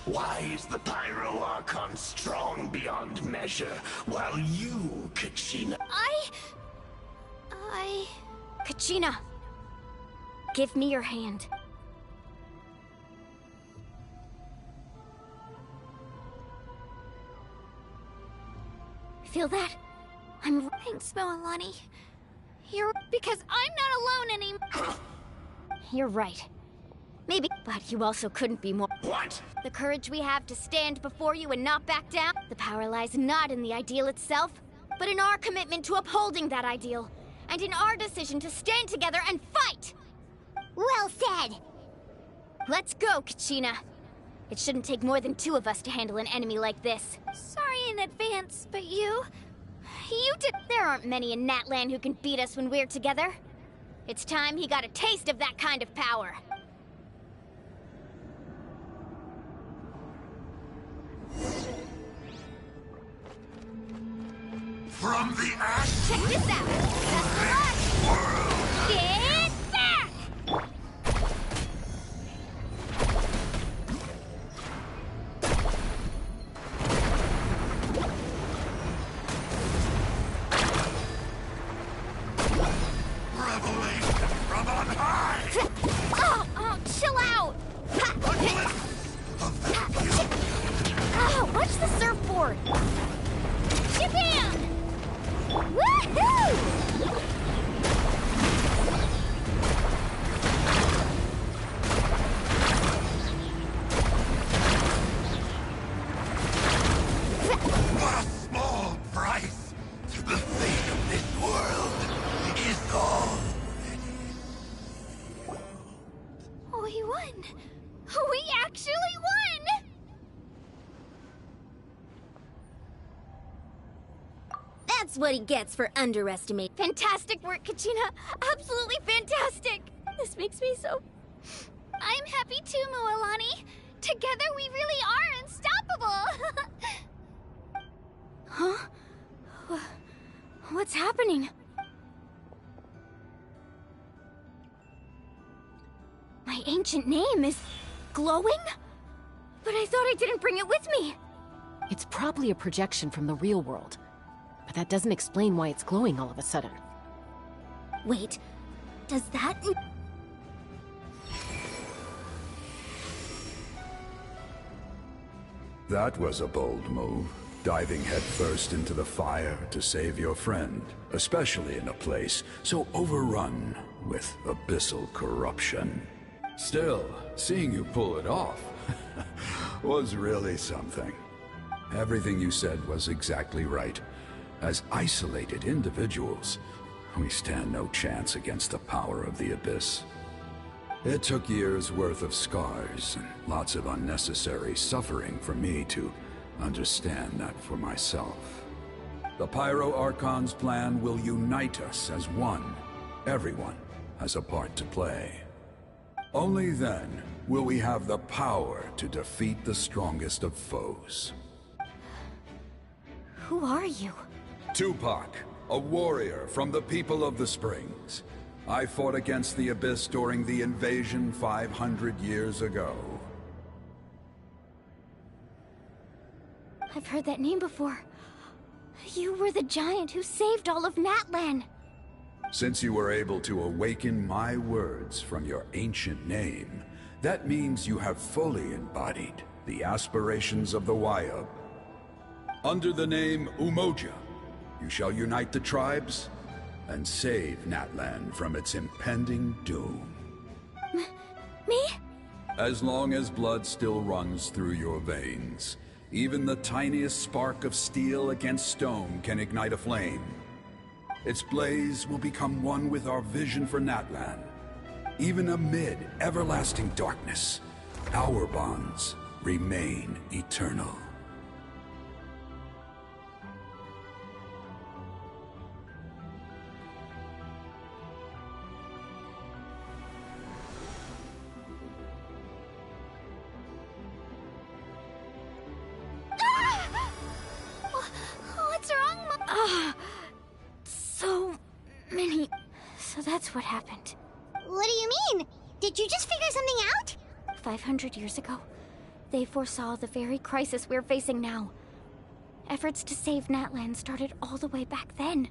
why is the Pyro Archon strong beyond measure, while you, Kachina... Kachina, give me your hand. Feel that? Thanks, Moalani. You're... because I'm not alone anymore. You're right. Maybe, but you also couldn't be more. What? The courage we have to stand before you and not back down. The power lies not in the ideal itself, but in our commitment to upholding that ideal, and in our decision to stand together and fight! Well said! Let's go, Kachina. It shouldn't take more than 2 of us to handle an enemy like this. Sorry in advance, but you did... There aren't many in Natlan who can beat us when we're together. It's time he got a taste of that kind of power. From the ash... Check this out! Best of luck! Get back! Revelation from on high! Oh, chill out! Oh, watch the surfboard! Shabam! Woohoo! What a small price to the fate of this world is all. We won! We actually won! That's what he gets for underestimating. Fantastic work, Kachina! Absolutely fantastic! This makes me so... I'm happy too, Moalani. Together we really are unstoppable! Huh? What's happening? My ancient name is... glowing? But I thought I didn't bring it with me! It's probably a projection from the real world. But that doesn't explain why it's glowing all of a sudden. Wait, does that... That was a bold move, diving headfirst into the fire to save your friend, especially in a place so overrun with abyssal corruption. Still, seeing you pull it off was really something. Everything you said was exactly right. As isolated individuals, we stand no chance against the power of the Abyss. It took years' worth of scars and lots of unnecessary suffering for me to understand that for myself. The Pyro Archon's plan will unite us as one. Everyone has a part to play. Only then will we have the power to defeat the strongest of foes. Who are you? Tupac, a warrior from the people of the Springs. I fought against the Abyss during the invasion 500 years ago. I've heard that name before. You were the giant who saved all of Natlan. Since you were able to awaken my words from your ancient name, that means you have fully embodied the aspirations of the Wayub. Under the name Umoja, you shall unite the tribes and save Natlan from its impending doom. Me? As long as blood still runs through your veins, even the tiniest spark of steel against stone can ignite a flame. Its blaze will become one with our vision for Natlan. Even amid everlasting darkness, our bonds remain eternal. that's what happened. What do you mean? Did you just figure something out? 500 years ago, they foresaw the very crisis we're facing now. Efforts to save Natlan started all the way back then.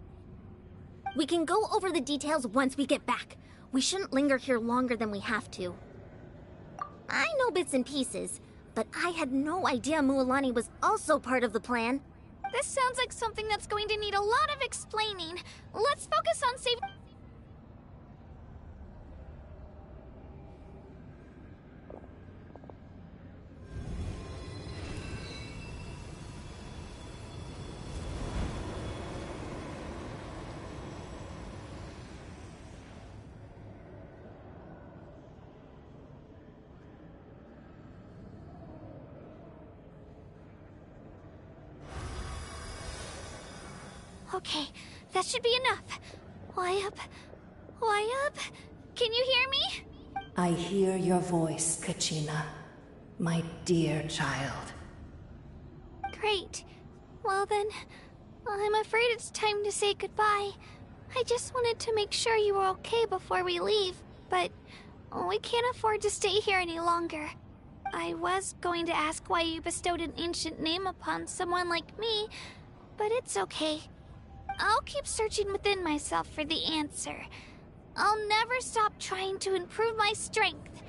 We can go over the details once we get back. We shouldn't linger here longer than we have to. I know bits and pieces, but I had no idea Mualani was also part of the plan. This sounds like something that's going to need a lot of explaining. Let's focus on saving... Okay, that should be enough. Why up? Can you hear me? I hear your voice, Kachina, my dear child. Great. Well then, I'm afraid it's time to say goodbye. I just wanted to make sure you were okay before we leave, but we can't afford to stay here any longer. I was going to ask why you bestowed an ancient name upon someone like me, but it's okay. I'll keep searching within myself for the answer. I'll never stop trying to improve my strength.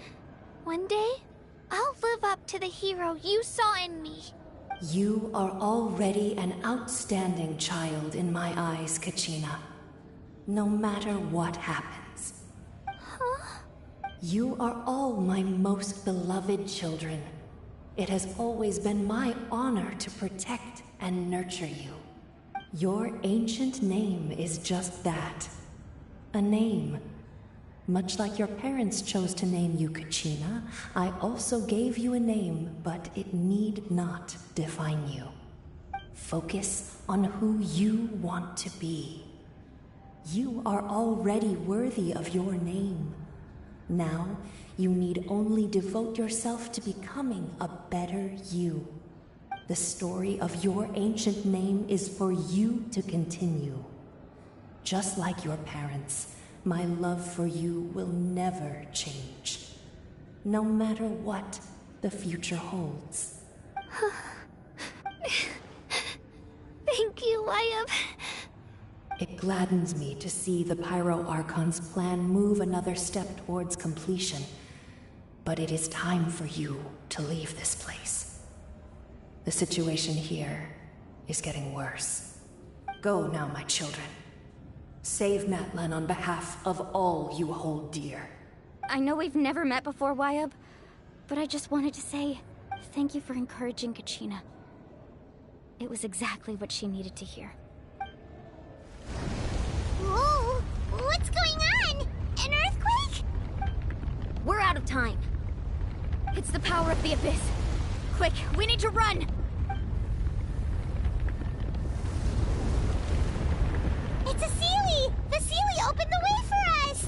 One day, I'll live up to the hero you saw in me. You are already an outstanding child in my eyes, Kachina. No matter what happens. Huh? You are all my most beloved children. It has always been my honor to protect and nurture you. Your ancient name is just that. A name. Much like your parents chose to name you Kachina, I also gave you a name, but it need not define you. Focus on who you want to be. You are already worthy of your name. Now, you need only devote yourself to becoming a better you. The story of your ancient name is for you to continue. Just like your parents, my love for you will never change. No matter what the future holds. Thank you, Wyatt. It gladdens me to see the Pyro Archon's plan move another step towards completion. But it is time for you to leave this place. The situation here is getting worse. Go now, my children. Save Natlan on behalf of all you hold dear. I know we've never met before, Wyatt, but I just wanted to say thank you for encouraging Kachina. It was exactly what she needed to hear. Whoa! What's going on? An earthquake? We're out of time. It's the power of the Abyss. Quick, we need to run! It's a Seelie! The Seelie opened the way for us!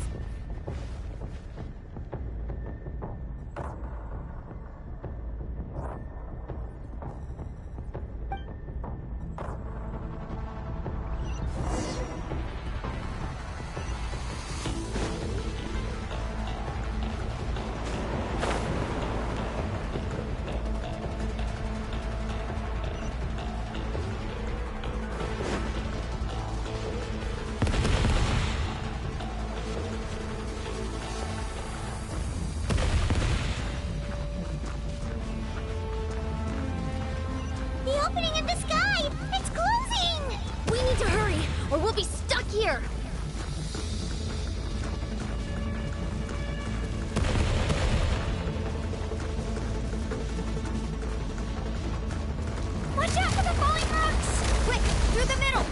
The opening in the sky! It's closing! We need to hurry, or we'll be stuck here! Watch out for the falling rocks! Quick, through the middle!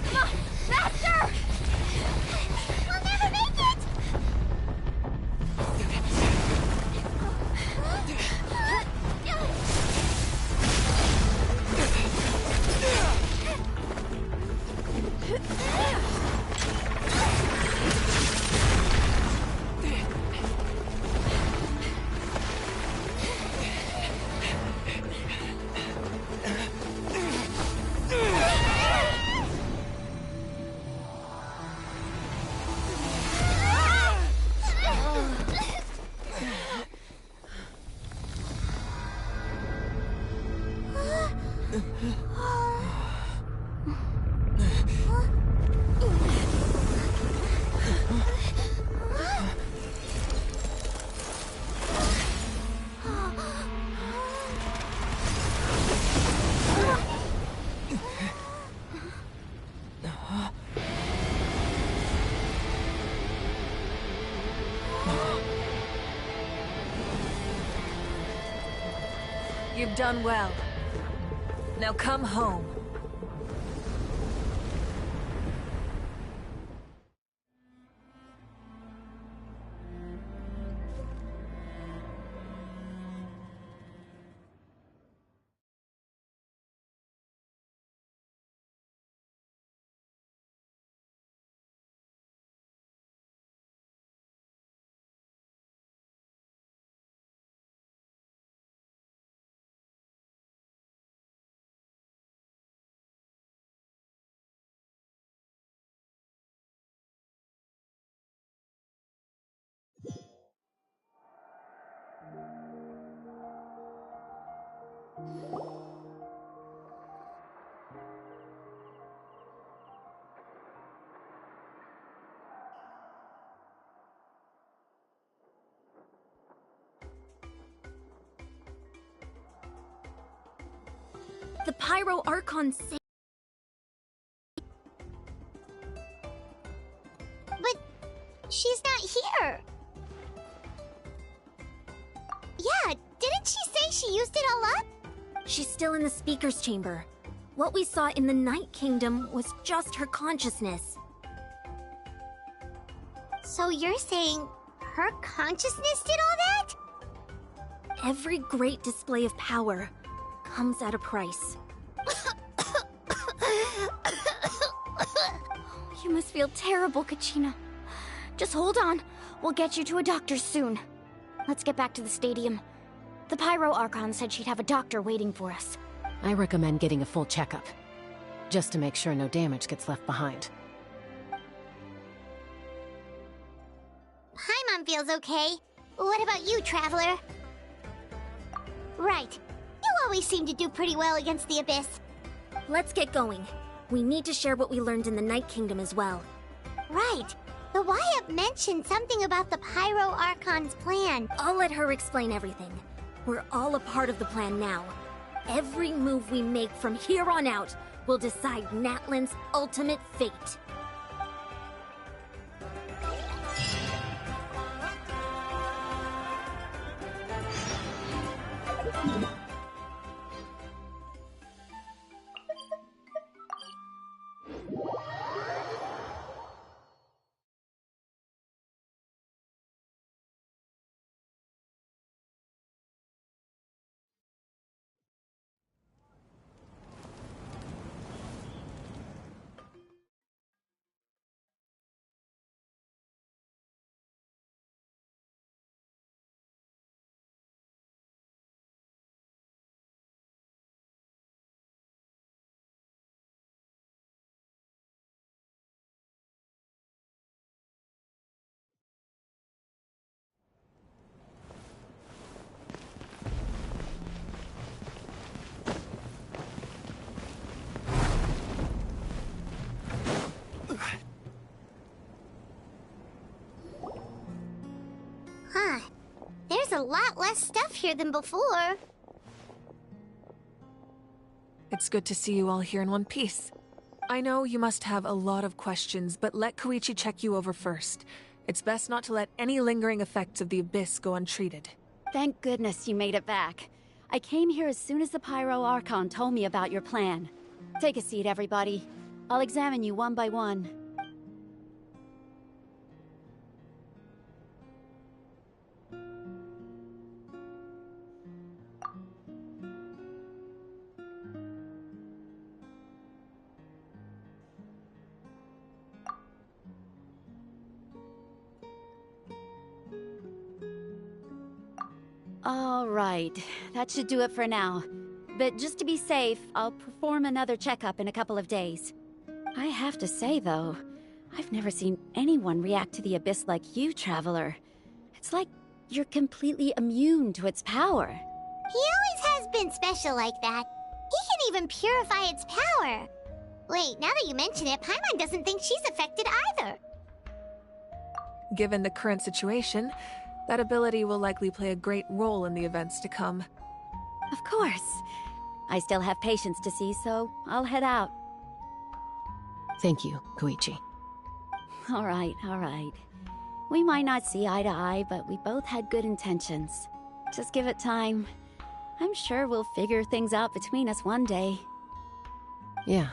Come on, faster! We'll never make it! You've done well. Now come home. The Pyro Archon saved. But she's not here. Yeah, didn't she say she used it all up? She's still in the Speaker's Chamber. What we saw in the Night Kingdom was just her consciousness. So you're saying her consciousness did all that? Every great display of power comes at a price. You must feel terrible, Kachina. Just hold on. We'll get you to a doctor soon. Let's get back to the stadium. The Pyro Archon said she'd have a doctor waiting for us. I recommend getting a full checkup, just to make sure no damage gets left behind. Paimon feels okay. What about you, Traveler? Right. You always seem to do pretty well against the Abyss. Let's get going. We need to share what we learned in the Night Kingdom as well. Right. The Wyatt mentioned something about the Pyro Archon's plan. I'll let her explain everything. We're all a part of the plan now. Every move we make from here on out will decide Natlan's ultimate fate. Huh. There's a lot less stuff here than before. It's good to see you all here in one piece. I know you must have a lot of questions, but let Koichi check you over first. It's best not to let any lingering effects of the Abyss go untreated. Thank goodness you made it back. I came here as soon as the Pyro Archon told me about your plan. Take a seat, everybody. I'll examine you one by one. All right, that should do it for now. But just to be safe, I'll perform another checkup in a couple of days. I have to say, though, I've never seen anyone react to the Abyss like you, Traveler. It's like you're completely immune to its power. He always has been special like that. He can even purify its power. Wait, now that you mention it, Paimon doesn't think she's affected either. Given the current situation, that ability will likely play a great role in the events to come. Of course. I still have patients to see, so I'll head out. Thank you, Koichi. All right, all right. We might not see eye to eye, but we both had good intentions. Just give it time. I'm sure we'll figure things out between us one day. Yeah.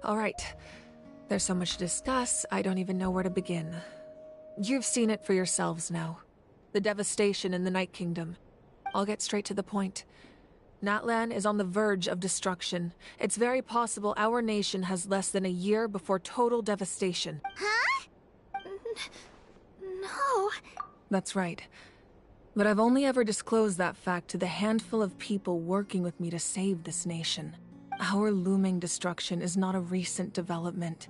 All right. There's so much to discuss, I don't even know where to begin. You've seen it for yourselves now. The devastation in the Night Kingdom. I'll get straight to the point. Natlan is on the verge of destruction. It's very possible our nation has less than a year before total devastation. Huh? No. That's right. But I've only ever disclosed that fact to the handful of people working with me to save this nation. Our looming destruction is not a recent development,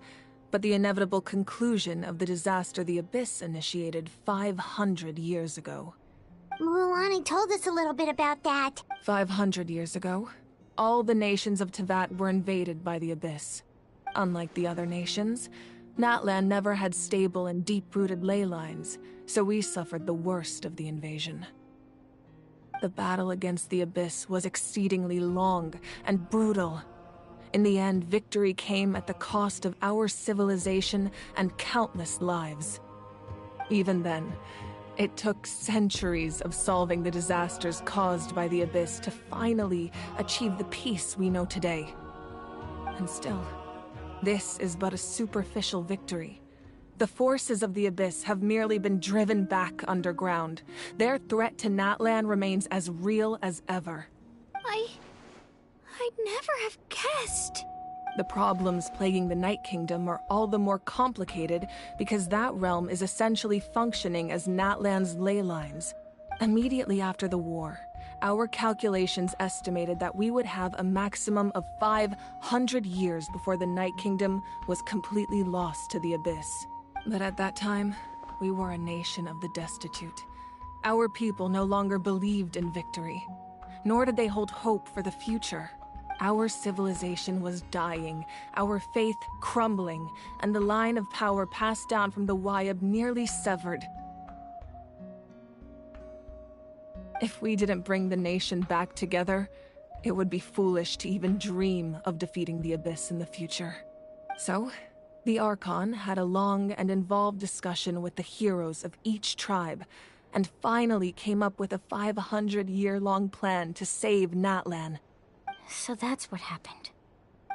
but the inevitable conclusion of the disaster the Abyss initiated 500 years ago. Mualani told us a little bit about that. 500 years ago, all the nations of Teyvat were invaded by the Abyss. Unlike the other nations, Natlan never had stable and deep-rooted ley lines, so we suffered the worst of the invasion. The battle against the Abyss was exceedingly long and brutal. In the end, victory came at the cost of our civilization and countless lives. Even then, it took centuries of solving the disasters caused by the Abyss to finally achieve the peace we know today. And still, this is but a superficial victory. The forces of the Abyss have merely been driven back underground. Their threat to Natlan remains as real as ever. I'd never have guessed. The problems plaguing the Night Kingdom are all the more complicated because that realm is essentially functioning as Natlan's ley lines. Immediately after the war, our calculations estimated that we would have a maximum of 500 years before the Night Kingdom was completely lost to the Abyss. But at that time, we were a nation of the destitute. Our people no longer believed in victory, nor did they hold hope for the future. Our civilization was dying, our faith crumbling, and the line of power passed down from the Wayab nearly severed. If we didn't bring the nation back together, it would be foolish to even dream of defeating the Abyss in the future. So, the Archon had a long and involved discussion with the heroes of each tribe, and finally came up with a 500-year-long plan to save Natlan. So that's what happened.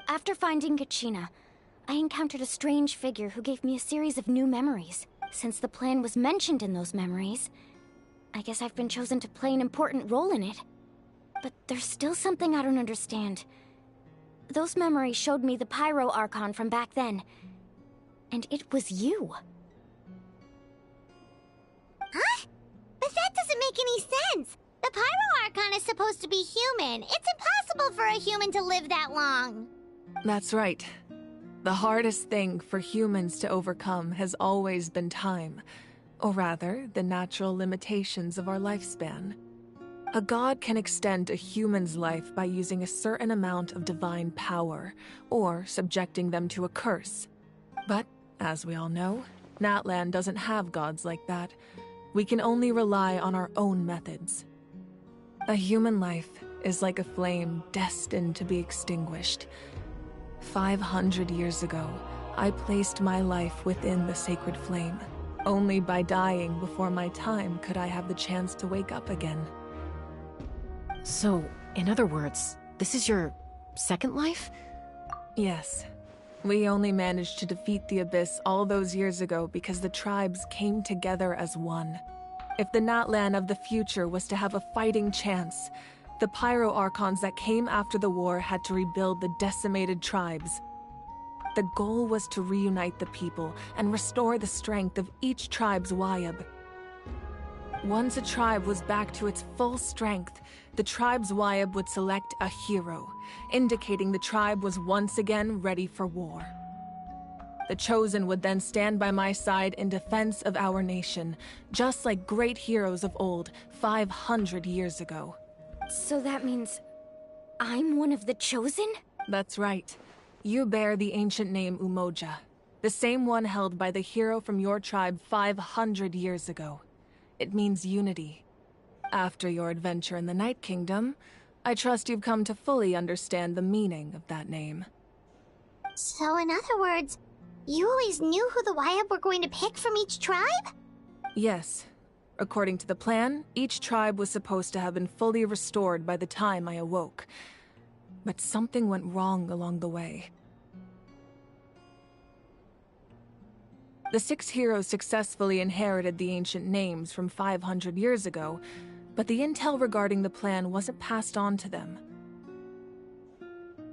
After finding Kachina, I encountered a strange figure who gave me a series of new memories. Since the plan was mentioned in those memories, I guess I've been chosen to play an important role in it. But there's still something I don't understand. Those memories showed me the Pyro Archon from back then. And it was you. Huh? But that doesn't make any sense. The Pyro Archon is supposed to be human. It's impossible for a human to live that long. That's right. The hardest thing for humans to overcome has always been time. Or rather, the natural limitations of our lifespan. A god can extend a human's life by using a certain amount of divine power, or subjecting them to a curse. But, as we all know, Natlan doesn't have gods like that. We can only rely on our own methods. A human life is like a flame destined to be extinguished. 500 years ago, I placed my life within the sacred flame. Only by dying before my time could I have the chance to wake up again. So, in other words, this is your second life? Yes. We only managed to defeat the Abyss all those years ago because the tribes came together as one. If the Natlan of the future was to have a fighting chance, the Pyro Archons that came after the war had to rebuild the decimated tribes. The goal was to reunite the people and restore the strength of each tribe's Wayab. Once a tribe was back to its full strength, the tribe's Wayab would select a hero, indicating the tribe was once again ready for war. The Chosen would then stand by my side in defense of our nation, just like great heroes of old 500 years ago. So that means I'm one of the Chosen? That's right. You bear the ancient name Umoja, the same one held by the hero from your tribe 500 years ago. It means unity. After your adventure in the Night Kingdom, I trust you've come to fully understand the meaning of that name. So in other words, You always knew who the Wyabb were going to pick from each tribe? Yes. According to the plan, each tribe was supposed to have been fully restored by the time I awoke. But something went wrong along the way. The 6 heroes successfully inherited the ancient names from 500 years ago, but the intel regarding the plan wasn't passed on to them.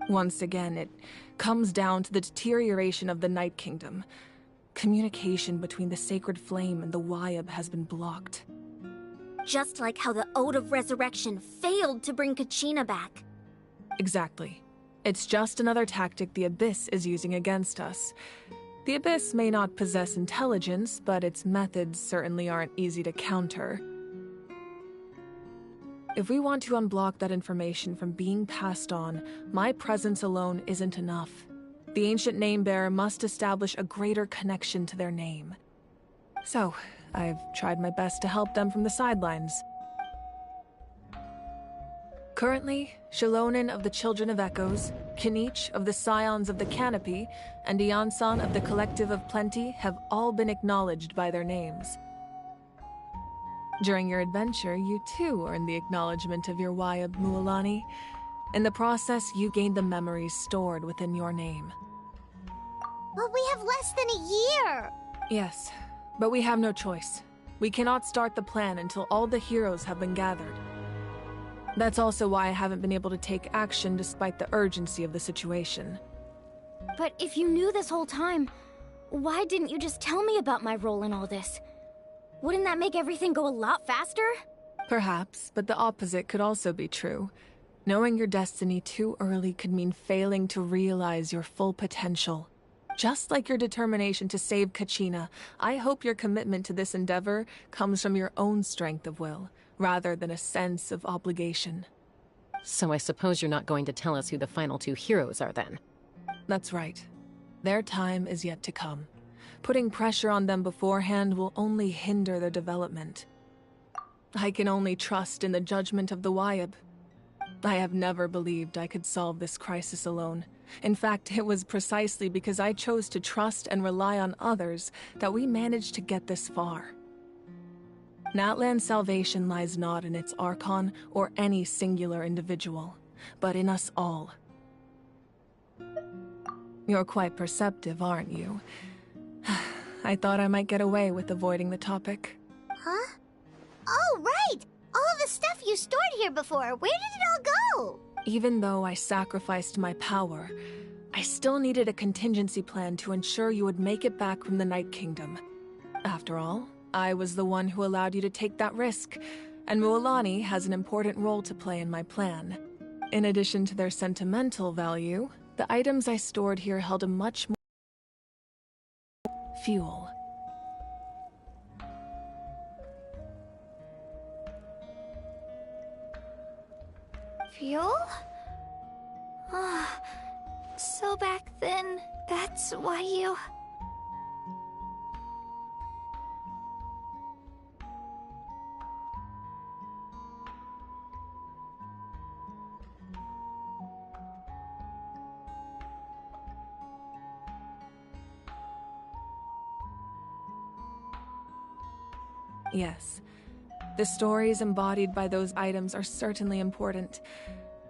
Once again, it comes down to the deterioration of the Night Kingdom. Communication between the Sacred Flame and the Wyabb has been blocked. Just like how the Ode of Resurrection failed to bring Kachina back. Exactly. It's just another tactic the Abyss is using against us. The Abyss may not possess intelligence, but its methods certainly aren't easy to counter. If we want to unblock that information from being passed on, my presence alone isn't enough. The ancient name-bearer must establish a greater connection to their name. So, I've tried my best to help them from the sidelines. Currently, Shilonin of the Children of Echoes, Kinich of the Scions of the Canopy, and Iansan of the Collective of Plenty have all been acknowledged by their names. During your adventure, you too earned the acknowledgement of your Wyabb, Mualani. In the process, you gained the memories stored within your name. But we have less than a year! Yes, but we have no choice. We cannot start the plan until all the heroes have been gathered. That's also why I haven't been able to take action despite the urgency of the situation. But if you knew this whole time, why didn't you just tell me about my role in all this? Wouldn't that make everything go a lot faster? Perhaps, but the opposite could also be true. Knowing your destiny too early could mean failing to realize your full potential. Just like your determination to save Kachina, I hope your commitment to this endeavor comes from your own strength of will, rather than a sense of obligation. So I suppose you're not going to tell us who the final 2 heroes are then? That's right. Their time is yet to come. Putting pressure on them beforehand will only hinder their development. I can only trust in the judgment of the Wyabb. I have never believed I could solve this crisis alone. In fact, it was precisely because I chose to trust and rely on others that we managed to get this far. Natlan's salvation lies not in its Archon or any singular individual, but in us all. You're quite perceptive, aren't you? I thought I might get away with avoiding the topic. Huh? Oh, right! All of the stuff you stored here before, where did it all go? Even though I sacrificed my power, I still needed a contingency plan to ensure you would make it back from the Night Kingdom. After all, I was the one who allowed you to take that risk, and Mualani has an important role to play in my plan. In addition to their sentimental value, the items I stored here held a much more fuel. Fuel? Ah, so back then, that's why you... Yes. The stories embodied by those items are certainly important,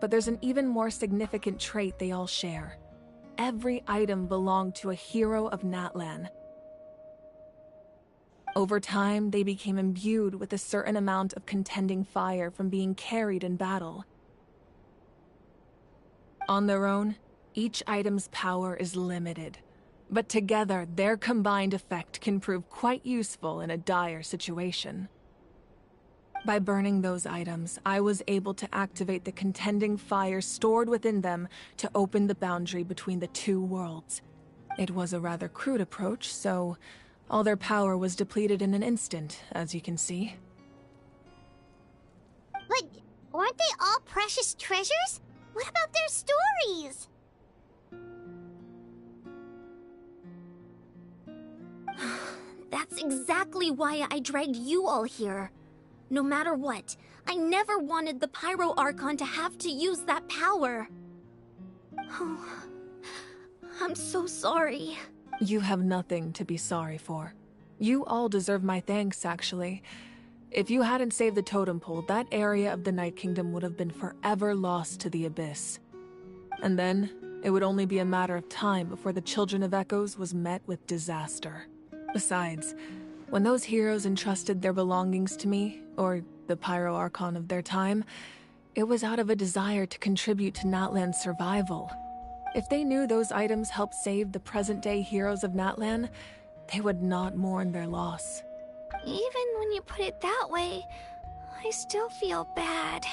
but there's an even more significant trait they all share. Every item belonged to a hero of Natlan. Over time, they became imbued with a certain amount of contending fire from being carried in battle. On their own, each item's power is limited, but together, their combined effect can prove quite useful in a dire situation. By burning those items, I was able to activate the contending fire stored within them to open the boundary between the 2 worlds. It was a rather crude approach, so all their power was depleted in an instant, as you can see. But aren't they all precious treasures? What about their stories? That's exactly why I dragged you all here. No matter what, I never wanted the Pyro Archon to have to use that power. Oh, I'm so sorry. You have nothing to be sorry for. You all deserve my thanks, actually. If you hadn't saved the totem pole, that area of the Night Kingdom would have been forever lost to the Abyss. And then, it would only be a matter of time before the Children of Echoes was met with disaster. Besides, when those heroes entrusted their belongings to me, or the Pyro Archon of their time, it was out of a desire to contribute to Natlan's survival. If they knew those items helped save the present-day heroes of Natlan, they would not mourn their loss. Even when you put it that way, I still feel bad.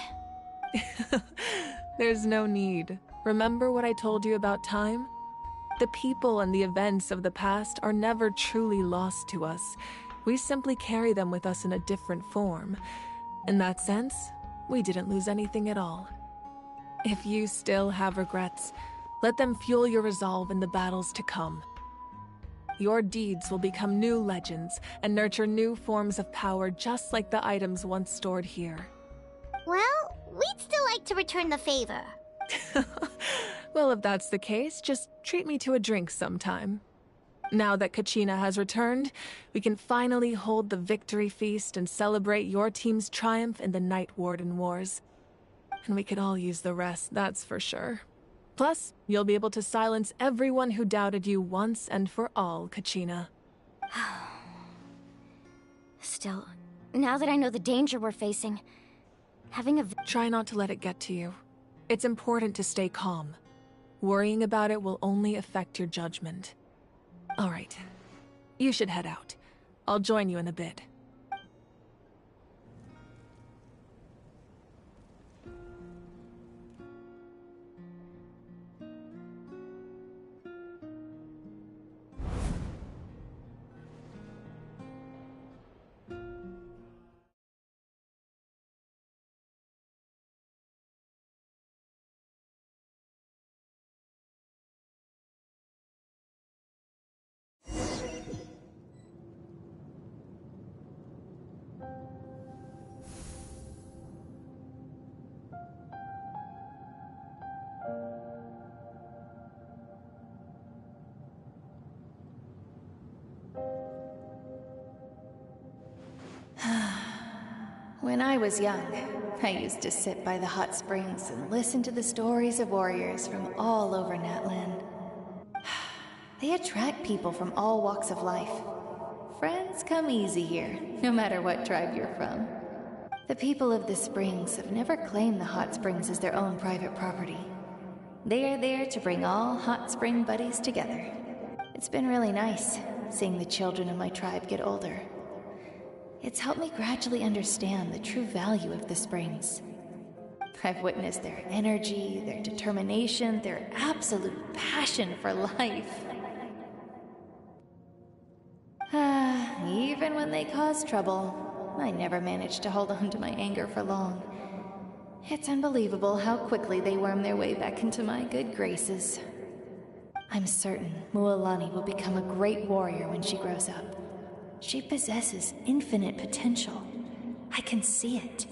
There's no need. Remember what I told you about time? The people and the events of the past are never truly lost to us. We simply carry them with us in a different form. In that sense, we didn't lose anything at all. If you still have regrets, let them fuel your resolve in the battles to come. Your deeds will become new legends and nurture new forms of power just like the items once stored here. Well, we'd still like to return the favor. Well, if that's the case, just treat me to a drink sometime. Now that Kachina has returned, we can finally hold the victory feast and celebrate your team's triumph in the Night Warden Wars. And we could all use the rest, that's for sure. Plus, you'll be able to silence everyone who doubted you once and for all, Kachina. Still, now that I know the danger we're facing, having a... Try not to let it get to you. It's important to stay calm. Worrying about it will only affect your judgment. All right. You should head out. I'll join you in a bit. When I was young, I used to sit by the hot springs and listen to the stories of warriors from all over Natlan. They attract people from all walks of life. Friends come easy here, no matter what tribe you're from. The people of the springs have never claimed the hot springs as their own private property. They are there to bring all hot spring buddies together. It's been really nice, seeing the children of my tribe get older. It's helped me gradually understand the true value of the springs. I've witnessed their energy, their determination, their absolute passion for life. Even when they cause trouble, I never managed to hold on to my anger for long. It's unbelievable how quickly they worm their way back into my good graces. I'm certain Mualani will become a great warrior when she grows up. She possesses infinite potential. I can see it.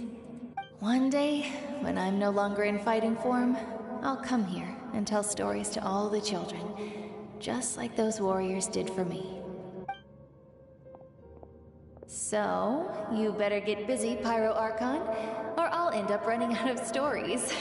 One day, when I'm no longer in fighting form, I'll come here and tell stories to all the children, just like those warriors did for me. So, you better get busy, Pyro Archon, or I'll end up running out of stories.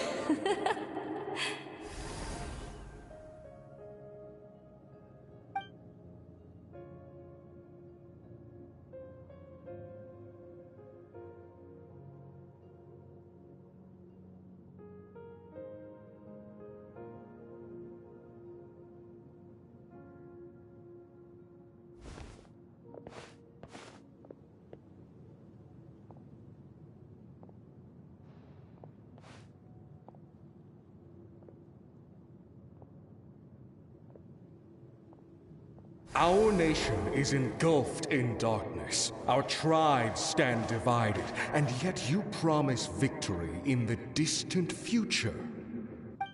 Our nation is engulfed in darkness. Our tribes stand divided, and yet you promise victory in the distant future.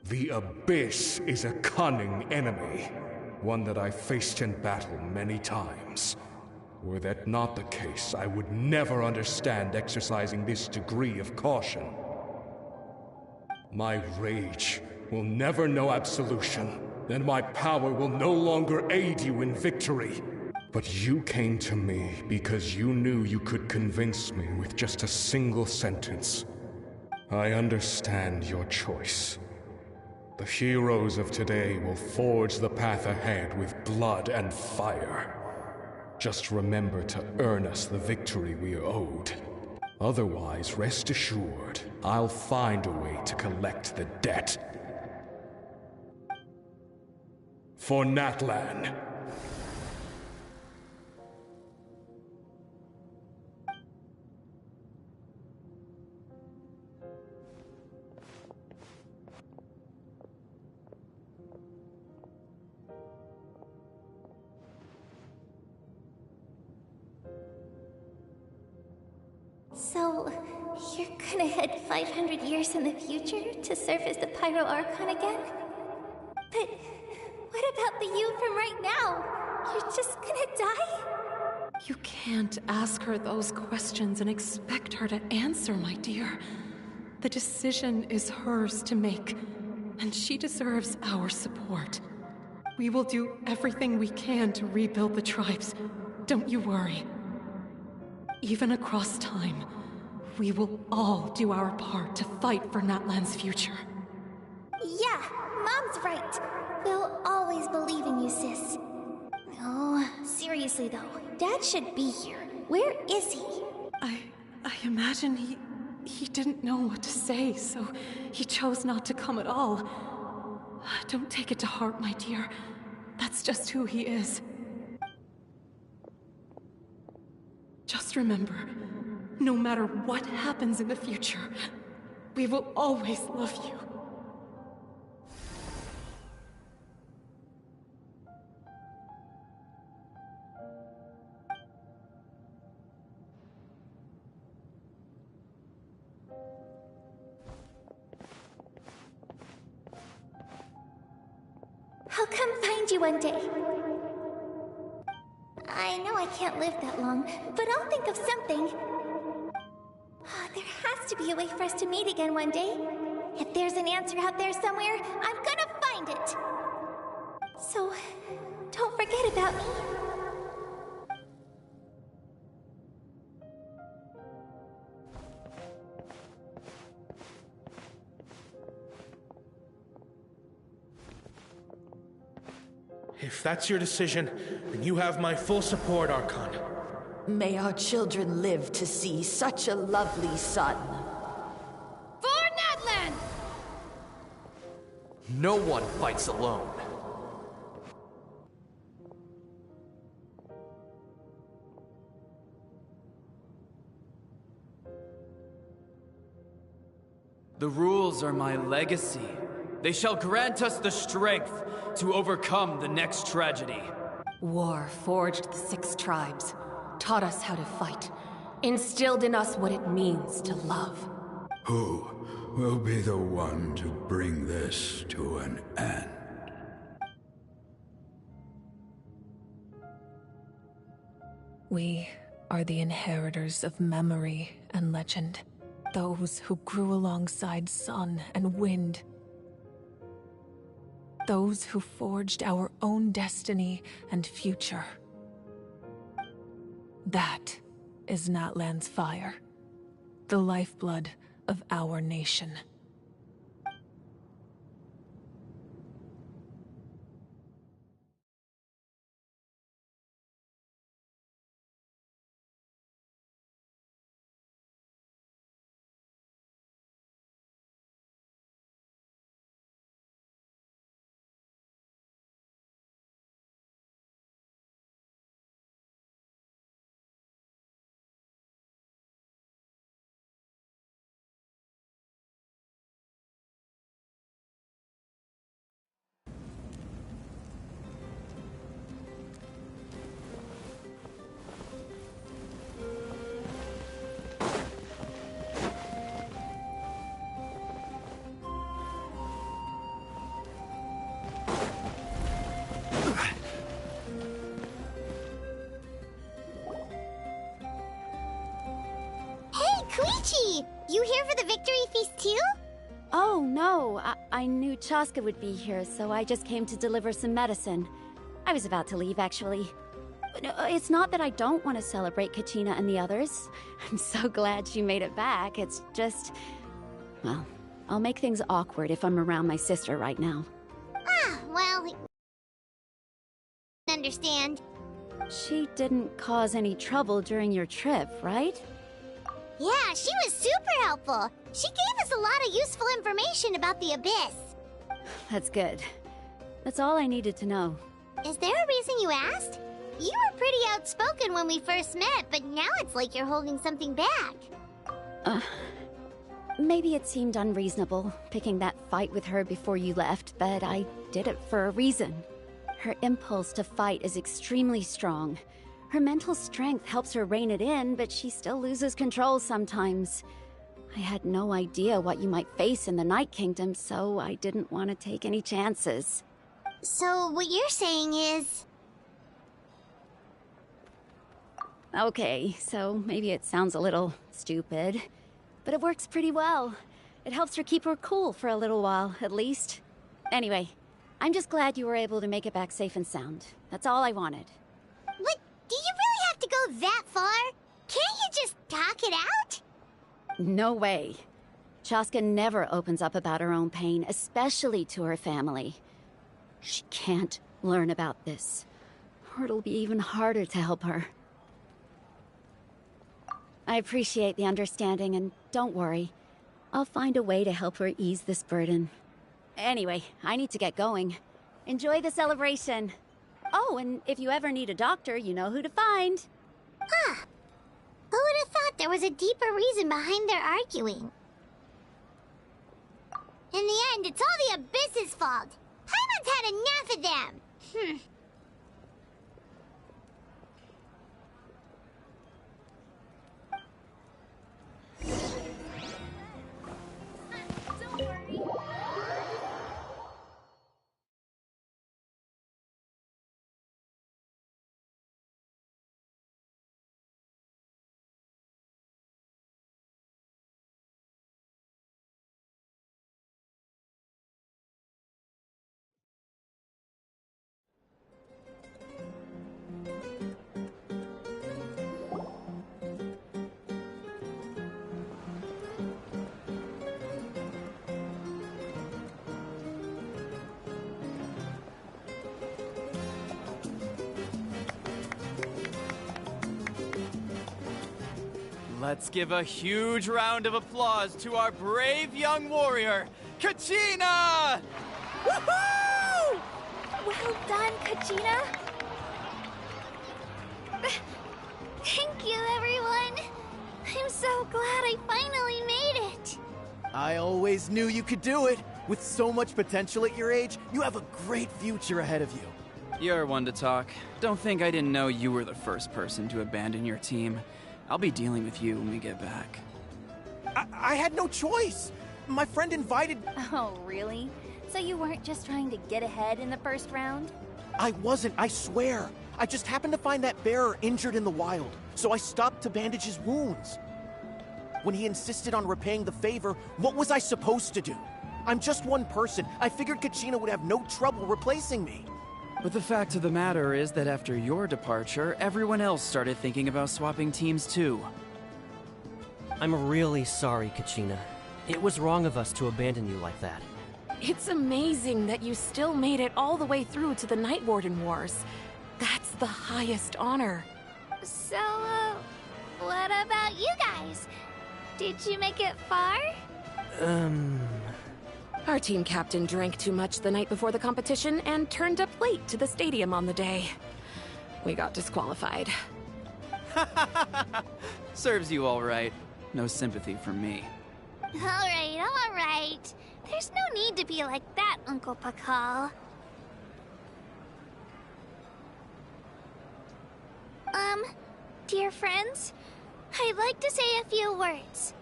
The Abyss is a cunning enemy, one that I faced in battle many times. Were that not the case, I would never understand exercising this degree of caution. My rage will never know absolution, and my power will no longer aid you in victory. But you came to me because you knew you could convince me with just a single sentence. I understand your choice. The heroes of today will forge the path ahead with blood and fire. Just remember to earn us the victory we are owed. Otherwise, rest assured, I'll find a way to collect the debt. For Natlan. So, you're gonna head 500 years in the future to serve as the Pyro Archon again? But what about the you from right now? You're just gonna die? You can't ask her those questions and expect her to answer, my dear. The decision is hers to make, and she deserves our support. We will do everything we can to rebuild the tribes. Don't you worry. Even across time, we will all do our part to fight for Natlan's future. Yeah, Mom's right. We'll always believe in you, sis. Oh, seriously though, Dad should be here. Where is he? I imagine he didn't know what to say, so he chose not to come at all. Don't take it to heart, my dear. That's just who he is. Just remember, no matter what happens in the future, we will always love you. I'll come find you one day. I know I can't live that long, but I'll think of something. There has to be a way for us to meet again one day. If there's an answer out there somewhere, I'm gonna find it. So, don't forget about me. If that's your decision, then you have my full support, Archon. May our children live to see such a lovely son. For Natlan! No one fights alone. The rules are my legacy. They shall grant us the strength to overcome the next tragedy. War forged the 6 tribes, taught us how to fight, instilled in us what it means to love. Who will be the one to bring this to an end? We are the inheritors of memory and legend. Those who grew alongside sun and wind. Those who forged our own destiny and future. That is Natlan's fire, the lifeblood of our nation. Koichi! You here for the victory feast too? Oh, no. I knew Chaska would be here, so I just came to deliver some medicine. I was about to leave, actually. No, it's not that I don't want to celebrate Kachina and the others. I'm so glad she made it back. It's just... well, I'll make things awkward if I'm around my sister right now. Well... understand. She didn't cause any trouble during your trip, right? Yeah, she was super helpful. She gave us a lot of useful information about the Abyss. That's good. That's all I needed to know. Is there a reason you asked? You were pretty outspoken when we first met, but now it's like you're holding something back. Maybe it seemed unreasonable, picking that fight with her before you left, but I did it for a reason. Her impulse to fight is extremely strong. Her mental strength helps her rein it in, but she still loses control sometimes. I had no idea what you might face in the Night Kingdom, so I didn't want to take any chances. So what you're saying is... Okay, so maybe it sounds a little stupid, but it works pretty well. It helps her keep her cool for a little while, at least. Anyway, I'm just glad you were able to make it back safe and sound. That's all I wanted. But do you really have to go that far? Can't you just talk it out? No way. Chaska never opens up about her own pain, especially to her family. She can't learn about this, or it'll be even harder to help her. I appreciate the understanding, and don't worry. I'll find a way to help her ease this burden. Anyway, I need to get going. Enjoy the celebration. Oh, and if you ever need a doctor, you know who to find. Huh. Who would have thought there was a deeper reason behind their arguing? In the end, it's all the Abyss's fault. Paimon's had enough of them. Let's give a huge round of applause to our brave young warrior, Kachina! Woohoo! Well done, Kachina. Thank you, everyone. I'm so glad I finally made it. I always knew you could do it. With so much potential at your age, you have a great future ahead of you. You're one to talk. Don't think I didn't know you were the first person to abandon your team. I'll be dealing with you when we get back. I had no choice. My friend invited... Oh, really? So you weren't just trying to get ahead in the first round? I wasn't, I swear. I just happened to find that bearer injured in the wild, so I stopped to bandage his wounds. When he insisted on repaying the favor, what was I supposed to do? I'm just one person. I figured Kachina would have no trouble replacing me. But the fact of the matter is that after your departure, everyone else started thinking about swapping teams too. I'm really sorry, Kachina. It was wrong of us to abandon you like that. It's amazing that you still made it all the way through to the Night Warden Wars. That's the highest honor. So, what about you guys? Did you make it far? Our team captain drank too much the night before the competition and turned up late to the stadium on the day. We got disqualified. Serves you all right. No sympathy from me. All right. There's no need to be like that, Uncle Pakal. Dear friends, I'd like to say a few words.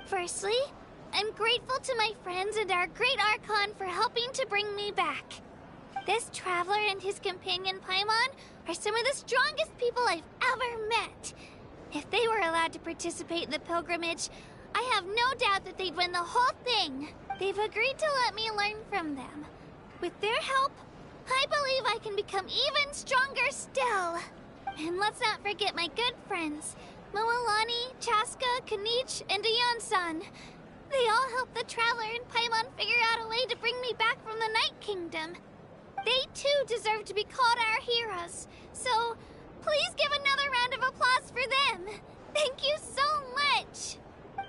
Firstly, I'm grateful to my friends and our great Archon for helping to bring me back. This traveler and his companion Paimon are some of the strongest people I've ever met. If they were allowed to participate in the pilgrimage, I have no doubt that they'd win the whole thing. They've agreed to let me learn from them. With their help, I believe I can become even stronger still. And let's not forget my good friends, Moalani, Chaska, Kanich, and Dion-san. They all helped the Traveler and Paimon figure out a way to bring me back from the Night Kingdom. They too deserve to be called our heroes. So, please give another round of applause for them. Thank you so much.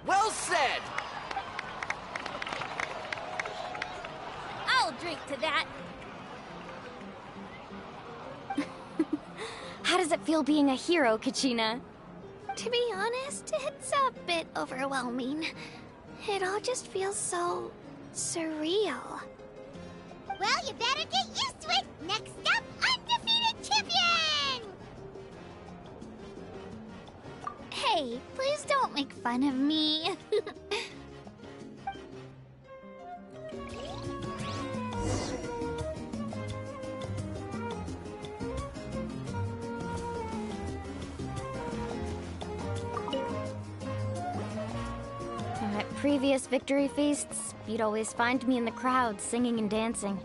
Well said! I'll drink to that. How does it feel being a hero, Kachina? To be honest, it's a bit overwhelming. It all just feels so surreal. Well, you better get used to it! Next up, undefeated champion! Hey, please don't make fun of me. At previous victory feasts, you'd always find me in the crowd singing and dancing.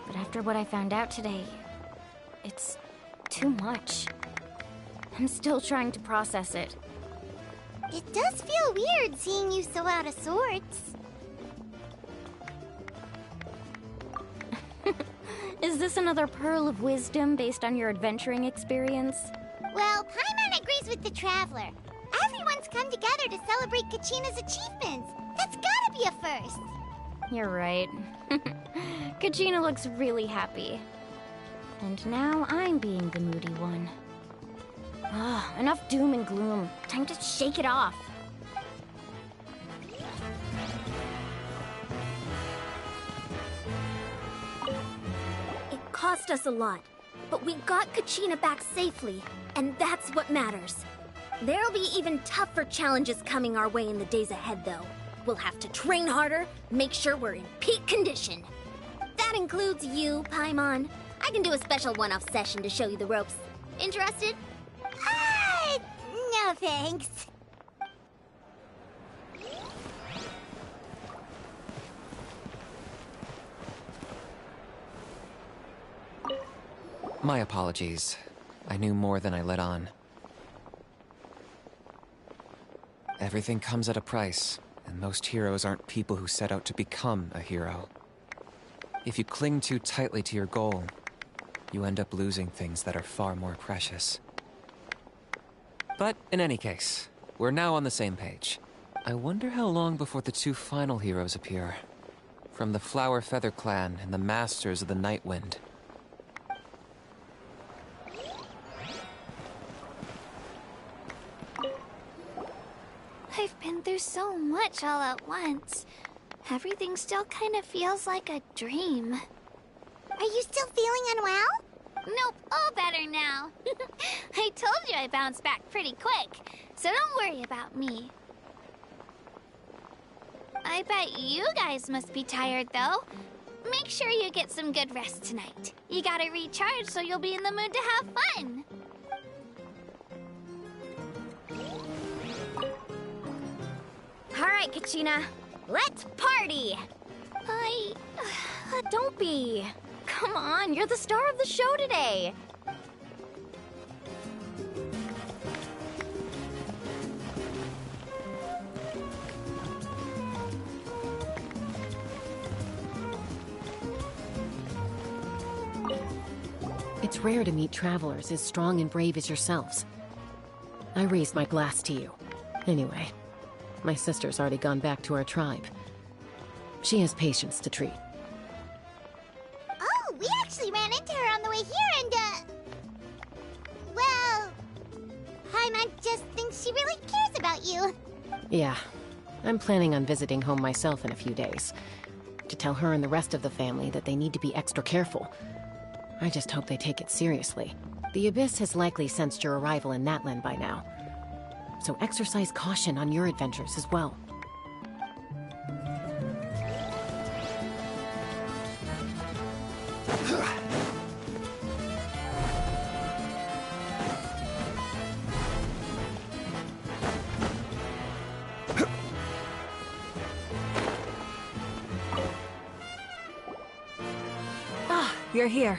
But after what I found out today, it's too much. I'm still trying to process it. It does feel weird seeing you so out of sorts. Is this another pearl of wisdom based on your adventuring experience? Well, Paimon agrees with the Traveler. Everyone's come together to celebrate Kachina's achievements. That's gotta be a first. You're right. Kachina looks really happy. And now I'm being the moody one. Ah, enough doom and gloom. Time to shake it off. It cost us a lot, but we got Kachina back safely, and that's what matters. There'll be even tougher challenges coming our way in the days ahead, though. We'll have to train harder, make sure we're in peak condition. That includes you, Paimon. I can do a special one-off session to show you the ropes. Interested? No thanks. My apologies. I knew more than I let on. Everything comes at a price, and most heroes aren't people who set out to become a hero. If you cling too tightly to your goal, you end up losing things that are far more precious. But in any case, we're now on the same page. I wonder how long before the two final heroes appear. From the Flower Feather Clan and the Masters of the Night Wind. I've been through so much all at once. Everything still kind of feels like a dream. Are you still feeling unwell? Nope, all better now. I told you I bounced back pretty quick, so don't worry about me. I bet you guys must be tired, though. Make sure you get some good rest tonight. You gotta recharge so you'll be in the mood to have fun. All right, Kachina. Let's party! Don't be. Come on, you're the star of the show today. It's rare to meet travelers as strong and brave as yourselves. I raised my glass to you. Anyway, my sister's already gone back to our tribe. She has patients to treat. Oh, we actually ran into her on the way here and, well, Paimon just thinks she really cares about you. Yeah, I'm planning on visiting home myself in a few days. To tell her and the rest of the family that they need to be extra careful. I just hope they take it seriously. The Abyss has likely sensed your arrival in Natlan by now. So exercise caution on your adventures as well. you're here.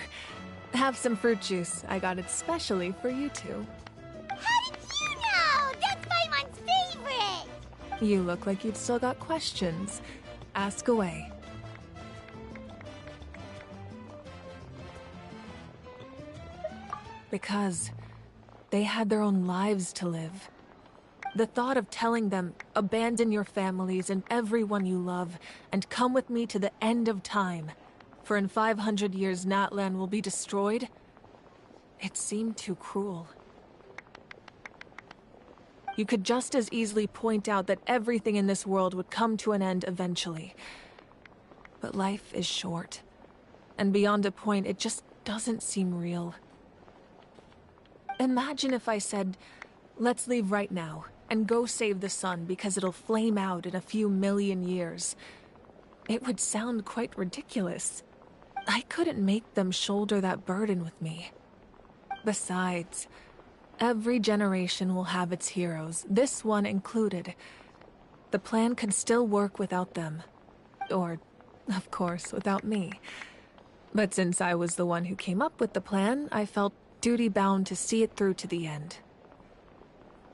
Have some fruit juice. I got it specially for you two. How did you know? That's Paimon's favorite! You look like you've still got questions. Ask away. Because they had their own lives to live. The thought of telling them, abandon your families and everyone you love, and come with me to the end of time, for in 500 years Natlan will be destroyed, it seemed too cruel. You could just as easily point out that everything in this world would come to an end eventually. But life is short, and beyond a point, it just doesn't seem real. Imagine if I said, let's leave right now, and go save the sun because it'll flame out in a few million years. It would sound quite ridiculous. I couldn't make them shoulder that burden with me. Besides, every generation will have its heroes, this one included. The plan could still work without them. Or, of course, without me. But since I was the one who came up with the plan, I felt duty-bound to see it through to the end.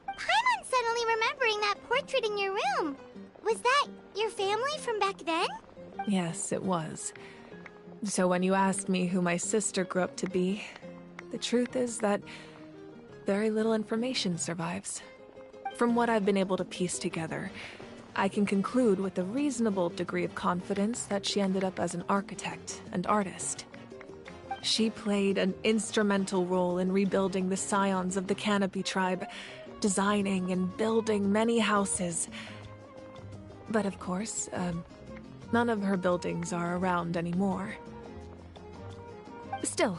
Paimon's suddenly remembering that portrait in your room. Was that your family from back then? Yes, it was. So when you asked me who my sister grew up to be, the truth is that very little information survives. From what I've been able to piece together, I can conclude with a reasonable degree of confidence that she ended up as an architect and artist. She played an instrumental role in rebuilding the scions of the Canopy tribe, designing and building many houses. But of course, none of her buildings are around anymore. Still,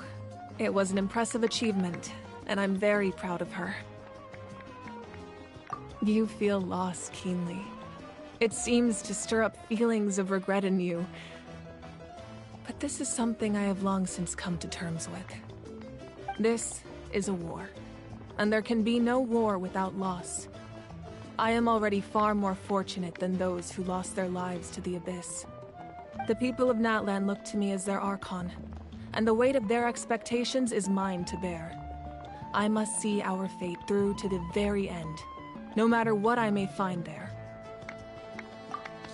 it was an impressive achievement, and I'm very proud of her. You feel loss keenly. It seems to stir up feelings of regret in you. But this is something I have long since come to terms with. This is a war, and there can be no war without loss. I am already far more fortunate than those who lost their lives to the Abyss. The people of Natlan look to me as their Archon, and the weight of their expectations is mine to bear. I must see our fate through to the very end, no matter what I may find there.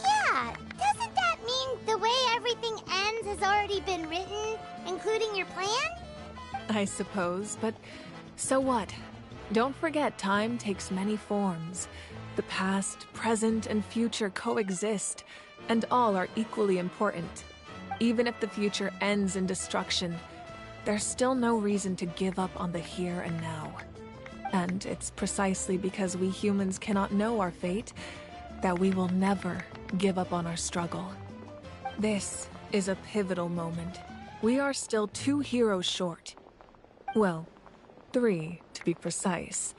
Yeah, doesn't that mean the way everything ends has already been written, including your plan? I suppose, but so what? Don't forget, time takes many forms. The past, present, and future coexist, and all are equally important. Even if the future ends in destruction, there's still no reason to give up on the here and now. And it's precisely because we humans cannot know our fate that we will never give up on our struggle. This is a pivotal moment. We are still 2 heroes short. Well, 3 to be precise.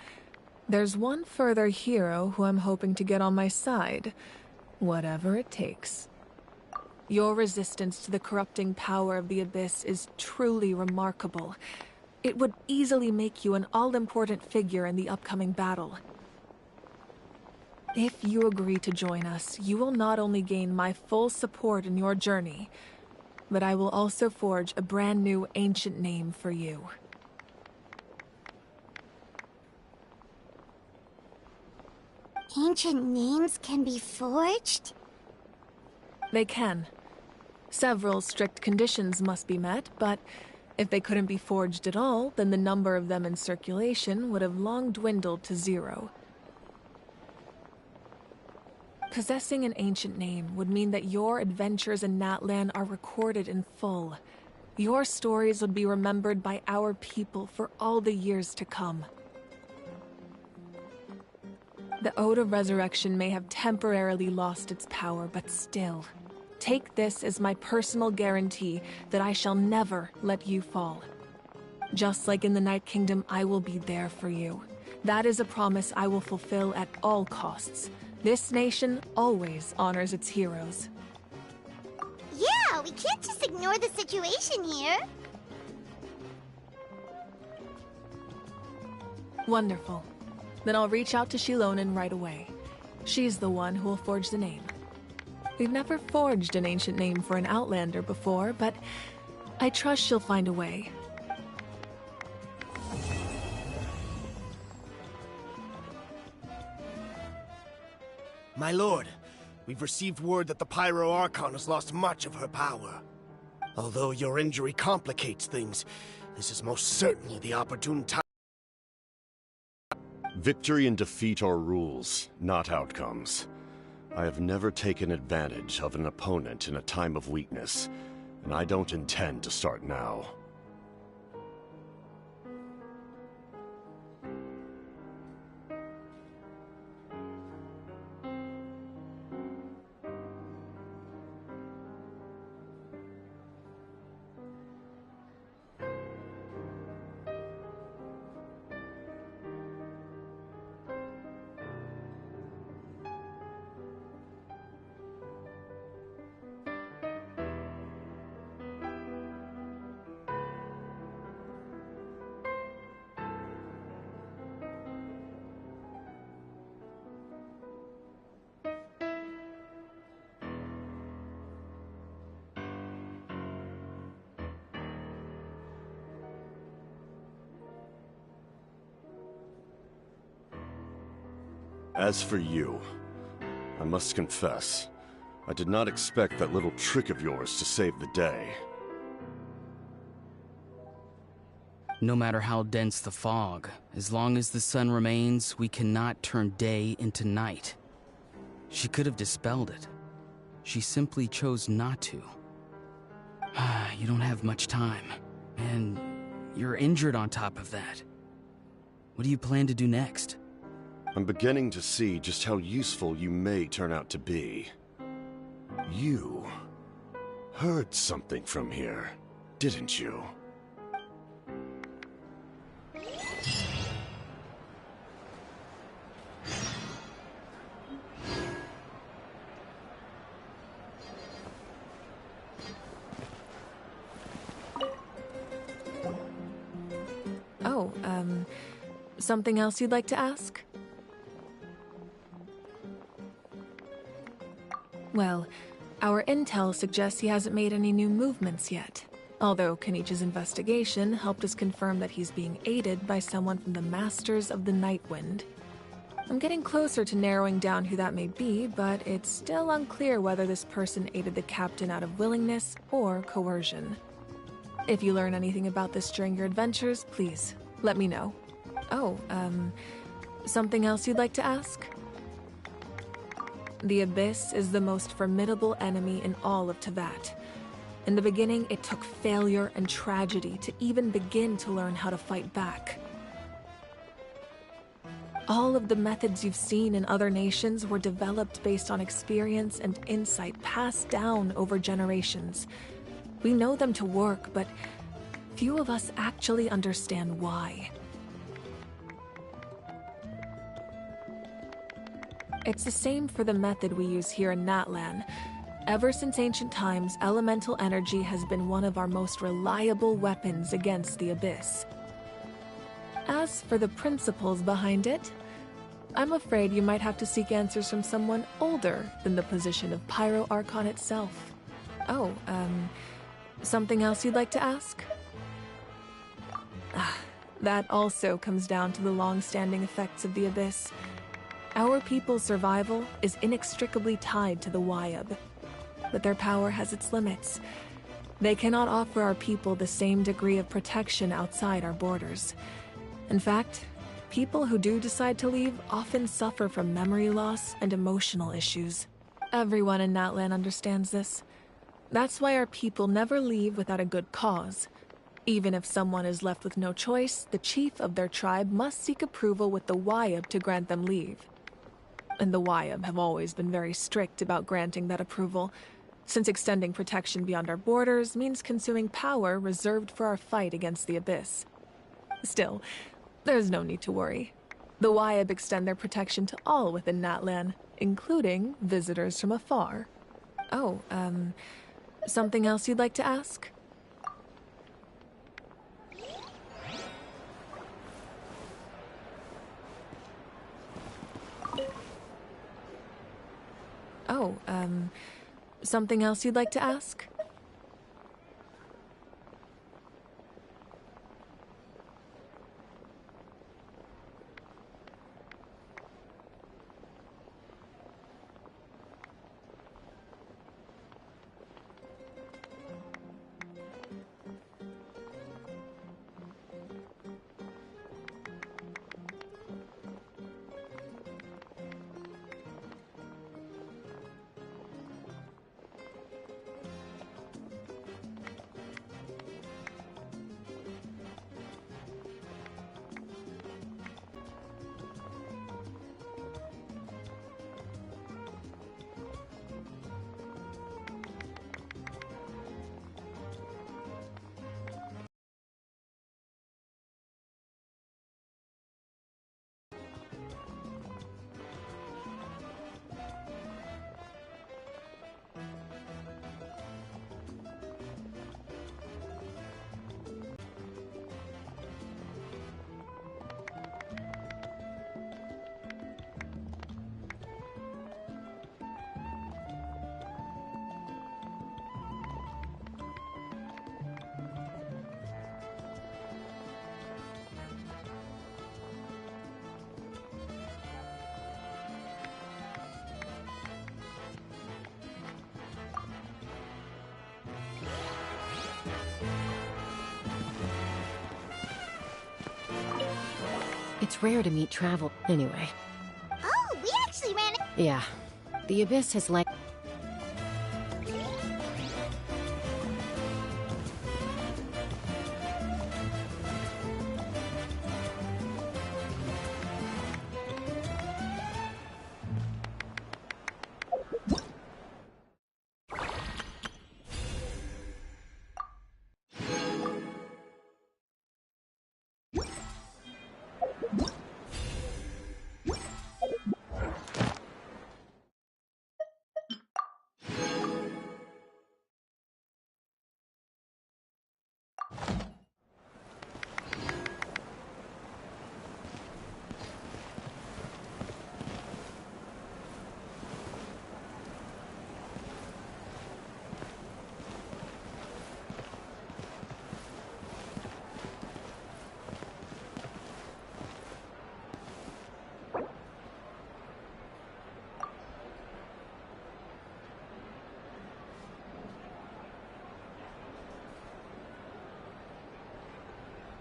There's one further hero who I'm hoping to get on my side, whatever it takes. Your resistance to the corrupting power of the Abyss is truly remarkable. It would easily make you an all-important figure in the upcoming battle. If you agree to join us, you will not only gain my full support in your journey, but I will also forge a brand new ancient name for you. Ancient names can be forged? They can. Several strict conditions must be met, but if they couldn't be forged at all, then the number of them in circulation would have long dwindled to 0. Possessing an ancient name would mean that your adventures in Natlan are recorded in full. Your stories would be remembered by our people for all the years to come. The Ode of Resurrection may have temporarily lost its power, but still, take this as my personal guarantee that I shall never let you fall. Just like in the Night Kingdom, I will be there for you. That is a promise I will fulfill at all costs. This nation always honors its heroes. Yeah, we can't just ignore the situation here. Wonderful. Then I'll reach out to Shilonen right away. She's the one who will forge the name. We've never forged an ancient name for an Outlander before, but I trust she'll find a way. My lord, we've received word that the Pyro Archon has lost much of her power. Although your injury complicates things, this is most certainly the opportune time. Victory and defeat are rules, not outcomes. I have never taken advantage of an opponent in a time of weakness, and I don't intend to start now. As for you, I must confess, I did not expect that little trick of yours to save the day. No matter how dense the fog, as long as the sun remains, we cannot turn day into night. She could have dispelled it. She simply chose not to. You don't have much time, and you're injured on top of that. What do you plan to do next? I'm beginning to see just how useful you may turn out to be. You heard something from here, didn't you? Oh, something else you'd like to ask? Well, our intel suggests he hasn't made any new movements yet. Although Kenichi's investigation helped us confirm that he's being aided by someone from the Masters of the Nightwind. I'm getting closer to narrowing down who that may be, but it's still unclear whether this person aided the captain out of willingness or coercion. If you learn anything about this during your adventures, please let me know. Oh, something else you'd like to ask? The Abyss is the most formidable enemy in all of Teyvat. In the beginning, it took failure and tragedy to even begin to learn how to fight back. All of the methods you've seen in other nations were developed based on experience and insight passed down over generations. We know them to work, but few of us actually understand why. It's the same for the method we use here in Natlan. Ever since ancient times, elemental energy has been one of our most reliable weapons against the Abyss. As for the principles behind it, I'm afraid you might have to seek answers from someone older than the position of Pyro Archon itself. Oh, something else you'd like to ask? That also comes down to the long-standing effects of the Abyss. Our people's survival is inextricably tied to the Wyab, but their power has its limits. They cannot offer our people the same degree of protection outside our borders. In fact, people who do decide to leave often suffer from memory loss and emotional issues. Everyone in Natlan understands this. That's why our people never leave without a good cause. Even if someone is left with no choice, the chief of their tribe must seek approval with the Wyab to grant them leave. And the Wyab have always been very strict about granting that approval, since extending protection beyond our borders means consuming power reserved for our fight against the Abyss. Still, there's no need to worry. The Wyab extend their protection to all within Natlan, including visitors from afar. Oh, something else you'd like to ask? Oh, something else you'd like to ask? It's rare to meet travel. Anyway. Oh, we actually ran it. Yeah. The Abyss has like...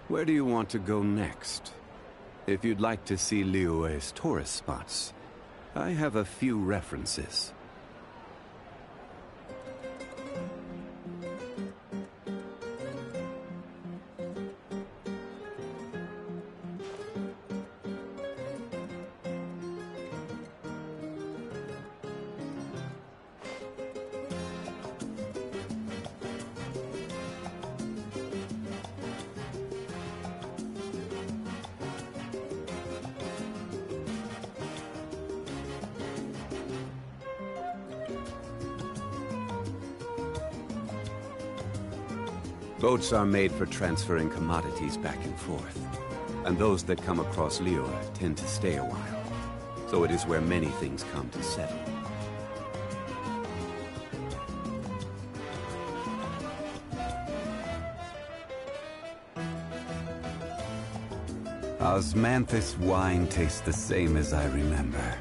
Where do you want to go next? If you'd like to see Liyue's tourist spots, I have a few references. Boats are made for transferring commodities back and forth, and those that come across Liyue tend to stay a while, so it is where many things come to settle. Osmanthus wine tastes the same as I remember.